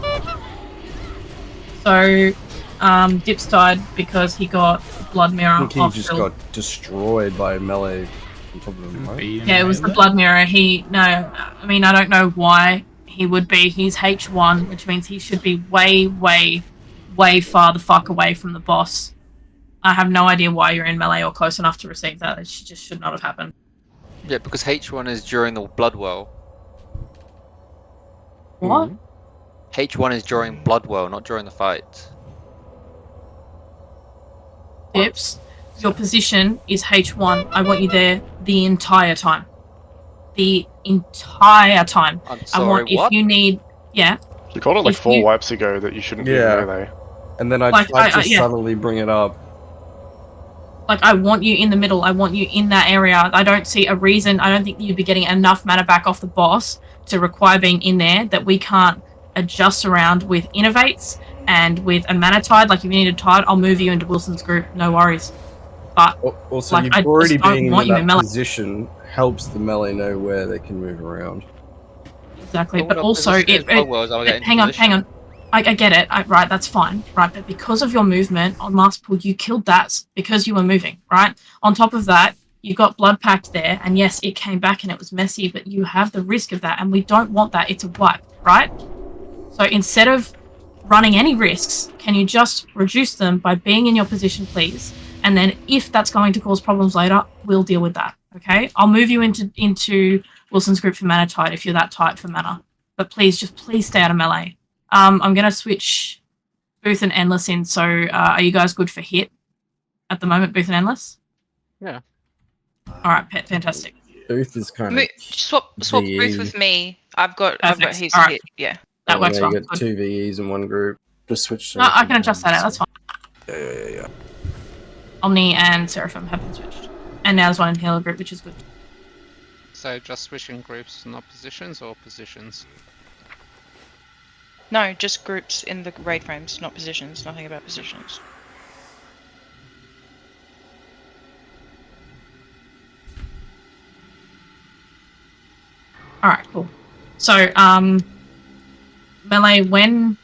So Dips died because he got blood mirror I think he off just Phil. got destroyed by melee on top of him, right? Yeah, it was the blood mirror. I don't know why he would be. He's H1, which means he should be way, way, way far the fuck away from the boss. I have no idea why you're in melee or close enough to receive that. It just should not have happened. Yeah, because H1 is during the blood well. What? H1 is during blood well, not during the fight. Dips, your position is H1. I want you there the entire time. The entire time. I'm sorry, I want, what? if you need, yeah. You called it like If 4 you- wipes ago that you shouldn't be in Yeah. melee. And then I Like, tried to yeah. subtly bring it up. Like, I want you in the middle. I want you in that area. I don't see a reason. I don't think you'd be getting enough mana back off the boss to require being in there that we can't adjust around with innovates and with a mana tide. Like, if you need a tide, I'll move you into Wilson's group. No worries. But Also, like, I you've already just don't being want in you that in melee. position helps the melee know where they can move around. Exactly, Well, but what also, position is blood wells? I'll get into hang on. position. I get it. Right, that's fine. Right, but because of your movement on last pull, you killed that because you were moving. Right. On top of that, you got blood packed there, and yes, it came back and it was messy, but you have the risk of that, and we don't want that. It's a wipe, right? So instead of running any risks, can you just reduce them by being in your position, please? And then if that's going to cause problems later, we'll deal with that. Okay. I'll move you into Wilson's group for mana tide if you're that tight for mana. But please stay out of melee. I'm going to switch Booth and Endless in, so are you guys good for hit at the moment, Booth and Endless? Yeah. Alright, fantastic. Booth is kind of Swap VE. Booth with me. I've got Perfect. his Alright. hit. Yeah. That works You well. get Good. 2 VEs in one group. Just switch. No, I can adjust that out, that's fine. Yeah. Omni and Seraphim have been switched. And now there's one in the healer group, which is good. So just switching groups, not positions, or positions? No, just groups in the raid frames, not positions. Nothing about positions. Alright, cool. So, melee, when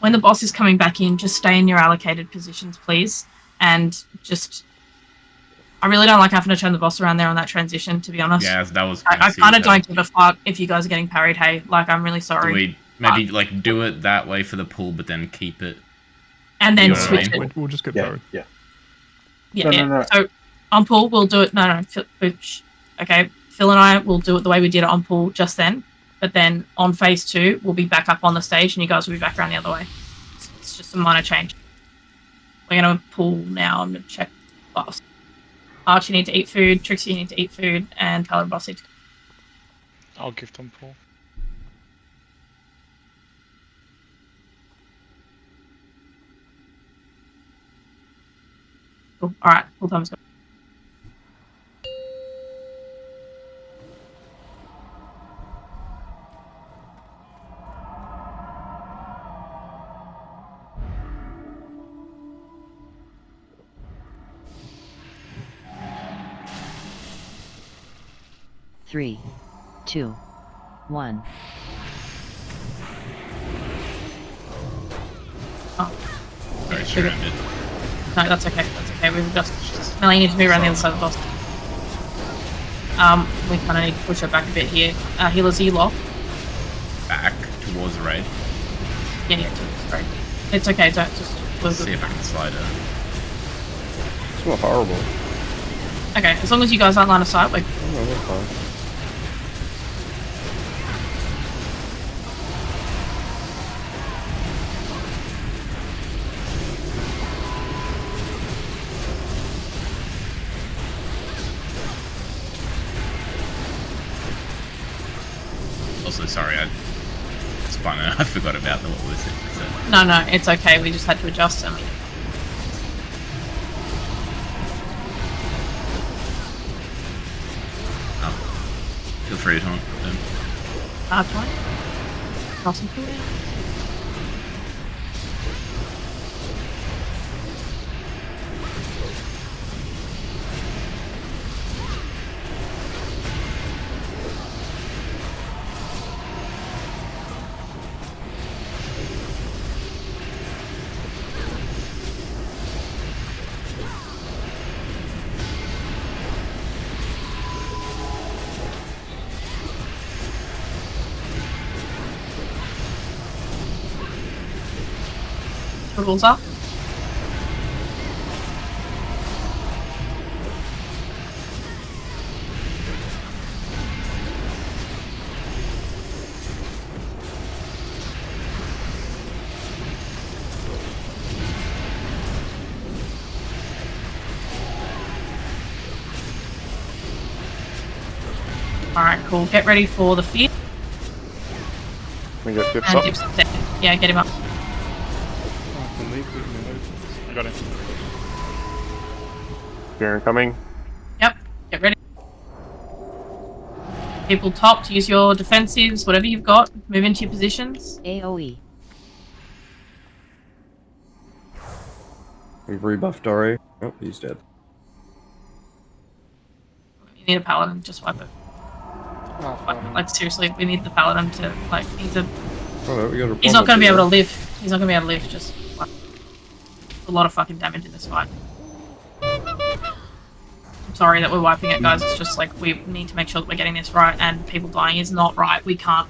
the boss is coming back in, just stay in your allocated positions, please. And just... I really don't like having to turn the boss around there on that transition, to be honest. Yeah, that was. I kind of don't give a fuck if you guys are getting parried, hey. Like, I'm really sorry. Do we maybe like do it that way for the pull, but then keep it and then You know what I switch mean? it. We'll just get Yeah, buried. yeah. Yeah, No, yeah. no, no. So on pool, we'll do it. No, okay. Phil and I will do it the way we did it on pool just then. But then on phase 2, we'll be back up on the stage, and you guys will be back around the other way. It's just a minor change. We're gonna pool now. I'm gonna check boss. Arch, you need to eat food. Trixie, you need to eat food, and Tyler and Boss need to. I'll give them Paul. Cool. All right. Pool time's go. Three, two, one. Oh. Very surrounded. No, that's okay. That's okay. We've just Melanie needs to move around the other side of the boss. We kind of need to push her back a bit here. Healers, are you locked? Back towards the raid. Yeah, sorry. It's okay. Don't just. Let's see if I can slide her. It's not horrible. Okay, as long as you guys aren't line of sight, like. Oh, no, we're fine. Also, sorry, I spun her. I forgot about the what was it. So. No, it's okay. We just had to adjust them. Feel free to taunt them. Awesome. Cool. Rules up. Alright, cool. Get ready for the feed. We get Dips up. Yeah, get him up. I got it. Baron coming. Yep, get ready. People top to use your defensives, whatever you've got. Move into your positions. AoE. We've rebuffed Dory. Oh, he's dead. You need a paladin, just wipe it. Like seriously, we need the paladin to like. He's not going to be able to live. He's not going to be able to live. Just like, a lot of fucking damage in this fight. I'm sorry that we're wiping it, guys. It's just like we need to make sure that we're getting this right, and people dying is not right. We can't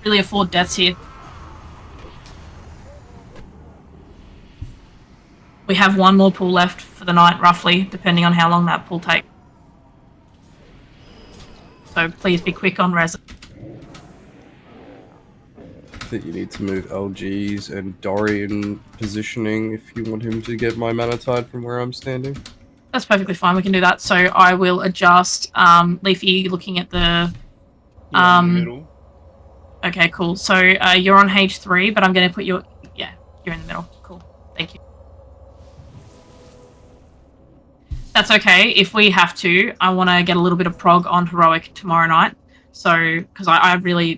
really afford deaths here. We have one more pool left for the night, roughly, depending on how long that pool takes. So please be quick on res. I think you need to move LGs and Dory in positioning if you want him to get my mana tide from where I'm standing. That's perfectly fine. We can do that. So I will adjust. Leafy, looking at the. Middle. Okay, cool. So you're on H3, but I'm going to put you. Yeah, you're in the middle. Cool. Thank you. That's okay. If we have to, I want to get a little bit of prog on heroic tomorrow night. So, because I really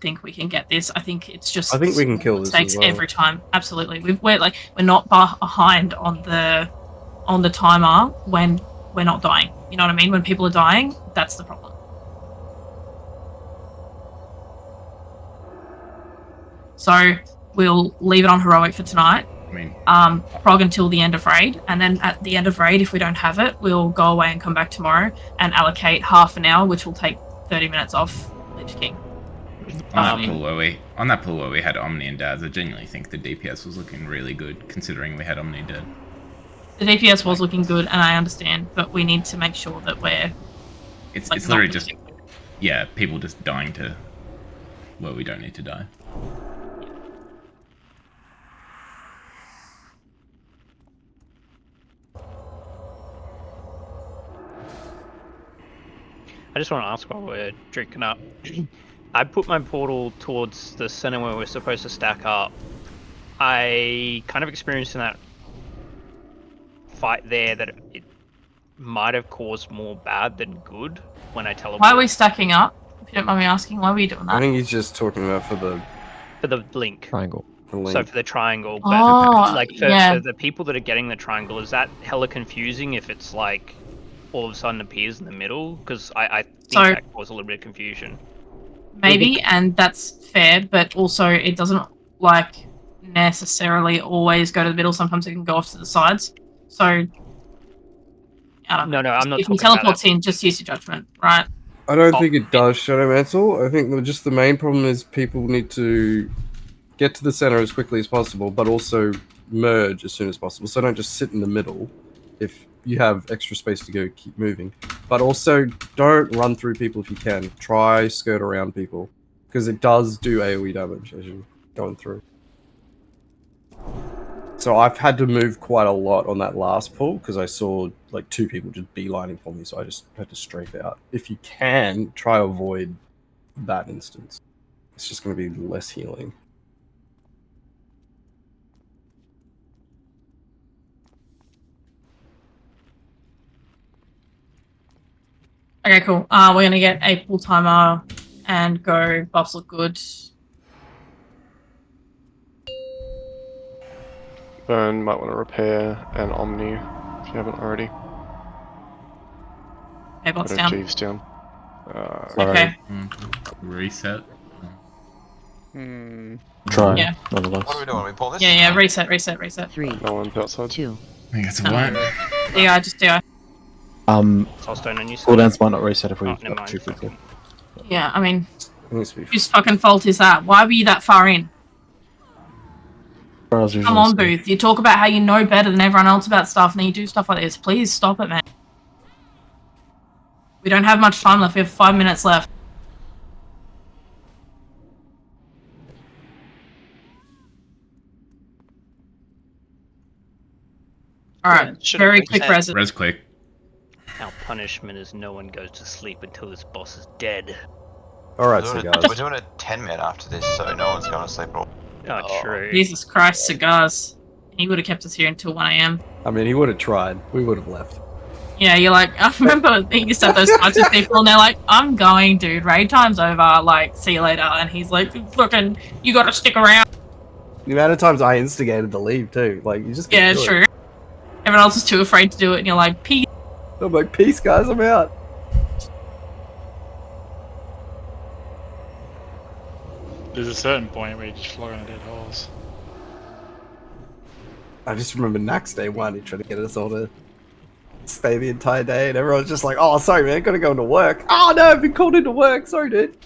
think we can get this. I think it's just. I think we can kill this mistakes as well. every time. Absolutely. We're not behind on the timer when we're not dying. You know what I mean? When people are dying, that's the problem. So we'll leave it on heroic for tonight. Prog until the end of raid, and then at the end of raid, if we don't have it, we'll go away and come back tomorrow and allocate half an hour, which will take 30 minutes off Lich King. On that pool where we had Omni and Daz, I genuinely think the DPS was looking really good, considering we had Omni dead. The DPS was looking good, and I understand, but we need to make sure that we're. It's like, literally not just, yeah, people just dying to where we don't need to die. I just want to ask while we're drinking up. I put my portal towards the center where we're supposed to stack up. I kind of experienced in that fight there that it might have caused more bad than good when I teleported. Why are we stacking up? If you don't mind me asking, why are we doing that? I think he's just talking about for the link. Triangle. So for the triangle, but Oh, for the people that are getting the triangle, is that hella confusing if it's like all of a sudden appears in the middle? Because I think that caused a little bit of confusion. Maybe, and that's fair, but also it doesn't like necessarily always go to the middle. Sometimes it can go off to the sides. So I don't know. No, I'm not. If you teleport in, just use your judgment, right? I don't think it does, Shadow Mantle. I think just the main problem is people need to get to the center as quickly as possible, but also merge as soon as possible. So don't just sit in the middle. If you have extra space to go, keep moving. But also, don't run through people if you can. Try skirt around people, because it does do AoE damage as you're going through. So I've had to move quite a lot on that last pull, because I saw like 2 people just beelining for me, so I just had to strafe out. If you can, try avoid that instance. It's just going to be less healing. Okay, cool. We're gonna get a pull timer and go. Buffs look good. Burn might want to repair an Omni if you haven't already. Okay, what's Put down? Jeeves down. Okay. Reset. Try. Yeah. Nonetheless. What are we doing? We pull this? Yeah, reset. 3, No one's outside. 2. I think it's a one. DI, just DI. Soulstone and you Cooldowns might not reset if we never got mind. too quickly. Yeah, I mean, whose fucking fault is that? Why were you that far in? Come on, Booth. You talk about how you know better than everyone else about stuff, and then you do stuff like this. Please stop it, man. We don't have much time left. We have 5 minutes left. Alright, very quick res. Res quick. Our punishment is no one goes to sleep until this boss is dead. Alright, We're cigars. doing a 10-minute after this, so no one's going to sleep at all. Oh, true. Jesus Christ, cigars. He would have kept us here until 1 AM. I mean, he would have tried. We would have left. Yeah, you're like, I remember he used to have those fights with people, and they're like, I'm going, dude. Raid time's over. Like, see you later. And he's like, fucking, you gotta stick around. The amount of times I instigated to leave, too. Like, you just Yeah, can't do true. it. Everyone else is too afraid to do it, and you're like, peace. I'm like, peace, guys, I'm out. There's a certain point where you just flog on dead holes. I just remember Nax Day 1, he tried to get us all to stay the entire day, and everyone's just like, oh, sorry, man, gotta go into work. Oh, no, I've been called into work. Sorry, dude.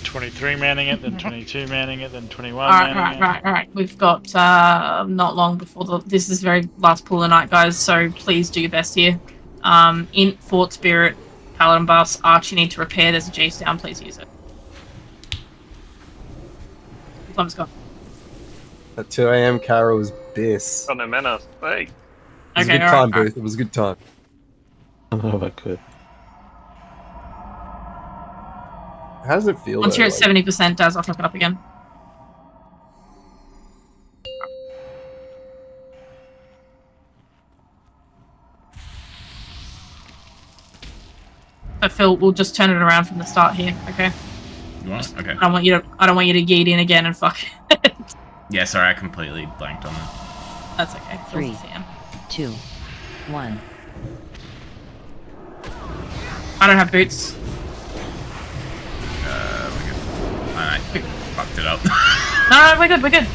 23 manning it, then 22 manning it, then 21 Alright. We've got not long before this is the very last pull of the night, guys, so please do your best here. Int, Fort Spirit, Paladin buffs, Arch, you need to repair. There's a Jeeves down, please use it. Time's gone. At 2 AM, Kara was this. Got no mana. Hey. It was Okay, a good time, Booth. It was a good time. I don't know if I could. How does it feel? Once though, you're at like- 70%, Daz, I'll top it up again. So Phil, we'll just turn it around from the start here, okay? You want? Okay. I don't want you to yeet in again and fuck. Yeah, sorry, I completely blanked on that. That's okay. 3, 2, 1. I don't have boots. I fucked it up. No, we're good.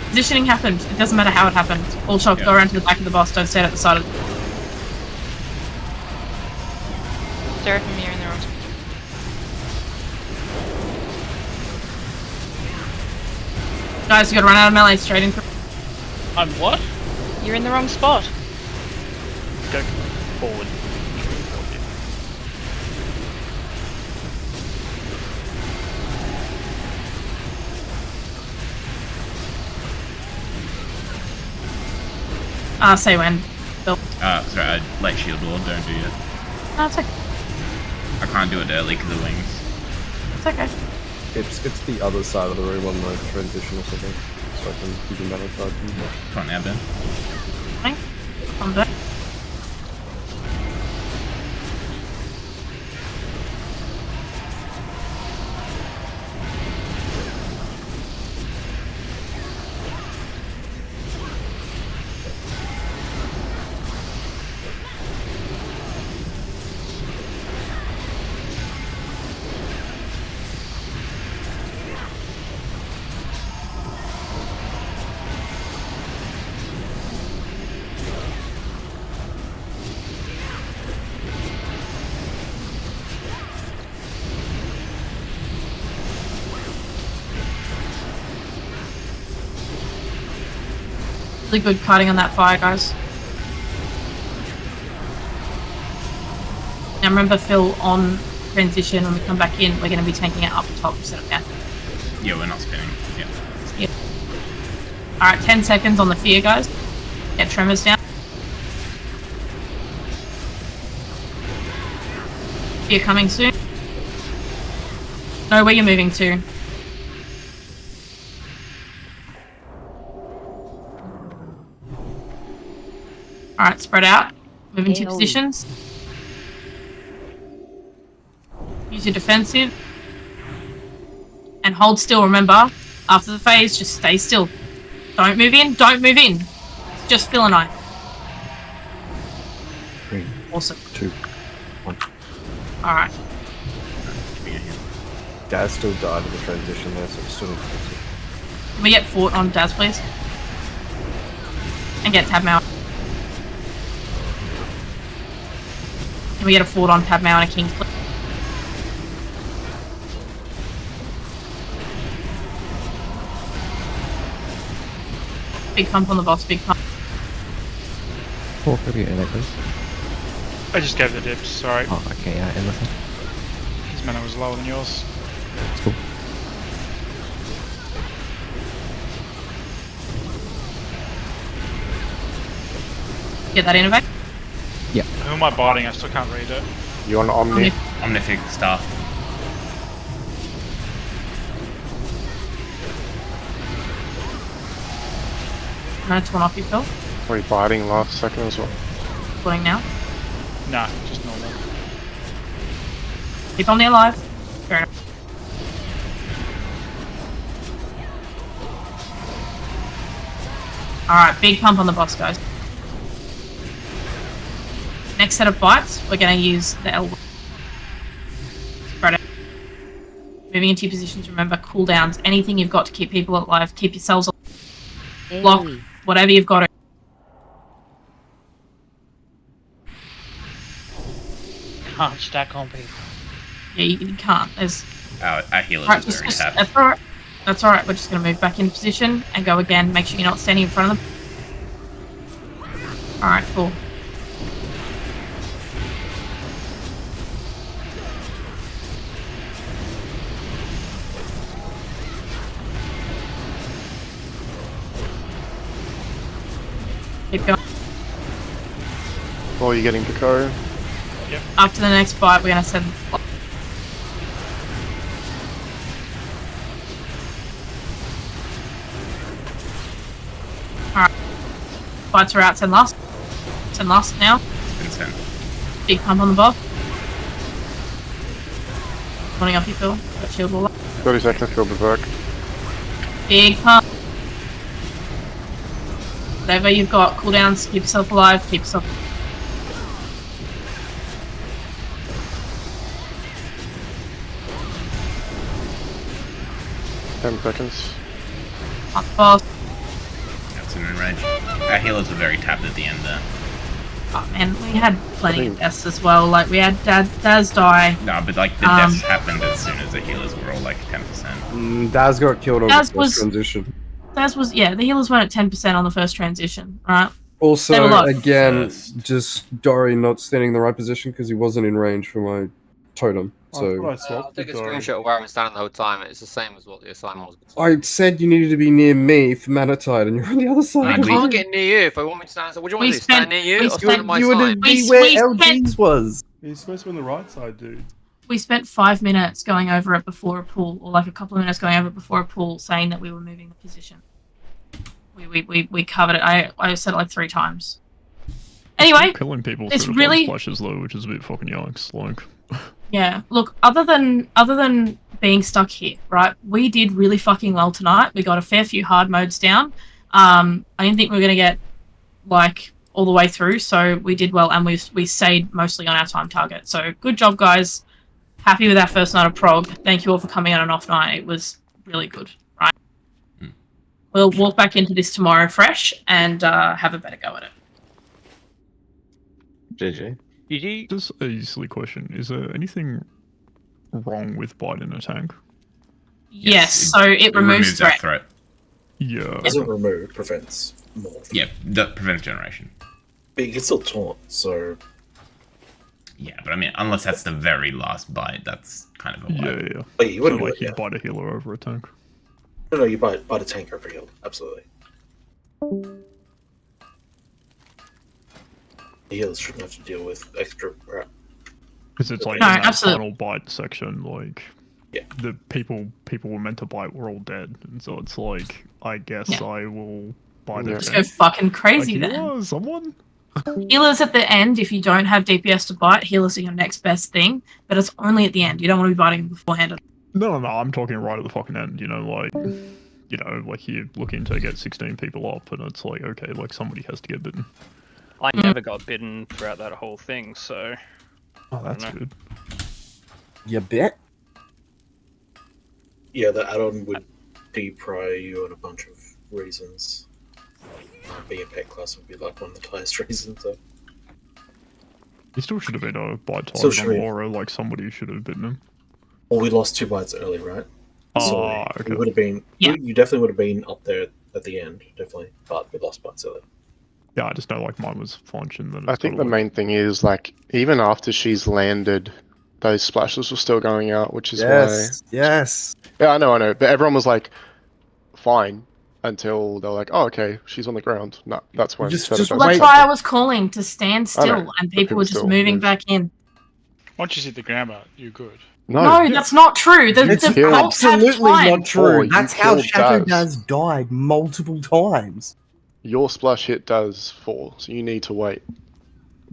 Positioning happened. It doesn't matter how it happened. All shots, go around to the back of the boss. Don't stand at the side of Seraphim, you're in the wrong. Guys, you gotta run out of melee straight into. I'm what? You're in the wrong spot. Go forward. Say when. Bill. Sorry, light shield wall, don't do it. No, it's okay. I can't do it early because of wings. It's okay. It's the other side of the room on the transition or something. So I can keep him better charge. Come on now, Ben. Fine. I'm back. Really good cutting on that fire, guys. Now remember, Phil, on transition, when we come back in, we're going to be taking it up top instead of down. Yeah, we're not spinning. Yeah. Yep. Alright, 10 seconds on the fear, guys. Get tremors down. Fear coming soon. Know where you're moving to. Alright, spread out. Move into positions. Use your defensive. And hold still, remember. After the phase, just stay still. Don't move in, don't move in. It's just Phil and I. 3, awesome. 2, 1. Alright. Daz still died in the transition there, so it's still defensive. Can we get fort on Daz, please? And get tab mount. Can we get a fort on tab mount and a king's please? Big pump on the boss, big pump. Paul, could you that, please? I just gave the dips, sorry. Oh, okay, endless. His mana was lower than yours. That's cool. Get that innovate? Yeah. Who am I biting? I still can't read it. You on Omni? Omnific star. No, it's one off you, Phil. Were you biting last second as well? Putting now. Nah, just normal. Keep on the alive. Fair enough. Alright, big pump on the boss, guys. Next set of bites, we're going to use the elbow. Spread out. Moving into your positions, remember cooldowns. Anything you've got to keep people alive, keep yourselves alive. Block, whatever you've got to. Can't stack on people. Yeah, you can't. There's. Our healers Right, are very tapped. that's alright. That's alright. We're just going to move back into position and go again. Make sure you're not standing in front of them. Alright, cool. Keep going. Or are you getting Pico? Yep. After the next bite, we're going to send. Alright. Bites are out, send last. Send last now. It's been sent. Big pump on the boss. Running off your Phil. Got shield wall up. 30 seconds, field berserk. Big pump. Whatever you've got, cooldowns, keep yourself alive, keep yourself. 10 seconds. Up boss. That's an enrage. Our healers were very tapped at the end there. Oh man, we had plenty of deaths as well. Like we had Daz die. No, but like the deaths happened as soon as the healers were all like 10%. Daz got killed on Daz the was- transition. Theirs was, yeah, the healers weren't at 10% on the first transition, right? They were Also, low. again, just Dory not standing in the right position because he wasn't in range for my totem. So I'll take a screenshot of where I'm standing the whole time. It's the same as what the assignment was. I said you needed to be near me for Manatide, and you're on the other side. I can't get near you if I want me to stand. So what do you want to do? Stand near you or stand on my You would side? be where LG's was. He's supposed to be on the right side, dude. We spent 5 minutes going over it before a pool, or like a couple of minutes going over it before a pool, saying that we were moving the position. We covered it. I said it like 3 times. Anyway, killing people it's through really splashes though, which is a bit fucking yikes. Like, yeah. Look, other than being stuck here, right? We did really fucking well tonight. We got a fair few hard modes down. I didn't think we were gonna get like all the way through, so we did well, and we stayed mostly on our time target. So good job, guys. Happy with our first night of prog. Thank you all for coming on an off night. It was really good, right? We'll walk back into this tomorrow fresh and have a better go at it. GG. Just a silly question: is there anything wrong with biting a tank? Yes, so it removes that threat. Yeah. Doesn't remove, prevents more. Yeah, that prevents generation. But you can still taunt, so. Yeah, but I mean, unless that's the very last bite, that's kind of a wipe. Yeah. Oh, yeah, you wouldn't so, do like it, you bite a healer over a tank. No, you buy a tank over heal. Absolutely. The healers shouldn't have to deal with extra crap. Because it's like No, in that absolutely. final bite section, like the people were meant to bite were all dead, and so it's like I guess I will bite Just it. go fucking crazy like, then. "Yeah, someone. Healers at the end, if you don't have DPS to bite, healers are your next best thing, but it's only at the end. You don't want to be biting beforehand. No, I'm talking right at the fucking end. You know, like you're looking to get 16 people up, and it's like okay, like somebody has to get bitten. I never got bitten throughout that whole thing, so. Oh, that's good. You bet. Yeah, the add-on would deprior you on a bunch of reasons. Being a pet class would be like one of the highest reasons. So. He still should have been a bite Still target should on be. Laura, like somebody should have bitten him. Well, we lost 2 bites early, right? So okay. we would have been. You definitely would have been up there at the end, definitely. But we lost bites early. Yeah, I just know like mine was flinch, and then I think the main thing is like even after she's landed, those splashes were still going out, which is Yes. why. Yes. Yeah, I know, but everyone was like, fine, until they're like, oh, okay, she's on the ground. No, that's when. Just Well, that's why I was calling to stand I know, still, and but people people were just still moving move. back in. Once you hit the ground, you're good. No, that's not true. The It's pulse have absolutely time. not true. you That's how killed Shadow Daz. Daz died multiple times. Your splash hit does 4, so you need to wait.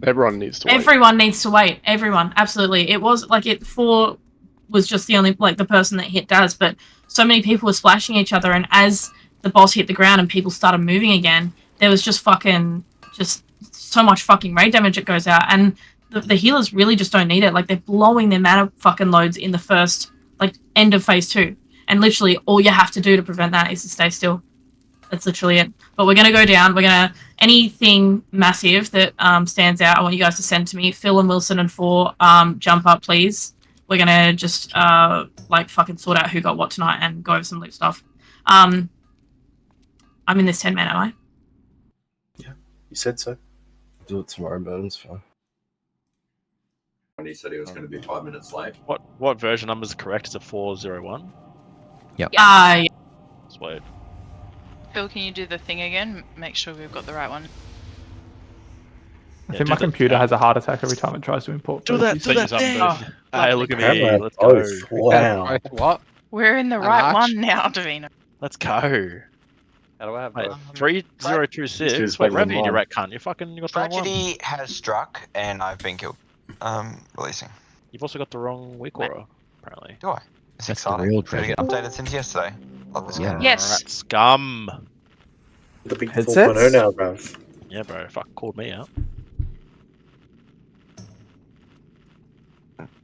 Everyone needs to wait. Everyone needs to wait. Everyone, absolutely. It was like 4 was just the only the person that hit Daz, but so many people were splashing each other, and as the boss hit the ground and people started moving again, there was just so much fucking raid damage that goes out, and the healers really just don't need it. Like they're blowing their mana fucking loads in the first end of phase 2, and literally all you have to do to prevent that is to stay still. That's literally it. But we're gonna go down. We're gonna anything massive that stands out. I want you guys to send to me. Phil and Wilson and 4, jump up, please. We're gonna just fucking sort out who got what tonight and go over some loot stuff. I'm in this 10 man, am I? Yeah, you said so. Do it tomorrow, man. It's fine. When he said he was going to be 5 minutes late. What version number is correct? Is it 401? Yep. Yeah. Sweet. Phil, can you do the thing again? Make sure we've got the right one. I think my computer has a heart attack every time it tries to import. Do that thing! Hey, look at me. Let's Oh, go. wow. What? We're in the right one now, Davina. Let's go. How do I have Wait, both? 3026. This is Wait, better than Ravi, you mine. rat cunt. You got the wrong one. Tragedy has struck, and I've been killed. Releasing. You've also got the wrong weak aura, apparently. Do I? It's That's the exciting. real Did it get updated since yesterday? Love this game. Yes. Rat scum. The big Headsets? 4.0 now, bruv. Yeah, bro. Fuck, called me out.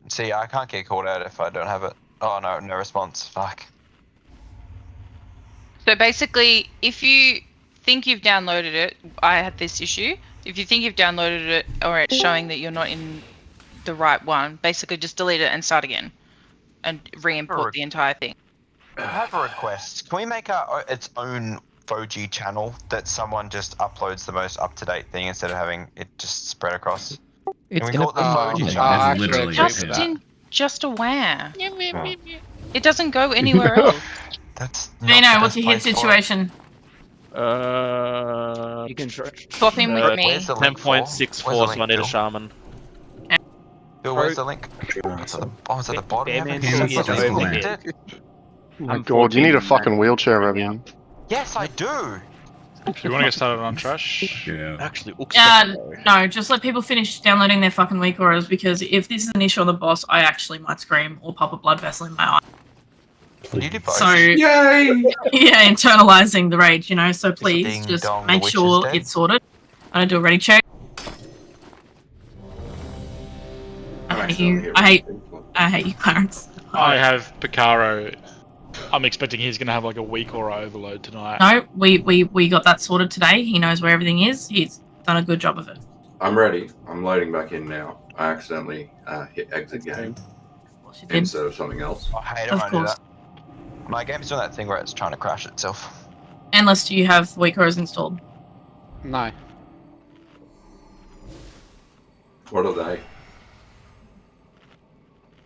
See, I can't get called out if I don't have it. Oh no, no response. Fuck. So basically, if you think you've downloaded it, I had this issue. If you think you've downloaded it or it's showing that you're not in the right one, basically just delete it and start again. And re-import the entire thing. I have a request. Can we make its own Foji channel that someone just uploads the most up-to-date thing instead of having it just spread across? It's Can we in a call it the Foji That's channel? I actually agree with Just that. in just aware. Oh. It doesn't go anywhere else. That's Dino, what's your hit situation? You can try. Swap him with me. Where's the link for? 10.64, Where's the so I link, need a Bill? shaman. Bill, where's the link? It's at the, oh, it's at the bottom. Bear How Man can still you gets just overhit. linked it? Oh my god, you need a fucking wheelchair, Ravian. Yes, I do. Do you want to get started on trash? Yeah. Actually, No, just let people finish downloading their fucking weak auras, because if this is an issue on the boss, I actually might scream or pop a blood vessel in my eye. You did both. So, Yay! yeah, internalizing the rage, you know, so please ding just dong, the make witch is sure dead. it's sorted. I'm gonna do a ready check. I hate you, Clarence. I have Picaro. I'm expecting he's going to have like a week or overload tonight. No, we got that sorted today. He knows where everything is. He's done a good job of it. I'm ready. I'm loading back in now. I accidentally hit exit game instead of something else. I hate it Of when I do course. that. My game's doing that thing where it's trying to crash itself. Unless you have weak auras installed. No. What are they?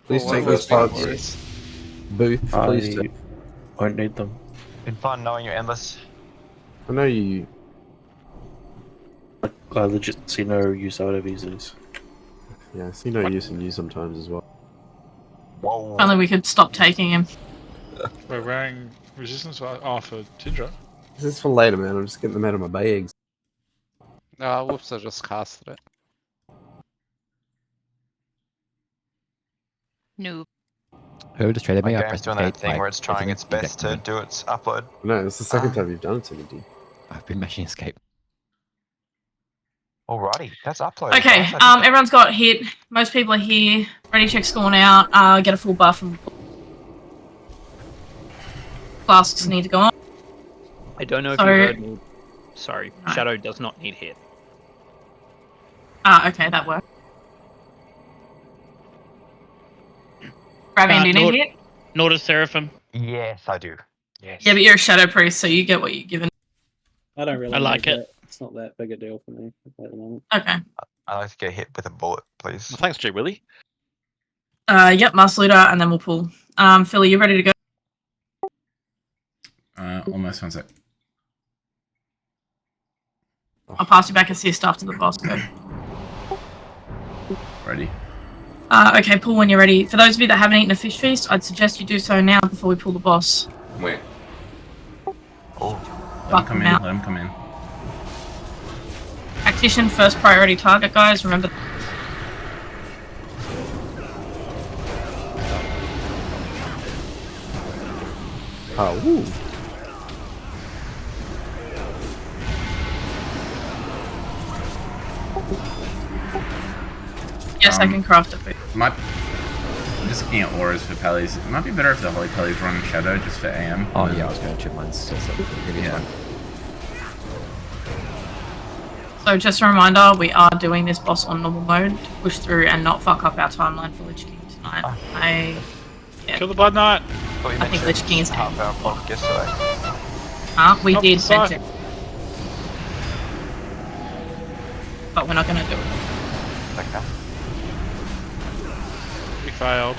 Please What take are these those parts. things? Booth, please. I won't need them. Been fun knowing you're endless. I know you. I legit see no use out of these. Yeah, I see no use in you sometimes as well. Whoa. Only we could stop taking him. We're wearing resistance for Tindra. This is for later, man. I'm just getting them out of my bags. Whoops, I just casted it. Noob. Who just traded me? My I game's pressed doing that escape thing by where it's trying pressing its best to indefinitely. do its upload. No, it's the second time you've done it to me, D. I've been mashing escape. Alrighty, that's uploaded. Okay, everyone's got hit. Most people are here. Ready check's gone out. Get a full buff and flasks need to go on. I don't know if So- you heard me. Sorry, Shadow does not need hit. Okay, that worked. Ravian, do you need hit? Nor does Seraphim. Yes, I do. Yes. Yeah, but you're a shadow priest, so you get what you're given. I don't really I like need it. that. It's not that big a deal for me at the moment. Okay. I like to get hit with a bullet, please. Thanks, G Willie. Yep, Master Leader, and then we'll pull. Philly, you ready to go? Almost 1 sec. I'll pass you back assist after the boss go. Ready. Okay, pull when you're ready. For those of you that haven't eaten a fish feast, I'd suggest you do so now before we pull the boss. Wait. Oh. Let him come in. Let him come in. Tactician, first priority target, guys. Remember. Oh, woo. Yes, I can craft it. I'm just looking at auras for Pallies. It might be better if the Holy Pallies run Shadow just for AM. Oh yeah, I was going to chip mine's still set for the previous one. So just a reminder, we are doing this boss on normal mode to push through and not fuck up our timeline for Lich King tonight. Kill the Blood Knight. I think Lich King is half hour clock yesterday. we Up did the side. mention. But we're not gonna do it. Okay. We failed.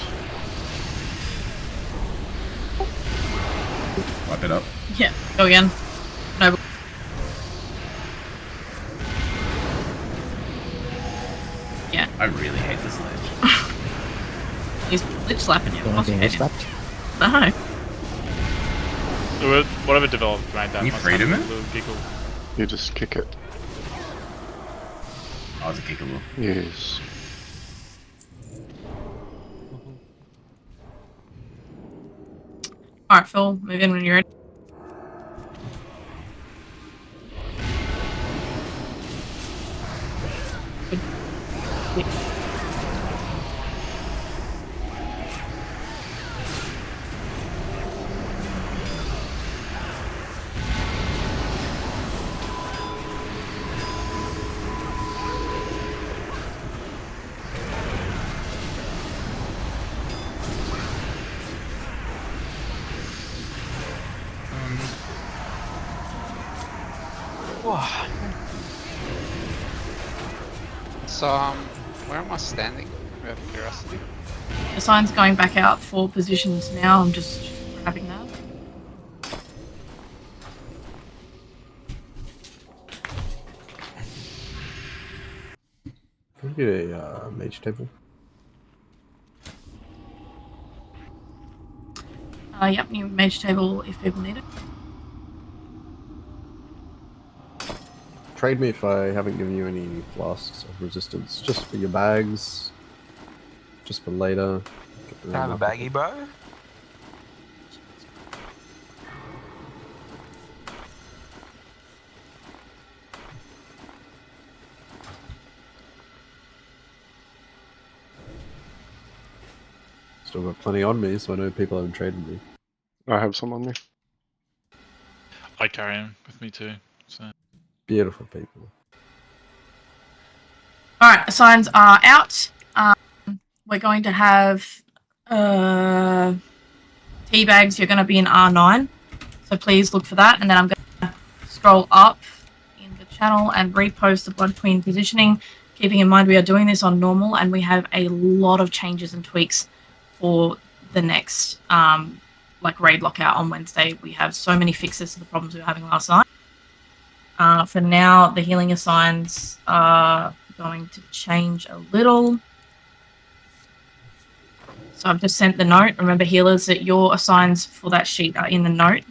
Wipe it up. Yeah, go again. No. Yeah. I really hate this ledge. He's Lich slapping you. Don't What's being your lich head? slapped. No. Whatever developed made that. Can you must freedom have it? a little giggle. You just kick it. Oh, it's a kickable. Yes. Alright, Phil, move in when you're ready. So, where am I standing? We have curiosity. The sign's going back out for positions now. I'm just grabbing that. Can we get a mage table? Yep, new mage table if people need it. Trade me if I haven't given you any flasks of resistance, just for your bags, just for later. Can I have a baggy, bro? Still got plenty on me, so I know people haven't traded me. I have some on me. I carry him with me too. So. Beautiful people. Alright, assigns are out. We're going to have tea bags. You're going to be in R9. So please look for that. And then I'm going to scroll up in the channel and repost the Blood Queen positioning. Keeping in mind we are doing this on normal and we have a lot of changes and tweaks for the next raid lockout on Wednesday. We have so many fixes to the problems we were having last night. For now, the healing assigns are going to change a little. So I've just sent the note. Remember, healers, that your assigns for that sheet are in the note.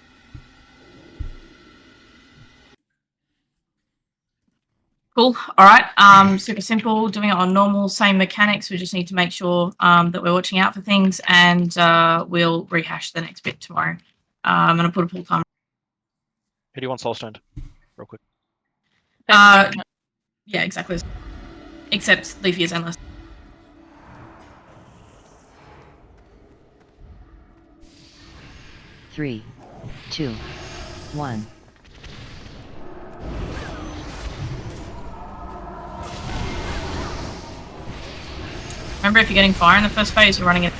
Cool. All right. Super simple. Doing it on normal, same mechanics. We just need to make sure that we're watching out for things, and we'll rehash the next bit tomorrow. I'm going to put a pull timer. Who do you want soul stoned? Real quick. Yeah, exactly. Except Leafy is endless. Three, two, one. Remember, if you're getting fire in the first phase, you're running it.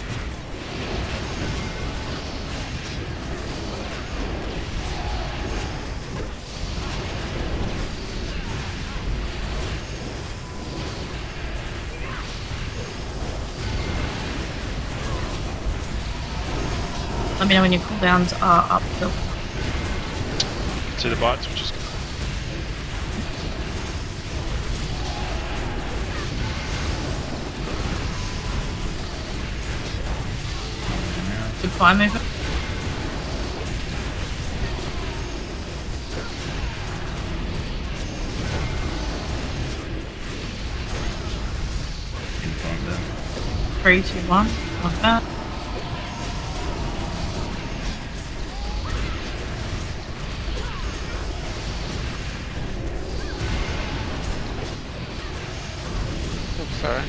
Let me know when your cooldowns are up, Phil. See the bites, which is good. Good fire movement. Three, two, one. Like that. Oops, sorry.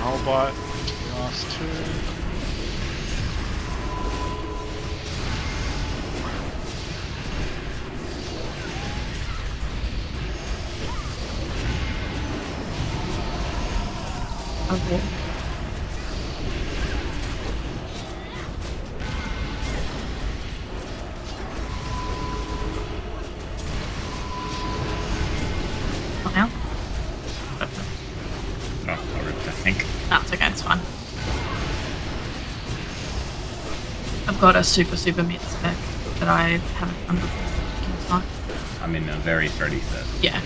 I'll bite. Last two. Okay. Not now? Oh, I ripped, I think. No, it's okay, it's fine. I've got a super mid spec that I haven't done before. I'm in a very 30 set. Yeah.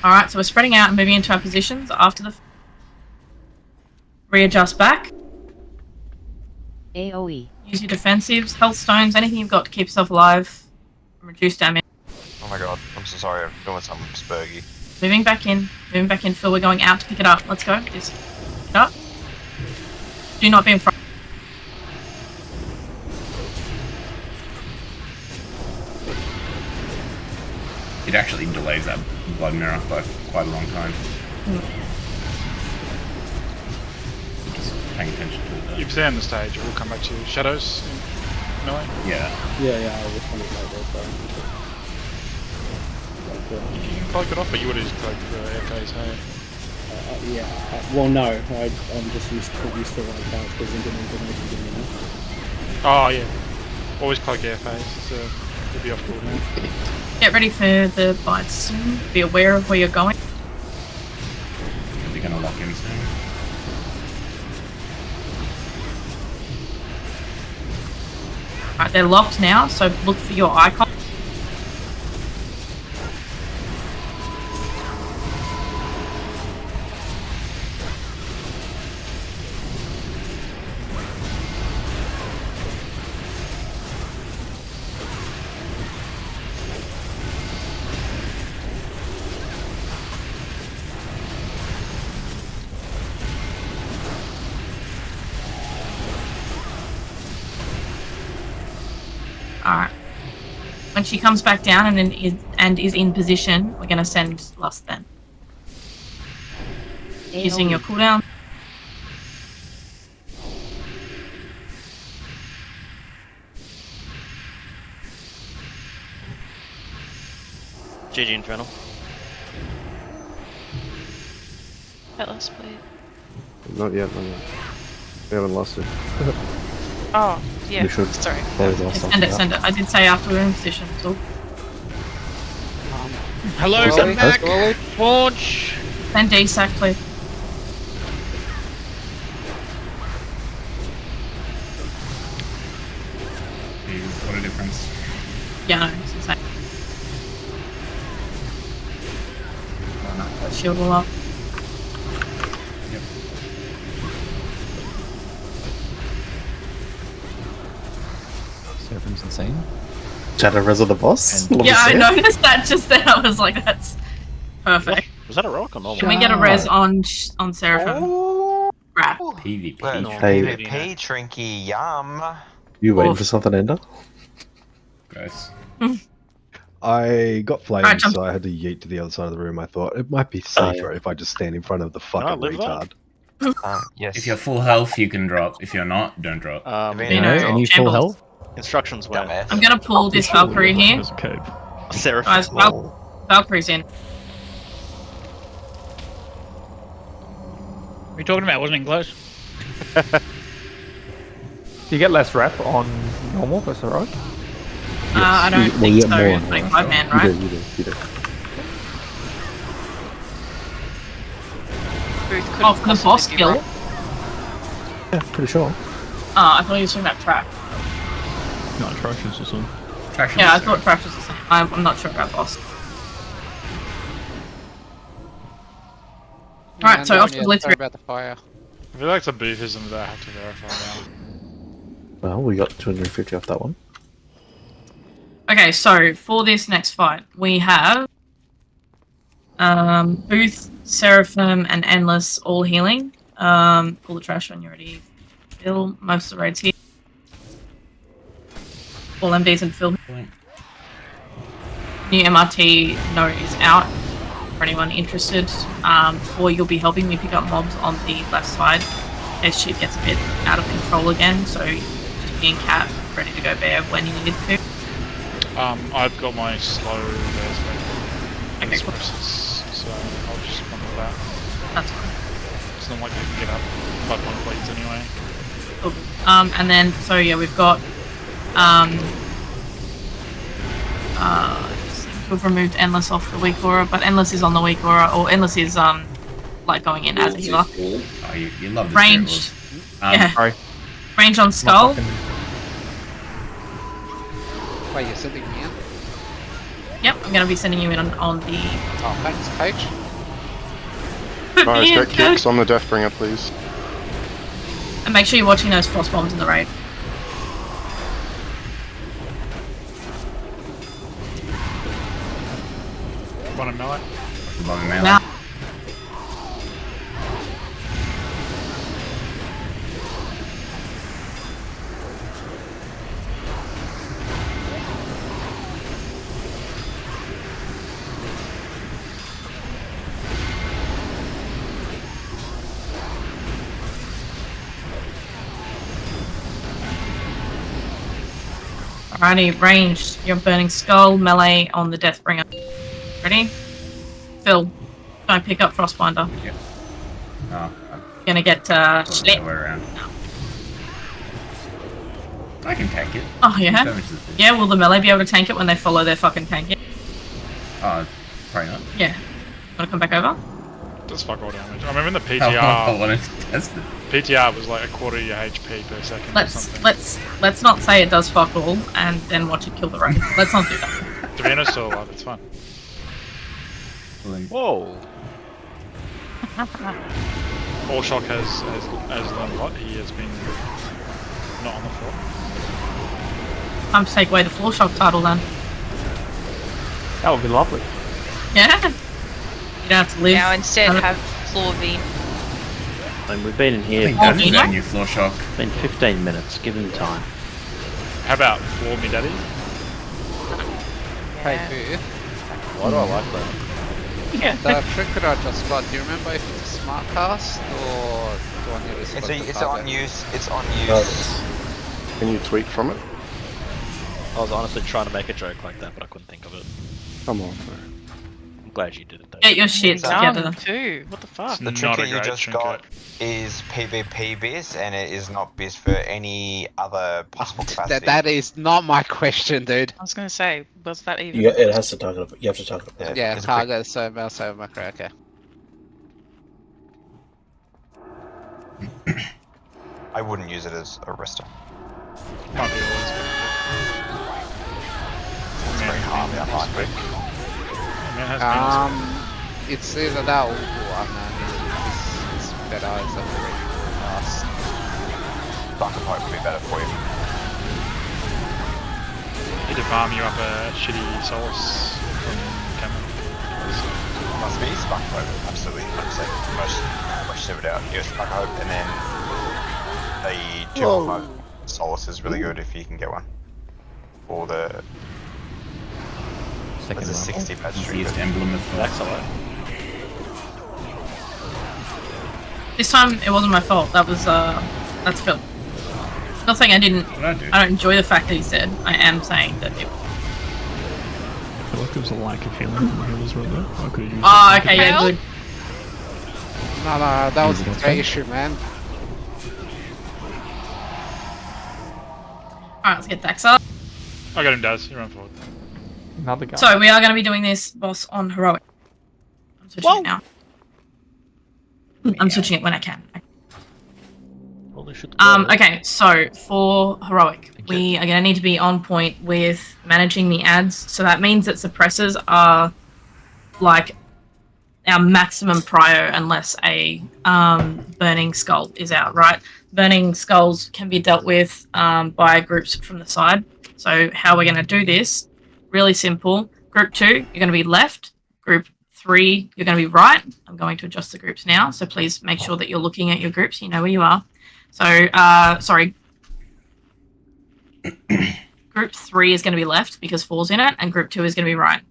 Alright, so we're spreading out and moving into our positions after the... Readjust back. AoE. Use your defensives, health stones, anything you've got to keep yourself alive. Reduce damage. Oh my god, I'm so sorry, I'm doing something spurgy. Moving back in, Phil. We're going out to pick it up. Let's go. Just pick it up. Do not be in front. It actually delays that blood mirror by quite a long time. Mm. Just paying attention to that. If they're on the stage, it will come back to you. Shadows? No? Yeah. Yeah, I was trying to play this, so. You can cloak it off, but you would have just cloaked the airphase, hey? Well, no, I'm just used to Lockout because information giving me. Oh, yeah. Always cloak airphase, so you'll be off board now. Get ready for the bites soon. Be aware of where you're going. Are they gonna lock in soon? Alright, they're locked now, so look for your icon. Alright. When she comes back down and is in position, we're going to send Lust then. Using your cooldown. GG Infernal. Atlas, please. Not yet, not yet. We haven't lost it. Oh, yeah. We should Sorry. Send it. I did say after we're in position, so. Hello, come back! Launch! Send DSAC, please. Jesus, what a difference. Yeah, no, it's insane. Shield all up. Yep. Seraphim's insane. Shadow Res of the boss? Yeah, I noticed that just then. I was like, that's perfect. Was that a rock or normal? Can we get a res on Seraphim? Crap. PvP. Hey. PvP Trinky, yum. You waiting for something, Ender? Gross. I got flamed, Alright, jump. so I had to yeet to the other side of the room. I thought it might be safer if I just stand in front of the fucking live retard. Yes. If you're full health, you can drop. If you're not, don't drop. You know, Any full shambles. health? Instructions were. I'm gonna pull this Valkyrie here. There's a cave. Seraphim. Guys, Valkyrie's in. What are you talking about? Wasn't in close. Do you get less rep on normal versus heroic? I don't Well, think you so. get more. Like 5-man, right? You do. Oh, for the boss kill? Yeah, pretty sure. Oh, I thought you were talking about Trap. No, Traction's the same. Yeah, I thought Trap was the same. I'm not sure about boss. Alright, so off to Sorry Valethria. about the fire. I feel like the boofism that I have to verify now. Well, we got 250 off that one. Okay, so for this next fight, we have Booth, Seraphim, and Endless all healing. Pull the trash when you're ready. Fill most of the raids here. All MDs and fill. New MRT note is out for anyone interested. For you'll be helping me pick up mobs on the left side as shit gets a bit out of control again. So just being cat ready to go bear when you need to. I've got my slow bears back. Okay, cool. So I'll just run with that. That's fine. It's not like you can get up 5 point blades anyway. Cool. And then so yeah, we've got we've removed Endless off the weak aura, but Endless is on the weak aura, or Endless is like going in as a healer. Oh, you love this Range. Yeah. Sorry. Range on Skull. Wait, you're sending me in? Yep, I'm gonna be sending you in on the. Oh, thanks, Paige. Guys, Yeah, get kicks on the Deathbringer, please. And make sure you're watching those frost bombs in the raid. Want to melee? Now. Alrighty, ranged. You're burning skull, melee on the Deathbringer. Ready? Phil, don't pick up Frostbinder. Yeah. Oh, Gonna get way around. I can tank it. Oh yeah? Yeah, will the melee be able to tank it when they follow their fucking tank it? Probably not. Yeah. Wanna come back over? Does fuck all damage. I remember in the I wanted to test it. PTR was like a quarter of your HP per second or something. Let's not say it does fuck all and then watch it kill the raid. Let's not do that. Davina's still alive, it's fine. Whoa. All Shock has learned a lot. He has been not on the floor. Time to take away the floor shock title then. That would be lovely. Yeah. You don't have to live. Now instead have floor V. I mean, we've been in here. I think that's a new floor shock. It's been 15 minutes. Give him time. How about floor me, daddy? Hey, Boo. Why do I like that? Yeah. The trick that I just got, do you remember if it's a smart cast or do I need to spot the It's target? on use. It's on use. Can you tweak from it? I was honestly trying to make a joke like that, but I couldn't think of it. Come on, I'm glad you did it, though. Get your shit together. Dumb too. What the fuck? The trick that you just got is PvP biz, and it is not biz for any other possible capacity. That is not my question, dude. I was gonna say, what's that even? Yeah, it has to target up. You have to target up. Yeah, target, so mouse over macro, okay. I wouldn't use it as a rester. Might be always good. It's very hard, unlikely. It's either that or one, it's better as a free cast. Bucket Pipe would be better for you. Need to farm you up a shitty Solus from Cameron. Must be Spark Hope, absolutely. 100%. Most served out. Yes, Spark Hope, and then the 2.5 Solus is really good if you can get one. Or the. There's a 60 patch streak. Emblem of Excellent. This time it wasn't my fault. That was that's Phil. Not saying I didn't. I don't enjoy the fact that he said. I am saying that it. I feel like there's a lack of healing from the healers right there. I could use Oh, okay, yeah, good. No, that was a great issue, man. Alright, let's get Dax up. I got him, Daz. You run forward. Another guy. So we are going to be doing this boss on heroic. I'm switching it now. I'm switching it when I can. Okay, so for heroic, we are going to need to be on point with managing the ads. So that means that suppressors are like our maximum prio unless a burning skull is out, right? Burning skulls can be dealt with by groups from the side. So how we're going to do this, really simple. Group 2, you're going to be left. Group 3, you're going to be right. I'm going to adjust the groups now, so please make sure that you're looking at your groups. You know where you are. So, sorry. Group 3 is going to be left because 4's in it, and Group 2 is going to be right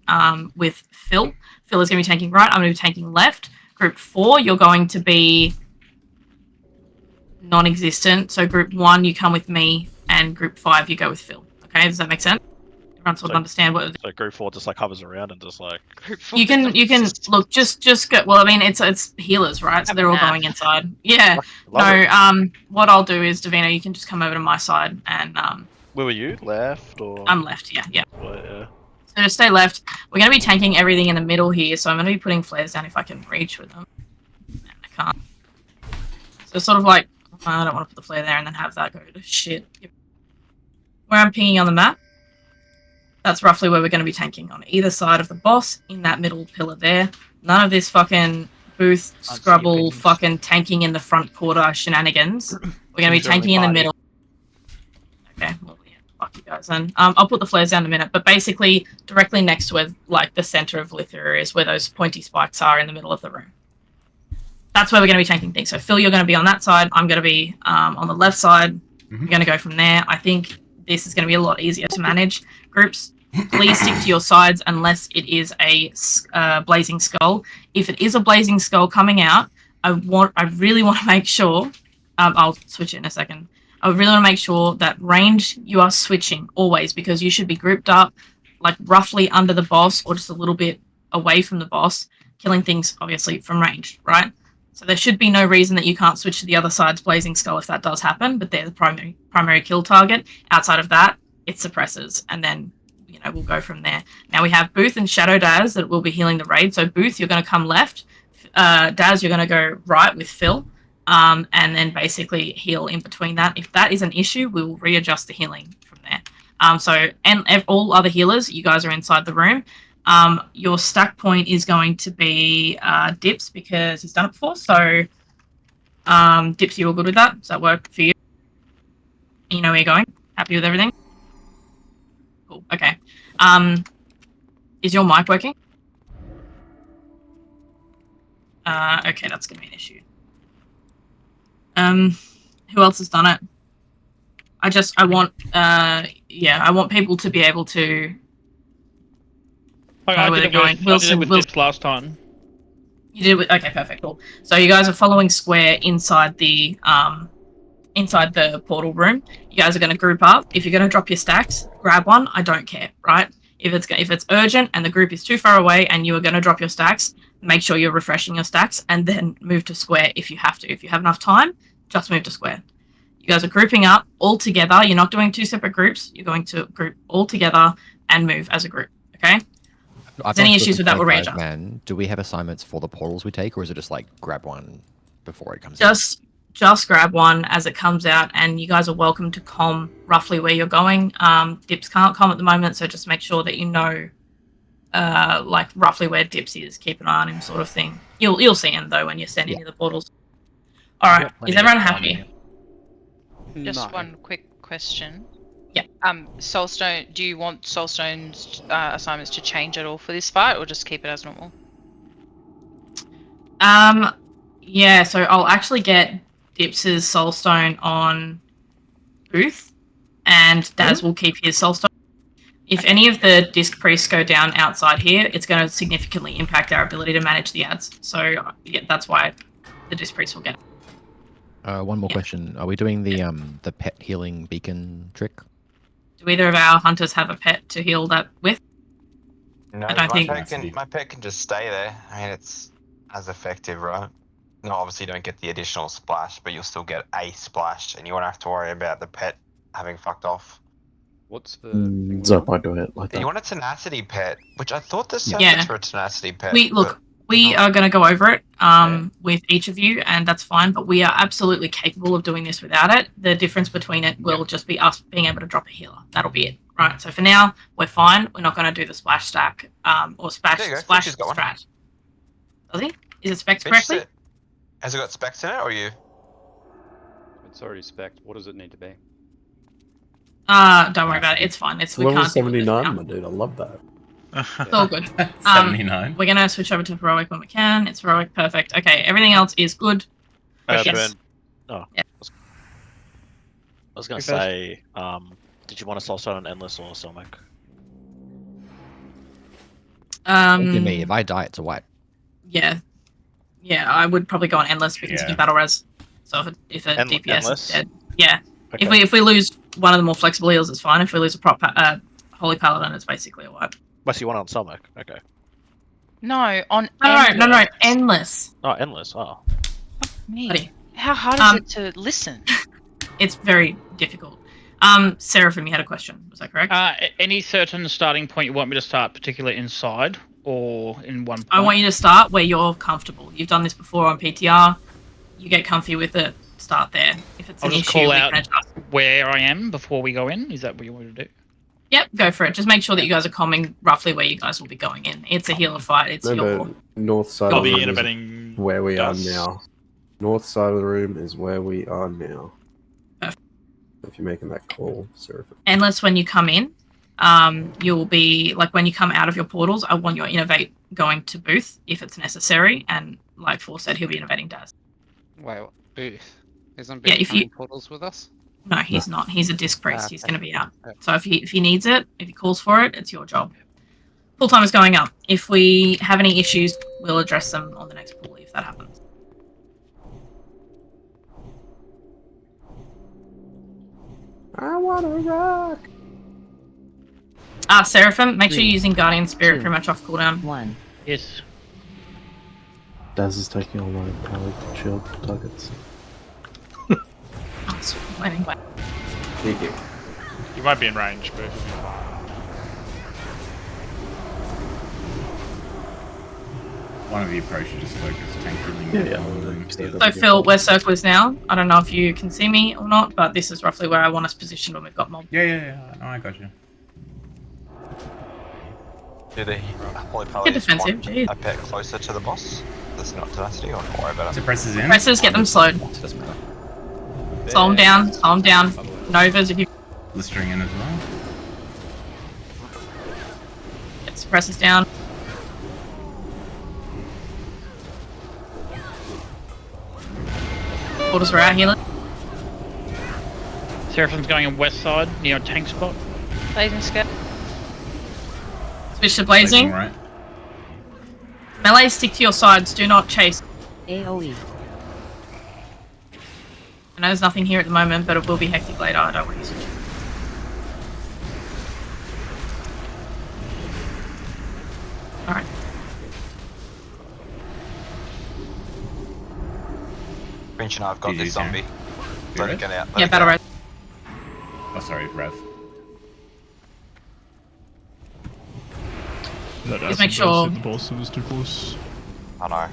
with Phil. Phil is going to be tanking right. I'm going to be tanking left. Group 4, you're going to be non-existent. So Group 1, you come with me, and Group 5, you go with Phil. Okay, does that make sense? Everyone sort of understand what. So Group 4 just like hovers around and just like. You can look just go. Well, I mean it's healers, right? So they're all going inside. Yeah. No. What I'll do is Davina, you can just come over to my side and Where were you? Left or? I'm left. Yeah. Yeah. Well, yeah. So just stay left. We're going to be tanking everything in the middle here, so I'm going to be putting flares down if I can reach with them. And I can't. So sort of like I don't want to put the flare there and then have that go to shit. Where I'm pinging on the map. That's roughly where we're going to be tanking on either side of the boss in that middle pillar there. None of this fucking booth scrubble fucking tanking in the front quarter shenanigans. We're going to be tanking in the middle. Okay, well, yeah, fuck you guys then. I'll put the flares down in a minute, but basically directly next to where, like, the center of Valethria is where those pointy spikes are in the middle of the room. That's where we're going to be tanking things. So Phil, you're going to be on that side. I'm going to be on the left side. We're going to go from there. I think this is going to be a lot easier to manage. Groups, please stick to your sides unless it is a blazing skull. If it is a blazing skull coming out, I really want to make sure. I'll switch it in a second. I would really want to make sure that range you are switching always, because you should be grouped up like roughly under the boss or just a little bit away from the boss, killing things obviously from range, right? So there should be no reason that you can't switch to the other side's Blazing Skull if that does happen, but they're the primary kill target. Outside of that, it suppresses, and then we'll go from there. Now we have Booth and Shadow Daz that will be healing the raid. So Booth, you're going to come left. Daz, you're going to go right with Phil, and then basically heal in between that. If that is an issue, we will readjust the healing from there. And all other healers, you guys are inside the room. Your stack point is going to be Dips because he's done it before. So Dips, you all good with that? Does that work for you? You know where you're going? Happy with everything? Cool. Okay. Is your mic working? Okay, that's gonna be an issue. Who else has done it? I want people to be able to I know where did they're it going. with, I did it with Dips last time. You did it with, okay, perfect, cool. So you guys are following square inside the portal room. You guys are going to group up. If you're going to drop your stacks, grab one. I don't care, right? If it's urgent and the group is too far away and you are going to drop your stacks, make sure you're refreshing your stacks and then move to square if you have to. If you have enough time, just move to square. You guys are grouping up all together. You're not doing two separate groups. You're going to group all together and move as a group, okay? If there's any issues with that, we'll readjust. Man, do we have assignments for the portals we take, or is it just like grab one before it comes out? Just grab one as it comes out, and you guys are welcome to comm roughly where you're going. Dips can't comm at the moment, so just make sure that you know, like roughly where Dips is. Keep an eye on him, sort of thing. You'll see him though when you're standing near the portals. All right, is everyone happy? Just one quick question. Yeah. Soulstone. Do you want Soulstone's assignments to change at all for this fight, or just keep it as normal? Yeah. So I'll actually get Dips's Soulstone on Booth, and Daz will keep his Soulstone. If any of the disc priests go down outside here, it's going to significantly impact our ability to manage the ads. So yeah, that's why the disc priests will get it. One more question: are we doing the pet healing beacon trick? Do either of our hunters have a pet to heal that with? No, I don't think my pet can just stay there. I mean, it's as effective, right? No, obviously you don't get the additional splash, but you'll still get a splash, and you won't have to worry about the pet having fucked off. What's the thing? So I do it like that. You want a tenacity pet, which I thought the servants Yeah. were a tenacity pet. We are going to go over it with each of you, and that's fine, but we are absolutely capable of doing this without it. The difference between it will just be us being able to drop a healer. That'll be it. Right, so for now, we're fine. We're not going to do the splash stack or splash strat. Does he? Is it spec'd correctly? Has it got specs in it, or you? It's already spec'd. What does it need to be? Don't worry about it. It's fine. We Level can't 79, my dude. I love that. It's all good. 79. We're gonna switch over to heroic when we can. It's heroic, perfect. Okay, everything else is good. Yes. Yeah. I was gonna say, did you want a Soulstone on Endless or Silmic? Look at me. If I die, it's a wipe. Yeah, I would probably go on endless because you battle res. So if a DPS endless? is dead, yeah. Okay. If we lose one of the more flexible heals, it's fine. If we lose a Holy Paladin, it's basically a wipe. Unless you want on Silmic, okay. No, on No, endless. Oh, Endless, oh. Me. Buddy. How hard is it to listen? It's very difficult. Seraphim, you had a question. Was that correct? Any certain starting point you want me to start, particularly inside or in one point? I want you to start where you're comfortable. You've done this before on PTR. You get comfy with it. Start there. If it's I'll an just issue, call we out can adjust. where I am before we go in. Is that what you want to do? Yep, go for it. Just make sure that you guys are comming roughly where you guys will be going in. It's a healer fight. It's your... North side I'll of the be room innovating is where we are dust. now. North side of the room is where we are now. Perfect. If you're making that call, Seraphim. Unless when you come in, you'll be like when you come out of your portals, I want your innovate going to Booth if it's necessary, and like Four said, he'll be innovating Daz. Wait, what? Booth? Isn't Yeah, Booth if coming you- portals with us? No, he's not. He's a disc priest. He's okay. going to be out. So if he needs it, if he calls for it, it's your job. Pool time is going up. If we have any issues, we'll address them on the next pool if that happens. I wanna rock. Seraphim, make sure you're using Guardian Spirit 2, pretty much off cooldown. 1. Yes. Daz is taking all my power shield targets. Oh, sweet, waiting. You won't be in range, but One of you probably should just focus tank healing. So Phil, where circle is now, I don't know if you can see me or not, but this is roughly where I want us positioned when we've got mob. Yeah. No, I got you. Do the Holy Get Paladins defensive, want jeez. a bit closer to the boss? That's not tenacity, or don't worry about it. Suppresses in. Presses, get them slowed. Doesn't matter. Slow them down, slow them down. Novas if you Blistering in as well. get suppressors down. Orders are out, healer. Seraphim's going on west side, near a tank spot. Blazing Scout. Switch to blazing. Right. Melee, stick to your sides, do not chase. AoE. I know there's nothing here at the moment, but it will be hectic later. I don't want to use it. Alright. Finch and I've got this zombie. Let it get out. Yeah, battle red. Oh, sorry, Rev. That Just make sure. The boss was too close. I know.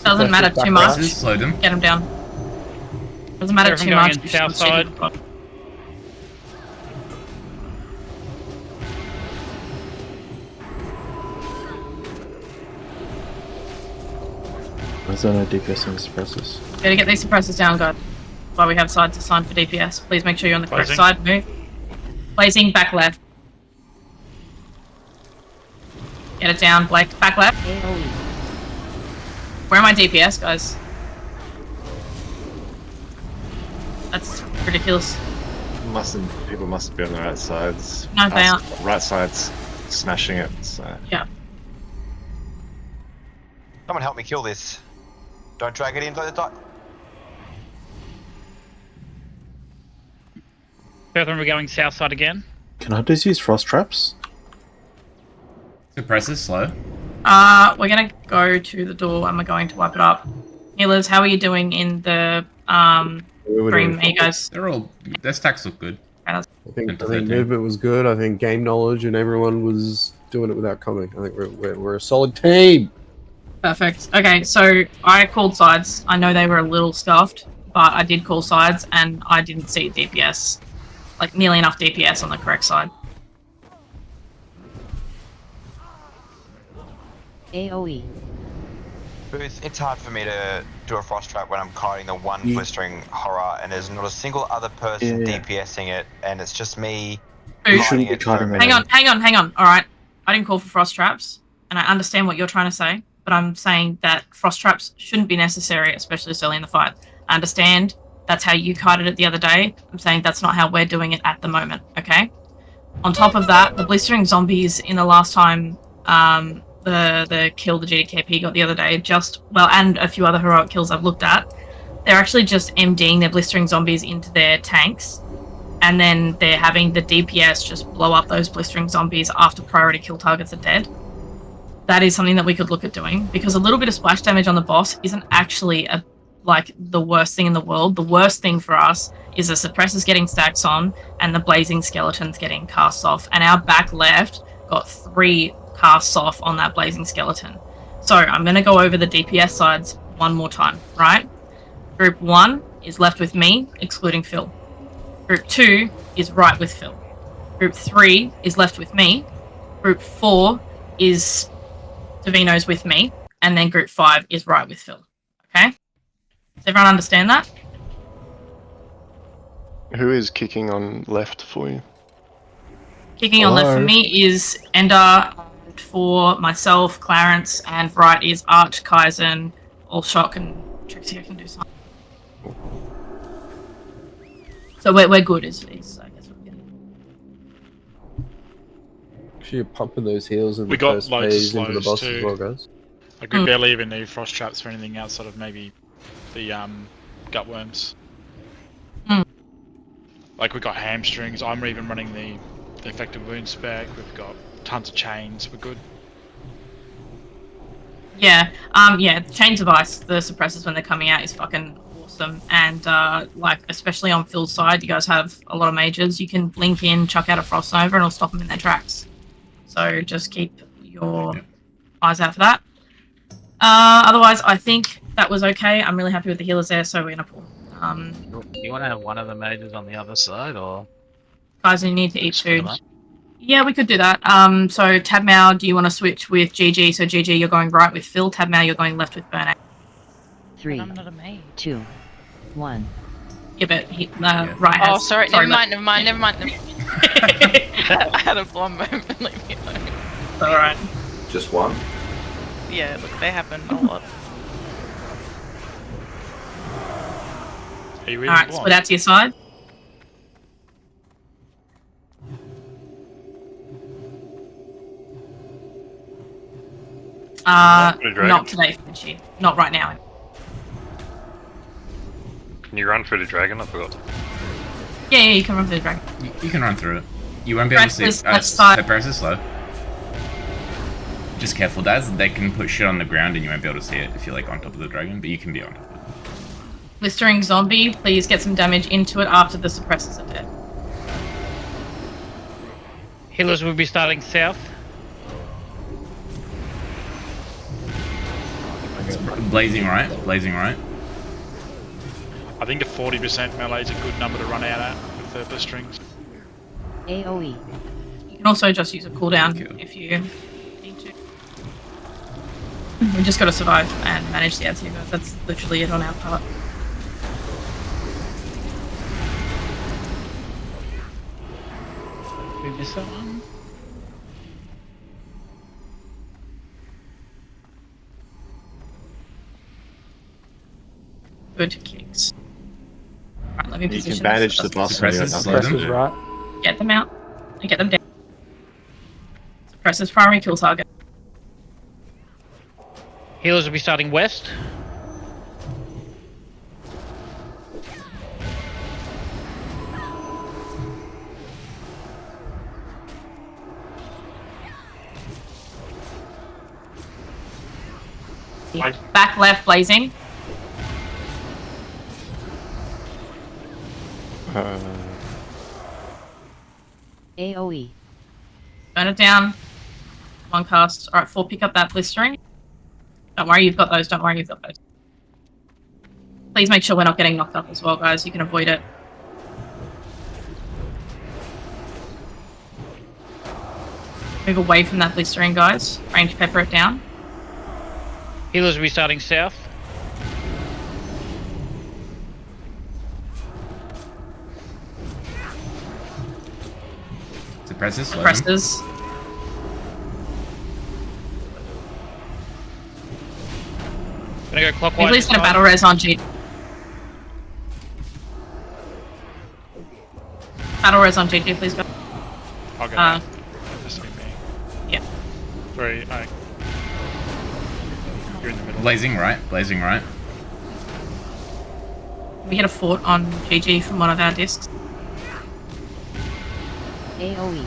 Doesn't matter too much. Slowed him. Get him down. Doesn't matter Seraphim too going much. in You should south see side. the- Where's there no DPS on the suppressors? Gotta get these suppressors down, God. While we have sides assigned for DPS. Please make sure you're on the correct Blazing. side. Move. Blazing, back left. Get it down, Blake. Back left. AoE. Where are my DPS, guys? That's ridiculous. People must be on the right sides. No, they aren't. Right sides, smashing it. So. Yeah. Someone help me kill this. Don't drag it into the dock. Seraphim, we're going south side again. Can hunters use frost traps? Suppresses slow. We're gonna go to the door and we're going to wipe it up. Healers, how are you doing in the stream? Are you guys? Their stacks look good. I think movement was good. I think game knowledge and everyone was doing it without coming. I think we're a solid team. Perfect. Okay, so I called sides. I know they were a little scuffed, but I did call sides and I didn't see DPS. Like nearly enough DPS on the correct side. AoE. Booth, it's hard for me to do a frost trap when I'm kiting the one blistering horror and there's not a single other person DPSing it and it's just me kiting it. Hang on. Alright. I didn't call for frost traps, and I understand what you're trying to say, but I'm saying that frost traps shouldn't be necessary, especially this early in the fight. I understand that's how you kited it the other day. I'm saying that's not how we're doing it at the moment, okay? On top of that, the blistering zombies in the last time the kill the GDKP got the other day, and a few other heroic kills I've looked at, they're actually just MDing their blistering zombies into their tanks, and then they're having the DPS just blow up those blistering zombies after priority kill targets are dead. That is something that we could look at doing, because a little bit of splash damage on the boss isn't actually the worst thing in the world. The worst thing for us is the suppressors getting stacks on and the blazing skeletons getting casts off, and our back left got 3 casts off on that blazing skeleton. So I'm going to go over the DPS sides one more time, right? Group 1 is left with me, excluding Phil. Group 2 is right with Phil. Group 3 is left with me. Group 4 is Davino's with me. And then Group 5 is right with Phil. Okay? Does everyone understand that? Who is kicking on left for you? Kicking on left for me is Ender, for myself, Clarence, and right is Arch, Kaizen, Allshock, and Trixie. I can do something. So we're good, is I guess what we're getting. Actually, you're pumping those heals in We the got first loads of phase into the slows boss too. as well, guys. Like we barely even need frost traps for anything outside of maybe the gut worms. Like we've got hamstrings. I'm even running the effective wound spec. We've got tons of chains. We're good. Yeah, yeah, Chains of Ice, the suppressors when they're coming out is fucking awesome. And, like, especially on Phil's side, you guys have a lot of mages. You can blink in, chuck out a Frost Nova, and it'll stop them in their tracks. So just keep your eyes out for that. Otherwise, I think that was okay. I'm really happy with the healers there, so we're gonna pull. You want to have one of the mages on the other side, or Guys, you need to eat split food. them up? Yeah, we could do that. So Tabmao, do you want to switch with GG? So GG, you're going right with Phil. Tabmao, you're going left with Burnout. 3, I'm not a mage. 2, 1. Yeah, but right. Oh, has- sorry. Never left. mind. I had a blonde moment. Leave me alone. All right. Just one? Yeah, look, they happen a lot. Are you All right, split out to your side. Not today, Finchie. Not right now. Can you run through the dragon? I forgot. Yeah, you can run through the dragon. You can run through it. You won't be able to see it. Press is slow. Just careful, Daz. They can put shit on the ground and you won't be able to see it if you're like on top of the dragon, but you can be on top of it. Blistering Zombie, please get some damage into it after the suppressors are dead. Healers will be starting south. Blazing right. Blazing right. I think a 40% melee is a good number to run out at with the blisterings. AoE. You can also just use a cooldown if you need to. We just got to survive and manage the ads here, guys. That's literally it on our part. We miss that one. Good kicks. Right, let me You position can bandage this. the boss. Suppressors right. Get them out and get them down. Suppressors primary kill target. Healers will be starting west. Back left blazing. AoE. Burn it down. One cast. Alright, 4, pick up that blistering. Don't worry, you've got those. Don't worry, you've got those. Please make sure we're not getting knocked up as well, guys. You can avoid it. Move away from that blistering, guys. Range pepper it down. Healers will be starting south. Suppressors. Suppressors. Gonna go clockwise. At least get a battle res on G. Battle res on GG, please go. I'll get that. This will be me. Yeah. Sorry, you're in the middle. Blazing right. Blazing right. We hit a fort on GG from one of our discs. AoE.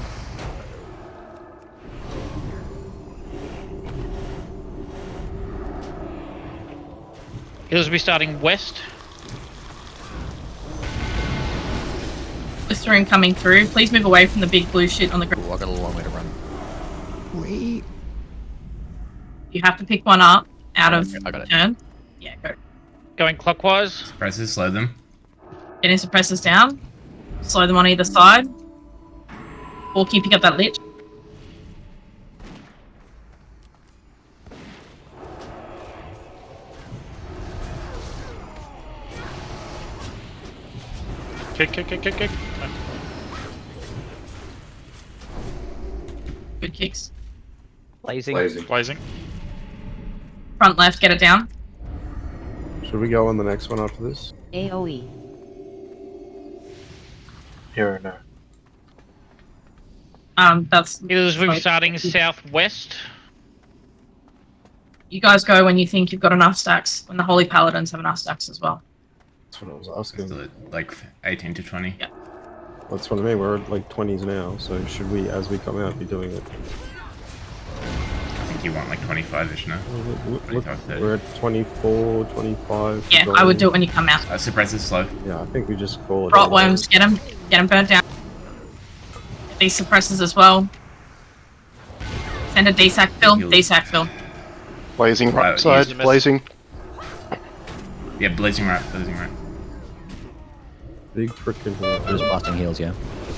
Healers will be starting west. Blistering coming through. Please move away from the big blue shit on the ground. Ooh, I got a long way to run. Wait. You have to pick one up out of I got it. turn. Yeah, go. Going clockwise. Suppressors. Slow them. Getting suppressors down. Slow them on either side. Or can you pick up that lich? Kick. Good kicks. Blazing. Front left, get it down. Should we go on the next one after this? AoE. Here or no? That's Healers will be starting southwest. You guys go when you think you've got enough stacks. When the Holy Paladins have enough stacks as well. That's what I was asking. Like 18 to 20. Yeah. That's what I mean. We're at like 20s now, so should we, as we come out, be doing it? I think you want like 25-ish now. Look, 25, 30. we're at 24, 25. Yeah, I would do it when you come out. Suppress is slow. Yeah, I think we just call it. Rotworms, get them burnt down. Get these suppressors as well. Send a DSAC fill, DSAC fill. Blazing right side, blazing. Yeah, blazing right, blazing right. Big frickin' heal. Just blasting heals, yeah.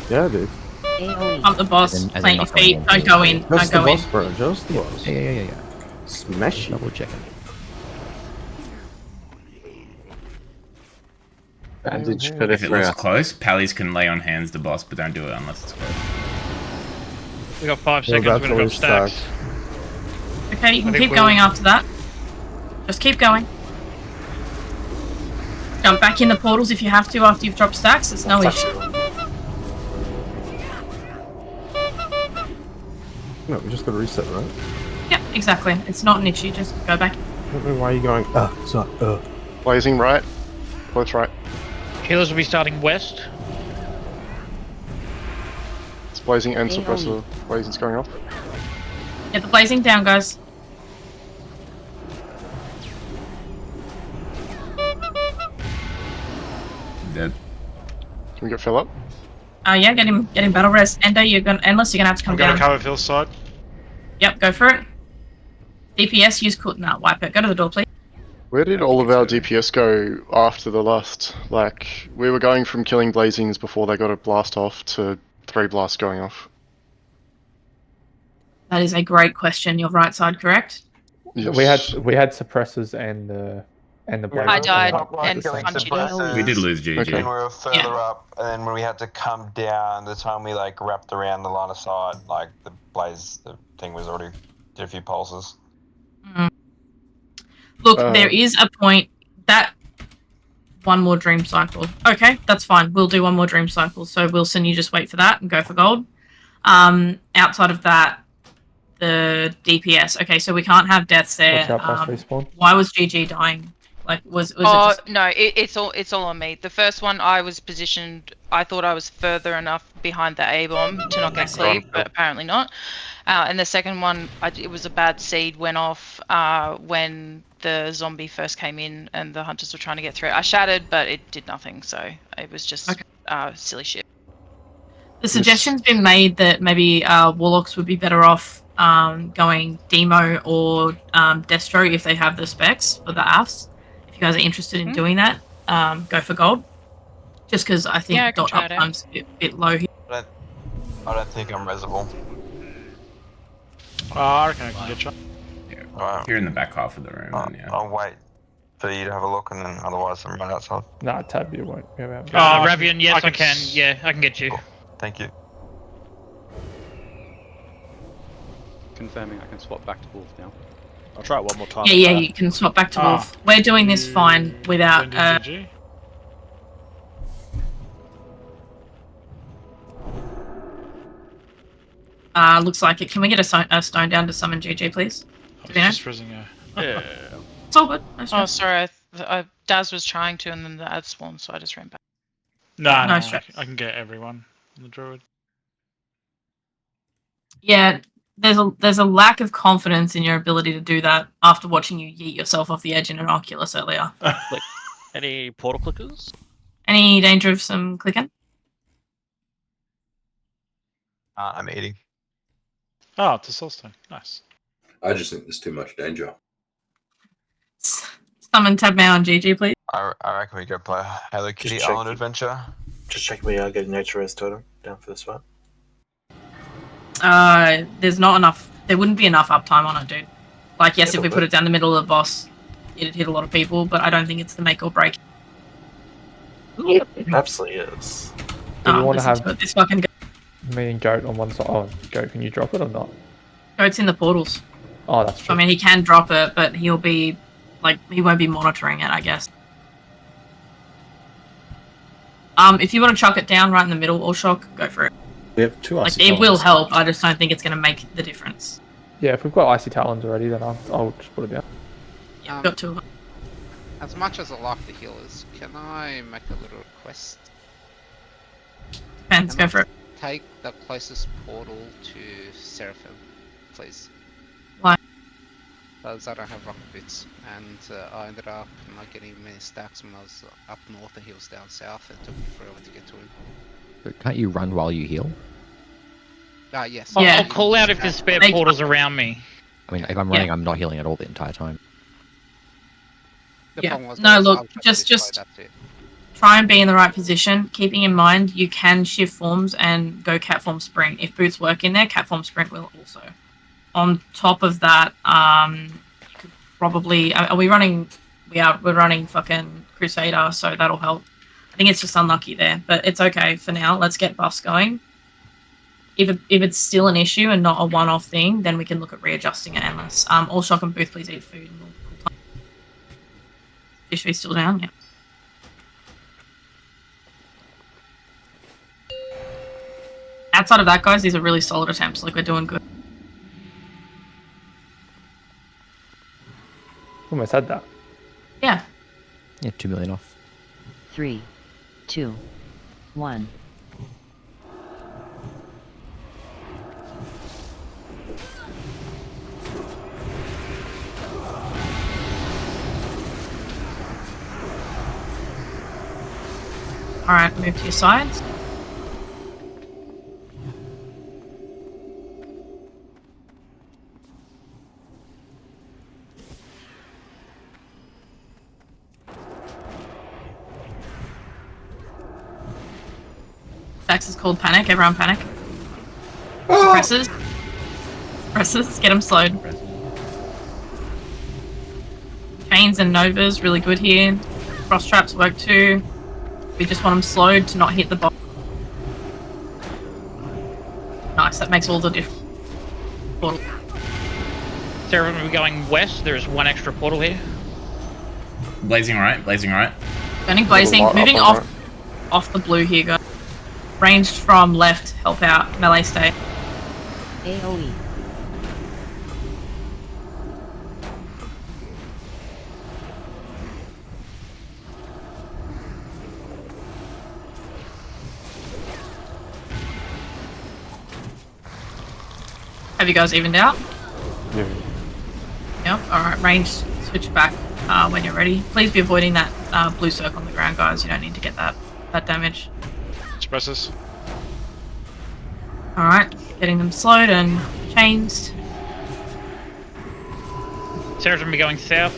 Yeah, dude. Pump the boss, plant your feet, don't go in, Just don't the go boss, in. bro. Just the boss. Yeah. Smash it. Double checking. Bandage for if it looks close, Pallies can lay on hands the boss, but don't do it unless it's close. We got 5 Well, seconds. We're that's gonna drop always stacks. Okay, you I can think keep we'll- going after that. Just keep going. Jump back in the portals if you have to after you've dropped stacks, it's no issue. No, we just got to reset, right? Yeah, exactly. It's not an issue, just go back. I don't know why you're going. Sorry. Blazing right. Close right. Healers will be starting west. It's blazing and AoE. suppressor. Blazing's going off. Get the blazing down, guys. Dead. Can we get fill up? Yeah, get him battle res. Ender, you're gonna endless, you're gonna have to come I'm gonna down. cover Phil's side. Yep, go for it. DPS, use wipe it. Go to the door, please. Where did all of our DPS go after the last? Like, we were going from killing blazings before they got a blast off to 3 blasts going off. That is a great question. Your right side, correct? Yes. We had suppressors and the I died and killing punched it. suppressors, We did lose GG. Okay. and we were further up, and then when we had to come down, the time we like wrapped around the line of sight, like the thing was already did a few pulses. Look, there is a point that one more dream cycle. Okay, that's fine. We'll do one more dream cycle. So Wilson, you just wait for that and go for gold. Outside of that, the DPS. Okay, so we can't have deaths there. Watch out past respawn. Why was GG dying? Like, was it Oh just... no, it's all on me. The first one I was positioned. I thought I was further enough behind the A bomb to not get cleaved, but apparently not. And the second one, it was a bad seed. Went off when the zombie first came in and the hunters were trying to get through. I shattered, but it did nothing. So it was just silly shit. The suggestion's been made that maybe Warlocks would be better off going Demo or Destro if they have the specs for the AFs. If you guys are interested in doing that, go for gold. Just because I think dot uptime's a bit low here. I don't think I'm resable. I reckon I can get you. Alright. You're in the back half of the room. Then, yeah. I'll wait for you to have a look, and then otherwise I'm right outside. Nah, Tab, you won't go out. Ravian, yes, I can. Yeah, I can get you. Cool. Thank you. Confirming I can swap back to Wolf now. I'll try it one more time. Yeah, you can swap back to Wolf. We're doing this fine without... looks like it. Can we get a stone down to summon GG, please? Just pressing A. Yeah. It's all good. No Oh, stress. sorry. Daz was trying to, and then the ad spawned, so I just ran back. No, stress. I can get everyone on the druid. Yeah, there's a lack of confidence in your ability to do that after watching you yeet yourself off the edge in an Oculus earlier. Any portal clickers? Any danger of some clicking? I'm eating. Oh, it's a soulstone. Nice. I just think there's too much danger. Summon Tab Mail on GG, please. I reckon we go play Hello Kitty check. Island Adventure. Just check we are getting nature res totem down for this one. There's not enough. There wouldn't be enough uptime on it, dude. Like, yes, if we It'll put be. it down the middle of the boss, it'd hit a lot of people, but I don't think it's the make or break. It absolutely is. Do you want to listen have to it. This fucking me and Goat on one side? Oh, Goat, can you drop it or not? goat's in the portals. Oh, that's true. I mean, he can drop it, but he'll be like, he won't be monitoring it, I guess. If you want to chuck it down right in the middle or shock, go for it. We have 2 Like, icy it will talons. help. I just don't think it's going to make the difference. Yeah, if we've got icy talons already, then I'll just put it down. Yeah, got 2 of them. As much as I like the healers, can I make a little request? Let's go for it. Take the closest portal to Seraphim, please. Why? Because I don't have rocket boots, and I ended up not getting many stacks when I was up north and he was down south, and it took me forever to get to him. But can't you run while you heal? Yes. I'll call out if there's spare portals around me. I mean, if I'm running, I'm not healing at all the entire time. The Yeah. problem was No, I was look, trying to just destroy that too. try and be in the right position. Keeping in mind, you can shift forms and go cat form sprint. If boots work in there, cat form sprint will also. On top of that, you could probably we're running fucking Crusader, so that'll help. I think it's just unlucky there, but it's okay for now. Let's get buffs going. If it's still an issue and not a one-off thing, then we can look at readjusting it endless. All shock and booth, please eat food. Fish fee's still down, yeah. Outside of that, guys, these are really solid attempts. Like, we're doing good. Almost had that. Yeah. Yeah, 2 million off. 3, 2, 1. Alright, move to your sides. Dex is called panic. Everyone panic. Suppressors. Suppressors. Get them slowed. Chains and Novas really good here. Frost traps work too. We just want them slowed to not hit the box. Nice. That makes all the difference. Portal. Sarah, when we're going west, there's one extra portal here. Blazing right, blazing right. Turning blazing. Moving off the blue here, guys. Ranged from left, help out, melee stay. AoE. Have you guys evened out? Yeah. Yep, alright, range switch back when you're ready. Please be avoiding that blue circle on the ground, guys. You don't need to get that damage. Expresses. Alright, getting them slowed and changed. Sarah's gonna be going south.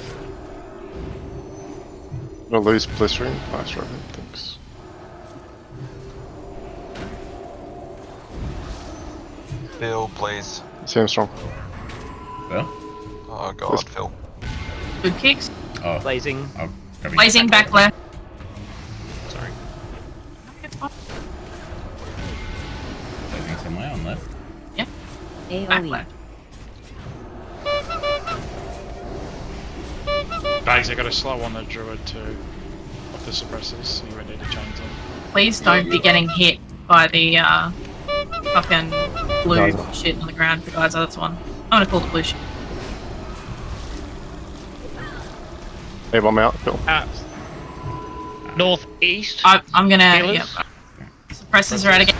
Gonna lose blistering. Nice, Robin. Thanks. Phil, please. Sam strong. Phil? Oh god, Phil. Good kicks. Oh. Blazing. Oh, Blazing back left. Sorry. Blazing somewhere on left. Yep. AoE. left. Bags, I got a slow on the druid too. Of the suppressors. You ready to change them? Please don't be getting hit by the fucking blue shit on the ground. The guys, that's one. I'm gonna call the blue shit. Hey, bomb out, Phil. Northeast. I'm gonna. Healers? Yep. Suppressors are out again.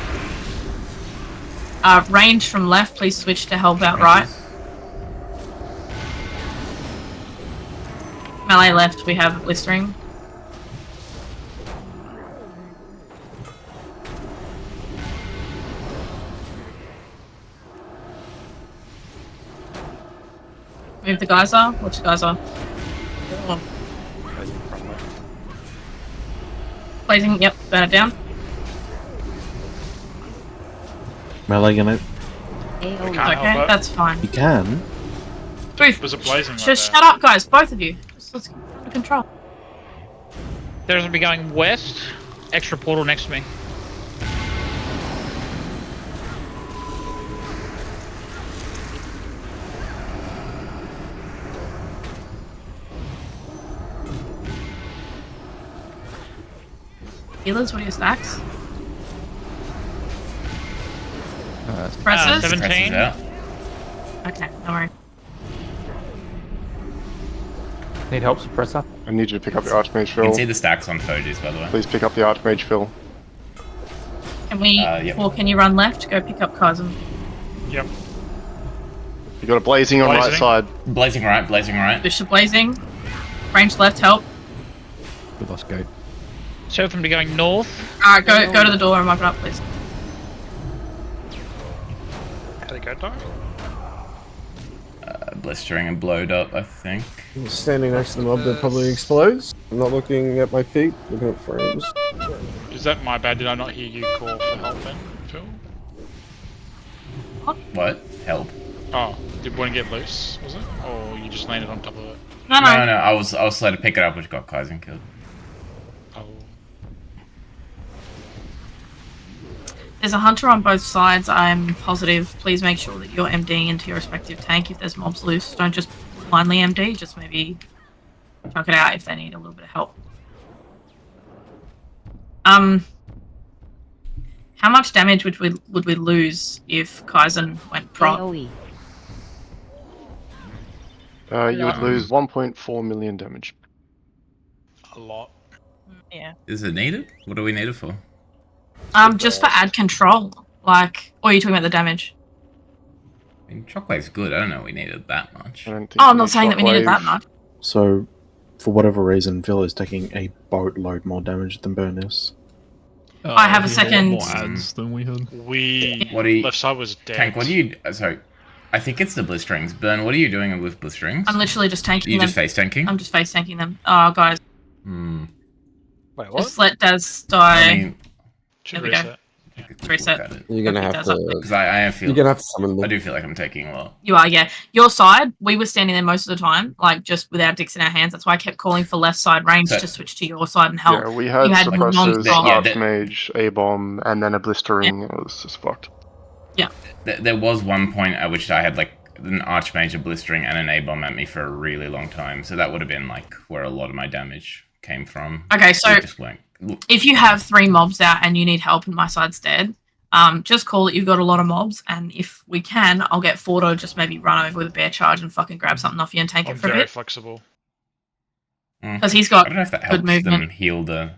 Range from left, please switch to help out right. Melee left, we have blistering. Move the geyser. Watch the geyser. Oh. Blazing, yep, burn it down. Melee unit. AoE. Okay, that's fine. You can. Booth, There's a blazing right just there. shut up, guys, both of you. Just let's get under control. Sarah's gonna be going west. Extra portal next to me. Healers, what are your stacks? Suppressors? 17. Yeah. Okay, no worries. Need help, suppressor? I need you to pick up the Archmage, You Phil. can see the stacks on Fogies, by the way. Please pick up the Archmage, Phil. Can we? Yep. Or can you run left? Go pick up Kaizen. Yep. You got a blazing on right side. Blazing right, blazing right. Bishop blazing. Range left. Help. We lost goat. So from going north. Alright, go to the door and mark it up, please. How'd it go, Doc? Blistering and blowed up, I think. I'm standing next to the mob that probably explodes. I'm not looking at my feet, looking at frames. Is that my bad? Did I not hear you call for help then, Phil? What? Help? Oh, did one get loose, was it? Or you just landed on top of it? No, I was slow to pick it up, which got Kaizen killed. Oh. There's a hunter on both sides, I'm positive. Please make sure that you're MDing into your respective tank if there's mobs loose. Don't just blindly MD, just maybe chuck it out if they need a little bit of help. How much damage would we lose if Kaizen went prog? AoE. You would lose 1.4 million damage. A lot. Yeah. Is it needed? What do we need it for? Just for ad control. Like, or are you talking about the damage? I mean, Shockwave's good. I don't know we needed that much. Oh, I'm not saying that we needed that much. So, for whatever reason, Phil is taking a boatload more damage than Burn is. I have a second. More ads than we had. What do you? Left side was dead. Tank, what do you? Sorry, I think it's the blisterings. Burn, what are you doing with blisterings? I'm literally just tanking them. You just face tanking? I'm just face tanking them. Oh, guys. Hmm. Wait, Just let Daz die. I mean, there we go. Reset. You're gonna have to. Because I feel. You're gonna have to summon them. I do feel like I'm taking a lot. You are, yeah. Your side, we were standing there most of the time, like just with our dicks in our hands. That's why I kept calling for left side range to switch to your side and help. Yeah, we had you suppressors, non-stop. Archmage, A-bomb, and then a blistering. It was just fucked. Yeah. There was one point at which I had like an Archmage, a blistering, and an A-bomb at me for a really long time. So that would have been like where a lot of my damage came from. Okay, so It just went. if you have 3 mobs out and you need help and my side's dead, just call it you've got a lot of mobs, and if we can, I'll get Ford to just maybe run over with a bear charge and fucking grab something off you and tank I'm it for a very bit. flexible. Because he's got I don't know if that good helps them movement. heal the.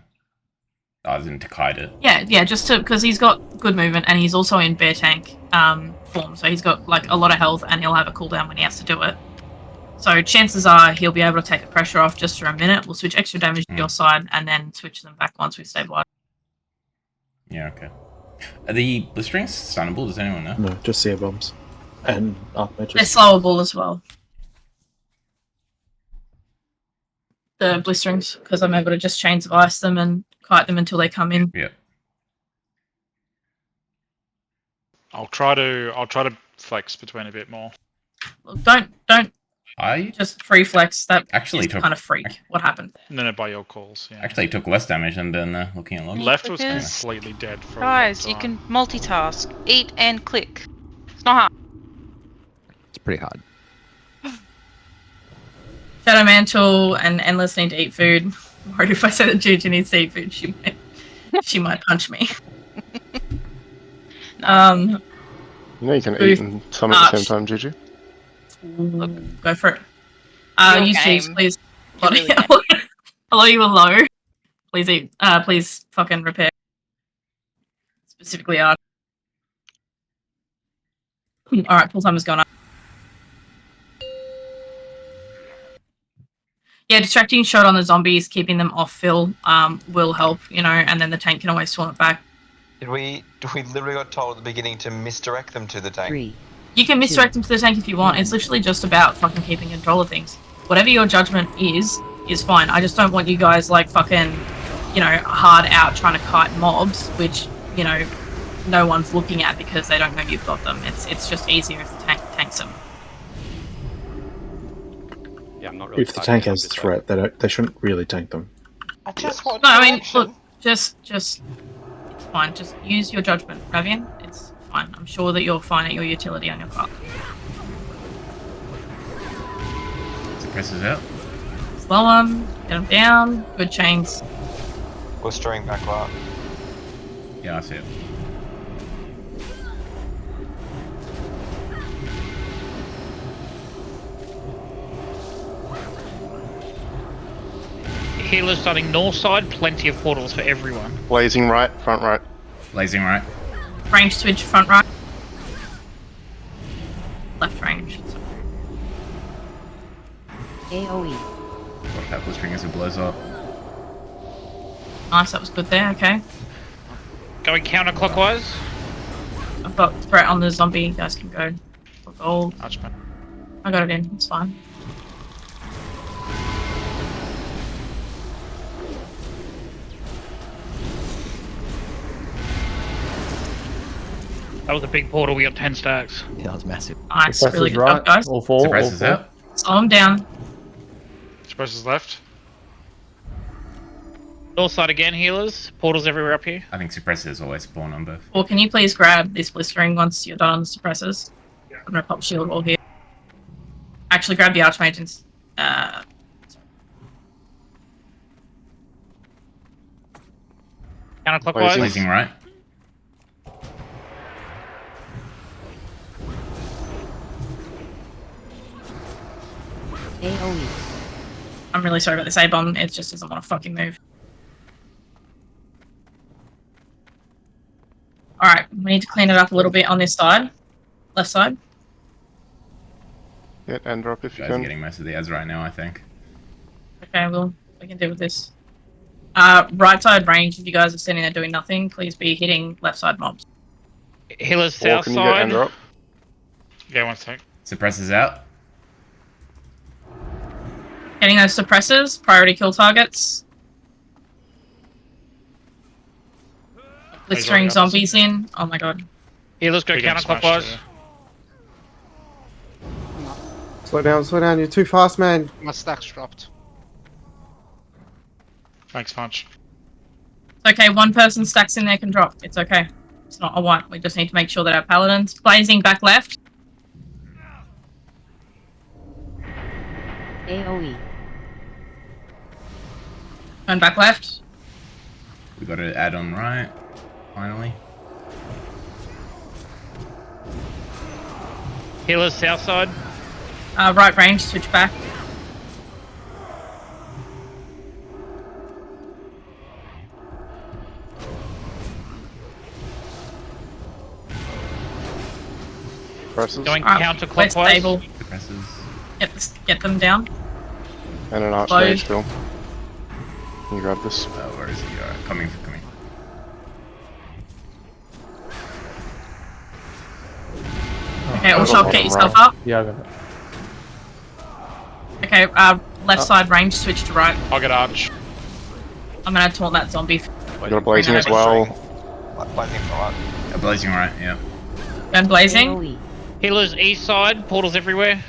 I was in to kite it. Yeah, just to because he's got good movement and he's also in bear tank form, so he's got like a lot of health and he'll have a cooldown when he has to do it. So chances are he'll be able to take the pressure off just for a minute. We'll switch extra damage to your side and then switch them back once we've stabilized. Yeah, okay. Are the blisterings stunnable? Does anyone know? No, just seer bombs. And Archmages. They're slowable as well. The blisterings, because I'm able to just chains of ice them and kite them until they come in. Yeah. I'll try to flex between a bit more. Look, don't I just free flex. That actually is took kind of freak. What happened? No, by your calls. Yeah. Actually took less damage than Ben there, looking at logs. Left was Because- completely dead for Guys, a you long time. can multitask. Eat and click. It's not hard. It's pretty hard. Shadow Mantle and Endless need to eat food. I'm worried if I say that Juju needs to eat food, she might punch me. You know you can eat and summon at the same time, Juju. Go for it. Your Use Jeeves, game. please. You really Hello, you were low. Please eat. Please fucking repair. Specifically art. Alright, pull timer's gone up. Yeah, distracting shot on the zombies, keeping them off Phil, will help, you know, and then the tank can always swarm it back. We literally got told at the beginning to misdirect them to the tank. You can misdirect them to the tank if you want. It's literally just about fucking keeping control of things. Whatever your judgment is fine. I just don't want you guys like fucking, you know, hard out trying to kite mobs, which, you know, no one's looking at because they don't know you've got them. It's just easier if the tank tanks them. Yeah, I'm not really. If the tank has threat, they shouldn't really tank them. I just want. No, I mean, look, just it's fine. Just use your judgment, Ravian. It's fine. I'm sure that you're fine at your utility on your card. Suppressors out. Slow them, get them down. Good chains. Blistering back up. Yeah, I see it. Healer starting north side, plenty of portals for everyone. Blazing right, front right. Blazing right. Range switch front right. Left range. AoE. Watch that blistering as it blows up. Nice, that was good there, okay. Going counterclockwise. I've got threat on the zombie, you guys can go for gold. Archman. I got it in, it's fine. That was a big portal. We got 10 stacks. Yeah, that was massive. Nice, Suppressors really good right. job, guys. All four. Suppressors all four. out. Slow them down. Suppressors left. North side again, healers. Portals everywhere up here. I think suppressors always spawn on both. Or can you please grab this blistering once you're done on the suppressors? I'm gonna pop shield wall here. Actually, grab the Archmage and Counterclockwise. Blazing right. AoE. I'm really sorry about this A-bomb, it just doesn't want to fucking move. Alright, we need to clean it up a little bit on this side. Left side. Get end drop if you Guys are can. getting most of the ads right now, I think. Okay, we can deal with this. Right side range, if you guys are standing there doing nothing, please be hitting left side mobs. Healers Or south can you get end side. drop? Yeah, 1 sec. Suppressors out. Getting those suppressors, priority kill targets. Blistering zombies in. Oh my god. Healers go Big and smashed counterclockwise. there. Slow down, you're too fast, man. My stack's dropped. Thanks, Punch. It's okay, one person stacks in there can drop. It's okay. It's not a one. We just need to make sure that our paladins blazing back left. AoE. Turn back left. We got an add on right. Finally. Healers south side. Right range, switch back. Suppressors. Going We're counterclockwise. stable. Suppressors. Get them down. And an Close. archmage, Phil. Can you grab this? Where is he? Alright, coming. Okay, all I've got shot, one get on yourself right. up. Yeah, I got it. Okay, left side range, switch to right. I'll get Arch. I'm gonna taunt that zombie. You got a blazing as well. Blazing for what? Blazing right, yeah. Gun blazing. AoE. Healers east side. Portals everywhere.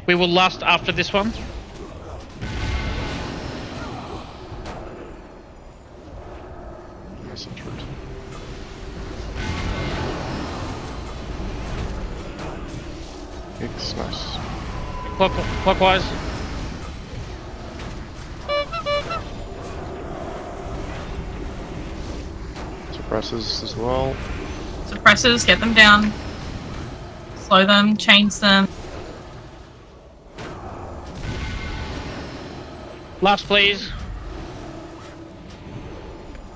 We will last after this one. It's nice. Clockwise. Suppressors as well. Suppressors, get them down. Slow them, chains them. Last, please.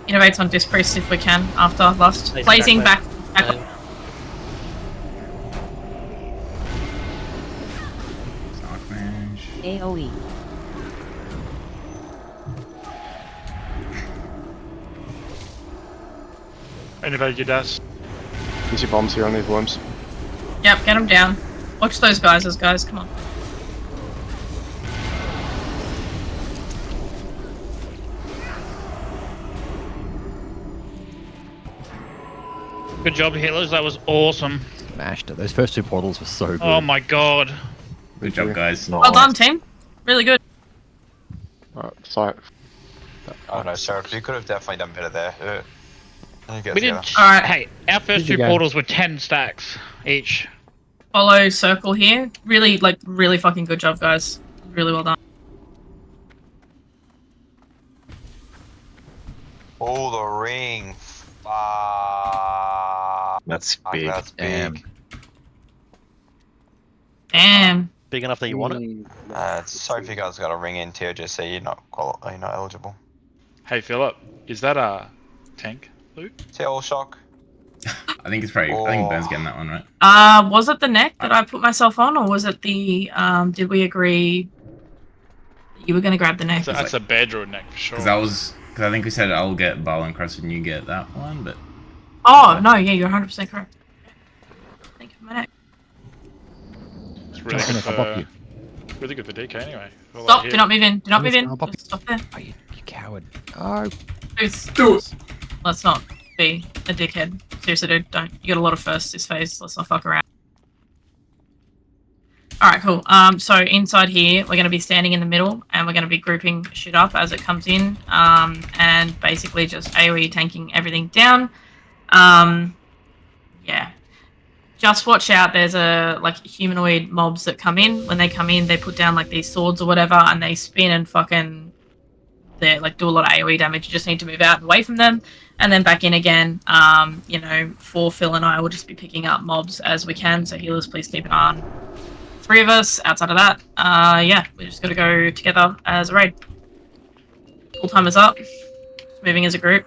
Innovates on disc priest if we can after last. Blazing back. AoE. Innovate your dash. Use your bombs here on these worms. Yep, get them down. Watch those guys, come on. Good job, healers. That was awesome. Smashed it. Those first two portals were so good. Oh my god. Good job, guys. Well done, team. Really good. Sight. Oh no, Sheriff, you could have definitely done better there. We did. Alright. Hey, our first Did you two go? portals were 10 stacks each. Follow circle here. Really fucking good job, guys. Really well done. Oh, the ring. That's big. That's big. Damn. Big enough that you want it? Sorry if you guys got a ring in tier, just so you're not eligible. Hey, Philip, is that a tank Tail shock. I think it's probably. I think Burn's getting that one right. Was it the neck that I put myself on, or was it the? Did we agree you were going to grab the neck? That's a bad druid neck for sure. Because I think we said I'll get Barlow Cross and you get that one, but. Oh no! Yeah, you're 100% correct. Thank you for my neck. It's really good for. Really good for DK anyway. Stop! Do not move in. Do not move in. Just stop there. Oh, you coward. Oh. Let's not be a dickhead. Seriously, dude. Don't. You got a lot of firsts this phase. Let's not fuck around. Alright, cool. So inside here, we're going to be standing in the middle, and we're going to be grouping shit up as it comes in, and basically just AoE tanking everything down. Yeah. Just watch out, there's humanoid mobs that come in. When they come in, they put down like these swords or whatever, and they spin and fucking do a lot of AoE damage. You just need to move out and away from them, and then back in again. You know, for Phil and I will just be picking up mobs as we can, so healers, please keep an eye on 3 of us. Outside of that, yeah, we just gotta go together as a raid. Full time is up. Moving as a group.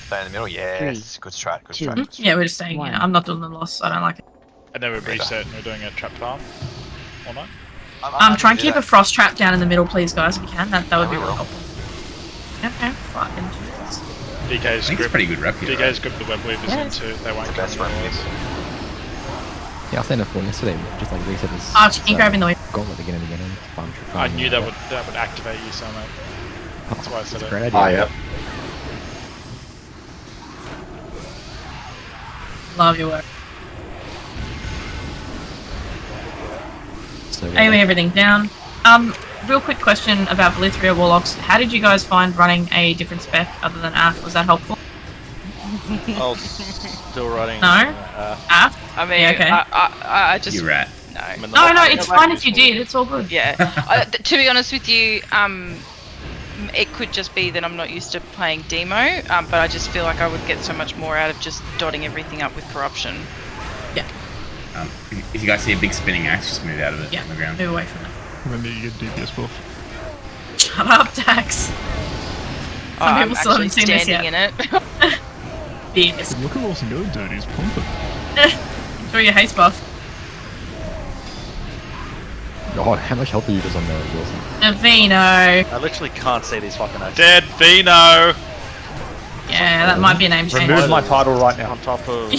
Stay in the middle, yes. Good strat, good strat. Good strat. Yeah, we're just staying here. I'm not doing the loss. I don't like it. And then we reset and we're doing a trap farm. Or not? Try and keep a frost trap down in the middle, please, guys, if you can. That would be really helpful. Okay, fucking Jesus. DK's grip. Pretty good rep here. DK's grip the web weavers in too. They won't come anywhere. Yeah, I sent a phone yesterday. Just like reset this. Keep grabbing the wave. Gauntlet again and again. I knew that would activate you, so mate. That's why I said it. Great idea. Yeah. Love your work. So, anyway, everything down. Real quick question about Valethria Warlocks. How did you guys find running a different spec other than AF? Was that helpful? I was still running. No? AF? I mean, yeah, okay. I just... You rat. No. No, it's fine if you did. It's all good. Yeah. To be honest with you, it could just be that I'm not used to playing demo, but I just feel like I would get so much more out of just dotting everything up with corruption. Yeah. If you guys see a big spinning axe, just move out of it on the ground. Move away from it. Remember, you get DPS buff. Shut up, Dax. Some people still haven't seen this yet. In it. DPS. Look at Wilson go, dude. He's pumping. Enjoy your haste buff. God, how much health are you just on there, Wilson? Vino. I literally can't see these fucking axes. Dead Vino! Yeah, that might be a name change. Remove my title right now. On top of a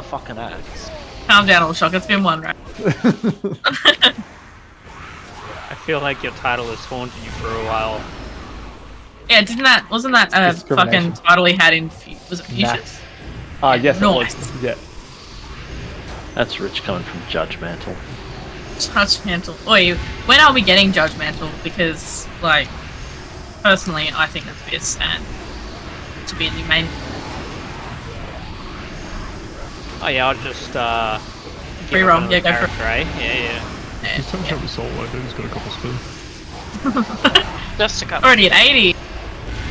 fucking axe. Calm down, All Shock. It's been one round. I feel like your title has haunted you for a while. Yeah, wasn't that a fucking title he had in, was it Fuchsias? Yes, nice. It was. Yeah. That's rich coming from Judgmental. Judgmental. Oi, when are we getting Judgmental? Because, like, personally, I think that's Fierce and to be a new main. Oh yeah, I'll just Free roll, yeah, go for it. Right? Yeah. He's touched over Soul like that. He's got a couple spins. Just a couple. Already at 80.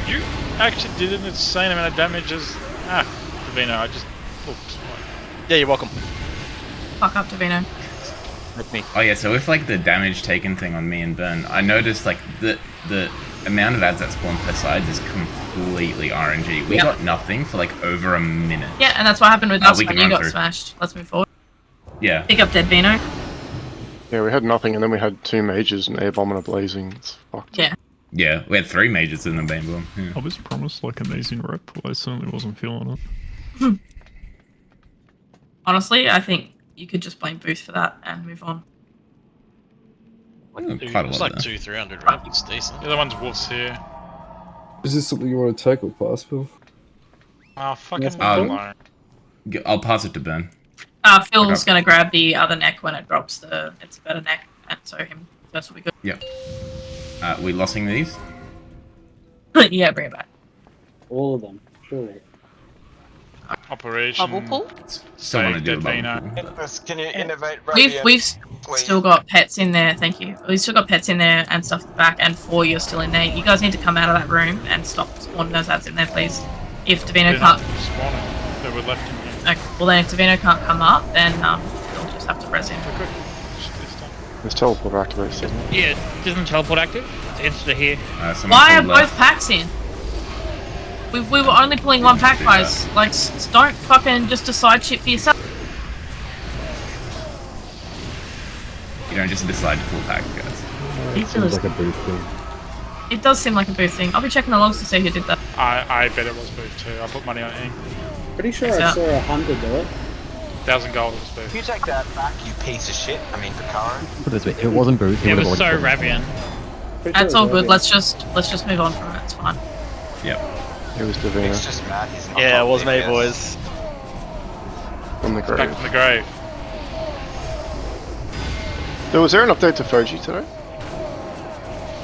You actually did an insane amount of damage as... Davino, I just... Oops. Yeah, you're welcome. Fuck up, Davino. With me. Oh yeah, so with like the damage taken thing on me and Burn, I noticed like the amount of ads that spawn per side is completely RNG. We got nothing for like over a minute. Yeah, and that's what happened with us when you got smashed. Let's move forward. Yeah. Pick up Dead Vino. Yeah, we had nothing, and then we had 2 mages, an air bomb and a blazing. It's fucked. Yeah. Yeah, we had 3 mages in the Bane Bomb. Yeah. I was promised like amazing rep, but I certainly wasn't feeling it. Honestly, I think you could just blame Booth for that and move on. It's like 200-300 rep, it's decent. The other one's Wolf's here. Is this something you want to take or pass, Phil? Oh, fucking alone. I'll pass it to Ben. Phil's gonna grab the other neck when it drops it's a better neck, and so him first will be good. Yep. We losing these? Yeah, bring it back. All of them, surely. Operation. Bubble pool? Still want to do a bubble pool. Can you innovate? We've still got pets in there, thank you. We've still got pets in there and stuff at the back, and 4 you're still in there. You guys need to come out of that room and stop spawning those ads in there, please. If Davino can't... Spawning. They were left in here. Okay, well then if Davino can't come up, then you'll just have to res him. There's teleport activated, isn't it? Yeah, isn't teleport active? It's to here. Why are both packs in? We were only pulling one pack, guys. Like, don't fucking just decide shit for yourself. You don't just decide to pull pack, guys. It seems like a booth thing. It does seem like a booth thing. I'll be checking the logs to see who did that. I bet it was booth too. I put money on it. Pretty sure I saw a hunter do it. 1,000 gold was booth. If you take that back, you piece of shit. I mean, Picaro. Put it this way, if it wasn't booth, It was so Ravian. That's all good. Let's just move on from it. It's fine. Yep. It was Davina. It's just Matt. He's not Yeah, it was me, boys. From the grave. Back from the grave. Was there an update to Fuji today?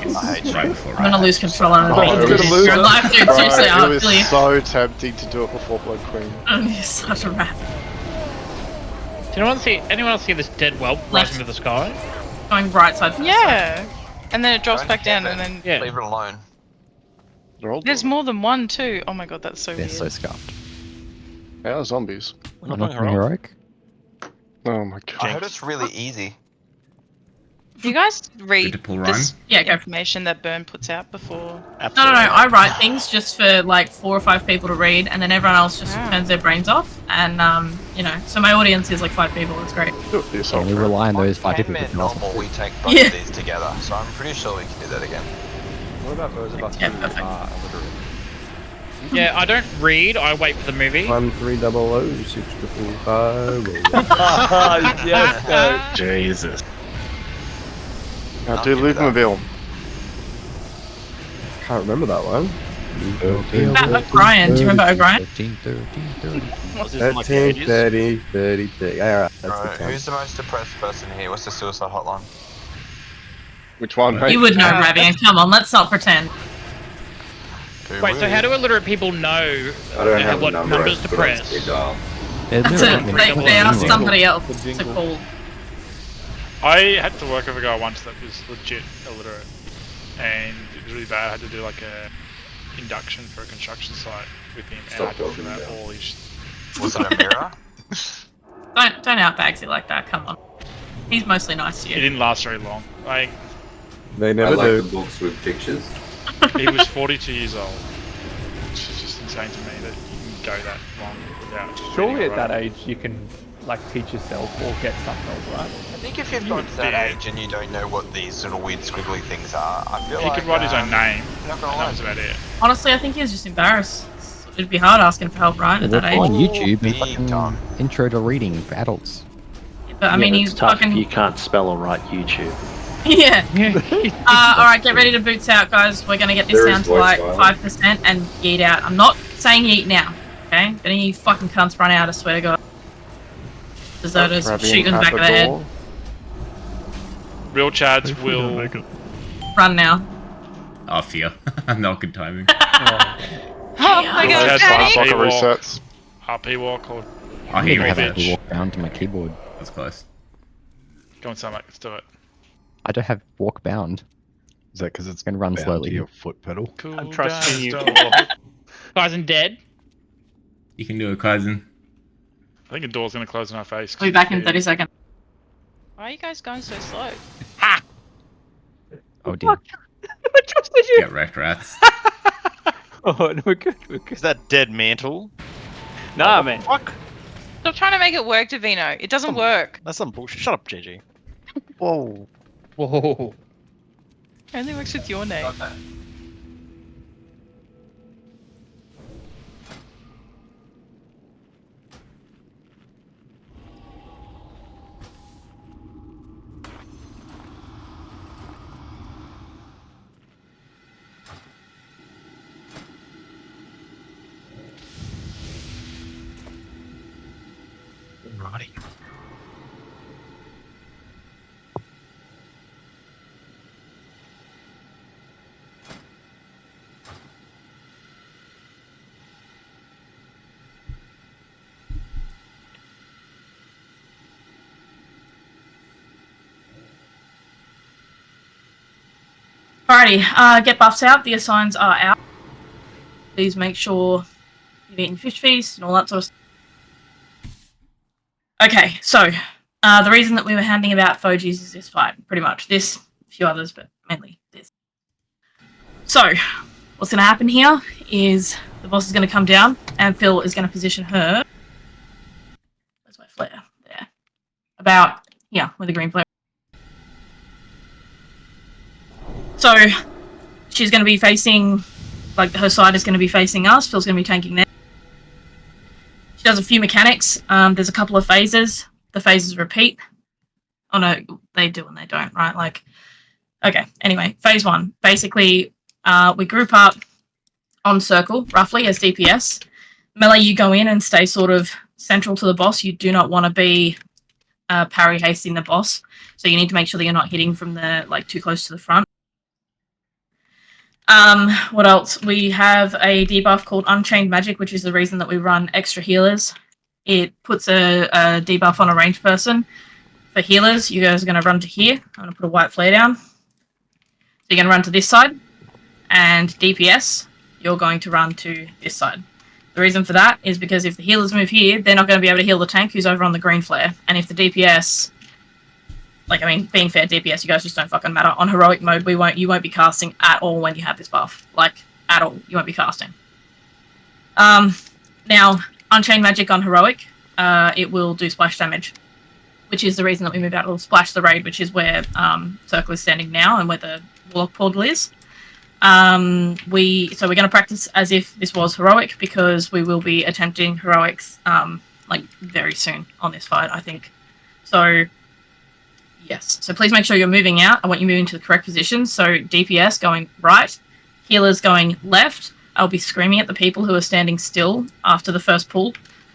Right before I'm gonna lose control on it. I was gonna lose it. Life, dude, Right, seriously, it was really. so tempting to do it before Blood Queen. You're such a rat. Did anyone else see this dead whelp rising to the sky? Going right side first. Yeah. And then it drops back down, and then Yeah. Leave it alone. there's more than one too. Oh my god, that's so They're weird. so scuffed. Yeah, zombies. I'm not heroic. Oh my god. I heard it's really easy. Do you guys read to pull this Yeah, go. information that Burn puts out before? No. I write things just for like 4 or 5 people to read, and then everyone else just turns their brains off. And you know, so my audience is like 5 people. It's great. Do it for yourself. And we rely on those 5 people. Handmade to awesome. normal, we take both Yeah. of these together, so I'm pretty sure we can do that again. What about those of us Yeah, who perfect. are illiterate? Yeah, I don't read. I wait for the movie. 1300 6555. Yes, Jesus. Now do Loopmobile. Can't remember that one. O'Brien, do you remember O'Brien? 13, 13. What's this from, like, the 13, 80s? 30, 30. Alright, that's Alright, the time. who's the most depressed person here? What's the suicide hotline? Which one, mate? You would know, Ravian. Come on, let's not pretend. Wait, so how do illiterate people know I don't have what a number. numbers to I put on press? speed dial. They asked somebody else to call. I had to work with a guy once that was legit illiterate, and it was really bad. I had to do like a induction for a construction site with him, and I had to Stop figure out talking all his. Was it a mirror? Don't outbags it like that. Come on. He's mostly nice to It you. didn't last very long. Like They I never like do. the books with pictures. he was 42 years old, which is just insane to me that you can go that long without. Surely reading at that or age you can like teach yourself or get something else, right? I think if you've got to that age and you don't know what these little weird squiggly things are, I feel He like could write his own name. you're not gonna And that learn. was about it. Honestly, I think he was just embarrassed. It'd be hard asking for help, right? At They're that on age. YouTube and Big fucking time. intro to reading for adults. But I mean, yeah, he's it's tough fucking. if you can't spell or write YouTube. Yeah. Alright, get ready to boots out, guys. We're gonna get this There down is to like voice 5% and yeet out. I'm not saying yeet now, okay? If any of you fucking cunts run out, I swear to God. Deserters, Ravian shoot in the at back of the head. door. Real Chads Hopefully they'll will. make it. Run now. Oh, fear. Not good timing. Oh my Real god, Chads Daddy! Soccer RP walk. resets. RP walk or I I hear have you, to walk down to my keyboard. That's close. go on, Samak. Let's do it. I don't have walk bound. Is that because it's Can run bound slowly. to your foot pedal? Cool. I'm trusting you. Guys, and dead. You can do it, Kaizen. I think a door's gonna close in our face. I'll be back in 30 seconds. Why are you guys going so slow? Oh dear. I trusted you. Get wrecked, rats. Oh, no, we're good. Is that dead mantle? Nah, man. Fuck. Stop trying to make it work, Davino. It doesn't work. That's some bullshit. Shut up, JG. Whoa. Whoa. It only works with your name. Alrighty. Alrighty, get buffs out. The assigns are out. Please make sure you've eaten fish feast and all that sort of stuff. Okay, so The reason that we were handing about Fogies is this fight, pretty much. This, a few others, but mainly this. So, what's going to happen here is the boss is going to come down, and Phil is going to position her. Where's my flare? There. About here, with the green flare. So, she's going to be facing, like, her side is going to be facing us. Phil's going to be tanking there. She does a few mechanics. There's a couple of phases. The phases repeat. Oh no, they do and they don't, right? Like, okay, anyway, phase 1. Basically, we group up on circle, roughly, as DPS. Melee, you go in and stay sort of central to the boss. You do not want to be parry hasting the boss. So you need to make sure that you're not hitting from the, like, too close to the front. What else? We have a debuff called Unchained Magic, which is the reason that we run extra healers. It puts a debuff on a ranged person. For healers, you guys are going to run to here. I'm going to put a white flare down. So you're going to run to this side. And DPS, you're going to run to this side. The reason for that is because if the healers move here, they're not going to be able to heal the tank who's over on the green flare. And if the DPS... Like, I mean, being fair, DPS, you guys just don't fucking matter. On heroic mode, you won't be casting at all when you have this buff. Like, at all. You won't be casting. Now, Unchained Magic on heroic, it will do splash damage. Which is the reason that we moved out. It'll splash the raid, which is where Circle is standing now and where the Warlock portal is. So we're going to practice as if this was heroic, because we will be attempting heroics, like, very soon on this fight, I think. So... Yes, so please make sure you're moving out. I want you moving to the correct position. So DPS going right, healers going left. I'll be screaming at the people who are standing still after the first pull,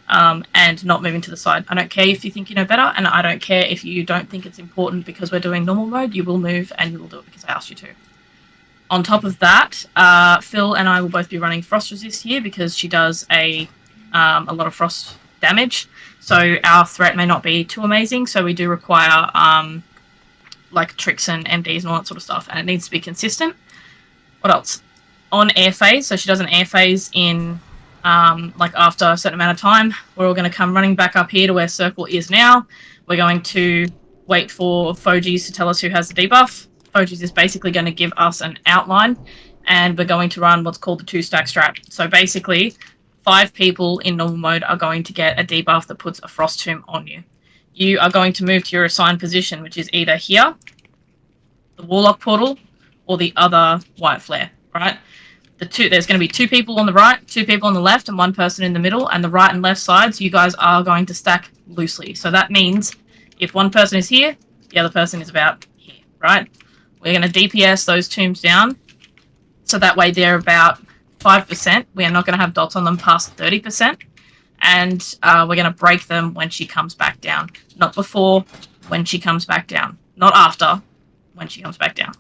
and not moving to the side. I don't care if you think you know better, and I don't care if you don't think it's important because we're doing normal mode. You will move, and you will do it because I asked you to. On top of that, Phil and I will both be running Frost Resist here because she does a lot of frost damage. So our threat may not be too amazing, so we do require like tricks and MDs and all that sort of stuff, and it needs to be consistent. What else? On air phase, so she does an air phase in like after a certain amount of time. We're all going to come running back up here to where Circle is now. We're going to wait for Fogies to tell us who has the debuff. Fogies is basically going to give us an outline, and we're going to run what's called the 2-stack strat. So basically, 5 people in normal mode are going to get a debuff that puts a Frost Tomb on you. You are going to move to your assigned position, which is either here, the Warlock portal, or the other white flare, right? There's going to be 2 people on the right, 2 people on the left, and 1 person in the middle, and the right and left sides, you guys are going to stack loosely. So that means if one person is here, the other person is about here, right? We're going to DPS those tombs down, so that way they're about 5%. We are not going to have dots on them past 30%. And we're going to break them when she comes back down. Not before, when she comes back down. Not after, when she comes back down.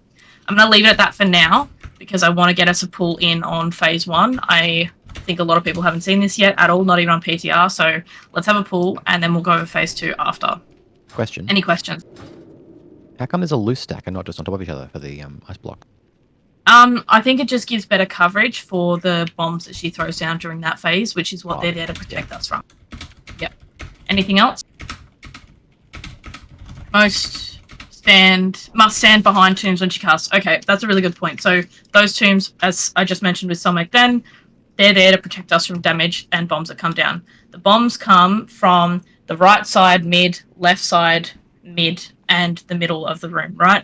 I'm going to leave it at that for now, because I want to get us a pull in on phase 1. I think a lot of people haven't seen this yet at all, not even on PTR, so let's have a pull, and then we'll go over phase 2 after. Question. Any questions? How come there's a loose stack and not just on top of each other for the ice block? I think it just gives better coverage for the bombs that she throws down during that phase, which is what they're there to protect us from. Yep. Anything else? Must stand behind tombs when she casts. Okay, that's a really good point. So those tombs, as I just mentioned with Summit then, they're there to protect us from damage and bombs that come down. The bombs come from the right side, mid, left side, mid, and the middle of the room, right?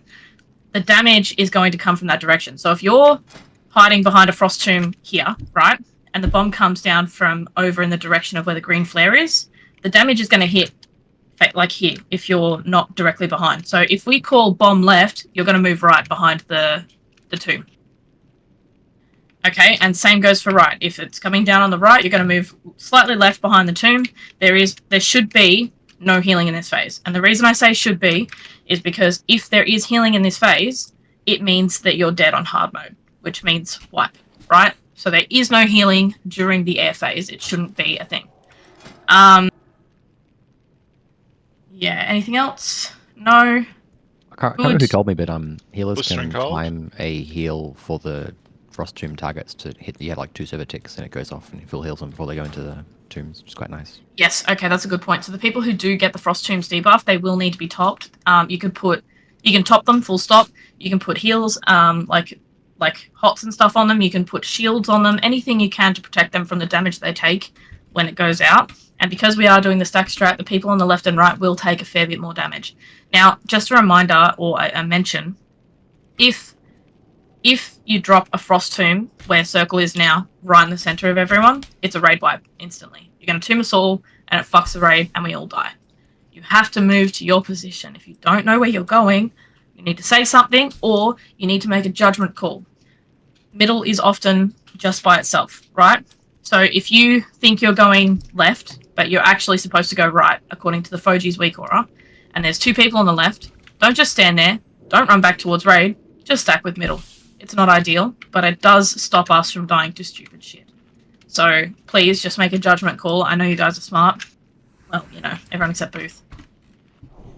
The damage is going to come from that direction. So if you're hiding behind a frost tomb here, right, and the bomb comes down from over in the direction of where the green flare is, the damage is going to hit like here if you're not directly behind. So if we call bomb left, you're going to move right behind the tomb. Okay, and same goes for right. If it's coming down on the right, you're going to move slightly left behind the tomb. There should be no healing in this phase. And the reason I say should be is because if there is healing in this phase, it means that you're dead on hard mode, which means wipe, right? So there is no healing during the air phase. It shouldn't be a thing. Yeah, anything else? No? I can't remember who told me, but healers Blistering can cold? time a heal for the frost tomb targets to hit. You have like 2 server ticks, and it goes off, and Phil heals them before they go into the tombs, which is quite nice. Yes, okay, that's a good point. So the people who do get the Frost Tombs debuff, they will need to be topped. You can top them, full stop. You can put heals, like hots and stuff on them. You can put shields on them. Anything you can to protect them from the damage they take when it goes out. And because we are doing the stack strat, the people on the left and right will take a fair bit more damage. Now, just a reminder or a mention, if you drop a Frost Tomb where Circle is now right in the center of everyone, it's a raid wipe instantly. You're going to tomb us all, and it fucks the raid, and we all die. You have to move to your position. If you don't know where you're going, you need to say something, or you need to make a judgment call. Middle is often just by itself, right? So if you think you're going left, but you're actually supposed to go right, according to the Foji's weak aura, and there's 2 people on the left, don't just stand there, don't run back towards raid, just stack with middle. It's not ideal, but it does stop us from dying to stupid shit. So please just make a judgment call. I know you guys are smart. Well, you know, everyone except Booth.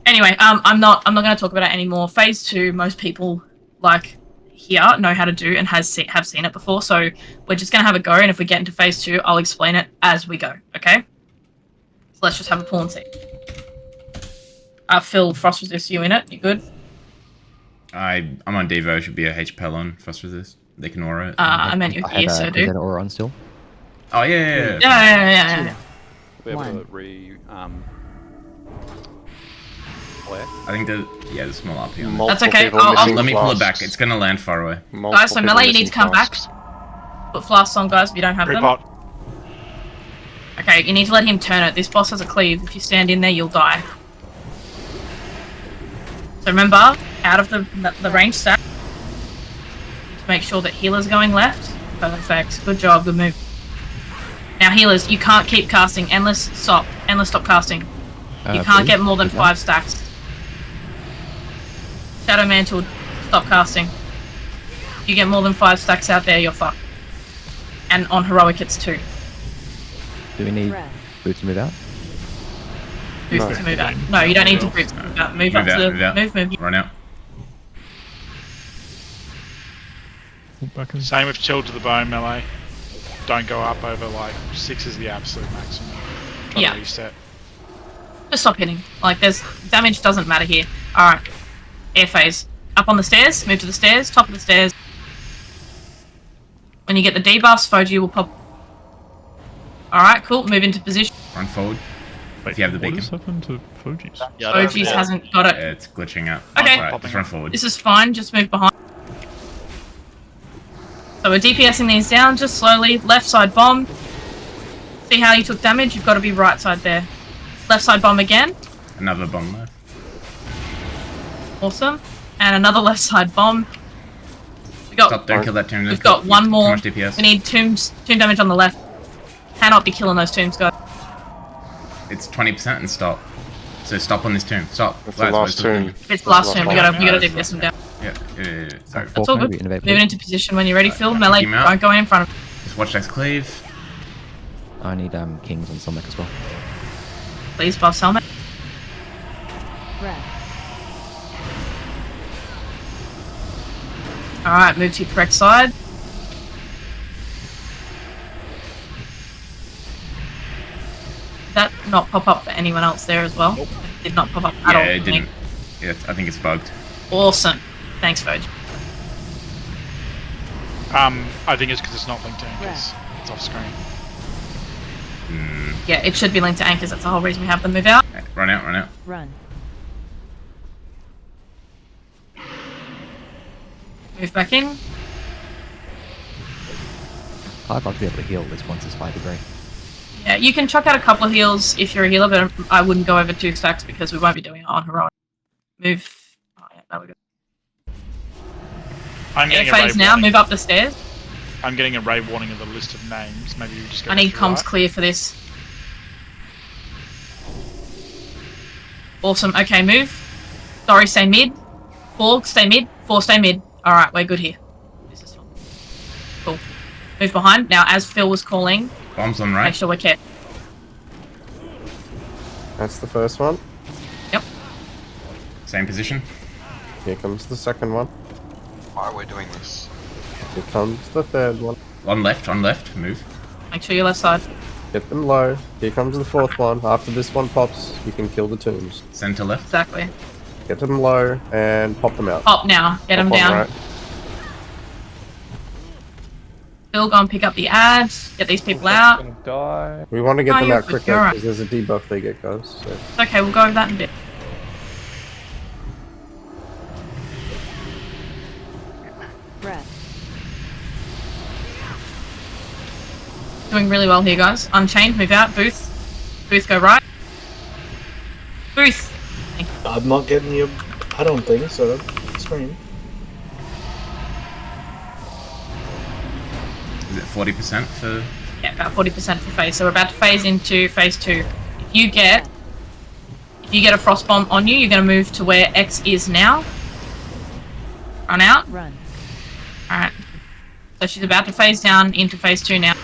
Anyway, I'm not going to talk about it anymore. Phase 2, most people like here know how to do and have seen it before. So we're just going to have a go, and if we get into phase 2, I'll explain it as we go. Okay? So let's just have a pull and see. Phil, frost resist, you in it? You good? I'm on Devo. Should be a HP on frost resist. They can aura it. I meant you're here, so dude. Aura on still. Oh yeah. Yeah. Be able to flare. I think the small RP on That's okay. Let me pull it back. It's gonna land far away. Guys, so melee, you need to come back. Put flasks on, guys, if you don't have them. Okay, you need to let him turn it. This boss has a cleave. If you stand in there, you'll die. So remember, out of the range stack, to make sure that healer's going left. Perfect. Good job. Good move. Now healers, you can't keep casting. Endless stop casting. You can't get more than 5 stacks. Shadow Mantle, stop casting. You get more than 5 stacks out there, you're fucked. And on heroic, it's 2. Do we need boots to move out? Boots to move out. No, you don't need to boots to move out. Move up to the move. Run out. Same with chill to the bone melee. Don't go up over like 6 is the absolute maximum. Try to reset. Just stop hitting. Like, there's damage doesn't matter here. Alright. Air phase. Up on the stairs, move to the stairs, top of the stairs. When you get the debuffs, Foji will pop. Alright, cool. Move into position. Run forward. If you have the beacon. What has happened to Foji's? Foji's hasn't got it. Yeah, it's glitching out. Okay. Right, just run forward. This is fine, just move behind. So we're DPSing these down, just slowly. Left side bomb. See how you took damage? You've got to be right side there. Left side bomb again. Another bomb left. Awesome. And another left side bomb. Stop, don't kill that tomb. We've got one more. Too much DPS. We need tomb damage on the left. Cannot be killing those tombs, guys. It's 20% and stop. So stop on this tomb. Stop. It's the last tomb. It's the last tomb. We gotta DPS them down. Yeah. Sorry. That's all good. Moving into position when you're ready, Phil. Melee, don't go in front of. Just watch next cleave. I need kings on Selmek as well. Please buff Selmek. Alright, move to your correct side. Did that not pop up for anyone else there as well? It did not pop up at all. Yeah, it didn't. Yeah, I think it's bugged. Awesome. Thanks, Foj. I think it's because it's not linked to anchors. It's off screen. Yeah, it should be linked to anchors. That's the whole reason we have them move out. Run out. Run. Move back in. I'd like to be able to heal this once it's 5 degree. Yeah, you can chuck out a couple of heals if you're a healer, but I wouldn't go over 2 stacks because we won't be doing it on heroic. Move. Oh, yeah, there we go. I'm getting phase now, move up the stairs. I'm getting a raid warning of the list of names. Maybe you just go. I need comms clear for this. Awesome. Okay, move. Sorry, stay mid. 4, stay mid. 4, stay mid. Alright, we're good here. This is fun. Cool. Move behind. Now, as Phil was calling, bombs on right. Make sure we're kept. That's the first one. Yep. Same position. Here comes the second one. Why are we doing this? Here comes the third one. On left, move. Make sure you're left side. Get them low. Here comes the fourth one. After this one pops, you can kill the tombs. Center left. Exactly. Get them low and pop them out. Pop now. Get them Pop on down. right. Phil, go and pick up the ads. Get these people out. Gonna die. We want to get Oh, them you're out good, quicker you're right. because there's a debuff they get, guys. So. It's okay, we'll go over that in a bit. Breath. Doing really well here, guys. Unchained, move out. Booth. Booth, go right. Booth. I'm not getting you. I don't think so. Screen. Is it 40% for? Yeah, about 40% for phase. So we're about to phase into phase 2. If you get a frost bomb on you, you're going to move to where X is now. Run out. Run. Alright. So she's about to phase down into phase 2 now.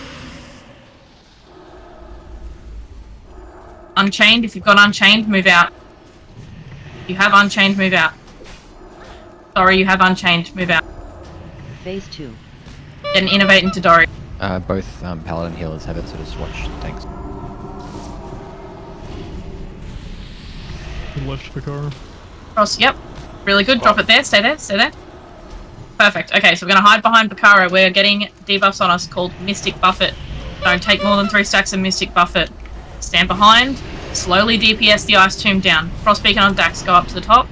Unchained. If you've got Unchained, move out. You have Unchained, move out. Sorry, you have Unchained, move out. Phase 2. Then innovate into Dory. Both paladin healers have it, so just watch tanks. Left Picaro. Cross, yep. Really good. Drop it there. Stay there. Stay there. Perfect. Okay, so we're going to hide behind Picaro. We're getting debuffs on us called Mystic Buffet. Don't take more than 3 stacks of Mystic Buffet. Stand behind. Slowly DPS the Ice Tomb down. Frost Beacon on Dax. Go up to the top.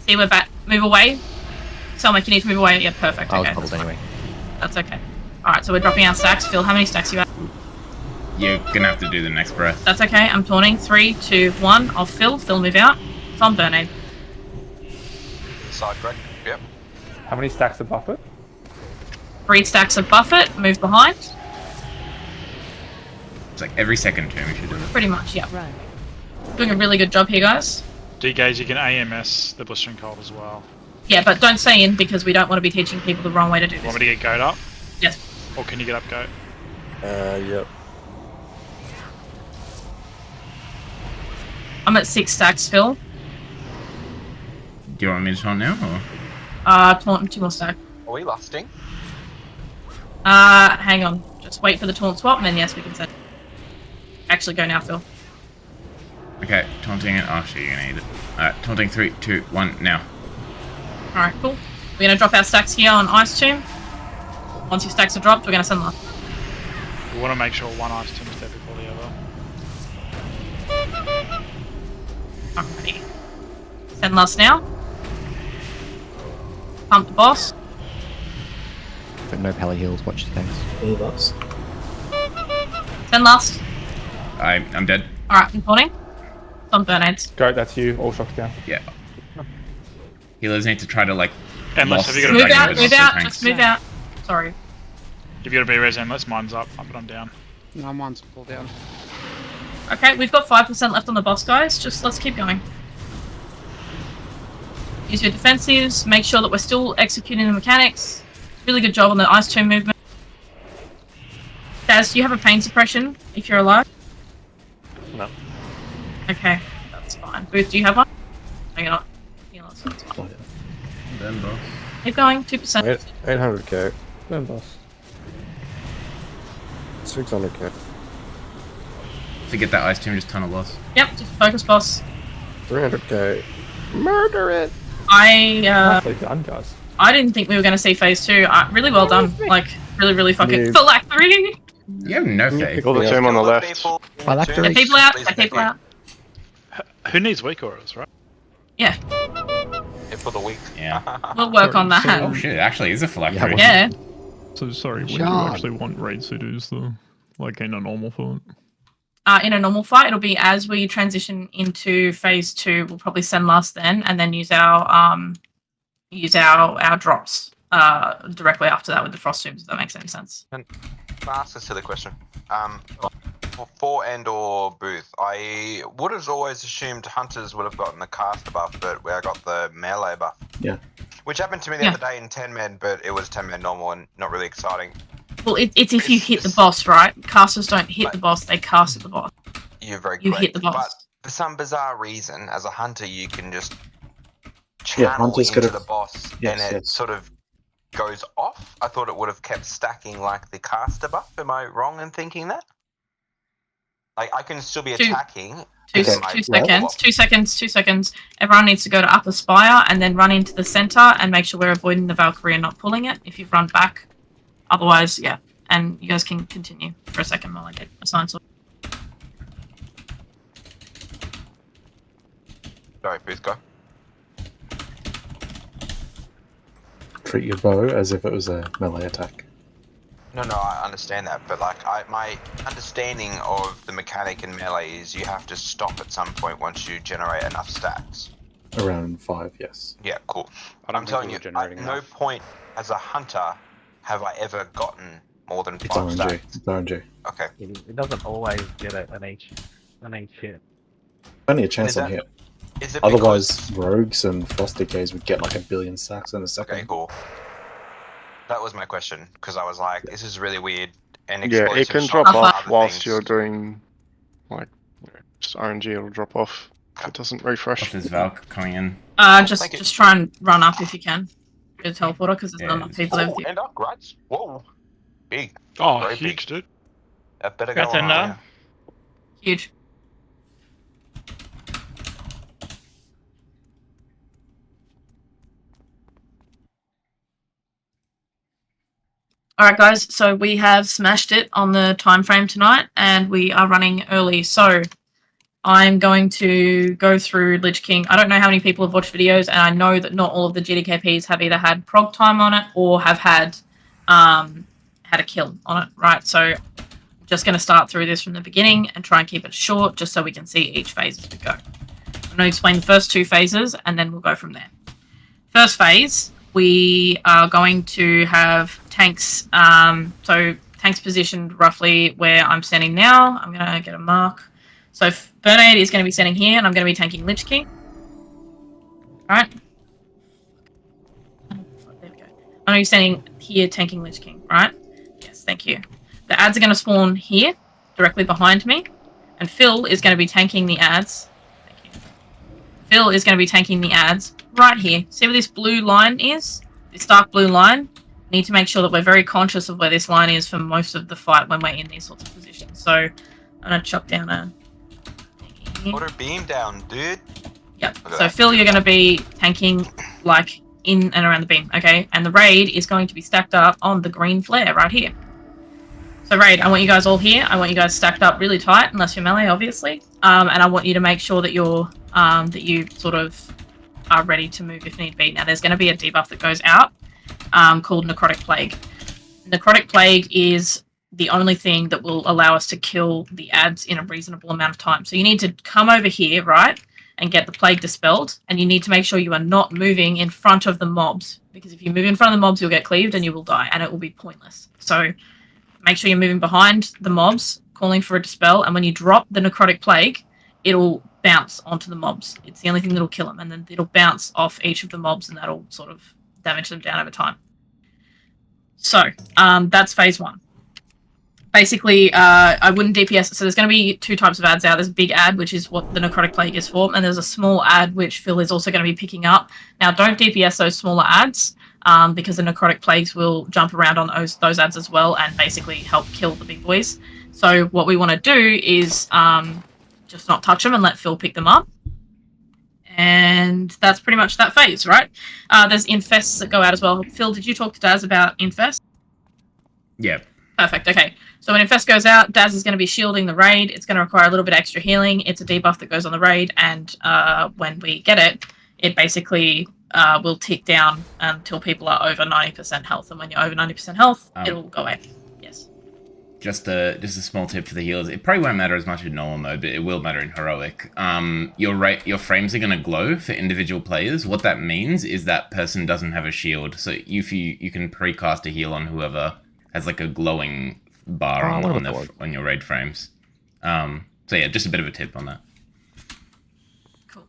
See we're back. Move away. Sound like you need to move away. Yeah, perfect. I was Okay. pulled anyway. That's okay. Alright, so we're dropping our stacks. Phil, how many stacks you at? You're gonna have to do the next breath. That's okay. I'm taunting. 3, 2, 1. I'll Phil. Phil, move out. Tom, Bernade. Side Greg. Yep. How many stacks of Buffet? 3 stacks of Buffet. Move behind. It's like every second turn we should do it. Pretty much, yeah. Run. Doing a really good job here, guys. D-Gage, you can AMS the Blistering Cold as well. Yeah, but don't stay in because we don't want to be teaching people the wrong way to do this. Want me to get goat up? Yes. Or can you get up goat? Yep. I'm at 6 stacks, Phil. Do you want me to taunt now, or? Taunt 2 more stacks. Are we lusting? Hang on. Just wait for the taunt swap and then yes, we can send. Actually, go now, Phil. Okay, taunting it. Oh shit, you're gonna need it. Alright, taunting 3, 2, 1, now. Alright, cool. We're going to drop our stacks here on Ice Tomb. Once your stacks are dropped, we're going to send them. We want to make sure one Ice Tomb's dead before the other. Alrighty. Send last now. Pump the boss. But no pally heals, watch the tanks. Any buffs? Send last. I'm dead. Alright, I'm taunting. Some burnades. Go, that's you. All shots down. Yeah. Healers need to try to like. Endless, have you got a Move dragon out, but move not out, the just tanks? move out. Sorry. If you got a B-Res Endless, mine's up, but I'm down. No, mine's pulled down. Okay, we've got 5% left on the boss, guys. Just let's keep going. Use your defensives. Make sure that we're still executing the mechanics. Really good job on the Ice Tomb movement. Daz, do you have a pain suppression if you're alive? No. Okay, that's fine. Booth, do you have one? No, you're not. You're not, so it's fine. Then boss. Keep going, 2%. 800k. Then boss. 600k. To get that Ice Tomb, just ton of loss. Yep, just focus boss. 300k. Murder it! Nicely done, guys. I didn't think we were going to see phase 2. Really well done. Like, really fucking... Yeah. Phylactery! You have no faith. Pick all the tomb on the left. Get people out, get people out. Who needs weak auras, right? Yeah, Yeah, for the week. Yeah. we'll work on that. Oh shit, it actually is a phylactery. Yeah. So sorry, when do you Shard. actually want raid suitors though? Like in a normal fight? In a normal fight, it'll be as we transition into phase 2. We'll probably send last then, and then use our drops directly after that with the frost tombs. If that makes any sense. Can I ask a silly question? For and or Booth, I would have always assumed hunters would have gotten the caster buff, but where I got the melee buff. Yeah. Which happened to me the other day in 10 men, but it was 10 men normal and not really exciting. Well, it's if you hit the boss, right? Casters don't hit the boss; they cast at the boss. You're very You correct. hit the boss. But for some bizarre reason, as a hunter, you can just Yeah, channel hunters into could the have- boss, Yes, and it yes. sort of goes off. I thought it would have kept stacking like the caster buff. Am I wrong in thinking that? Like, I can still be attacking. Two seconds. Everyone needs to go to Upper Spire and then run into the center and make sure we're avoiding the Valkyrie and not pulling it if you've run back. Otherwise, yeah. And you guys can continue for a second while I get a sign. Sorry, please go. Treat your bow as if it was a melee attack. No, I understand that, but like, my understanding of the mechanic in melee is you have to stop at some point once you generate enough stacks. Around 5, yes. Yeah, cool. I'm telling you, at no point as a hunter have I ever gotten more than 5 It's RNG. stacks. It's RNG. Okay. It doesn't always get an each hit. Only a chance Is on that- hit. Is it Otherwise, rogues and frost decays would get like 1 billion stacks in a second. Okay, cool. That was my question, because I was like, this is really weird. And Yeah, it explosive can shots drop and off other whilst things. you're doing, like, just RNG, it'll drop off if it doesn't refresh. There's Valk coming in. Just try and run up if you can. Get a teleporter because there's not enough people over here. And upgrades. Whoa. Big. Oh, Very huge, big. dude. That better go Got on. enough. Huge. Alright guys, so we have smashed it on the time frame tonight and we are running early. So I'm going to go through Lich King. I don't know how many people have watched videos and I know that not all of the GDKPs have either had prog time on it or have had a kill on it, right? So I'm just going to start through this from the beginning and try and keep it short just so we can see each phase as we go. I'm going to explain the first 2 phases and then we'll go from there. First phase, we are going to have tanks, so tanks positioned roughly where I'm standing now. I'm going to get a mark. So Bernade is going to be standing here, and I'm going to be tanking Lich King. Alright. There we go. I'm going to be standing here tanking Lich King, right? Yes, thank you. The ads are going to spawn here, directly behind me, and Phil is going to be tanking the ads. Thank you. Phil is going to be tanking the ads right here. See where this blue line is? This dark blue line? Need to make sure that we're very conscious of where this line is for most of the fight when we're in these sorts of positions. So I'm going to chuck down a... Put her beam down, dude. Yep. So Phil, you're going to be tanking like in and around the beam, okay? And the raid is going to be stacked up on the green flare right here. So raid, I want you guys all here. I want you guys stacked up really tight, unless you're melee, obviously. And I want you to make sure that you're that you sort of are ready to move if need be. Now, there's going to be a debuff that goes out called Necrotic Plague. Necrotic Plague is the only thing that will allow us to kill the ads in a reasonable amount of time. So you need to come over here, right, and get the plague dispelled, and you need to make sure you are not moving in front of the mobs, because if you move in front of the mobs, you'll get cleaved and you will die, and it will be pointless. So make sure you're moving behind the mobs, calling for a dispel, and when you drop the Necrotic Plague, it'll bounce onto the mobs. It's the only thing that'll kill them, and then it'll bounce off each of the mobs, and that'll sort of damage them down over time. So that's phase 1. Basically, I wouldn't DPS. So there's going to be 2 types of ads out. There's a big ad, which is what the Necrotic Plague is for, and there's a small ad, which Phil is also going to be picking up. Now, don't DPS those smaller ads, because the Necrotic Plagues will jump around on those ads as well and basically help kill the big boys. So what we want to do is just not touch them and let Phil pick them up. And that's pretty much that phase, right? There's infests that go out as well. Phil, did you talk to Daz about infest? Yeah. Perfect, okay. So when Infest goes out, Daz is going to be shielding the raid. It's going to require a little bit extra healing. It's a debuff that goes on the raid, and when we get it, it basically will tick down until people are over 90% health. And when you're over 90% health, it'll go away. Yes. Just a small tip for the healers. It probably won't matter as much in normal mode, but it will matter in heroic. Your frames are going to glow for individual players. What that means is that person doesn't have a shield. So if you can precast a heal on whoever has like a glowing bar on your raid frames. So yeah, just a bit of a tip on that. Cool.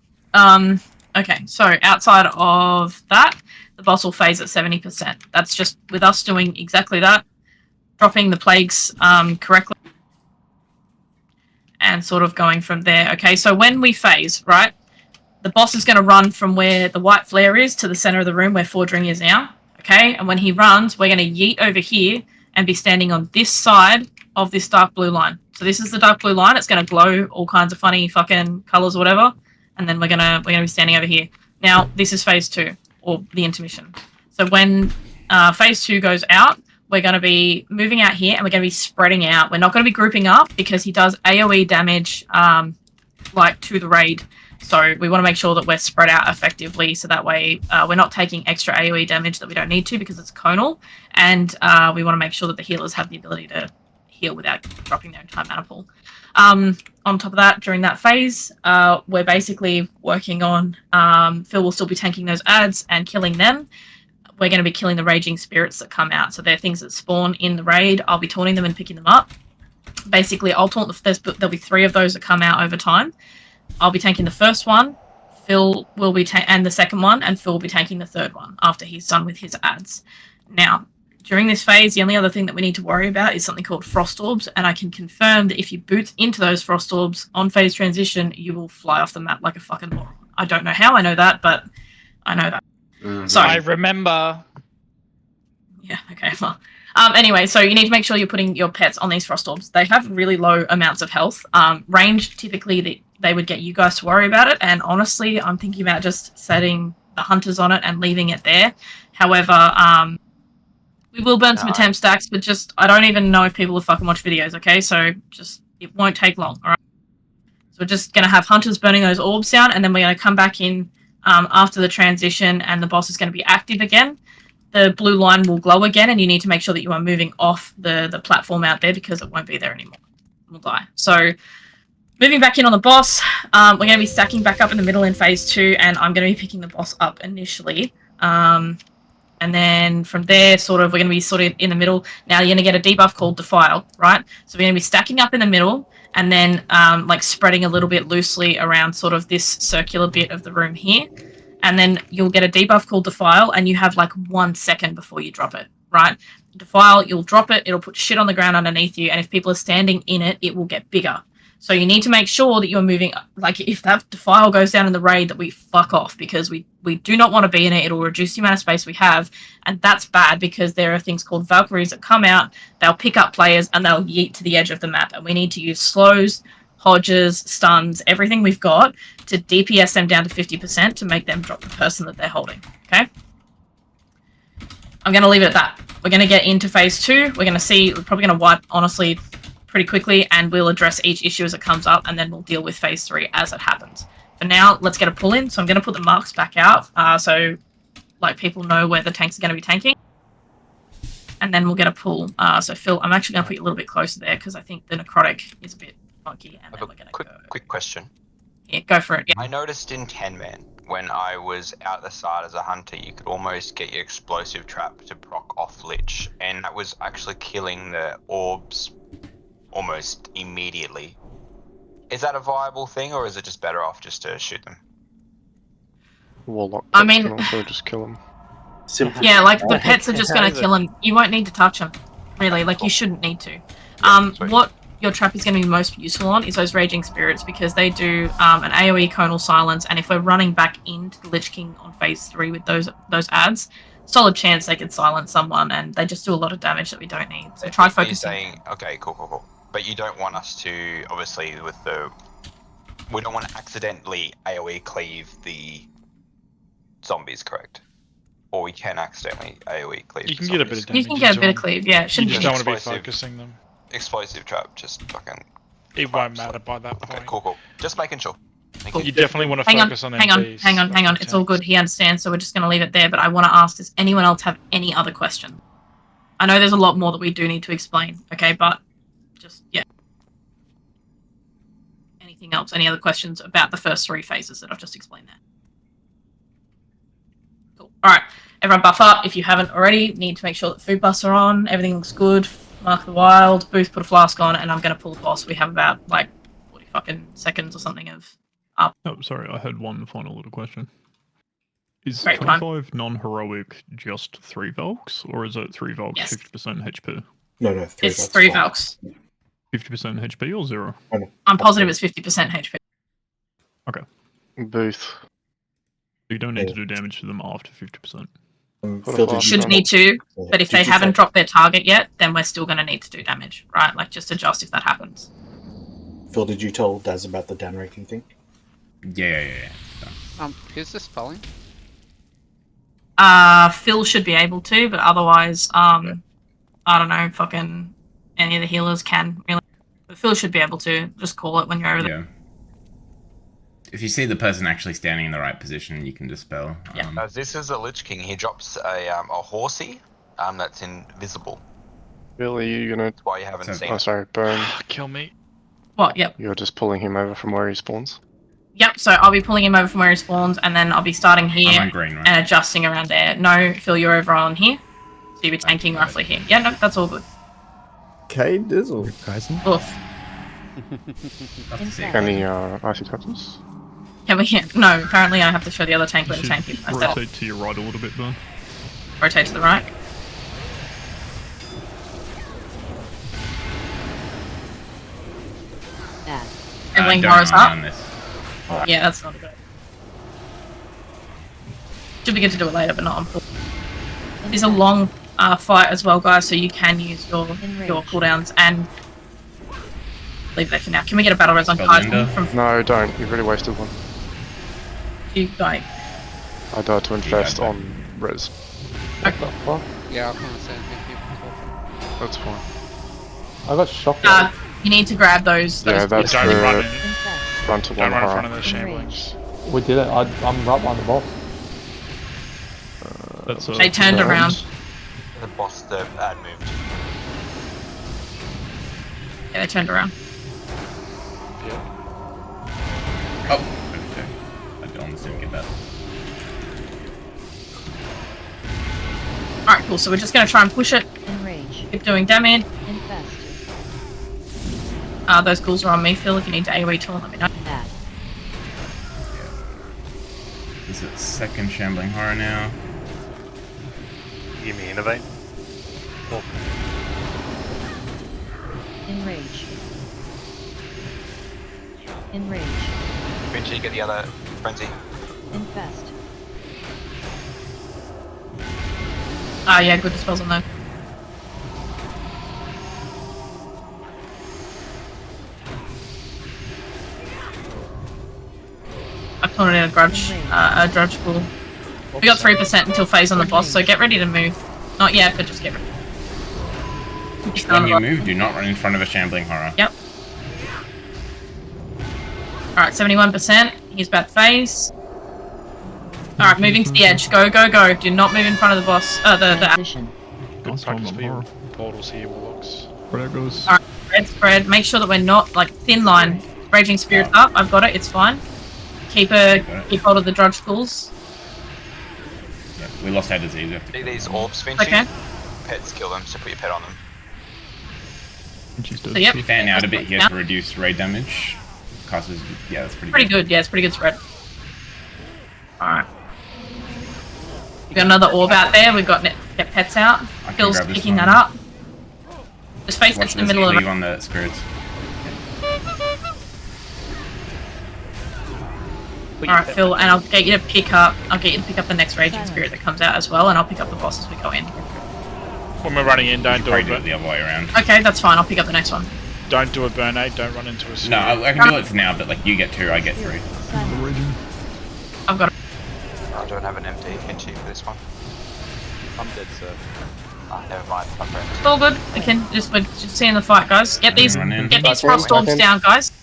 Okay, so outside of that, the boss will phase at 70%. That's just with us doing exactly that, dropping the plagues correctly, and sort of going from there. Okay, so when we phase, right, the boss is going to run from where the white flare is to the center of the room where Fordring is now. Okay, and when he runs, we're going to yeet over here and be standing on this side of this dark blue line. So this is the dark blue line. It's going to glow all kinds of funny fucking colors or whatever. And then we're gonna be standing over here. Now this is phase 2 or the intermission. So when phase 2 goes out, we're going to be moving out here and we're going to be spreading out. We're not going to be grouping up because he does AoE damage like to the raid. So we want to make sure that we're spread out effectively so that way we're not taking extra AoE damage that we don't need to because it's conal. And we want to make sure that the healers have the ability to heal without dropping their entire mana pool. On top of that, during that phase, we're basically working on Phil will still be tanking those adds and killing them. We're going to be killing the raging spirits that come out. So they're things that spawn in the raid. I'll be taunting them and picking them up. Basically, I'll taunt there'll be 3 of those that come out over time. I'll be tanking the first one. Phil will be and the second one, and Phil will be tanking the third one after he's done with his adds. Now, during this phase, the only other thing that we need to worry about is something called frost orbs, and I can confirm that if you boot into those frost orbs on phase transition, you will fly off the map like a fucking moron. I don't know how I know that, but I know that. So I remember. Yeah. Okay. Well. Anyway, so you need to make sure you're putting your pets on these frost orbs. They have really low amounts of health. Range typically they would get you guys to worry about it, and honestly, I'm thinking about just setting the hunters on it and leaving it there. However, we will burn some attempt stacks, but just I don't even know if people will fucking watch videos. Okay, so just it won't take long. All right. So we're just gonna have hunters burning those orbs down, and then we're gonna come back in after the transition, and the boss is gonna be active again. The blue line will glow again, and you need to make sure that you are moving off the platform out there because it won't be there anymore. We'll die. So moving back in on the boss, we're going to be stacking back up in the middle in phase 2, and I'm going to be picking the boss up initially. And then from there, we're going to be sort of in the middle. Now you're going to get a debuff called Defile, right? So we're going to be stacking up in the middle, and then like spreading a little bit loosely around sort of this circular bit of the room here. And then you'll get a debuff called Defile, and you have like 1 second before you drop it, right? Defile, you'll drop it, it'll put shit on the ground underneath you, and if people are standing in it, it will get bigger. So you need to make sure that you're moving, like if that Defile goes down in the raid, that we fuck off, because we do not want to be in it. It'll reduce the amount of space we have, and that's bad because there are things called Valkyries that come out, they'll pick up players, and they'll yeet to the edge of the map, and we need to use slows, hodges, stuns, everything we've got to DPS them down to 50% to make them drop the person that they're holding, okay? I'm going to leave it at that. We're going to get into phase 2. We're going to see, we're probably going to wipe, honestly, pretty quickly, and we'll address each issue as it comes up, and then we'll deal with phase 3 as it happens. For now, let's get a pull in. So I'm going to put the marks back out, so like people know where the tanks are going to be tanking. And then we'll get a pull. So Phil, I'm actually going to put you a little bit closer there because I think the necrotic is a bit funky. And then we're going to Quick question. Yeah, go for it. Yeah. I noticed in 10-man, when I was out the side as a hunter, you could almost get your explosive trap to proc off Lich, and that was actually killing the orbs almost immediately. Is that a viable thing, or is it just better off just to shoot them? Warlock I mean, can also just kill them. Yeah, like the pets are just going to kill them. You won't need to touch them, really. Like you shouldn't need to. What your trap is going to be most useful on is those Raging Spirits, because they do an AoE conal silence, and if we're running back into the Lich King on phase 3 with those adds, solid chance they could silence someone, and they just do a lot of damage that we don't need. So try focusing. Okay, cool. But you don't want us to, obviously, we don't want to accidentally AoE cleave the zombies, correct? Or we can accidentally AoE cleave. You can get a bit of damage. You can get a bit of cleave, yeah. You just don't want to be focusing them. Explosive trap, just fucking. It won't matter by that point. Okay, cool. Just making sure. You definitely want to focus on MPs. Hang on. It's all good. He understands, so we're just going to leave it there. But I want to ask, does anyone else have any other question? I know there's a lot more that we do need to explain, okay? But just, yeah. Anything else? Any other questions about the first 3 phases that I've just explained there? Cool. All right. Everyone buff up. If you haven't already, need to make sure that food buffs are on. Everything looks good. Mark the wild. Booth, put a flask on, and I'm going to pull the boss. We have about, like, 40 fucking seconds or something of up. Oh, sorry. I had one final little question. Is Great 25 non-heroic just 3 Valks, or is it 3 Valks, Yes. 50% HP? No, 3 It's 3 Valks. 50% HP or 0? I'm positive it's 50% HP. Okay. Booth. You don't need to do damage to them after 50%. Phil, did you Should drop- need to, but if Did they you haven't drop- dropped their target yet, then we're still going to need to do damage, right? Like, just adjust if that happens. Phil, did you tell Daz about the down ranking thing? Yeah. Who's this spelling? Phil should be able to, but otherwise, I don't know, fucking any of the healers can, really. But Phil should be able to. Just call it when you're over there. Yeah. If you see the person actually standing in the right position, you can dispel. This is a Lich King. He drops a horsey that's invisible. Billy, you gonna? That's why you haven't seen Oh, it. sorry, Burn. Kill me. What? Yep. You're just pulling him over from where he spawns. Yep, so I'll be pulling him over from where he spawns, and then I'll be starting here I'm on green, right? and adjusting around there. No, Phil, you're over on here. So you'll be tanking roughly here. Yeah, no, that's all good. Okay, Dizzle. Oof. Any icy touches? Can we? No, apparently I have to show the other tank where the tank is. Rotate to your right a little bit, Burn. Rotate to the right. And Ling Horror's up. Yeah, that's not good. Should be good to do it later, but not on full. It's a long fight as well, guys, so you can use your cooldowns and leave that for now. Can we get a battle res on Kaizen from No, don't. You've already wasted one. you guys? I died to infest on res. Yeah, I can't say anything. That's fine. I got shocked. You need to grab those. Yeah, that's Don't the run in. front of Don't one run in horror. front of the shamblings. We did it. I'm right behind the boss. That's They turned around. The boss, the ad moved. Yeah, they turned around. Oh, okay. I almost didn't get that. Alright, cool. So we're just going to try and push it. Enrage. Keep doing damage. Infest. Those ghouls are on me, Phil. If you need to AoE tool, let me know. Is it second shambling horror now? Give me innovate. Oh. Enrage. Enrage. Eventually get the other frenzy. Infest. Yeah, good dispels on those. I put in a grudge pool. We got 3% until phase on the boss, so get ready to move. Not yet, but just get ready. When you move, do not run in front of a shambling horror. Yep. Alright, 71%. He's about phase. Alright, moving to the edge. Go, go, go. Do not move in front of the boss. Good practice for your portals here, Warlocks. Where that goes. Alright, spread. Make sure that we're not, like, thin line. Raging Spirit's up. I've got it. It's fine. Keep hold of the drudge schools. Yeah, we lost our disease. We have to See these orbs, Vinci? Okay. Pets kill them, so put your pet on them. So yep. Fan out a bit here to reduce raid damage. Casters, yeah, that's Pretty good. Yeah, it's pretty good spread. Alright. We got another orb out there. We've got get pets out. Phil's grab this picking one. that up. Just face Watch it in the this middle of cleave the on the spirits. Alright, Phil, and I'll get you to pick up the next Raging Spirit that comes out as well, and I'll pick up the boss as we go in. When we're running in, don't do it the other way around. Okay, that's fine, I'll pick up the next one. Don't do a burn aid, don't run into a sphere. No, I can do it for now, but like you get 2, I get 3. I've got it. I don't have an empty Vinci for this one. I'm dead, sir. Never mind. It's all good. We're just seeing the fight, guys. Get these frost orbs down, guys.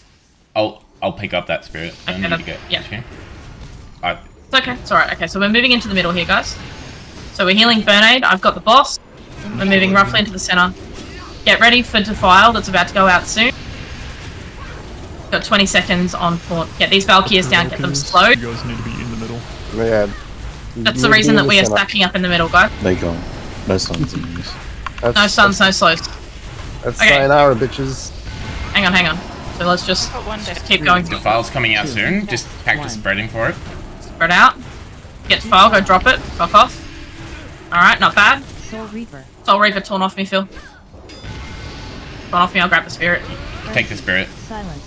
I'll pick up that spirit. I Okay, need to get. yeah. Okay. It's okay. It's alright. Okay, so we're moving into the middle here, guys. So we're healing burn aid. I've got the boss. We're moving roughly into the center. Get ready for Defile. That's about to go out soon. Got 20 seconds on port. Get these Valkyries down. Get them slowed. You guys need to be in the middle. Yeah. That's the reason that we are stacking up in the middle, guys. They go. No stuns in use. No stuns, no slows. That's Okay. sayonara, bitches. Hang on. So let's just keep going. Defile's coming out soon. Just practice spreading for it. Spread out. Get Defile. Go drop it. Fuck off. Alright, not bad. Soul Reaper. Soul Reaper torn off me, Phil. Torn off me, I'll grab the spirit. Take the spirit. Silenced.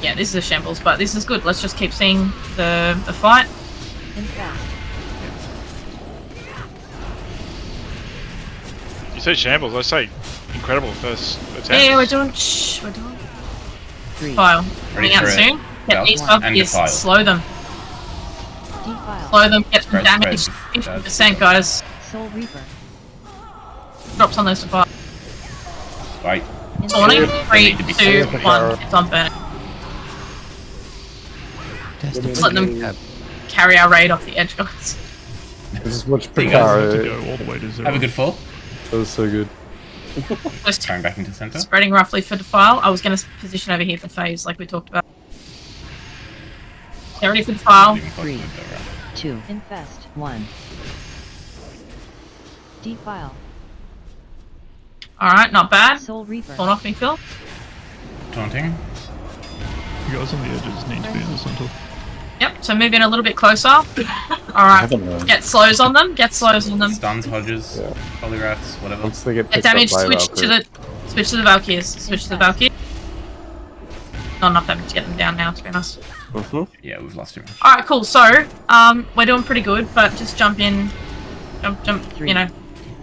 Yeah, this is a shambles, but this is good. Let's just keep seeing the fight. Infest. You say shambles, I say incredible first attempt. Yeah, we're doing. Shh, we're doing. 3. File. Ready Coming out for it. soon. Get Yep. these And fuckers. defile. Slow them. Defile. Slow them. Get some Spread, damage. spread. 50%, guys. Soul Reaper. Drops on those defile. Right. Spawning. 3, Need to be 2, slow. 1. It's on burn. Just let them carry our raid off the edge, guys. This is much There you go. To go all the way to 0. Have a good fall. That was so good. Just Going back into center. spreading roughly for defile. I was going to position over here for phase, like we talked about. Get ready for defile. 3, 2. Infest. 1. Defile. Alright, not bad. Soul Reaper. Torn off me, Phil. Taunting. You guys on the edges need to be in the center. Yep, so move in a little bit closer. Alright, get slows on them. Get slows on them. Stuns, Hodges, polygraphs, whatever. Once they get Get picked up damage, by switch to the Valkyries. Switch to the Valkyries. Not enough damage to get them down now, to be honest. Yeah, we've lost too much. Alright, cool. So, we're doing pretty good, but just jump in. Jump, 3, you know,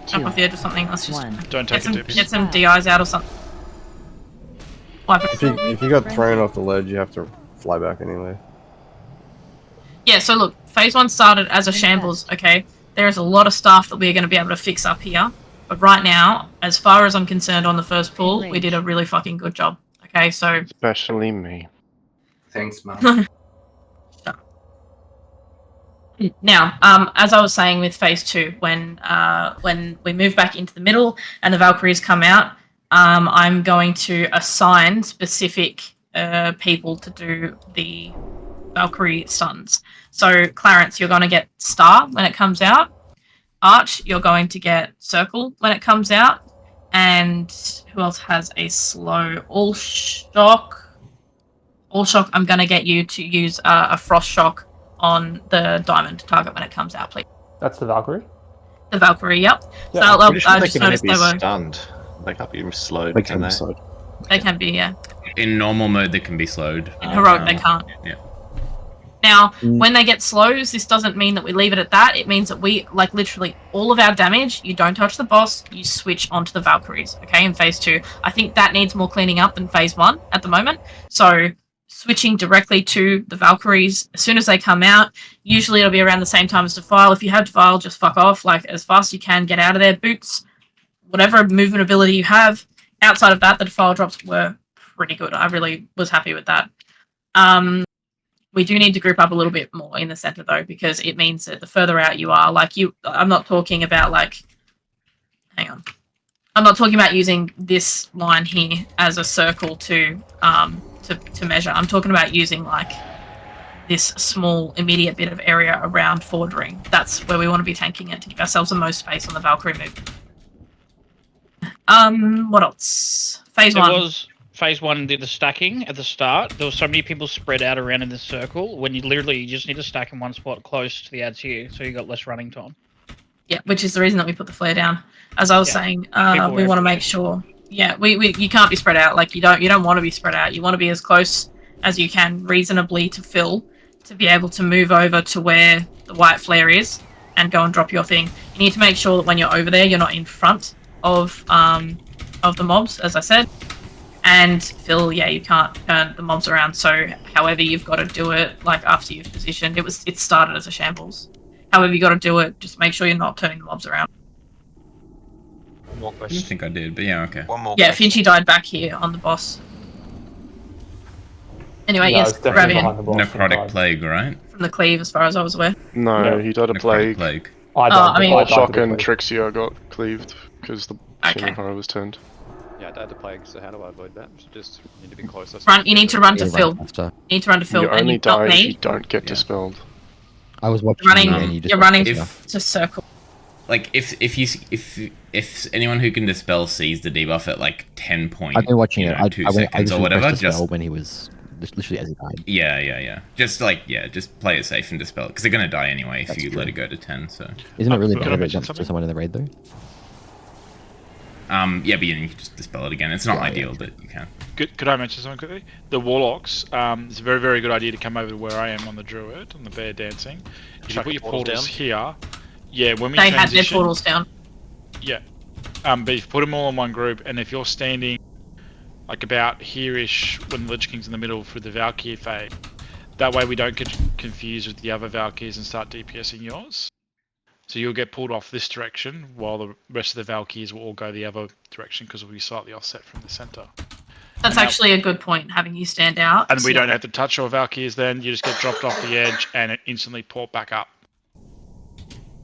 jump 2, off the edge or something. Let's just 1. Don't take it too get some DIs out or something. Wipe it. If you got thrown off the ledge, you have to fly back anyway. Yeah, so look, phase 1 started as a shambles, okay? There's a lot of stuff that we're going to be able to fix up here. But right now, as far as I'm concerned on the first pull, we did a really fucking good job. Okay, so... Especially me. Thanks, man. Now, as I was saying with phase 2, when we move back into the middle and the Valkyries come out, I'm going to assign specific people to do the Valkyrie stuns. So, Clarence, you're going to get Star when it comes out. Arch, you're going to get Circle when it comes out. And who else has a slow? All Shock, I'm going to get you to use a Frost Shock on the diamond target when it comes out, please. That's the Valkyrie? The Valkyrie, yep. Yeah, So I'm pretty sure I they just can only noticed be they were... stunned. They can't be slowed, They can can they? be slowed. They can be, yeah. In normal mode, they can be slowed. In heroic, they can't. Yeah. Now, when they get slows, this doesn't mean that we leave it at that. It means that we, like, literally all of our damage, you don't touch the boss, you switch onto the Valkyries, okay, in phase 2. I think that needs more cleaning up than phase 1 at the moment. So, switching directly to the Valkyries as soon as they come out, usually it'll be around the same time as Defile. If you have Defile, just fuck off, like, as fast as you can, get out of there. Boots, whatever movement ability you have. Outside of that, the Defile drops were pretty good. I really was happy with that. We do need to group up a little bit more in the center though, because it means that the further out you are, like I'm not talking about like, hang on. I'm not talking about using this line here as a circle to measure. I'm talking about using like this small immediate bit of area around forward ring. That's where we want to be tanking it to give ourselves the most space on the Valkyrie move. What else? Phase 1. Phase 1 did the stacking at the start. There were so many people spread out around in this circle when you literally just need to stack in one spot close to the ads here, so you got less running time. Yeah, which is the reason that we put the flare down. As I was saying, we want to make sure. Yeah, you can't be spread out. Like you don't want to be spread out. You want to be as close as you can reasonably to fill to be able to move over to where the white flare is and go and drop your thing. You need to make sure that when you're over there, you're not in front of the mobs, as I said. And Phil, yeah, you can't turn the mobs around. So, however you've got to do it, like after you've positioned, it started as a shambles. However you got to do it, just make sure you're not turning the mobs around. One more question. I think I did, but yeah, okay. One more. Yeah, Finchy died back here on the boss. Anyway, yes, grab in. Necrotic plague, right? From the cleave, as far as I was aware. No, he died of plague. Shock and Trixia got cleaved because the Shimmering Horror was turned. Yeah, I died of plague, so how do I avoid that? Just need to be closer. You need to run to Phil. You need to run to Phil. You only die if you me. don't get dispelled. I was watching You're running to circle. Like if anyone who can dispel sees the debuff at like 10 points, I've been watching it. I seconds or whatever, just when he was literally as he died. Yeah. Just play it safe and dispel it because they're gonna die anyway if you let it go to 10. So isn't it really bad if it jumps to someone in the raid though? Yeah, but you can just dispel it again. It's not ideal, but you can. Could I mention something quickly? The Warlocks, it's a very, very good idea to come over to where I am on the Druid, on the Bear Dancing. If you put your portals here, yeah, when we They transition... had their portals down. Yeah. But if you put them all in one group, and if you're standing like about here-ish when the Lich King's in the middle for the Valkyrie phase, that way we don't get confused with the other Valkyries and start DPSing yours. So you'll get pulled off this direction, while the rest of the Valkyries will all go the other direction because we'll be slightly offset from the center. That's actually a good point, having you stand out. And we don't have to touch your Valkyries then, you just get dropped off the edge and it instantly port back up.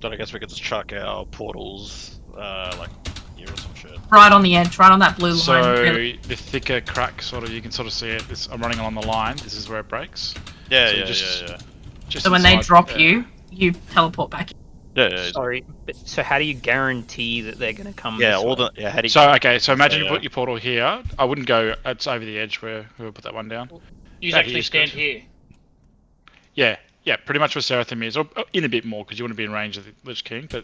Then I guess we could just chuck our portals, like here or some shit. Right on the edge, right on that blue line. So really. the thicker crack, sort of, you can sort of see it. I'm running along the line. This is where it breaks. Yeah, so yeah, just So when they inside, drop you, you teleport back in. Yeah. Sorry, but so how do you guarantee that they're going to come? Yeah, this all way? the how do you? So okay, so imagine Yeah. you put your portal here. I wouldn't go. It's over the edge where whoever put that one down. You That actually here's stand good. here. Yeah, pretty much where Seraphim is, or in a bit more because you want to be in range of the Lich King. But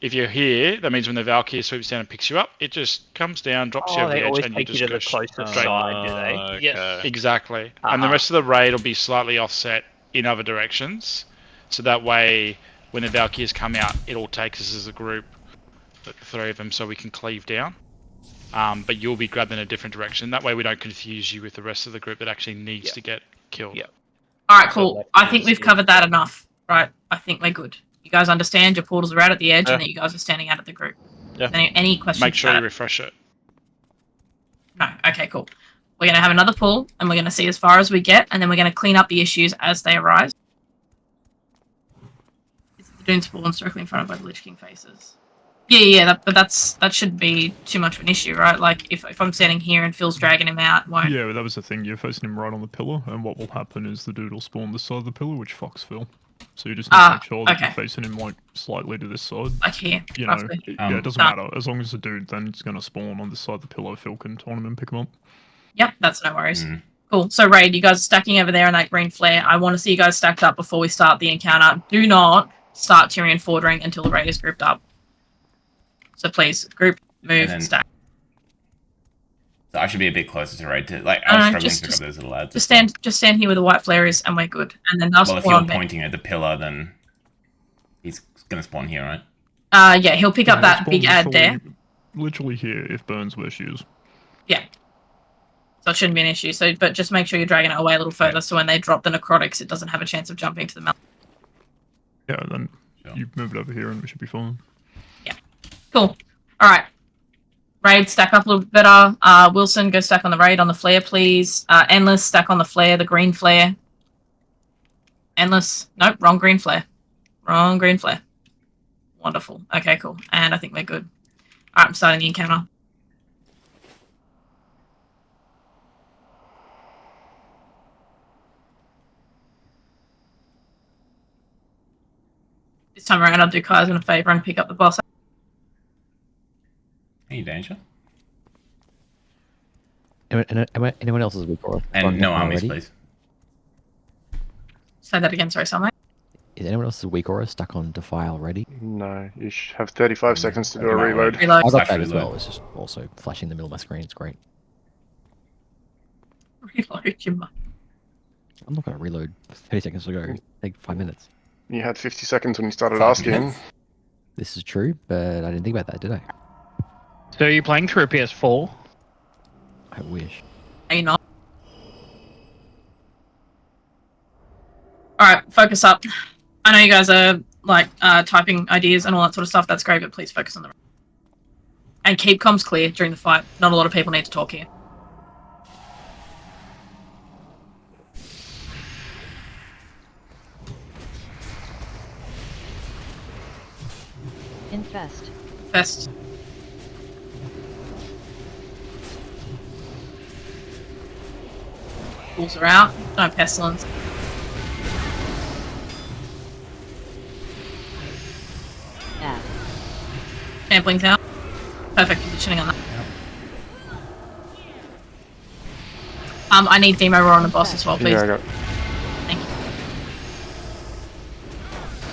if you're here, that means when the Valkyrie swoops down and picks you up, it just comes down, drops you Oh, over they the edge, always and take you you just to the go closest straight. side, do they? Yes. Exactly. And the rest of the raid will be slightly offset in other directions, so that way when the Valkyries come out, it all takes us as a group, the three of them, so we can cleave down. But you'll be grabbed in a different direction. That way we don't confuse you with the rest of the group that actually needs to get killed. Yeah. Alright, cool. I think we've covered that enough. Right, I think we're good. You guys understand your portals are out at the edge and that you guys are standing out at the group. Yeah. Any questions? Make sure about you it? refresh it. No. Okay, cool. We're going to have another pull and we're going to see as far as we get and then we're going to clean up the issues as they arise. It's the Dune spawn circling in front of where the Lich King faces. Yeah, but that shouldn't be too much of an issue, right? Like, if I'm standing here and Phil's dragging him out, won't... Yeah, but that was the thing. You're facing him right on the pillar, and what will happen is the dude will spawn this side of the pillar, which fucks Phil. So you just need to make sure that you're facing him, like, slightly to this side. Like here, You know, roughly. yeah, it doesn't matter. As long as the dude then is going to spawn on this side of the pillar, Phil can taunt him and pick him up. Yep, that's no worries. Cool. So, Raid, you guys are stacking over there in that green flare. I want to see you guys stacked up before we start the encounter. Do not start Tyrion Fordring until the Raid is grouped up. So please, group, move, then- stack. So I should be a bit closer to raid to like I was struggling just- to pick up those little lads. Just stand here with the white flare is, and we're good. And then they'll Well, if spawn you're on me. pointing at the pillar, then he's gonna spawn here, right? Yeah, he'll pick up that Spawn big ad there. Literally here, if Burns were shoes. Yeah. So it shouldn't be an issue. So, but just make sure you're dragging it away a little further, so when they drop the necrotics, it doesn't have a chance of jumping to the mouth. Yeah, then you move it over here and we should be fine. Cool. All right. Raid, stack up a little bit better. Wilson, go stack on the raid on the flare, please. Endless, stack on the flare, the green flare. Endless. Nope, wrong green flare. Wrong green flare. Wonderful. Okay, cool. And I think we're good. All right, I'm starting the encounter. This time around, I'll do Kaiser a favor and pick up the boss. Any danger? Anyone else is weak aura? And no armies, please. Say that again, sorry, Salmate. Is anyone else's weak aura stuck on Defile ready? No, you should have 35 seconds to do a reload. I got that as well. It's just also flashing in the middle of my screen. It's great. Reload your mind. I'm not going to reload 30 seconds to go. Take 5 minutes. You had 50 seconds when you started asking. This is true, but I didn't think about that, did I? So are you playing through a PS4? I wish. Are you not? Alright, focus up. I know you guys are, like, typing ideas and all that sort of stuff. That's great, but please focus on the... And keep comms clear during the fight. Not a lot of people need to talk here. Infest. Fest. Fools are out. No pestilence. Add. Sampling's out. Perfect positioning on that. I need Demo Roar on the boss as well, please. Yeah, I got. Thank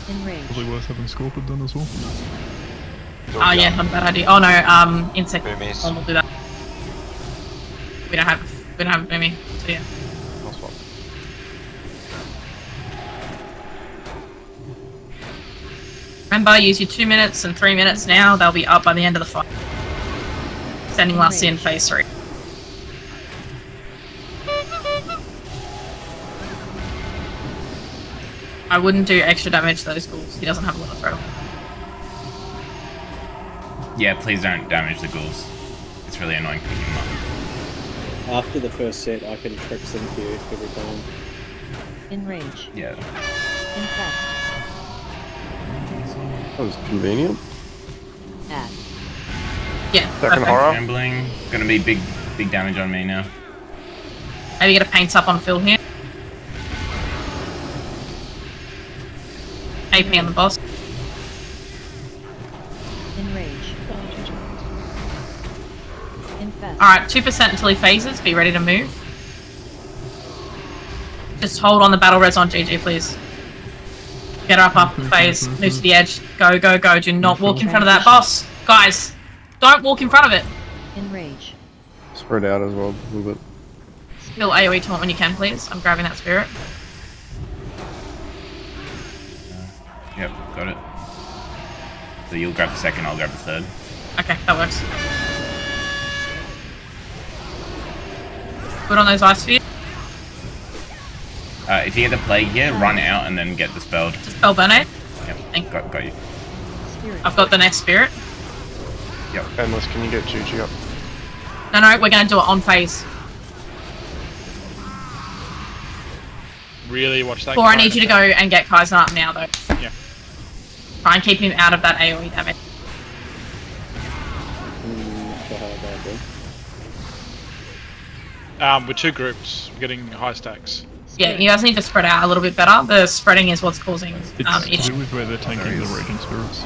you. Enrage. Probably worth having Scorpid then as well. Oh yeah, not a bad idea. Oh no, insect one will do that. We don't have a boomy, so yeah. Remember, use your 2 minutes and 3 minutes now. They'll be up by the end of the fight. Sending last in phase 3. I wouldn't do extra damage to those ghouls. He doesn't have a lot of throw. Yeah, please don't damage the ghouls. It's really annoying picking them up. After the first set, I can trick them to you every time. In range. Yeah. Infest. That was convenient. Add. Yeah. Second horror. Gambling. Gonna be big damage on me now. Maybe get a paint up on Phil here. AP on the boss. In range. Infest. Alright, 2% until he phases. Be ready to move. Just hold on the battle res on GG, please. Get her up after the phase. Move to the edge. Go, go, go. Do not walk in front of that boss. Guys, don't walk in front of it. In range. Spread out as well a little bit. Still AoE taunt when you can, please. I'm grabbing that spirit. Yep, got it. So you'll grab the second, I'll grab the third. Okay, that works. Good on those ice spheres. If you get the plague here, run out and then get the spelled. Spell Burnade. Yep, got you. I've got the next spirit. Yep. Endless, can you get Juju up? No, we're going to do it on phase. Really watch that. Or I need you to go and get Kaizen up now, though. Yeah. Try and keep him out of that AoE damage. We're two groups. We're getting high stacks. Yeah, you guys need to spread out a little bit better. The spreading is what's causing It's issues. to do with where they're tanking the raging spirits.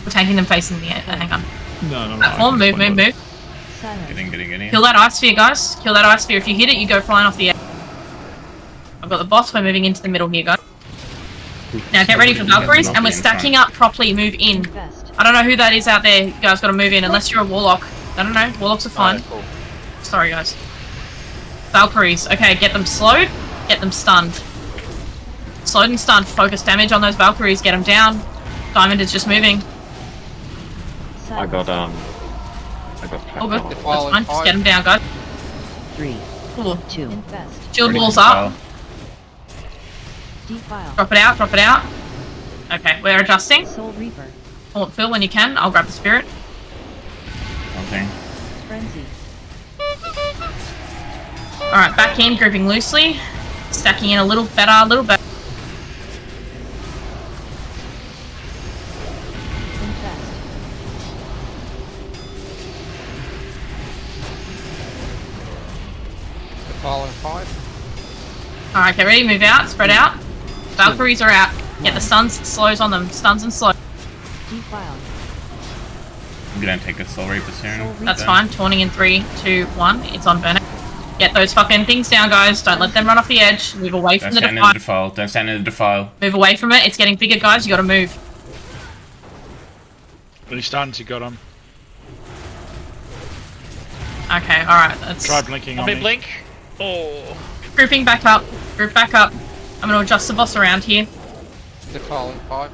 We're taking them facing the hang on. No. Platform, move. Getting. Kill that ice sphere, guys. Kill that ice sphere. If you hit it, you go flying off the edge. I've got the boss. We're moving into the middle here, guys. Now get ready for Valkyries, and we're stacking up properly. Move in. I don't know who that is out there. You guys got to move in, unless you're a warlock. I don't know. Warlocks are fine. Cool. Sorry, guys. Valkyries. Okay, get them slowed. Get them stunned. Slowed and stunned. Focus damage on those Valkyries. Get them down. Diamond is just moving. I got All good. That's fine. Just get them down, guys. 3, Cool. 2. Infest. Shield walls up. Defile. Drop it out. Drop it out. Okay, we're adjusting. Soul Reaper. Taunt Phil when you can. I'll grab the spirit. Okay. Frenzy. Alright, back in, grouping loosely. Stacking in a little better, Infest. Following 5. Alright, get ready, move out, spread out. Valkyries are out. Get the stuns, slows on them. Stuns and slow. Defile. I'm gonna take a Soul Reaper soon. That's fine. Taunting in 3, 2, 1. It's on burnout. Get those fucking things down, guys. Don't let them run off the edge. Move away from the defile. Don't stand in the defile. Move away from it. It's getting bigger, guys. You gotta move. Any stuns, you got them. Okay, alright. That's... Try blinking on me. Blink. Oh. Grouping back up. Group back up. I'm gonna adjust the boss around here. Defiling 5.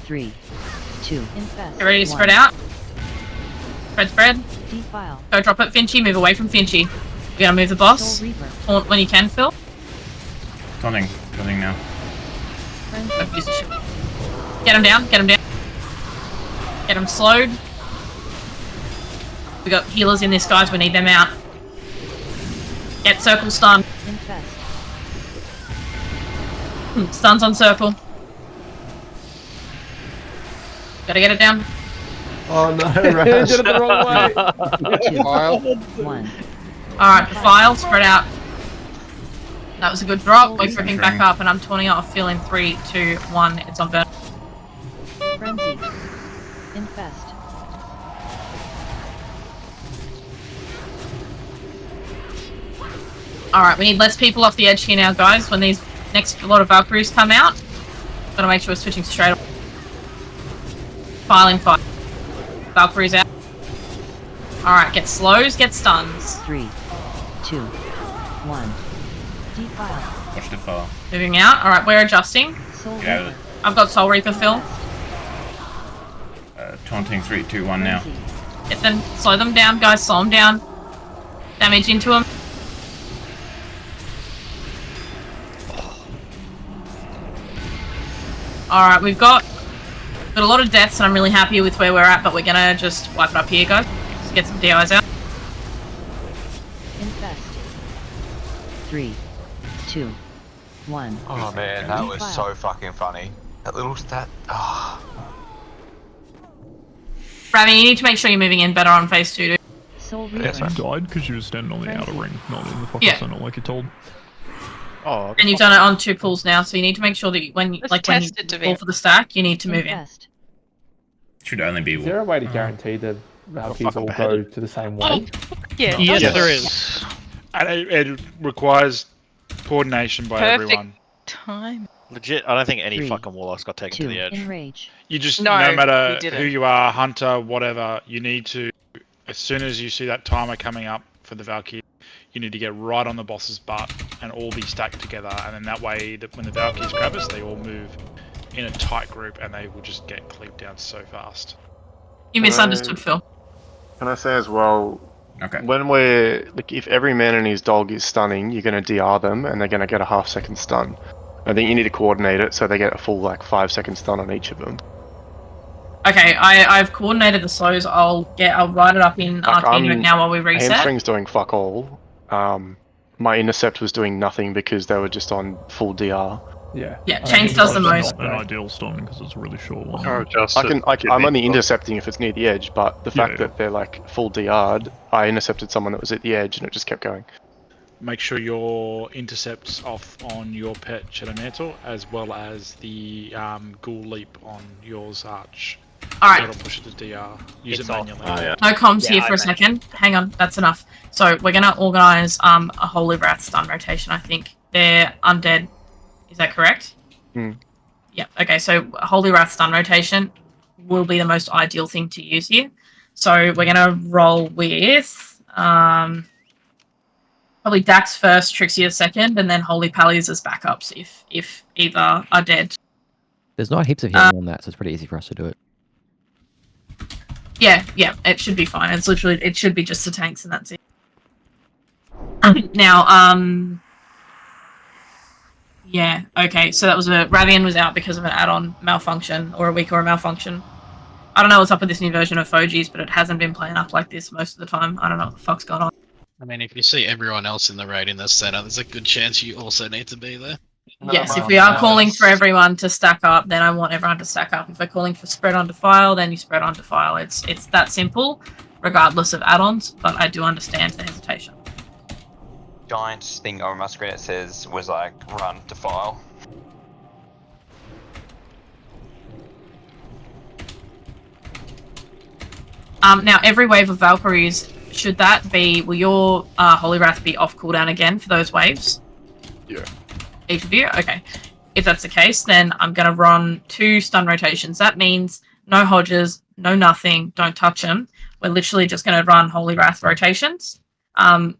3, 2. Infest. Get ready to spread out. Spread. Defile. Go drop it, Finchy. Move away from Finchy. You gotta move the boss. Soul Reaper. Taunt when you can, Phil. Taunting now. Frenzy. Get him down. Get him slowed. We got healers in this, guys. We need them out. Get circle stun. Infest. Stuns on circle. Gotta get it down. Oh no, Rash. Did it the wrong way. Defile. 1. Alright, defile, spread out. That was a good drop. We're freaking back up, and I'm taunting off. Feel in 3, 2, 1. It's on burn. Frenzy. Infest. Alright, we need less people off the edge here now, guys. When these next lot of Valkyries come out, gotta make sure we're switching straight up. Filing fire. Valkyrie's out. Alright, get slows, get stuns. 3, 2, 1. Defile. Push the file. Moving out. Alright, we're adjusting. Soul Yeah. Reaper. I've got Soul Reaper Phil. Taunting 3, 2, 1 now. Get them, slow them down, guys, slow them down. Damage into them. Alright, we've got a lot of deaths and I'm really happy with where we're at, but we're gonna just wipe it up here, guys. Just get some DIs out. Infest. 3, 2, 1. Oh man, that was so fucking funny. That little Ravi, you need to make sure you're moving in better on phase 2, dude. Soul You died because you were standing on the outer ring, not in the fucking Yeah. center like you're told. Oh, And you've done it on 2 pools now, so you need to make sure that when you, when you pull for the stack, you need to move in. Should only be Is there a way to guarantee the Valkyries all go to the same way? Yeah. Yes, there is. And it requires coordination by everyone. Time. Legit, I don't think any 3, fucking warlocks got taken to the edge. Enrage. You just, No, no we matter didn't. who you are, hunter, whatever, you need to, as soon as you see that timer coming up for the Valkyrie, you need to get right on the boss's butt and all be stacked together, and then that way, that when the Valkyries grab us, they all move in a tight group and they will just get cleaved down so fast. You misunderstood, Phil. Can I say as well? Okay. When we're like, if every man and his dog is stunning, you're going to DR them, and they're going to get a half-second stun. I think you need to coordinate it so they get a full like 5-second stun on each of them. Okay, I've coordinated the slows. I'll write it up in Arcane now while we reset. Hamstring's doing fuck all. My intercept was doing nothing because they were just on full DR. Yeah. Yeah, Chains does the most. Not an ideal stun because it's a really short one. I'm only intercepting if it's near the edge, but the fact that they're like full DR'd, I intercepted someone that was at the edge and it just kept going. Make sure your intercepts off on your pet Shadow Mantle, as well as the Ghoul Leap on yours Arch. Alright. That'll push it to DR. Use it manually. No comms here for a second. Hang on, that's enough. So we're gonna organize a Holy Wrath stun rotation. I think they're undead. Is that correct? Hmm. Yeah. Okay. So Holy Wrath stun rotation will be the most ideal thing to use here. So we're gonna roll with probably Dax first, Trixie second, and then Holy Pallies as backups if either are dead. There's not heaps of healing on that, so it's pretty easy for us to do it. Yeah, it should be fine. It's literally, it should be just the tanks and that's it. Now, yeah, okay, so that was Ravian was out because of an add-on malfunction, or a weak or a malfunction. I don't know what's up with this new version of Fogies, but it hasn't been playing up like this most of the time. I don't know what the fuck's going on. I mean, if you see everyone else in the raid in this center, there's a good chance you also need to be there. Yes, if we are calling for everyone to stack up, then I want everyone to stack up. If we're calling for spread on defile, then you spread on defile. It's that simple, regardless of add-ons, but I do understand the hesitation. Giant thing on my screen it says was like run defile. Now every wave of Valkyries, should that be, will your Holy Wrath be off cooldown again for those waves? Yeah. Each of you? Okay. If that's the case, then I'm going to run 2 stun rotations. That means no Hodges, no nothing, don't touch them. We're literally just going to run Holy Wrath rotations.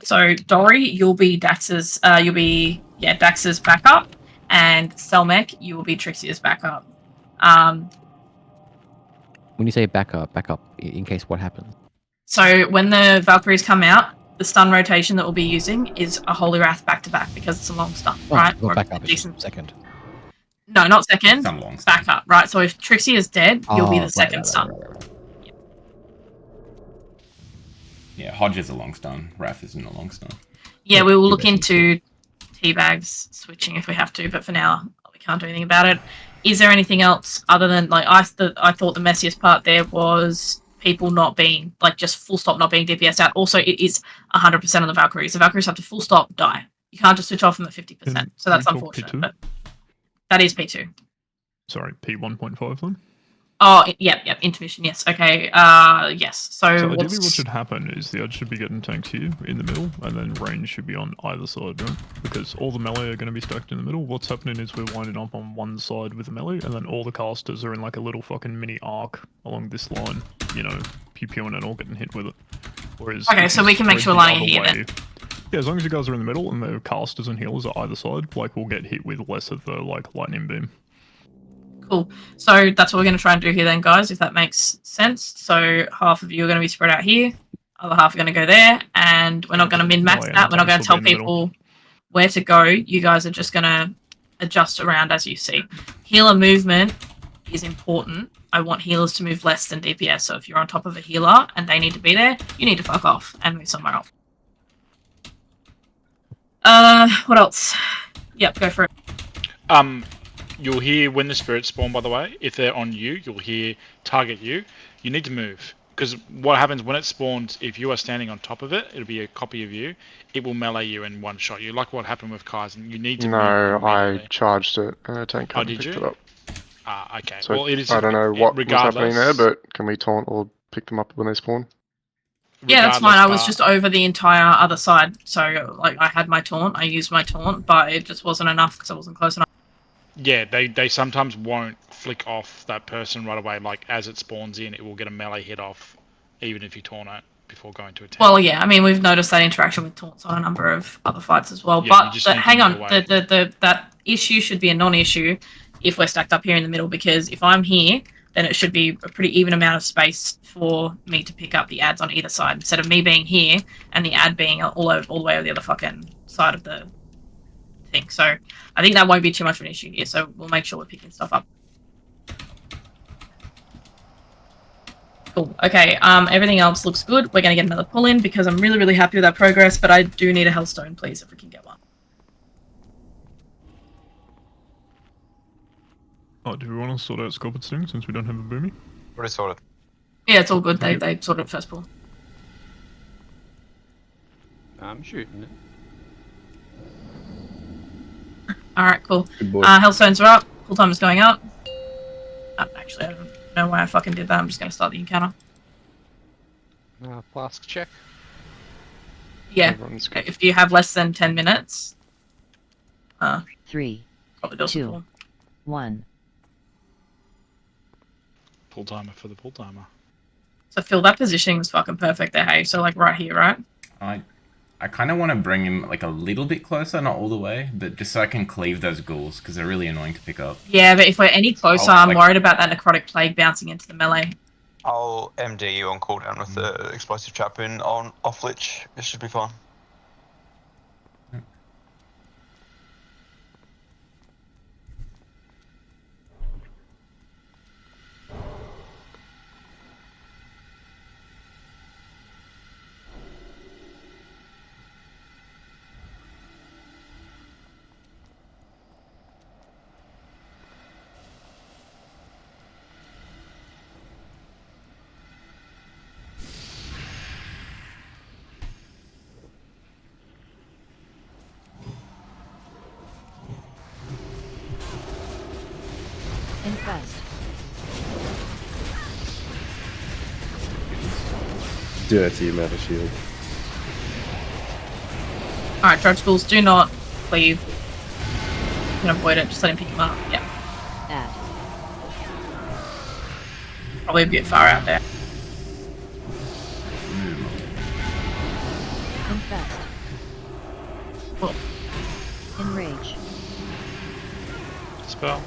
So Dory, you'll be Dax's, Dax's backup, and Selmec, you will be Trixie's backup. When you say backup in case what happens? So when the Valkyries come out, the stun rotation that we'll be using is a Holy Wrath back-to-back because it's a long stun, right? Well, Or backup a is decent... second. No, not second. Some long Backup, right? So if Trixie is dead, you'll be the second stun. Yeah, Hodge is a long stun. Raph isn't a long stun. Yeah, we will look into teabags switching if we have to, but for now we can't do anything about it. Is there anything else other than like I thought the messiest part there was people not being like just full stop not being DPS out. Also, it is 100% on the Valkyries. The Valkyries have to full stop die. You can't just switch off them at 50%. So that's unfortunate. But that is P2. Sorry, P1.5 then. Oh, yep, intermission, yes. Okay, yes. So ideally what's... what should happen is the edge should be getting tanked here in the middle, and then range should be on either side, right? Because all the melee are going to be stacked in the middle. What's happening is we're winding up on one side with the melee, and then all the casters are in like a little fucking mini arc along this line, you know, pew-pewing and all getting hit with it. Whereas okay, so we can make sure we're lining it here then. Yeah, as long as you guys are in the middle and the casters and healers are either side, like we'll get hit with less of the like lightning beam. Cool. So that's what we're going to try and do here then, guys, if that makes sense. So half of you are going to be spread out here, other half are going to go there, and we're not going to min-max that. We're not going to tell people where to go. You guys are just going to adjust around as you see. Healer movement is important. I want healers to move less than DPS. So if you're on top of a healer and they need to be there, you need to fuck off and move somewhere else. What else? Yep, go for it. You'll hear when the spirits spawn, by the way, if they're on you, you'll hear target you. You need to move. Because what happens when it spawns, if you are standing on top of it, it'll be a copy of you. It will melee you and one-shot you, like what happened with Kaizen. You need to move. No, I charged it and a tank Oh, couldn't did pick you? it up. Ah, okay. So well, it is. I don't know what was happening there, regardless. but can we taunt or pick them up when they spawn? Yeah, that's fine. I was but- just over the entire other side. So, like, I had my taunt. I used my taunt, but it just wasn't enough because I wasn't close enough. Yeah, they sometimes won't flick off that person right away. Like, as it spawns in, it will get a melee hit off, even if you taunt it before going to attack. Well, yeah, I mean, we've noticed that interaction with taunts on a number of other fights as well. Yeah, you but just need to hang move on, away. that issue should be a non-issue if we're stacked up here in the middle, because if I'm here, then it should be a pretty even amount of space for me to pick up the ads on either side, instead of me being here and the ad being all the way over the other fucking side of the thing. So I think that won't be too much of an issue here, so we'll make sure we're picking stuff up. Cool. Okay, everything else looks good. We're going to get another pull in because I'm really, really happy with our progress, but I do need a Hellstone, please, if we can get one. Oh, do we want to sort out Scorpion Sting since we don't have a boomy? What is sorted? Yeah, it's all good. They sorted it first pull. I'm shooting it. Alright, cool. Good boy. Hellstones are up. Full time is going up. Actually, I don't know why I fucking did that. I'm just going to start the encounter. Flask check. Yeah, Everyone's good. if you have less than 10 minutes. 3, Probably does 2, 1. Pull timer for the pull timer. So Phil, that positioning was fucking perfect there, hey? So like right here, right? I kind of want to bring him like a little bit closer, not all the way, but just so I can cleave those ghouls because they're really annoying to pick up. Yeah, but if we're any closer, Oh, I'm like- worried about that necrotic plague bouncing into the melee. I'll MD you on cooldown with the explosive trap in on off lich. It should be fine. Infest. Dirty meta shield. Alright, drug schools, do not leave. You can avoid it, just let him pick him up. Yeah. Add. Probably a bit far out there. Infest. Cool. Enrage. Spell.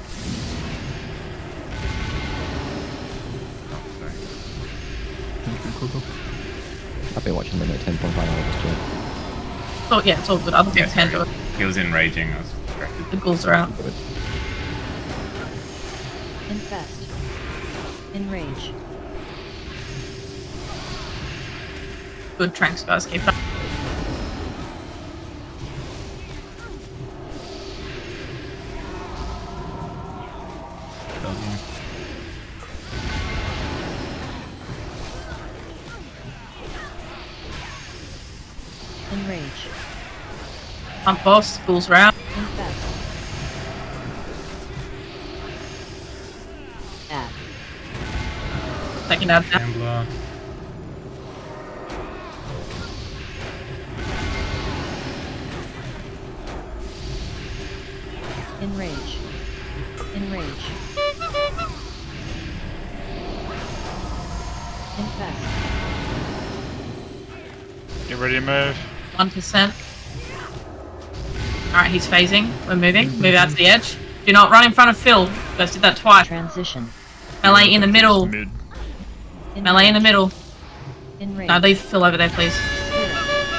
I've been watching them at 10.5 hours too. So yeah, it's all good. Other people can do it. He was enraging. I was distracted. The ghouls are out. Infest. Enrage. Good tranks, guys. Keep it up. Enrage. Pump boss, ghouls are out. Infest. Add. Second ad now. Gambler. Enrage. Enrage. Infest. You ready to move? 1%. Alright, he's phasing. We're moving. Move out to the edge. Do not run in front of Phil. You guys did that twice. Transition. Melee in the middle. Mid. Melee in the middle. Enrage. No, leave Phil over there, please.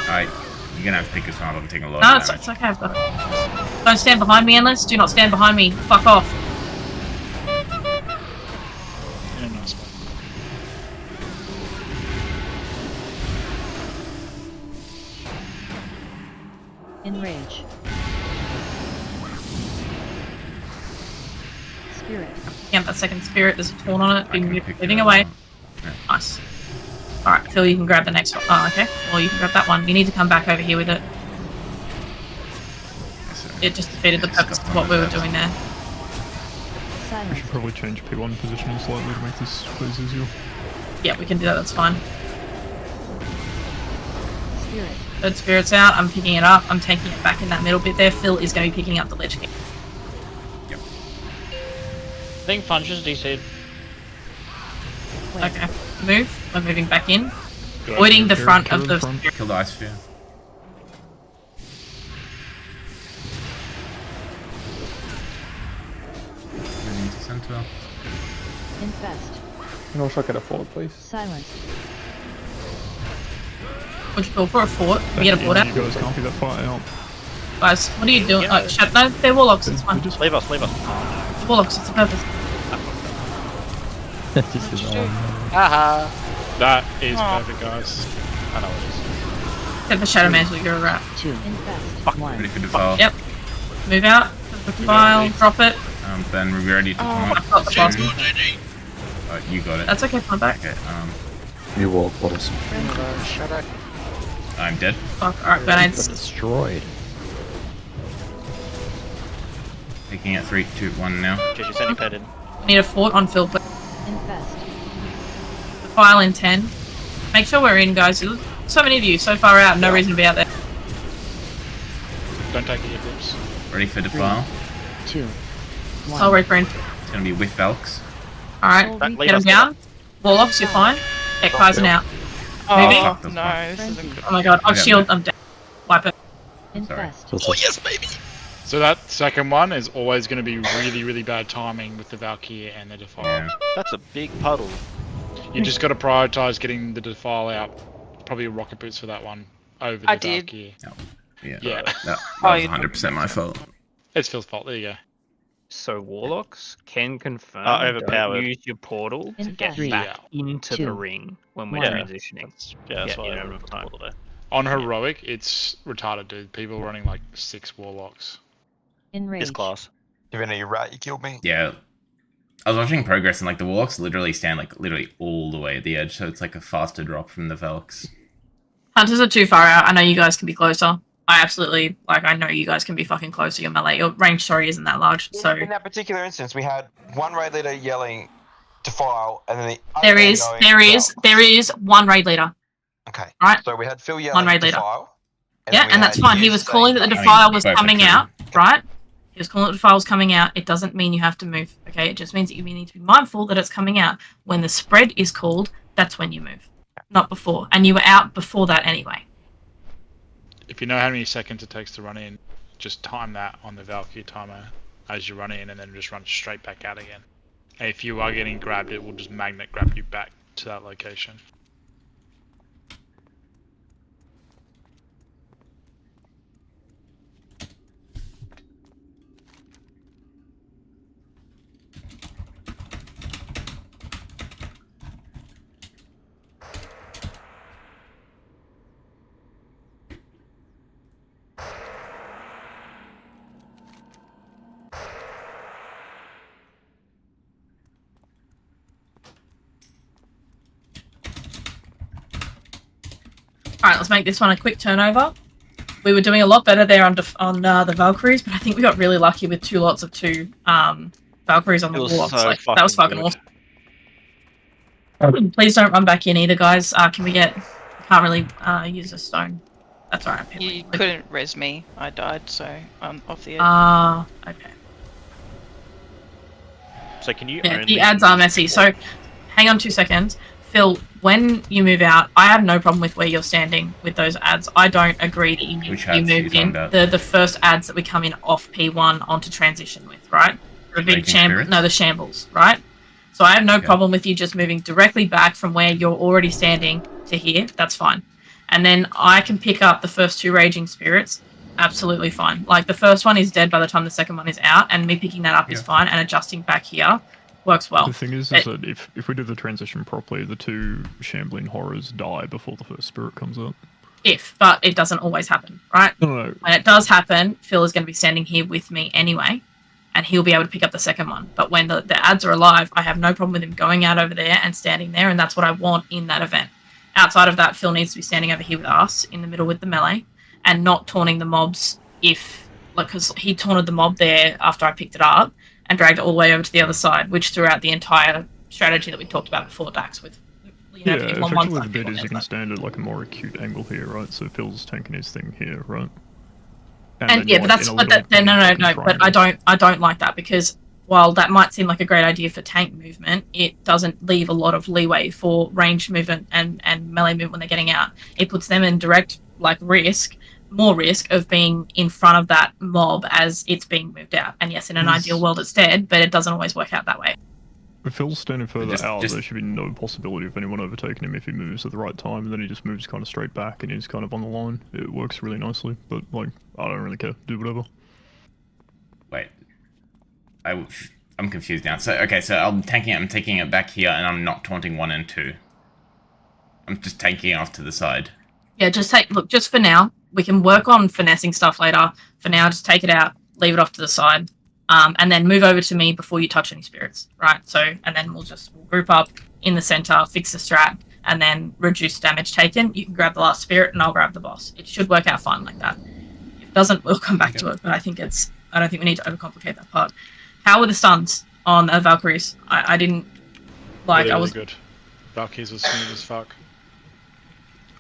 Alright, you're gonna have to pick this one up. I'm taking a lot No, of it's damage. okay. I've got it. Don't stand behind me, Endless. Do not stand behind me. Fuck off. Yeah, nice one. Enrage. Spirit. Yeah, that second spirit. There's a taunt on it. Moving away. Nice. Alright, Phil, you can grab the next one. Oh, okay. Or you can grab that one. You need to come back over here with it. It just defeated the purpose of what we were doing there. We should probably change P1 positioning slightly to make this phase easier. Yeah, we can do that. That's fine. Spirit. Third spirit's out. I'm picking it up. I'm taking it back in that middle bit there. Phil is going to be picking up the Lich King. I think Punch is DC'd. Okay. Move. We're moving back in. Good Avoiding idea. the front Kill of the the front. Kill the ice sphere. Moving to center. Infest. Can also get a forward, please. Silence. Would you go for a fort? We get a fort out. You guys can't be that far out. Guys, what are you doing? Oh, shut. No, they're warlocks. It's fine. Leave us, leave us. Warlocks. It's the purpose. Just his own. Haha. That is perfect, guys. I know it is. Except for Shadow Mantle, you're right. 2. Infest. Fuck, 1. ready for defile. Yep. Move out. File. Drop it. Ben, we're ready to taunt. I've got the boss. You got it. That's okay. Come back. Okay, You walk, what is? I'm dead. Fuck. Alright, grenades. Destroyed. Taking it 3, 2, 1 now. GG, send your pet in. Need a fort on Phil, but Infest. the file in 10. Make sure we're in, guys. There's so many of you so far out. No reason to be out there. Don't take any clips. Ready for defile. 2. I'll reprint. It's gonna be with Velks. Alright. Leave Get them down. Warlocks, you're fine. Get Kaizen out. Moving. fuck, that's no, fine. this isn't good. Oh my god. Oh, Yeah, shield. I'm dead. Wipe it. Infest. Oh, yes, baby! So that second one is always going to be really, really bad timing with the Valkyrie and the Defile. Yeah. That's a big puddle. You just got to prioritize getting the Defile out. Probably rocket boots for that one over the I did. Valkyrie. Yeah. Yeah. That Oh, was you- 100% my fault. It's Phil's fault. There you go. So Warlocks can confirm overpowered. don't use your portal to get Infest. back into the 2. ring when we're 1. transitioning. Yeah, that's Yeah, why you I don't put have the time. portal there. On Heroic, it's retarded, dude. People running like 6 Warlocks. Enrage. This class. Divina, you're right. You killed me. Yeah. I was watching progress and like the Warlocks literally stand like literally all the way at the edge, so it's like a faster drop from the Velks. Hunters are too far out. I know you guys can be closer. I absolutely, I know you guys can be fucking closer. Your melee, your range, sorry, isn't that large. So In that particular instance, we had one raid leader yelling Defile, and then the other there guy is, going, there is one raid leader. Okay. Right. So we had Phil One yelling raid leader. Defile. Yeah, and that's fine. He was calling that the defile was coming out, right? He was calling that the defile was coming out. It doesn't mean you have to move, okay? It just means that you need to be mindful that it's coming out. When the spread is called, that's when you move, not before. And you were out before that anyway. If you know how many seconds it takes to run in, just time that on the Valkyrie timer as you run in, and then just run straight back out again. And if you are getting grabbed, it will just magnet grab you back to that location. Alright, let's make this one a quick turnover. We were doing a lot better there on the Valkyries, but I think we got really lucky with 2 lots of 2 Valkyries on the It was Warlocks. so That was fucking good. awesome. Please don't run back in either, guys. Can we get... Can't really use a stone. That's alright. You couldn't res me. I died, so I'm off the edge. Okay. So can you Yeah, only the ads are use messy. people- So, hang on 2 seconds. Phil, when you move out, I have no problem with where you're standing with those ads. I don't agree that you need Which to be ads are you moved talking in. about? The first ads that we come in off P1 onto transition with, right? The big Raging shambles. Spirits? No, the shambles, right? So I have no Okay. problem with you just moving directly back from where you're already standing to here. That's fine. And then I can pick up the first 2 Raging Spirits. Absolutely fine. Like, the first one is dead by the time the second one is out, and me picking that up is fine, and adjusting back here works well. The thing is that if we do the transition properly, the 2 shambling horrors die before the first spirit comes up. But it doesn't always happen, right? No. When it does happen, Phil is going to be standing here with me anyway, and he'll be able to pick up the second one. But when the ads are alive, I have no problem with him going out over there and standing there, and that's what I want in that event. Outside of that, Phil needs to be standing over here with us in the middle with the melee, and not taunting the mobs because he taunted the mob there after I picked it up and dragged it all the way over to the other side, which threw out the entire strategy that we talked about before, Dax, with Yeah, people on one effectively side, the bit people on is the you can other side. stand at like a more acute angle here, right? So Phil's tanking his thing here, right? And then yeah, you're, but like, that's in a but little that, no, fucking but I don't like that, because while that might seem like a great idea for tank movement, it doesn't leave a lot of leeway for ranged movement and melee movement when they're getting out. It puts them in direct more risk of being in front of that mob as it's being moved out. And yes, in an ideal world it's dead, but it doesn't always work out that way. If Phil's standing further out, just- there should be no possibility of anyone overtaking him if he moves at the right time, and then he just moves kind of straight back and he's kind of on the line. It works really nicely, but like, I don't really care. Do whatever. Wait. I'm confused now. So I'm taking it back here, and I'm not taunting 1 and 2. I'm just taking it off to the side. Yeah, just for now. We can work on finessing stuff later. For now, just take it out, leave it off to the side, and then move over to me before you touch any spirits, right? So, and then we'll group up in the center, fix the strat, and then reduce damage taken. You can grab the last spirit, and I'll grab the boss. It should work out fine like that. If it doesn't, we'll come back to it, but I don't think we need to overcomplicate that part. How were the stuns on Valkyries? I didn't like. Really, I was good. Valkyries was smooth as fuck.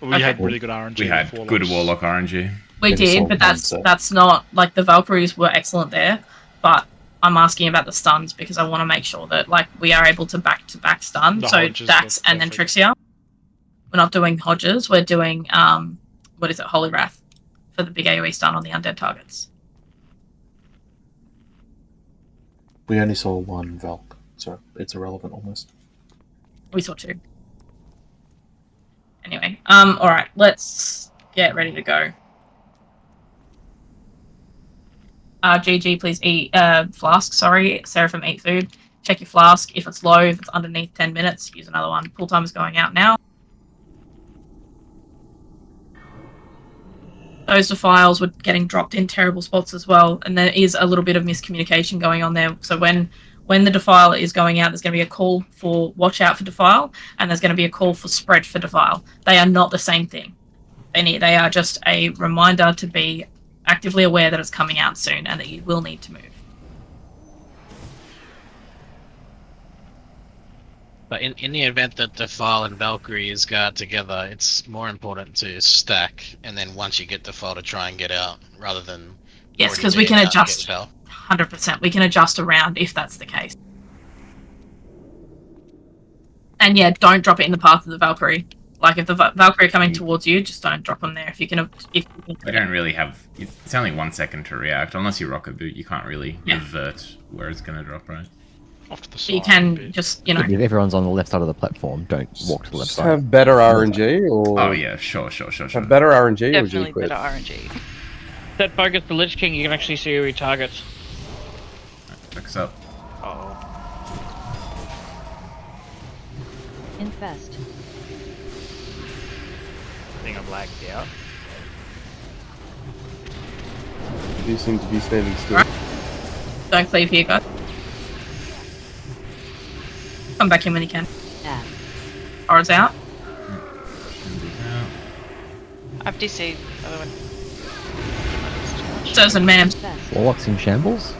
We Okay. had really good RNG. We had with good Warlocks. Warlock RNG. We did, but that's not like the Valkyries were excellent there. But I'm asking about the stuns because I want to make sure that we are able to back stun. The So Hodges Dax look and then perfect. Trixia. We're not doing Hodges. We're doing what is it? Holy Wrath for the big AoE stun on the undead targets. We only saw 1 Valk, so it's irrelevant almost. We saw 2. Anyway, all right, let's get ready to go. GG, please eat flask. Sorry, Seraphim, eat food. Check your flask. If it's low, if it's underneath 10 minutes, use another one. Pull time is going out now. Those defiles were getting dropped in terrible spots as well, and there is a little bit of miscommunication going on there. So when the defile is going out, there's going to be a call for watch out for defile, and there's going to be a call for spread for defile. They are not the same thing. They are just a reminder to be actively aware that it's coming out soon and that you will need to move. But in the event that Defile and Valkyries go out together, it's more important to stack, and then once you get Defile to try and get out, rather than... Yes, because we can adjust 100%. We can adjust around if that's the case. And yeah, don't drop it in the path of the Valkyrie. Like if the Valkyrie coming towards you, just don't drop them there. If you can, I don't really have. It's only 1 second to react. Unless you rocket boot, you can't really revert where it's going to drop, right? Off to the side. You can just, If everyone's on the left side of the platform, don't walk to the left Just side. have better RNG, or Oh yeah, sure. have better RNG, or do you Definitely quit? better RNG. Set focus for Lich King, you can actually see who he targets. Fix up. Infest. I think I'm lagged out. You seem to be standing still. don't cleave here, guys. Come back in when you can. Yeah. Aura's out. I've DC'd the other one. Sirs and ma'ams. Warlock's in shambles?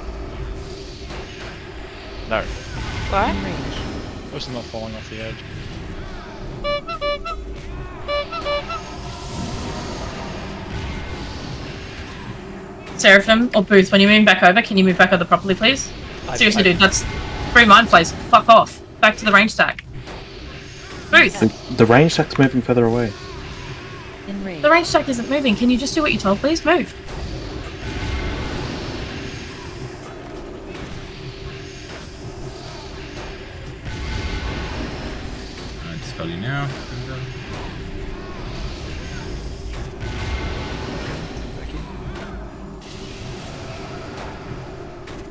No. What? I was not falling off the edge. Seraphim or Booth, when you're moving back over, can you move back over properly, please? Seriously, dude, that's 3 mind flays. Fuck off. Back to the range stack. Booth! The range stack's moving further away. The range stack isn't moving. Can you just do what you're told, please? Move. I dispel you now.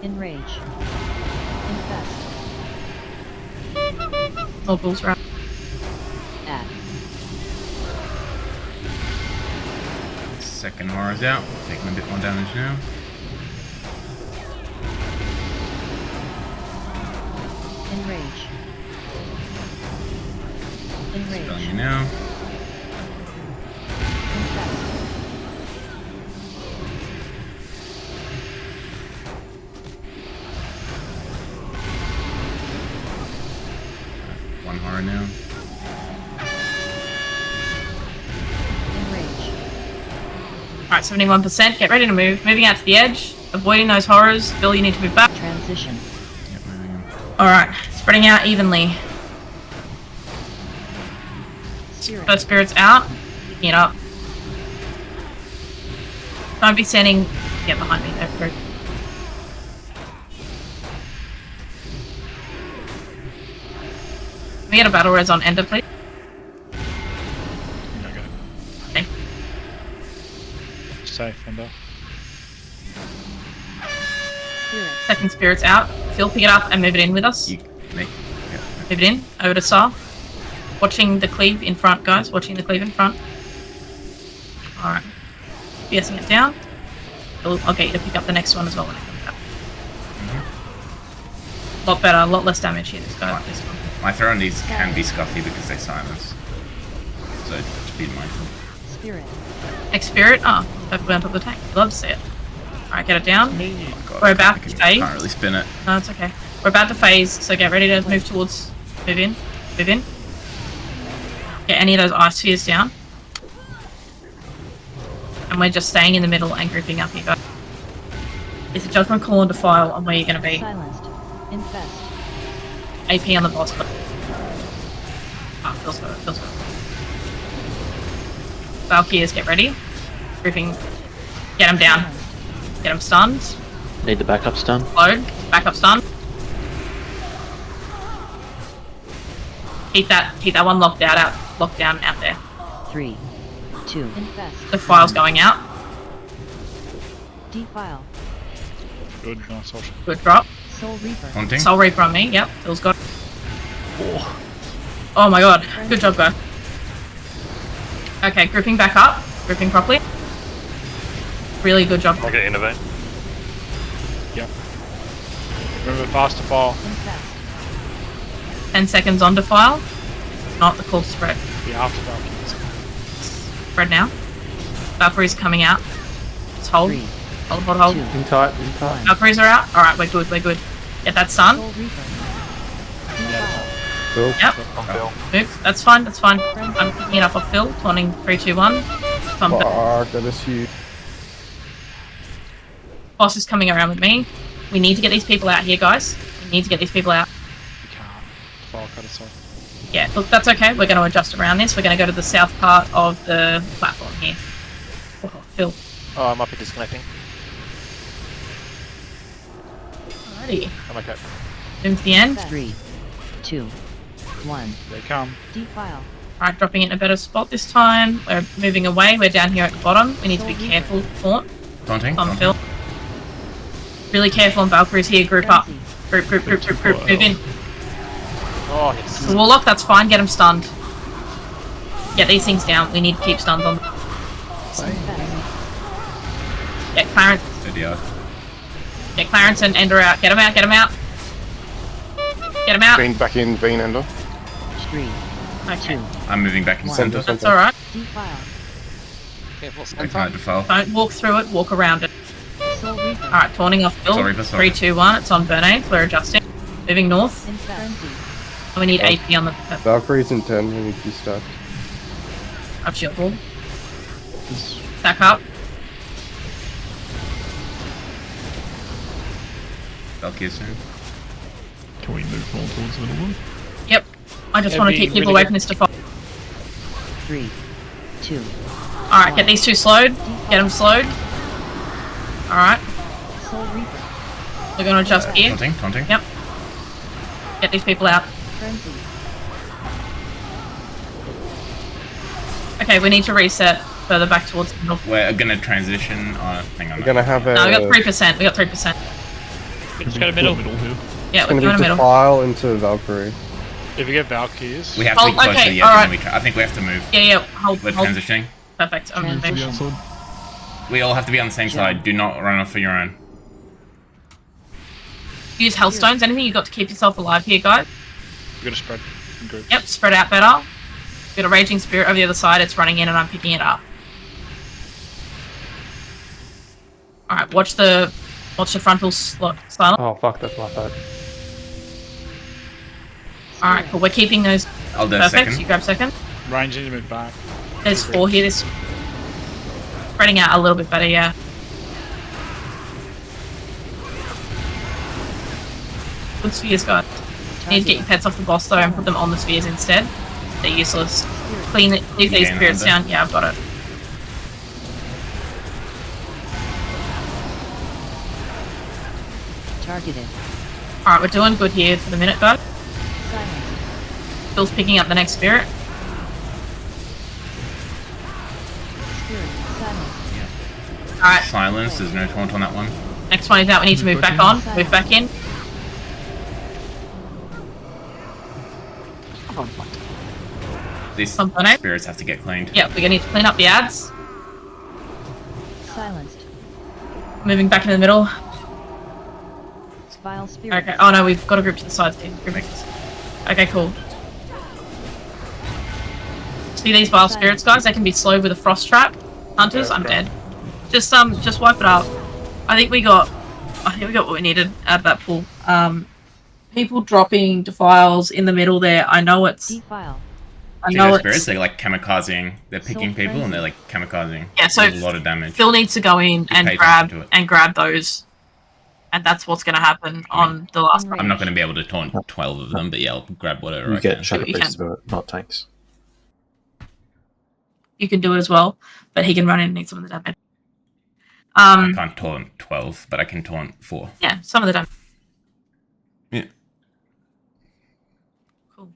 Enrage. Infest. More bulls around. Add. Second horror's out. Taking a bit more damage now. Enrage. Dispelling you now. One horror now. Alright, 71%. Get ready to move. Moving out to the edge. Avoiding those horrors. Bill, you need to move back. Transition. Alright, spreading out evenly. First spirit's out. Picking it up. Don't be standing. Get behind me there, Drew. Can we get a battle res on Ender, please? Okay. Safe, Ender. Second spirit's out. Phil, pick it up and move it in with us. Me. Move it in. Over to Sar. Watching the cleave in front, guys. Watching the cleave in front. Alright. BSing it down. I'll get you to pick up the next one as well when it comes out. A lot better, a lot less damage here, this guy. This one. My throw on these can be scuffy because they silence. So just be mindful. Spirit. Next spirit. Oh, perfectly on top of the tank. Love to see it. Alright, get it down. We're about to phase. Can't really spin it. No, it's okay. We're about to phase, so get ready to move towards. Move in. Move in. Get any of those ice spheres down. And we're just staying in the middle and grouping up here, guys. It's a judgment call and defile on where you're going to be. Silenced. Infest. AP on the boss, but... Ah, feels good, feels good. Valkyries, get ready. Grouping. Get him down. Get him stunned. Need the backup stun. Load. Backup stun. Keep that one locked down out there. 3, 2. Infest. The file's going out. Defile. Good, nice ult. Good drop. Soul Reaper. Haunting. Soul Reaper on me, yep. Phil's got it. Oh my god. Good job, guy. Okay, grouping back up. Grouping properly. Really good job. I'll get innovate. Yep. Remember, fast to fall. 10 seconds on defile. Not the call to spread. Be after Valkyries. Spread now. Valkyries coming out. Just hold. Hold. In tight. Valkyries are out. Alright, we're good. Get that stun. Phil? Yep. On Phil. Move. That's fine. I'm picking it up off Phil. Taunting 3, 2, 1. Fuck, that is huge. Boss is coming around with me. We need to get these people out here, guys. We need to get these people out. You can't. Fire cut us off. Yeah, look, that's okay. We're going to adjust around this. We're going to go to the south part of the platform here. Oh, Phil. Oh, I might be disconnecting. Alrighty. I'm okay. Move to the end. 3, 2, 1. They come. Defile. Alright, dropping it in a better spot this time. We're moving away. We're down here at the bottom. We need to be careful. Taunt. Taunting. On Phil. Really careful on Valkyries here. Group up. Group. Move in. Oh, yes. The Warlock, that's fine. Get him stunned. Get these things down. We need to keep stuns on. Get Clarence. Get Clarence and Ender out. Get him out. Get him out. Get him out. Bean back in, Bean Ender. 3, Okay. 2. I'm moving back in center. That's alright. Defile. Careful, I can't defile. Don't walk through it. Walk around it. Soul Reaper. Alright, taunting off Phil. Soul Reaper, 3, 2, 1. It's on Bernade. We're adjusting. Moving north. Infest. And we need AP on the Valkyrie's in 10, we need to be stacked. I've shield wall. Stack up. Valkyrie soon. Can we move more towards the middle one? Yep. I just want to keep people away from this default. 3, 2. Alright, get these two slowed. Get them slowed. Alright. Soul Reaper. We're going to adjust here. Taunting. Yep. Get these people out. Frenzy. Okay, we need to reset further back towards the middle. We're gonna transition. Hang on. We're gonna have a. No, we got 3%. We got 3%. Let's go to middle. Yeah, It's we're gonna going be to middle. Defile into Valkyrie. If we get Valkyries, We have to be close to the edge, and then I think we have to move. Yeah, hold. We're transitioning. Perfect. I'm moving. We all have to be on the same side. Do not run off for your own. Use Hellstones. Anything you got to keep yourself alive here, guys? we're gonna spread in groups. Yep, spread out better. Got a Raging Spirit over the other side. It's running in and I'm picking it up. Alright, watch the frontal silence. Oh fuck, that's my bad. Alright, cool. We're keeping those. I'll do Perfect. second. You grab second. Range in mid back. There's 4 here. There's spreading out a little bit better, yeah. Good spheres, guys. You need to get your pets off the boss though and put them on the spheres instead. They're useless. Leave these spirits down. Yeah, I've got it. Targeted. Alright, we're doing good here for the minute, guys. Bill's picking up the next spirit. Spirit. Silence. Alright. Silence. There's no taunt on that one. Next one is out. We need to move back on. Move back in. These spirits have to get cleaned. Yeah, we're gonna need to clean up the ads. Silenced. Moving back into the middle. Vile Spirit. Okay. Oh no, we've got a group to the side. Okay, cool. See these vile spirits, guys? They can be slowed with a frost trap. Hunters, I'm dead. Just wipe it up. I think we got what we needed out of that pool. People dropping defiles in the middle there. I know it's. Defile. I See know those it's. spirits? They're like kamikazing. They're picking people and they're like kamikazing. Yeah, so there's a lot of damage. Phil needs to go in and pay attention to it. grab those, and that's what's going to happen on the last one. I'm not going to be able to taunt 12 of them, but yeah, I'll grab whatever You I get can. Shadow You Priests, but not tanks. You can do it as well, but he can run in and need some of the damage. I can't taunt 12, but I can taunt 4. Yeah, some of the damage. Yeah. Cool.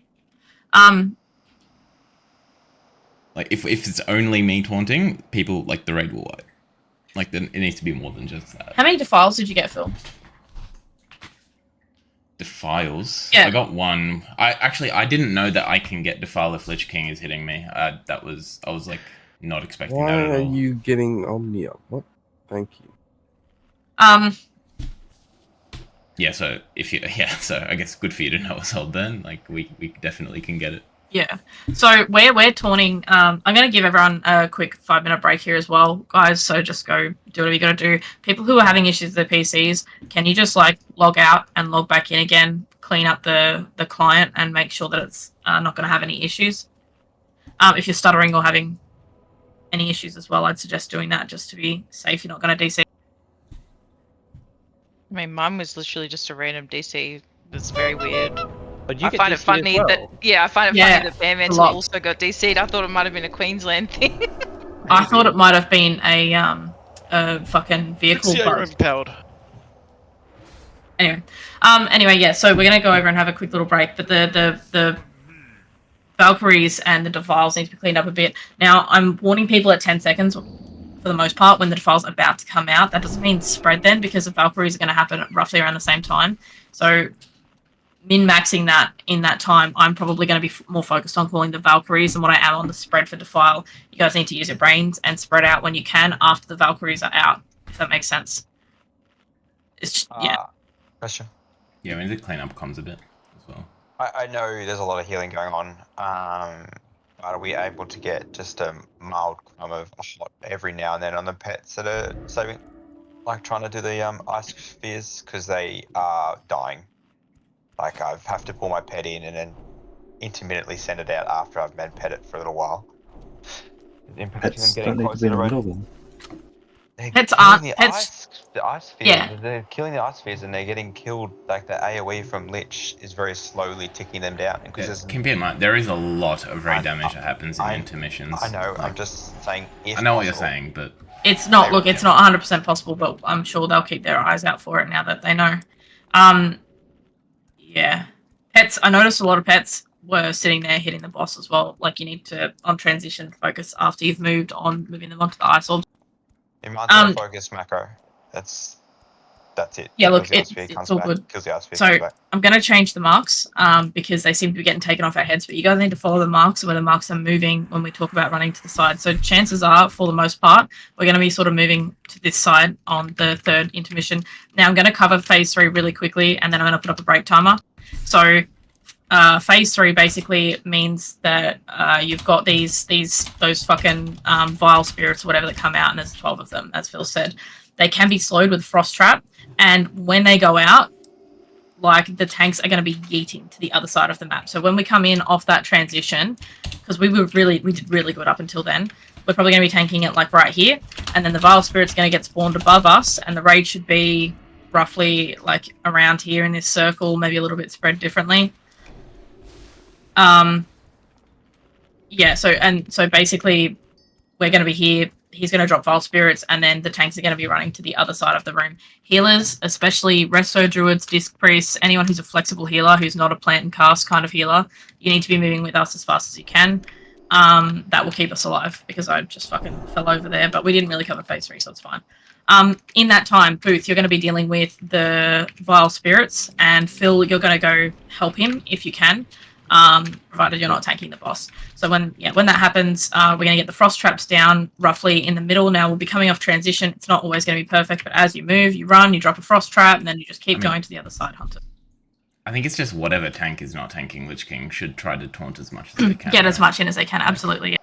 Like, if it's only me taunting, people, like, the raid will wipe. Like, then it needs to be more than just that. How many defiles did you get, Phil? Defiles? Yeah. I got 1. I didn't know that I can get Defile if Lich King is hitting me. I was, like, not expecting Why that at are all. you getting Omnia? What? Thank you. Yeah, so so I guess good for you to know us all then. Like, we definitely can get it. Yeah. So we're taunting. I'm going to give everyone a quick 5-minute break here as well, guys. So just go do whatever you got to do. People who are having issues with their PCs, can you just like log out and log back in again, clean up the client, and make sure that it's not going to have any issues. If you're stuttering or having any issues as well, I'd suggest doing that just to be safe. You're not going to DC. I mean, mine was literally just a random DC. That's very weird. But you I get find it DC as funny well. that I find it Yeah, funny that Bear Mantle a lot. also got DC'd. I thought it might have been a Queensland thing. I thought it might have been a fucking vehicle bug. Powered. Anyway, yeah, so we're gonna go over and have a quick little break, but the Valkyries and the Defiles need to be cleaned up a bit. Now, I'm warning people at 10 seconds for the most part when the Defile's about to come out. That doesn't mean spread then, because the Valkyries are gonna happen roughly around the same time. So min-maxing that in that time, I'm probably going to be more focused on calling the Valkyries than what I am on the spread for Defile. You guys need to use your brains and spread out when you can after the Valkyries are out, if that makes sense. It's just, yeah. Question. Yeah, we need to clean up comms a bit as well. I know there's a lot of healing going on. Are we able to get just a mild crumb of hot every now and then on the pets that are saving, like trying to do the ice spheres, because they are dying? Like, I have to pull my pet in and then intermittently send it out after I've med pet it for a little while. In Pets them don't getting need to close be in to the the middle road. then. They're Pets killing aren't the pets. ice spheres. Yeah. They're killing the ice spheres and they're getting killed. Like the AoE from Lich is very slowly ticking them down. Because Keep in mind, there is a lot of raid damage that happens in intermissions. I know. Like, I'm just saying. If I know what you're possible. saying, but It's not. Look, it's not 100% possible, but I'm sure they'll keep their eyes out for it now that they know. Yeah. Pets. I noticed a lot of pets were sitting there hitting the boss as well. Like you need to on transition focus after you've moving them onto the ice orbs. It might be a focus macro. That's it. Yeah, look, Kills the ice sphere, it's comes all back. good. Kills the ice sphere, So comes back. I'm going to change the marks because they seem to be getting taken off our heads. But you guys need to follow the marks where the marks are moving when we talk about running to the side. So chances are, for the most part, we're going to be sort of moving to this side on the third intermission. Now I'm going to cover phase 3 really quickly, and then I'm going to put up a break timer. So phase 3 basically means that you've got those fucking vile spirits or whatever that come out, and there's 12 of them, as Phil said. They can be slowed with Frost Trap, and when they go out, like the tanks are going to be yeeting to the other side of the map. So when we come in off that transition, because we did really good up until then, we're probably going to be tanking it like right here, and then the Vile Spirit's going to get spawned above us, and the raid should be roughly like around here in this circle, maybe a little bit spread differently. Yeah, so basically we're going to be here. He's going to drop Vile Spirits, and then the tanks are going to be running to the other side of the room. Healers, especially Resto Druids, Disc Priests, anyone who's a flexible healer, who's not a plant and cast kind of healer, you need to be moving with us as fast as you can. That will keep us alive, because I just fucking fell over there, but we didn't really cover phase 3, so it's fine. In that time, Booth, you're going to be dealing with the Vile Spirits, and Phil, you're going to go help him if you can. Provided you're not tanking the boss. So when that happens, we're going to get the frost traps down roughly in the middle. Now we'll be coming off transition. It's not always going to be perfect, but as you move, you run, you drop a frost trap, and then you just keep going to the other side, Hunter. I think it's just whatever tank is not tanking Lich King should try to taunt as much as they can. Get as much in as they can, absolutely.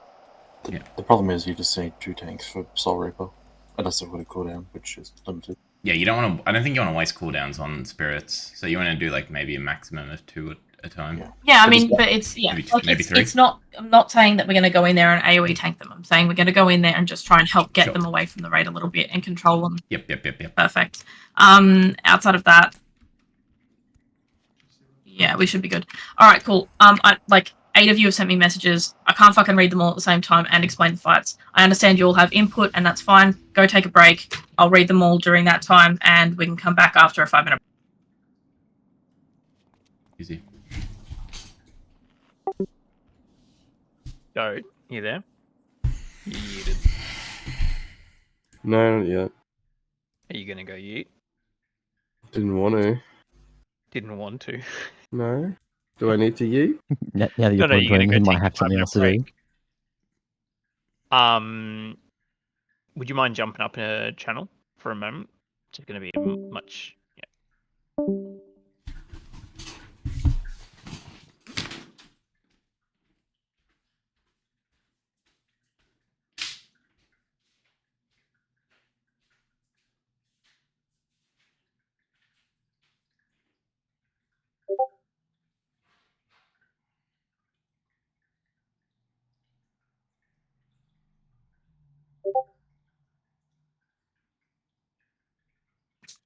The problem is you just need 2 tanks for Soul Reaper, unless they've got a cooldown, which is limited. Yeah, you don't want to. I don't think you want to waste cooldowns on spirits. So you want to do like maybe a maximum of 2 at a time. Yeah, I mean, but it's maybe 3. It's not. I'm not saying that we're going to go in there and AOE tank them. I'm saying we're going to go in there and just try and help get them away from the raid a little bit and control them. Yep. Perfect. Outside of that, yeah, we should be good. All right, cool. Like 8 of you have sent me messages. I can't fucking read them all at the same time and explain the fights. I understand you all have input, and that's fine. Go take a break. I'll read them all during that time, and we can come back after a 5-minute. Easy. Go. You there? You yeeted. No, not yet. Are you gonna go yeet? Didn't want to. Didn't want to. No. Do I need to yeet? Now that you're No, you're gonna playing, go you might take have a something 5-minute else to do. break. Would you mind jumping up in a channel for a moment? It's gonna be much. Yeah.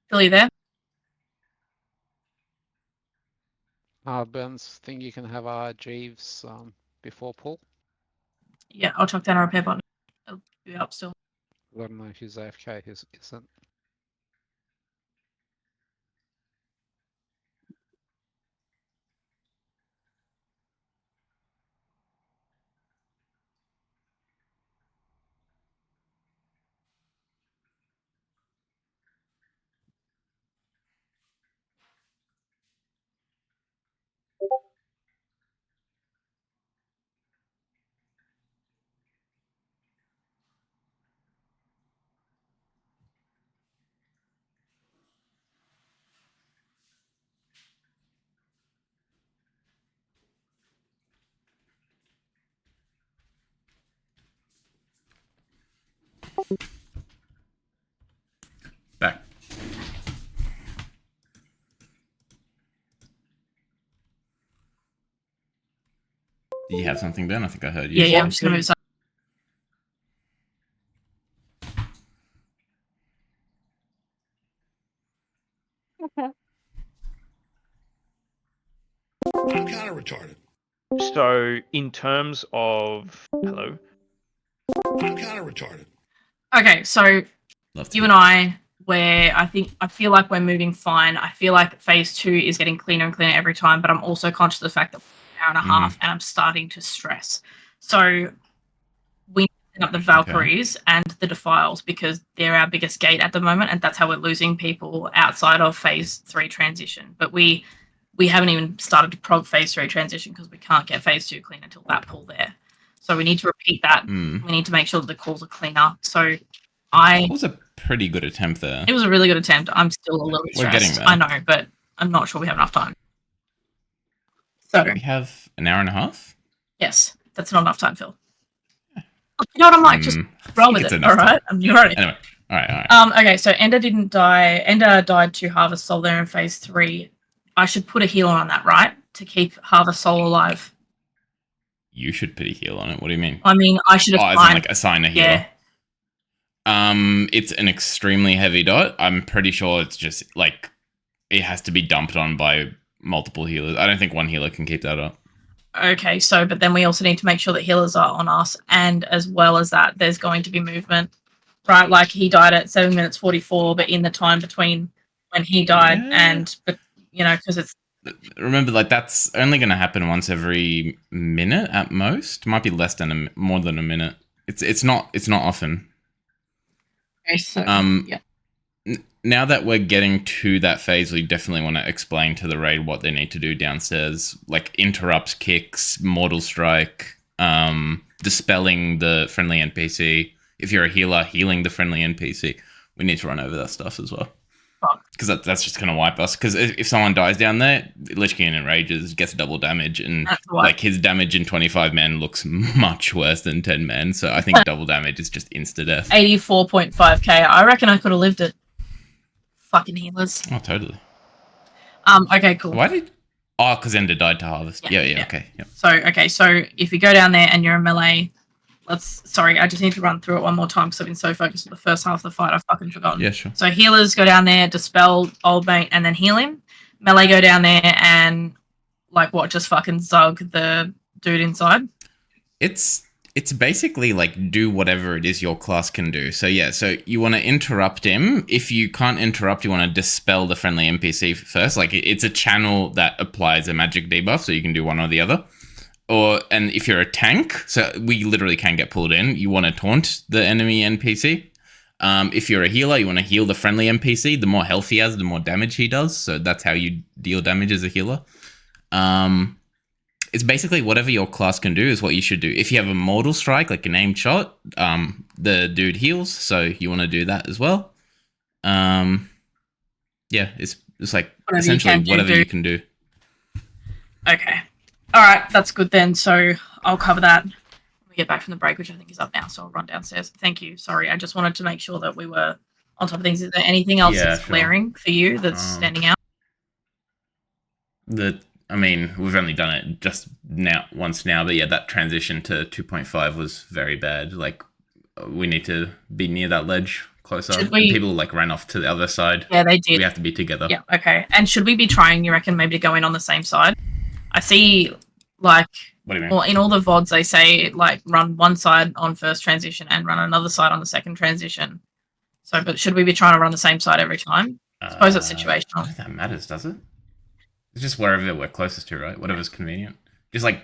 Phil, you there? Burns, think you can have Jeeves before Paul? Yeah, I'll chuck down a repair button. I'll be up still. I don't know if he's AFK, who isn't. Back. Do you have something, Ben? I think I heard you. Yeah, I'm just gonna move aside. So, in terms of hello, I'm kind of retarded. Okay, so you and I, I feel like we're moving fine. I feel like phase 2 is getting cleaner and cleaner every time, but I'm also conscious of the fact that we're an hour and a half, and I'm starting to stress. So we need up the Valkyries and the Defiles because they're our biggest gate at the moment, and that's how we're losing people outside of phase 3 transition. But we haven't even started to prog phase 3 transition because we can't get phase 2 clean until that pull there. So we need to repeat that. We need to make sure that the calls are cleaner. So It was a pretty good attempt there. It was a really good attempt. I'm still a little We're getting stressed. there. I know, but I'm not sure we have enough time. So We have an hour and a half? yes, that's not enough time, Phil. You know what I'm like? Just roll with it's it. enough All right, I'm you're on it. Anyway, all right. Okay, so Ender didn't die. Ender died to Harvest Soul there in phase 3. I should put a healer on that, right, to keep Harvest Soul alive. You should put a heal on it. What do you mean? I mean, I should as in, assign. like, assign a healer. Yeah. It's an extremely heavy dot. I'm pretty sure it's just like it has to be dumped on by multiple healers. I don't think one healer can keep that up. Okay, so but then we also need to make sure that healers are on us, and as well as that, there's going to be movement, right? Like he died at 7 minutes 44, but in the time between when he died and, but you know, because it's. Remember, like that's only going to happen once every minute at most. Might be less than more than a minute. It's not often. Okay, so yeah. Now that we're getting to that phase, we definitely want to explain to the raid what they need to do downstairs, like interrupt kicks, mortal strike, dispelling the friendly NPC. If you're a healer, healing the friendly NPC. We need to run over that stuff as well. Because that's just going to wipe us. Because if someone dies down there, Lich King enrages, gets double damage, and like his damage in 25 men looks much worse than 10 men. So I think double damage is just insta death. 84.5k. I reckon I could have lived it. Fucking healers. Oh, totally. Okay, cool. Why did? Oh, because Ender died to harvest. Yeah. Okay. Yeah. So if you go down there and you're a melee, I just need to run through it one more time because I've been so focused on the first half of the fight, I've fucking forgotten. Yeah, sure. So healers go down there, dispel old mate, and then heal him. Melee go down there and just fucking zug the dude inside. It's basically like do whatever it is your class can do. So yeah, so you want to interrupt him. If you can't interrupt, you want to dispel the friendly NPC first. Like it's a channel that applies a magic debuff, so you can do one or the other. And if you're a tank, so we literally can get pulled in, you want to taunt the enemy NPC. If you're a healer, you want to heal the friendly NPC. The more health he has, the more damage he does. So that's how you deal damage as a healer. It's basically whatever your class can do is what you should do. If you have a mortal strike, like an aimed shot, the dude heals, so you want to do that as well. Yeah, it's like essentially whatever you can do. Okay. All right, that's good then. So I'll cover that when we get back from the break, which I think is up now. So I'll run downstairs. Thank you. Sorry, I just wanted to make sure that we were on top of things. Is there anything else that's glaring for you that's standing out? I mean, we've only done it just once now, but yeah, that transition to 2.5 was very bad. Like, we need to be near that ledge closer. And people ran off to the other side. Yeah, they did. We have to be together. Yeah, okay. And should we be trying, you reckon, maybe to go in on the same side? I see, what do you mean? Well, in all the VODs, they say, run one side on first transition and run another side on the second transition. So, but should we be trying to run the same side every time? I suppose it's situational. I don't think that matters, does it? It's just wherever we're closest to, right? Whatever's convenient. Just I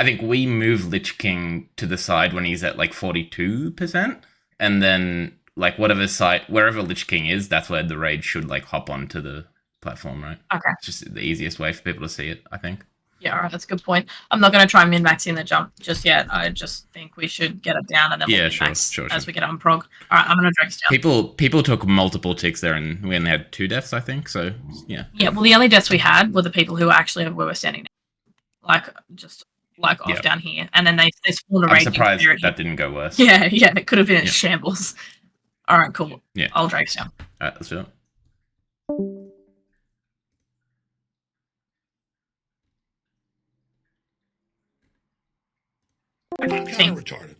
think we move Lich King to the side when he's at 42%, and then wherever Lich King is, that's where the raid should hop onto the platform, right? Okay. It's just the easiest way for people to see it, I think. Yeah, all right, that's a good point. I'm not going to try min-max in the jump just yet. I just think we should get it down and then we'll min-max as we get on prog. All right, I'm going to drag us down. People took multiple ticks there, and we only had 2 deaths, I think, so yeah. Yeah, well, the only deaths we had were the people who actually were standing there. Off down here. And then they spawned a raid. I'm surprised that didn't go worse. Yeah, it could have been a shambles. All right, cool. Yeah. I'll drag us down. All right, let's do it. I'm kind of retarded.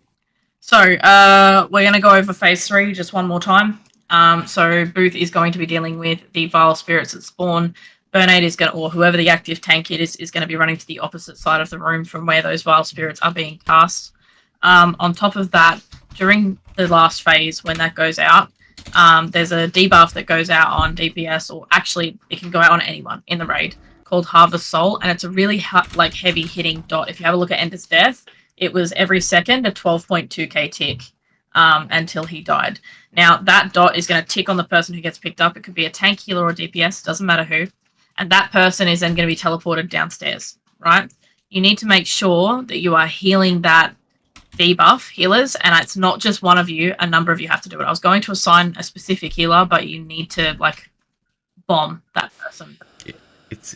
So we're going to go over phase 3 just one more time. So Booth is going to be dealing with the vile spirits that spawn. Burn Aid is going to, or whoever the active tank is going to be running to the opposite side of the room from where those Vile Spirits are being cast. On top of that, during the last phase, when that goes out, there's a debuff that goes out on DPS, or actually it can go out on anyone in the raid, called Harvest Soul, and it's a really heavy hitting dot. If you have a look at Ender's Death, it was every second a 12.2k tick until he died. Now that dot is going to tick on the person who gets picked up. It could be a tank, healer, or DPS, doesn't matter who, and that person is then going to be teleported downstairs, right? You need to make sure that you are healing that debuff, healers, and it's not just one of you, a number of you have to do it. I was going to assign a specific healer, but you need to bomb that person.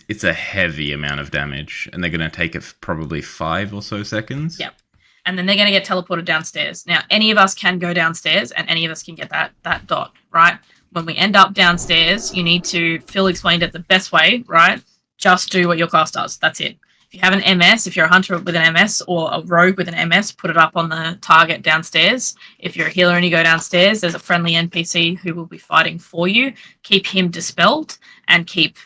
It's a heavy amount of damage, and they're going to take it probably 5 or so seconds. Yep. And then they're going to get teleported downstairs. Now, any of us can go downstairs, and any of us can get that dot, right? When we end up downstairs, you need to, Phil explained it the best way, right? Just do what your class does. That's it. If you have an MS, if you're a hunter with an MS or a rogue with an MS, put it up on the target downstairs. If you're a healer and you go downstairs, there's a friendly NPC who will be fighting for you. Keep him dispelled and keep...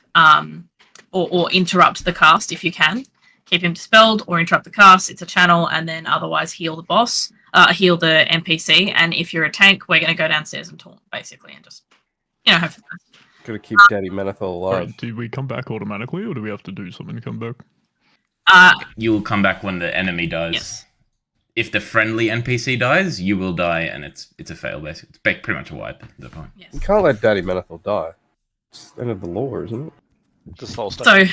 or interrupt the cast if you can. Keep him dispelled or interrupt the cast. It's a channel, and then otherwise heal the boss, heal the NPC. And if you're a tank, we're going to go downstairs and taunt, basically, and just, have fun. Gotta keep Daddy Lanathel alive. Right, do we come back automatically, or do we have to do something to come back? You will come back when the enemy dies. Yes. If the friendly NPC dies, you will die, and it's a fail, basically. It's pretty much a wipe at the point. Yes. You can't let Daddy Lanathel die. It's the end of the lore, isn't it? So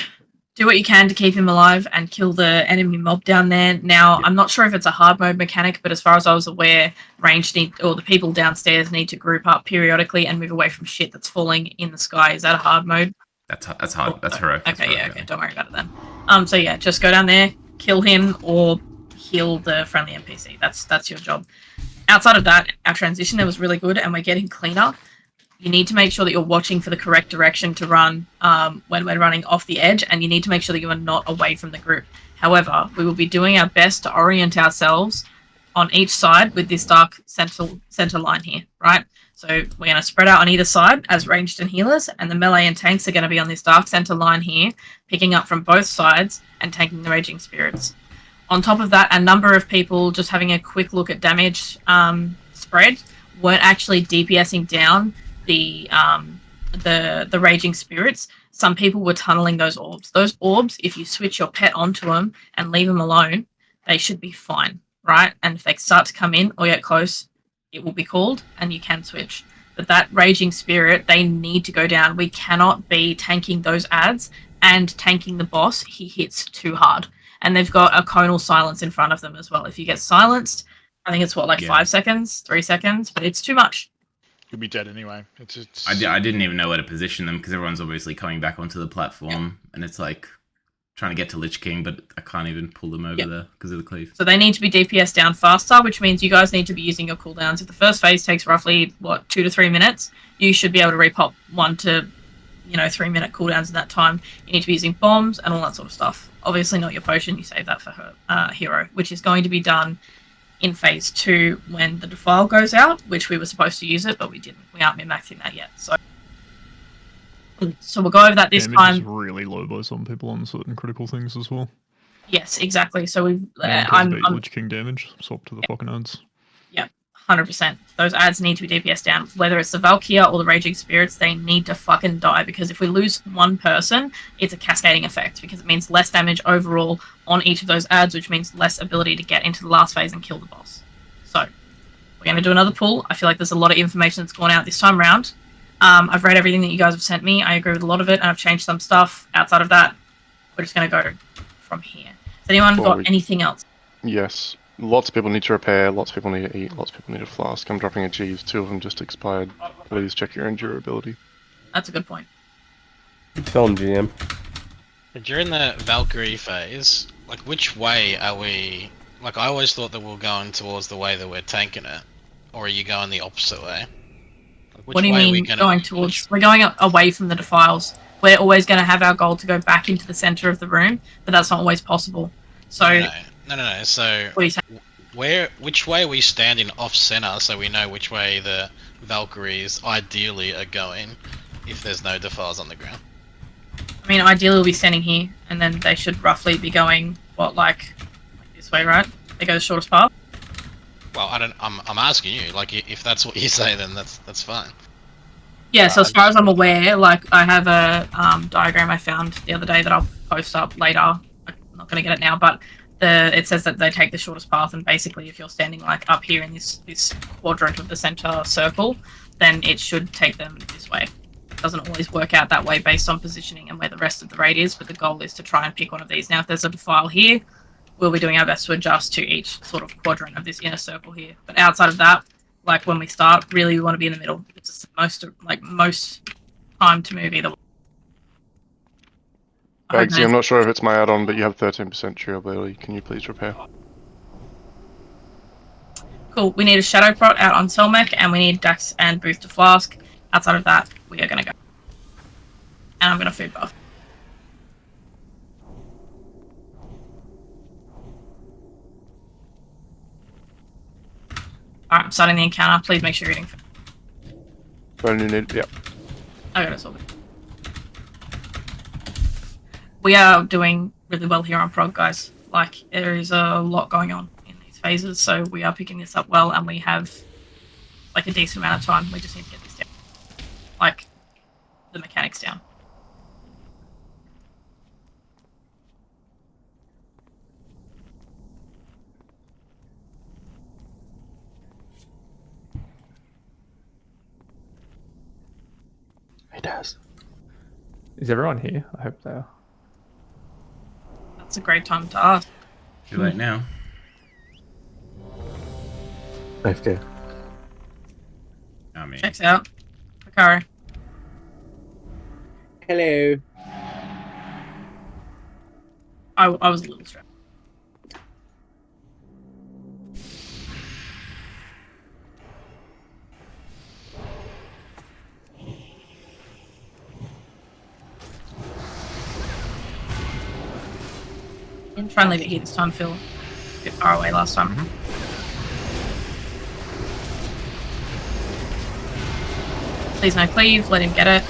do what you can to keep him alive and kill the enemy mob down there. Now, I'm not sure if it's a hard mode mechanic, but as far as I was aware, the people downstairs need to group up periodically and move away from shit that's falling in the sky. Is that a hard mode? That's hard. That's heroic. Okay, okay, don't worry about it then. So yeah, just go down there, kill him, or heal the friendly NPC. That's your job. Outside of that, our transition there was really good, and we're getting cleaner. You need to make sure that you're watching for the correct direction to run when we're running off the edge, and you need to make sure that you are not away from the group. However, we will be doing our best to orient ourselves on each side with this dark center line here, right? So we're going to spread out on either side as ranged and healers, and the melee and tanks are going to be on this dark center line here, picking up from both sides and tanking the raging spirits. On top of that, a number of people, just having a quick look at damage spread, weren't actually DPSing down the raging spirits. Some people were tunneling those orbs. Those orbs, if you switch your pet onto them and leave them alone, they should be fine, right? And if they start to come in or get close, it will be called and you can switch. But that raging spirit, they need to go down. We cannot be tanking those adds and tanking the boss. He hits too hard. And they've got a conal silence in front of them as well. If you get silenced, I think it's 5 seconds, 3 seconds, but it's too much. You'll be dead anyway. I didn't even know where to position them because everyone's obviously coming back onto the platform, and it's like trying to get to Lich King, but I can't even pull them over there because of the cleave. So they need to be DPS down faster, which means you guys need to be using your cooldowns. If the first phase takes roughly 2 to 3 minutes, you should be able to repop 1 to 3 minute cooldowns in that time. You need to be using bombs and all that sort of stuff. Obviously not your potion, you save that for her hero, which is going to be done in phase 2 when the defile goes out, which we were supposed to use it, but we didn't. We aren't min-maxing that yet. So we'll go over that this Damage time. is really low by some people on certain critical things as well. Yes, exactly. So we've I'm Lich King damage, swap to the fucking ads. Yep, 100%. Those ads need to be DPS down. Whether it's the Valethria or the Raging Spirits, they need to fucking die, because if we lose one person, it's a cascading effect, because it means less damage overall on each of those ads, which means less ability to get into the last phase and kill the boss. So, we're going to do another pull. I feel like there's a lot of information that's gone out this time around. I've read everything that you guys have sent me. I agree with a lot of it, and I've changed some stuff. Outside of that, we're just going to go from here. Has anyone got anything else? Yes. Lots of people need to repair, lots of people need to eat, lots of people need a flask. I'm dropping a Jeeves, 2 of them just expired. Please check your endurability. That's a good point. Tell them, GM. During the Valkyrie phase, which way are we... I always thought that we were going towards the way that we're tanking it. Or are you going the opposite way? What do you mean going towards? We're going away from the defiles. We're always going to have our goal to go back into the center of the room, but that's not always possible. So... No. So, which way are we standing off center so we know which way the Valkyries ideally are going if there's no defiles on the ground? I mean, ideally we'll be standing here, and then they should roughly be going, what, like this way, right? They go the shortest path? Well, I'm asking you. Like, if that's what you say, then that's fine. Yeah, so as far as I'm aware, like, I have a diagram I found the other day that I'll post up later. I'm not going to get it now, but it says that they take the shortest path, and basically if you're standing, like, up here in this quadrant of the center circle, then it should take them this way. It doesn't always work out that way based on positioning and where the rest of the raid is, but the goal is to try and pick one of these. Now, if there's a defile here, we'll be doing our best to adjust to each sort of quadrant of this inner circle here. But outside of that, like when we start, really we want to be in the middle. It's just most time to move either way. Bagsy, I'm not sure if it's my add-on, but you have 13% durability. Can you please repair? Cool. We need a Shadow Prot out on Selmec, and we need Dax and Booth to Flask. Outside of that, we are going to go. And I'm going to food buff. Alright, I'm starting the encounter. Please make sure you're eating food. Only need, yeah. I got it sorted. We are doing really well here on prog, guys. Like, there is a lot going on in these phases, so we are picking this up well, and we have, like, a decent amount of time. We just need to get this down. Like, the mechanics down. It does. Is everyone here? I hope they are. That's a great time to ask. Too late now. AFK. I mean, Checks out. Hikaru. Hello. I was a little stressed. Try and leave it here this time, Phil. A bit far away last time. Please no cleave, let him get it.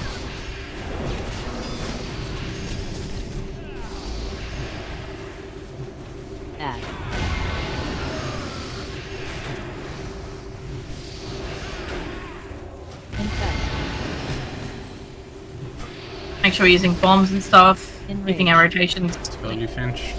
Add. Make sure we're using bombs and stuff, keeping our rotations. Spell you, Finch.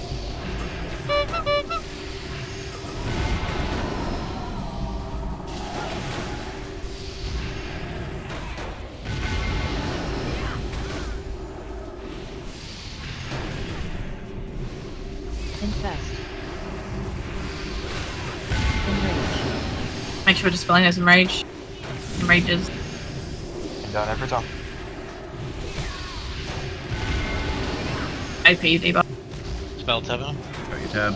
Infest. Enrage. Make sure we're dispelling those enrages. Done every time. AP debuff. Spell tab on. Got your tab.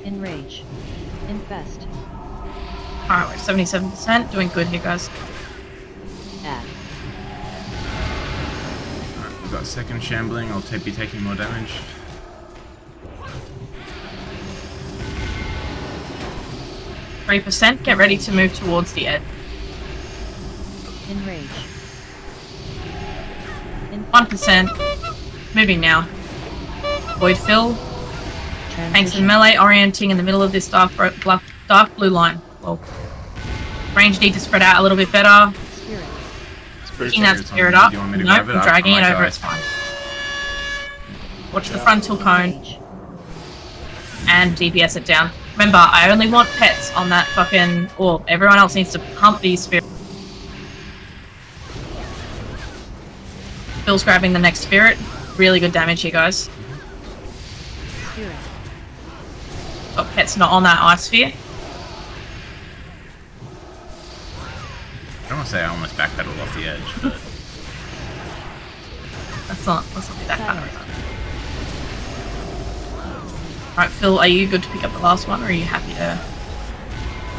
Enrage. Infest. Alright, we're 77%. Doing good here, guys. Add. Alright, we've got second shambling. I'll be taking more damage. %. Get ready to move towards the edge. Enrage. 1%. Moving now. Void fill. Tanks and melee orienting in the middle of this dark blue line. Well, range need to spread out a little bit better. Picking that spirit up. Nope, I'm dragging it over, it's fine. Watch the frontal cone. And DPS it down. Remember, I only want pets on that fucking orb. Everyone else needs to pump these spirits. Phil's grabbing the next spirit. Really good damage here, guys. Spirit. Got pets not on that ice sphere. I don't want to say I almost backpedaled off the edge, but... Let's not be that kind of. Alright, Phil, are you good to pick up the last one, or are you happy to...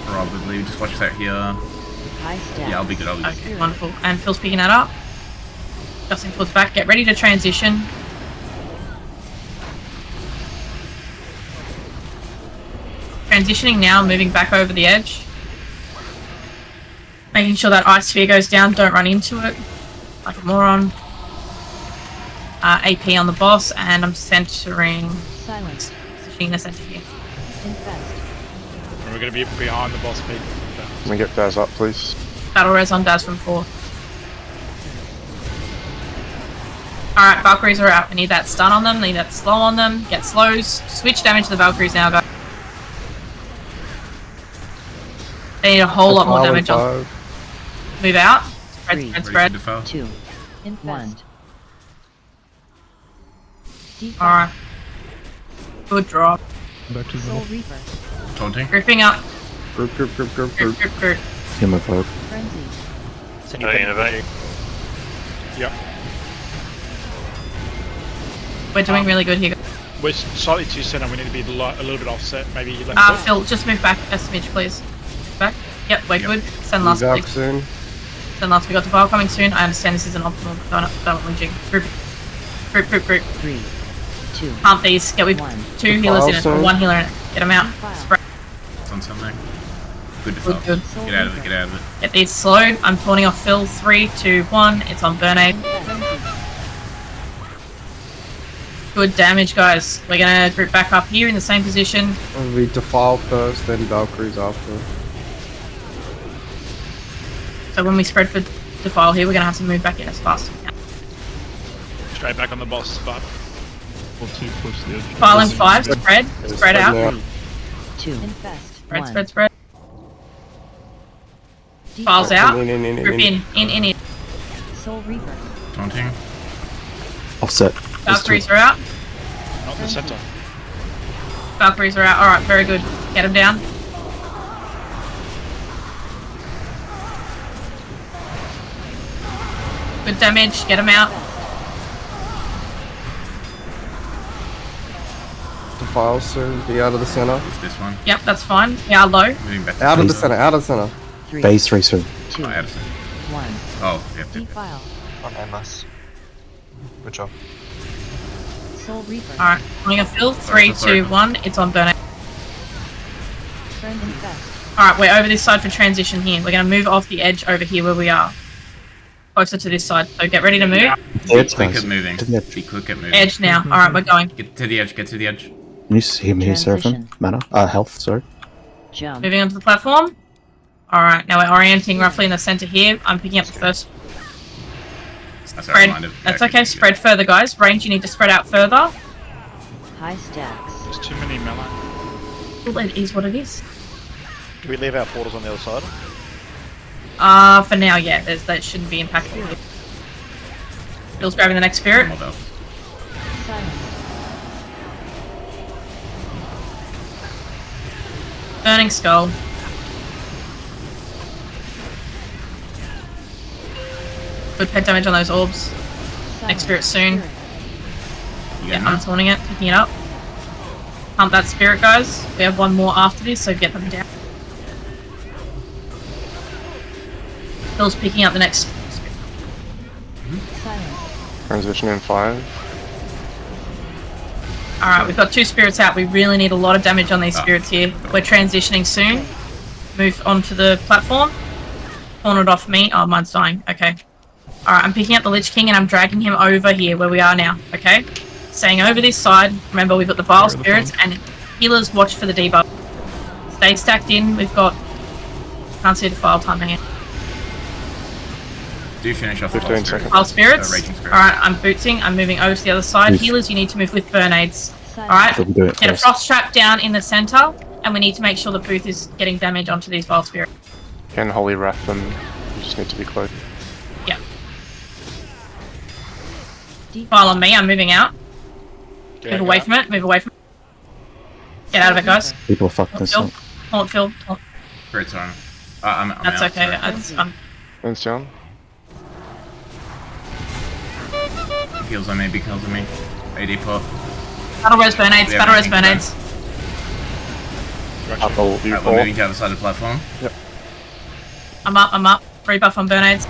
Probably. Just watch that here. Yeah, I'll be good, Okay, wonderful. And Phil's picking that up. Adjusting towards back. Get ready to transition. transitioning now, moving back over the edge. Making sure that ice sphere goes down, don't run into it like a moron. AP on the boss, and I'm centering. Silence. Positioning the center here. Infest. And we're going to be behind the boss people. Can we get Daz up, please? Battle res on Daz from 4. Alright, Valkyries are out. We need that stun on them, need that slow on them. Get slows. Switch damage to the Valkyries now, guys. They need a whole lot more damage on. Move out. Spread, spread, spread. 2. Infest. Alright. Good drop. Back to Soul Reaper. Taunting. Gripping up. Group. Group. Him a vote. Frenzy. Send you innovate. Yep. We're doing really good here. We're slightly too center. We need to be a little bit offset. Maybe left. Phil, just move back a smidge, please. Back. Yep, we're good. Send last He's out week. soon. Send last. We got Defile coming soon. I understand this is an optimal. Don't lynching. Group. 3, 2. Pump these. Get with 2 healers in it. Or 1 healer in it. Get them out. Spread. It's on something. Good defense. Good. Get out of it, get out of it. Get these slowed. I'm taunting off Phil. 3, 2, 1. It's on Burnade. Good damage, guys. We're gonna group back up here in the same position. We Defile first, then Valkyries after. So when we spread for Defile here, we're gonna have to move back in as fast as we can. Straight back on the boss spot. Or 2 push the edge. Filing 5. Spread. Spread out. 2. Infest. Spread. Files out. In. Group in. Soul Reaper. Taunting. Offset. Valkyries are out. Not in the center. Valkyries are out. Alright, very good. Get them down. Good damage. Get them out. Defile soon. Be out of the center. It's this one. Yep, that's fine. We are low. Moving back. Out of the center. 3, Phase 3 soon. 2, Oh, out of it. 1. Oh, yep. Defile. Not endless. Good job. Soul Reaper. Alright, I'm gonna fill. 3, 2, 1. It's on Burnade. Friend Infest. Alright, we're over this side for transition here. We're gonna move off the edge over here where we are. Closer to this side. So get ready to move. Be quick at moving. Be quick at moving. Edge now. Alright, we're going. Get to the edge, get to the edge. Can you see him here, Seraphim? Mana? Health, sorry. Jump. Moving onto the platform. Alright, now we're orienting roughly in the center here. I'm picking up the first. Spread. That's okay, spread further, guys. Range, you need to spread out further. High stacks. There's too many melee. Well, it is what it is. Do we leave our portals on the other side? For now, yeah. That shouldn't be impactful. Bill's grabbing the next spirit. Silence. Burning Skull. Good pet damage on those orbs. Next spirit soon. Yeah, I'm taunting it, picking it up. Pump that spirit, guys. We have one more after this, so get them down. Bill's picking up the next spirit. Transition in 5. Alright, we've got 2 spirits out. We really need a lot of damage on these spirits here. We're transitioning soon. Move onto the platform. Pawn it off me. Oh, mine's dying. Okay. Alright, I'm picking up the Lich King and I'm dragging him over here where we are now. Okay? Staying over this side. Remember, we've got the Vile Spirits and healers watch for the debuff. Stay stacked in. We've got... Can't see the file timing it. Do finish off 15 seconds. Vile Spirits. Raging Spirit. Alright, I'm bootsing. I'm moving over to the other side. Yes. Healers, you need to move with Burnades. Alright? So we do it Get a first. Frost Trap down in the center. And we need to make sure the booth is getting damage onto these Vile Spirits. Can Holy Wrath them. You just need to be close. Yeah. File on me. I'm moving out. Move away from it. Move away from it. Get out of it, guys. People are fucked this up. Hold Phil. Hold. Spirit's on. I'm That's out, okay. sorry. Vince down. Kills on me, big kills on me. AD pop. Battle Res Burnades. Battle Res Burnades. Up all Alright, we're moving to the other side of the platform. Yep. I'm up. Rebuff on Burnades.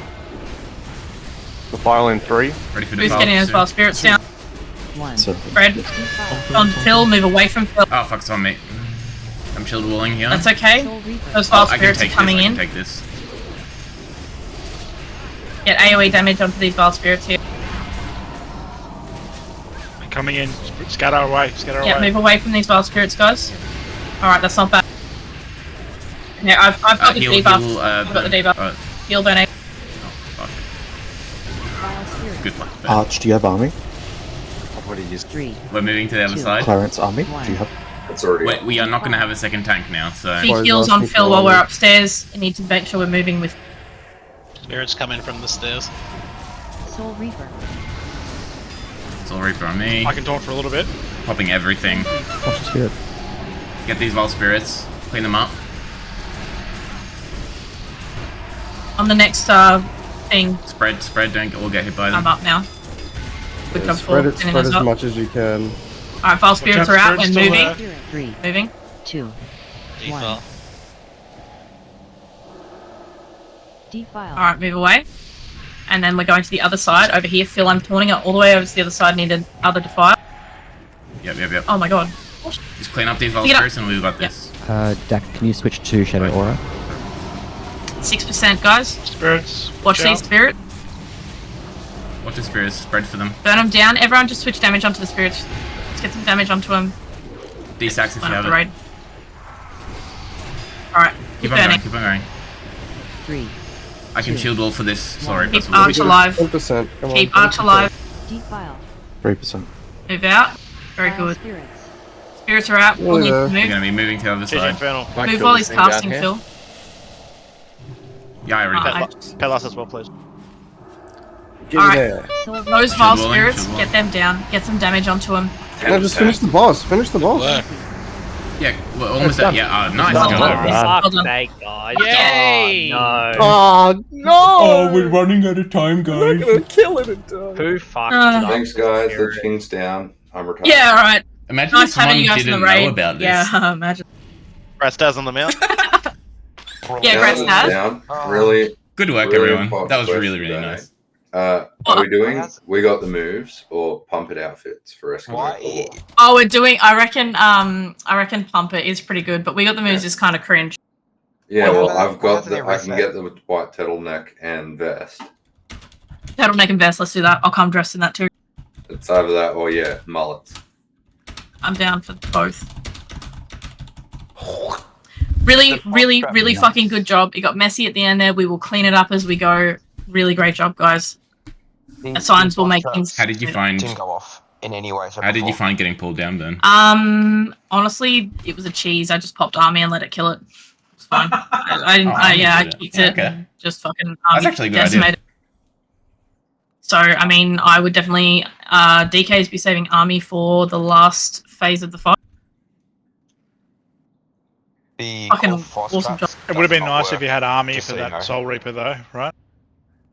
The file in 3. Ready for the Who's getting his Vile Spirits down? 1. So, Spread. On Phil. Move away from Phil. Oh fuck, it's on me. I'm shield walling here. That's okay. Those Vile Spirits are coming in. I can take this. Get AoE damage onto these Vile Spirits here. Coming in. Scatter away. Scatter Yeah, away. move away from these Vile Spirits, guys. Alright, that's not bad. Yeah, I've got the debuff. I've got the debuff. Heal burn. Good luck. Arch, do you have army? I've already used 3. We're moving to the other side. Clarence army? Do you have? It's already. We are not going to have a second tank now, so. If he heals on Phil while we're upstairs, you need to make sure we're moving with. Spirits coming from the stairs. Soul Reaper. Soul Reaper on me. I can taunt for a little bit. Popping everything. Watch the spirit. Get these Vile Spirits. Clean them up. On the next thing. Spread, don't all get hit by them. I'm up now. Good job, Spread Phil. it, spread as much as you can. Alright, Vile Spirits are out. We're moving. 3. Moving. 2. Defile. Defile. Alright, move away. And then we're going to the other side over here. Phil, I'm taunting it all the way over to the other side. Need another defile. Yep. Oh my god. Just clean up these Vile Get up. Spirits and we've got this. Dak, can you switch to Shadow Aura? 6%, guys. Spirits. Watch these spirits. Watch the Spirits. Spread for them. Burn them down. Everyone just switch damage onto the spirits. Let's get some damage onto them. D-Sax if you have it. Alright, keep Keep on burning. going, keep on going. 3. I can shield wall for this. Sorry, Keep Arch alive. 10%. Come on, Keep Arch 10%. alive. Defile. 3%. Move out. Very Vile good. Spirits. Spirits are out. We'll need to We're move. going to be moving to the other side. Move while he's casting, Phil. Yeah, I already Alright. did. Pelas as well, please. Get Alright. there. Those Vile Shield walling, Spirits, shield get them down. Get some damage onto them. No, just finish the boss. Finish the boss. Yeah, we're almost That's at. Yeah, nice. done. Go. Well Fuck's done. sake, guys. Yay! Oh, no. Oh no! Oh, we're running out of time, guys. We're gonna kill it in time. Who fucked Thanks, guys. The king's down. I'm retired. Yeah, alright. Imagine Nice if someone having you guys in didn't the know raid. about this. Yeah, imagine. Rastaz on the mount. Yeah, Gratz has. Down. Really. Good work, really everyone. important That was question really, really today. nice. Are we doing? We got the moves or pump it outfits for Eskimo? Why? Oh, we're doing. I reckon Pumper is pretty good, but we got the moves is kind of cringe. Yeah, well, I've Why got hasn't he the. I can reset? get the white turtleneck and vest. Turtleneck and vest. Let's do that. I'll come dressed in that too. It's either that or yeah, mullets. I'm down for both. Really fucking good job. It got messy at the end there. We will clean it up as we go. Really great job, guys. Signs will make things. How did you find? Didn't go off in any way. How did you find getting pulled down then? Honestly, it was a cheese. I just popped army and let it kill it. It's fine. I didn't. Oh, I did it. kicked it. Okay. And just fucking That's army actually a good idea. decimated. So I mean, I would definitely DKs be saving army for the last phase of the fight. The Fucking Cold Frost awesome traps job. It would have been does not nice if work, you had army just for so you that know. Soul Reaper, though, right?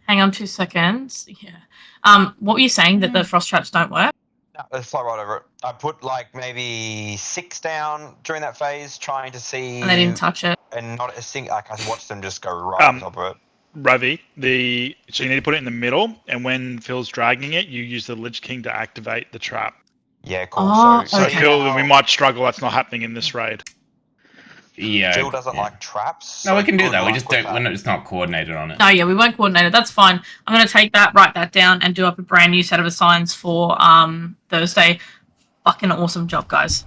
Hang on 2 seconds. Yeah. What were you saying that the frost traps don't work? No, let's fly right over it. I put like maybe 6 down during that phase, trying to see. And they didn't touch it. And not a single. Like I watched them just go right on top of it. Ravi, so you need to put it in the middle, and when Phil's dragging it, you use the Lich King to activate the trap. Yeah, cool. Oh, so okay. Phil, we might struggle. That's not happening in this raid. Yeah. Phil doesn't yeah. like traps. No, so we can do good that. We luck just with don't. that. We're just not coordinated on it. No, yeah, we weren't coordinated. That's fine. I'm going to take that, write that down, and do up a brand new set of assigns for Thursday. Fucking awesome job, guys.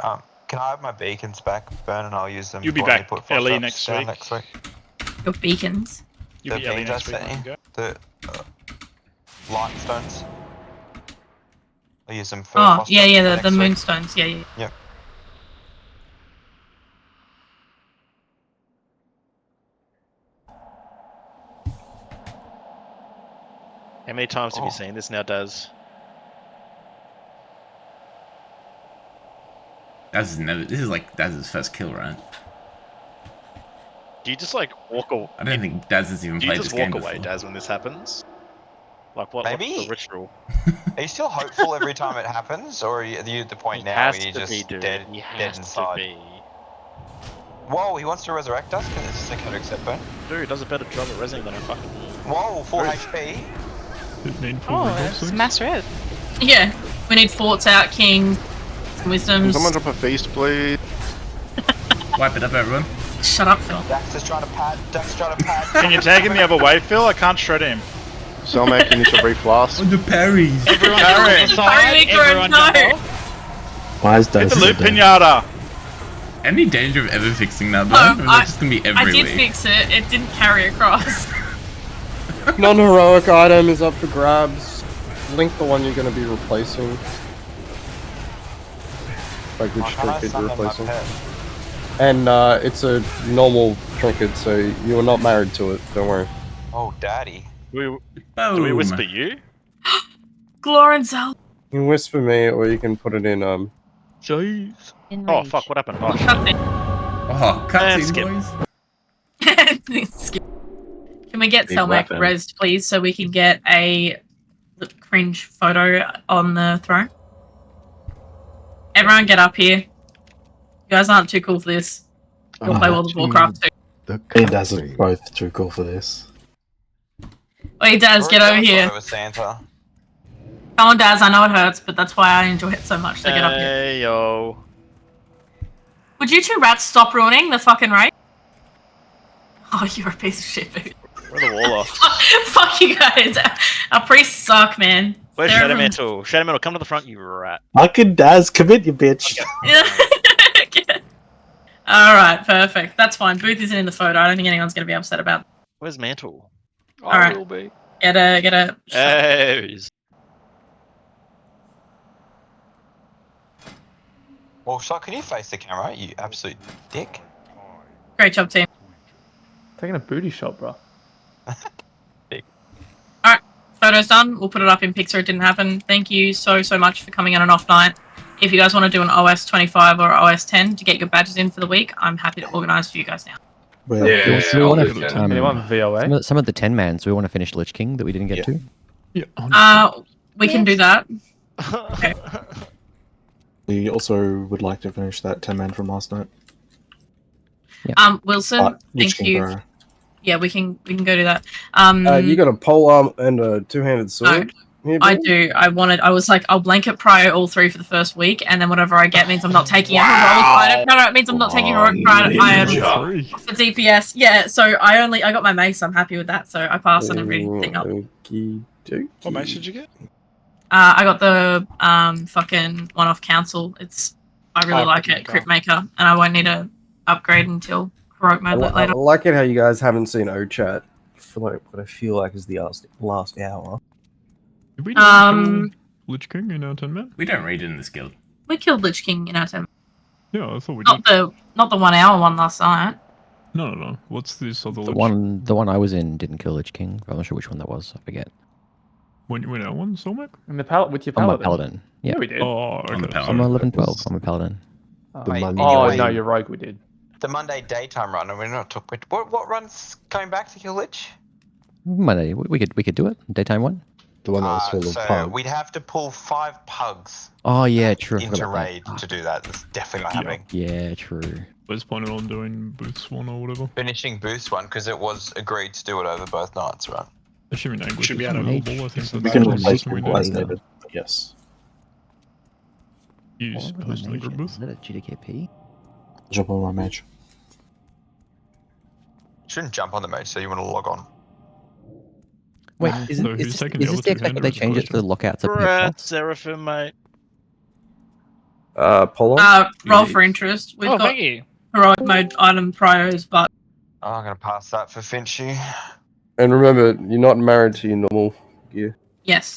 Can I have my beacons back, Ben, and I'll use them. You'll be before you back put frost early traps next down week. Next week. Your beacons. You'll The be early beams I next week. sent when you, you go. the light stones. I'll use them for. Oh, frost yeah, traps yeah, for the next week. moonstones. Yeah. Yep. How many times have you seen this now, Daz? This is like Daz's first kill, right? Do you just like walk away? I don't think Daz has even Do you played just this game walk away, before. Daz, when this happens? Like what's Maybe. the ritual? Are you still hopeful every time it happens, or are you at the point He now has where you're to just be, dude. dead He has to inside? be. Whoa, he wants to resurrect us? Can this is to accept, Ben? Dude, does a better job at resing than I fucking do. Whoa, 4 Dude. HP. it's mass red. Yeah, we need forts out, kings, wisdoms. Someone drop a feast, please. Wipe it up, everyone. Shut up, Phil. Dax is trying to pad. Can you tag him the other way, Phil? I can't shred him. Selmac, you need to reflast. The parries. Everyone Parry. inside, everyone jump off. Why is Hit Dice the loop so dead? pinata. Any danger of ever fixing that, No, bro? That's just gonna be every I did week. fix it. It didn't carry across. Non-heroic item is up for grabs. Link the one you're going to be replacing. Like which trinket you're replacing. And it's a normal trinket, so you are not married to it. Don't worry. Oh, daddy. Do we whisper you? Glorenzel. You can whisper me, or you can put it in Jeez. Oh fuck! What happened? Oh, Oh, cutscene, skip. boys. Can we get Big Selmac weapon. res, please, so we can get a cringe photo on the throne? Everyone get up here. You guys aren't too cool for this. You'll play World of Warcraft too. Me and Daz are both too cool for this. Wait, Daz, get over here. With Santa. Come on, Daz, I know it hurts, but that's why I enjoy it so much, so get up here. Hey yo. Would you two rats stop ruining the fucking raid? Oh, you're a piece of shit, dude. We're the Warlock. Fuck you guys. Our priests suck, man. Where's They're Shadow from- Mantle? Shadow Mantle, come to the front, you rat. Fucking Daz, commit you bitch. Alright, perfect. That's fine. Booth isn't in the photo. I don't think anyone's going to be upset about it. Where's Mantle? Alright. will be. Get a... Hey. he's- Well, Shot, can you face the camera, you absolute dick? Great job, team. Taking a booty shot, bro. Alright, photo's done. We'll put it up in Pixar. It didn't happen. Thank you so much for coming on an off night. If you guys want to do an OS 25 or OS 10 to get your badges in for the week, I'm happy to organise for you guys now. So we I'll want do to, 10. Anyone VOA? some of the 10 man, so we want to finish Lich King that we didn't get to. Yeah. We can do that. We also would like to finish that 10-man from last night. Wilson, Lich thank King you. Bro. Yeah, we can go do that. you got a polearm and a two-handed sword? Here, I dude? do. I was like, I'll blanket prio all three for the first week, and then whatever I get means I'm not taking a heroic item. No, it means I'm not taking a heroic item for DPS. Yeah, so I got my mace. I'm happy with that. So I passed on everything up. What mace did you get? I got the fucking one-off council. I really like it, Crypt Maker, and I won't need to upgrade until heroic mode I later. like it how you guys haven't seen O-Chat for like what I feel like is the last hour. Did we not kill Lich King in our 10 man? We don't read it in this guild. We killed Lich King in our 10. Yeah, I thought we did. Not the 1 hour one last night. No. What's this other The Lich? one I was in didn't kill Lich King. I'm not sure which one that was. I forget. When you went out one, Solmac? In the with your I'm a paladin. paladin. Yeah. Yeah, we did. Oh, On the okay. paladin. I'm a 11-12. I'm a paladin. Wait, Oh, anyway, no, you're rogue, we did. The Monday daytime run, and we're not talking. What run's going back to kill Lich? Monday, we could do it. Daytime one. The one that was full of So pug. we'd have to pull 5 pugs Oh yeah, true. I forgot into about that. raid to do that. That's definitely not happening. Yeah, true. Where's planning on doing Booth's one or whatever? Finishing boost one because it was agreed to do it over both nights, right? Assuming Anguish Should is be out of available, I think that's We the can last replace thing we people as do. needed. Yes. Use post in the group booth. Is that a GDKP? Jump on my mage. Shouldn't jump on the mage, so you want to log on. Wait, So is who's this taking the the other extent two-hander that they is the changed it to question. lockouts up Rat Seraphim, mate. Polearm? Roll for interest. We've Oh, got thank you. heroic mode item prios, but Oh, I'm going to pass that for Finchy. And remember, you're not married to your normal gear. yes.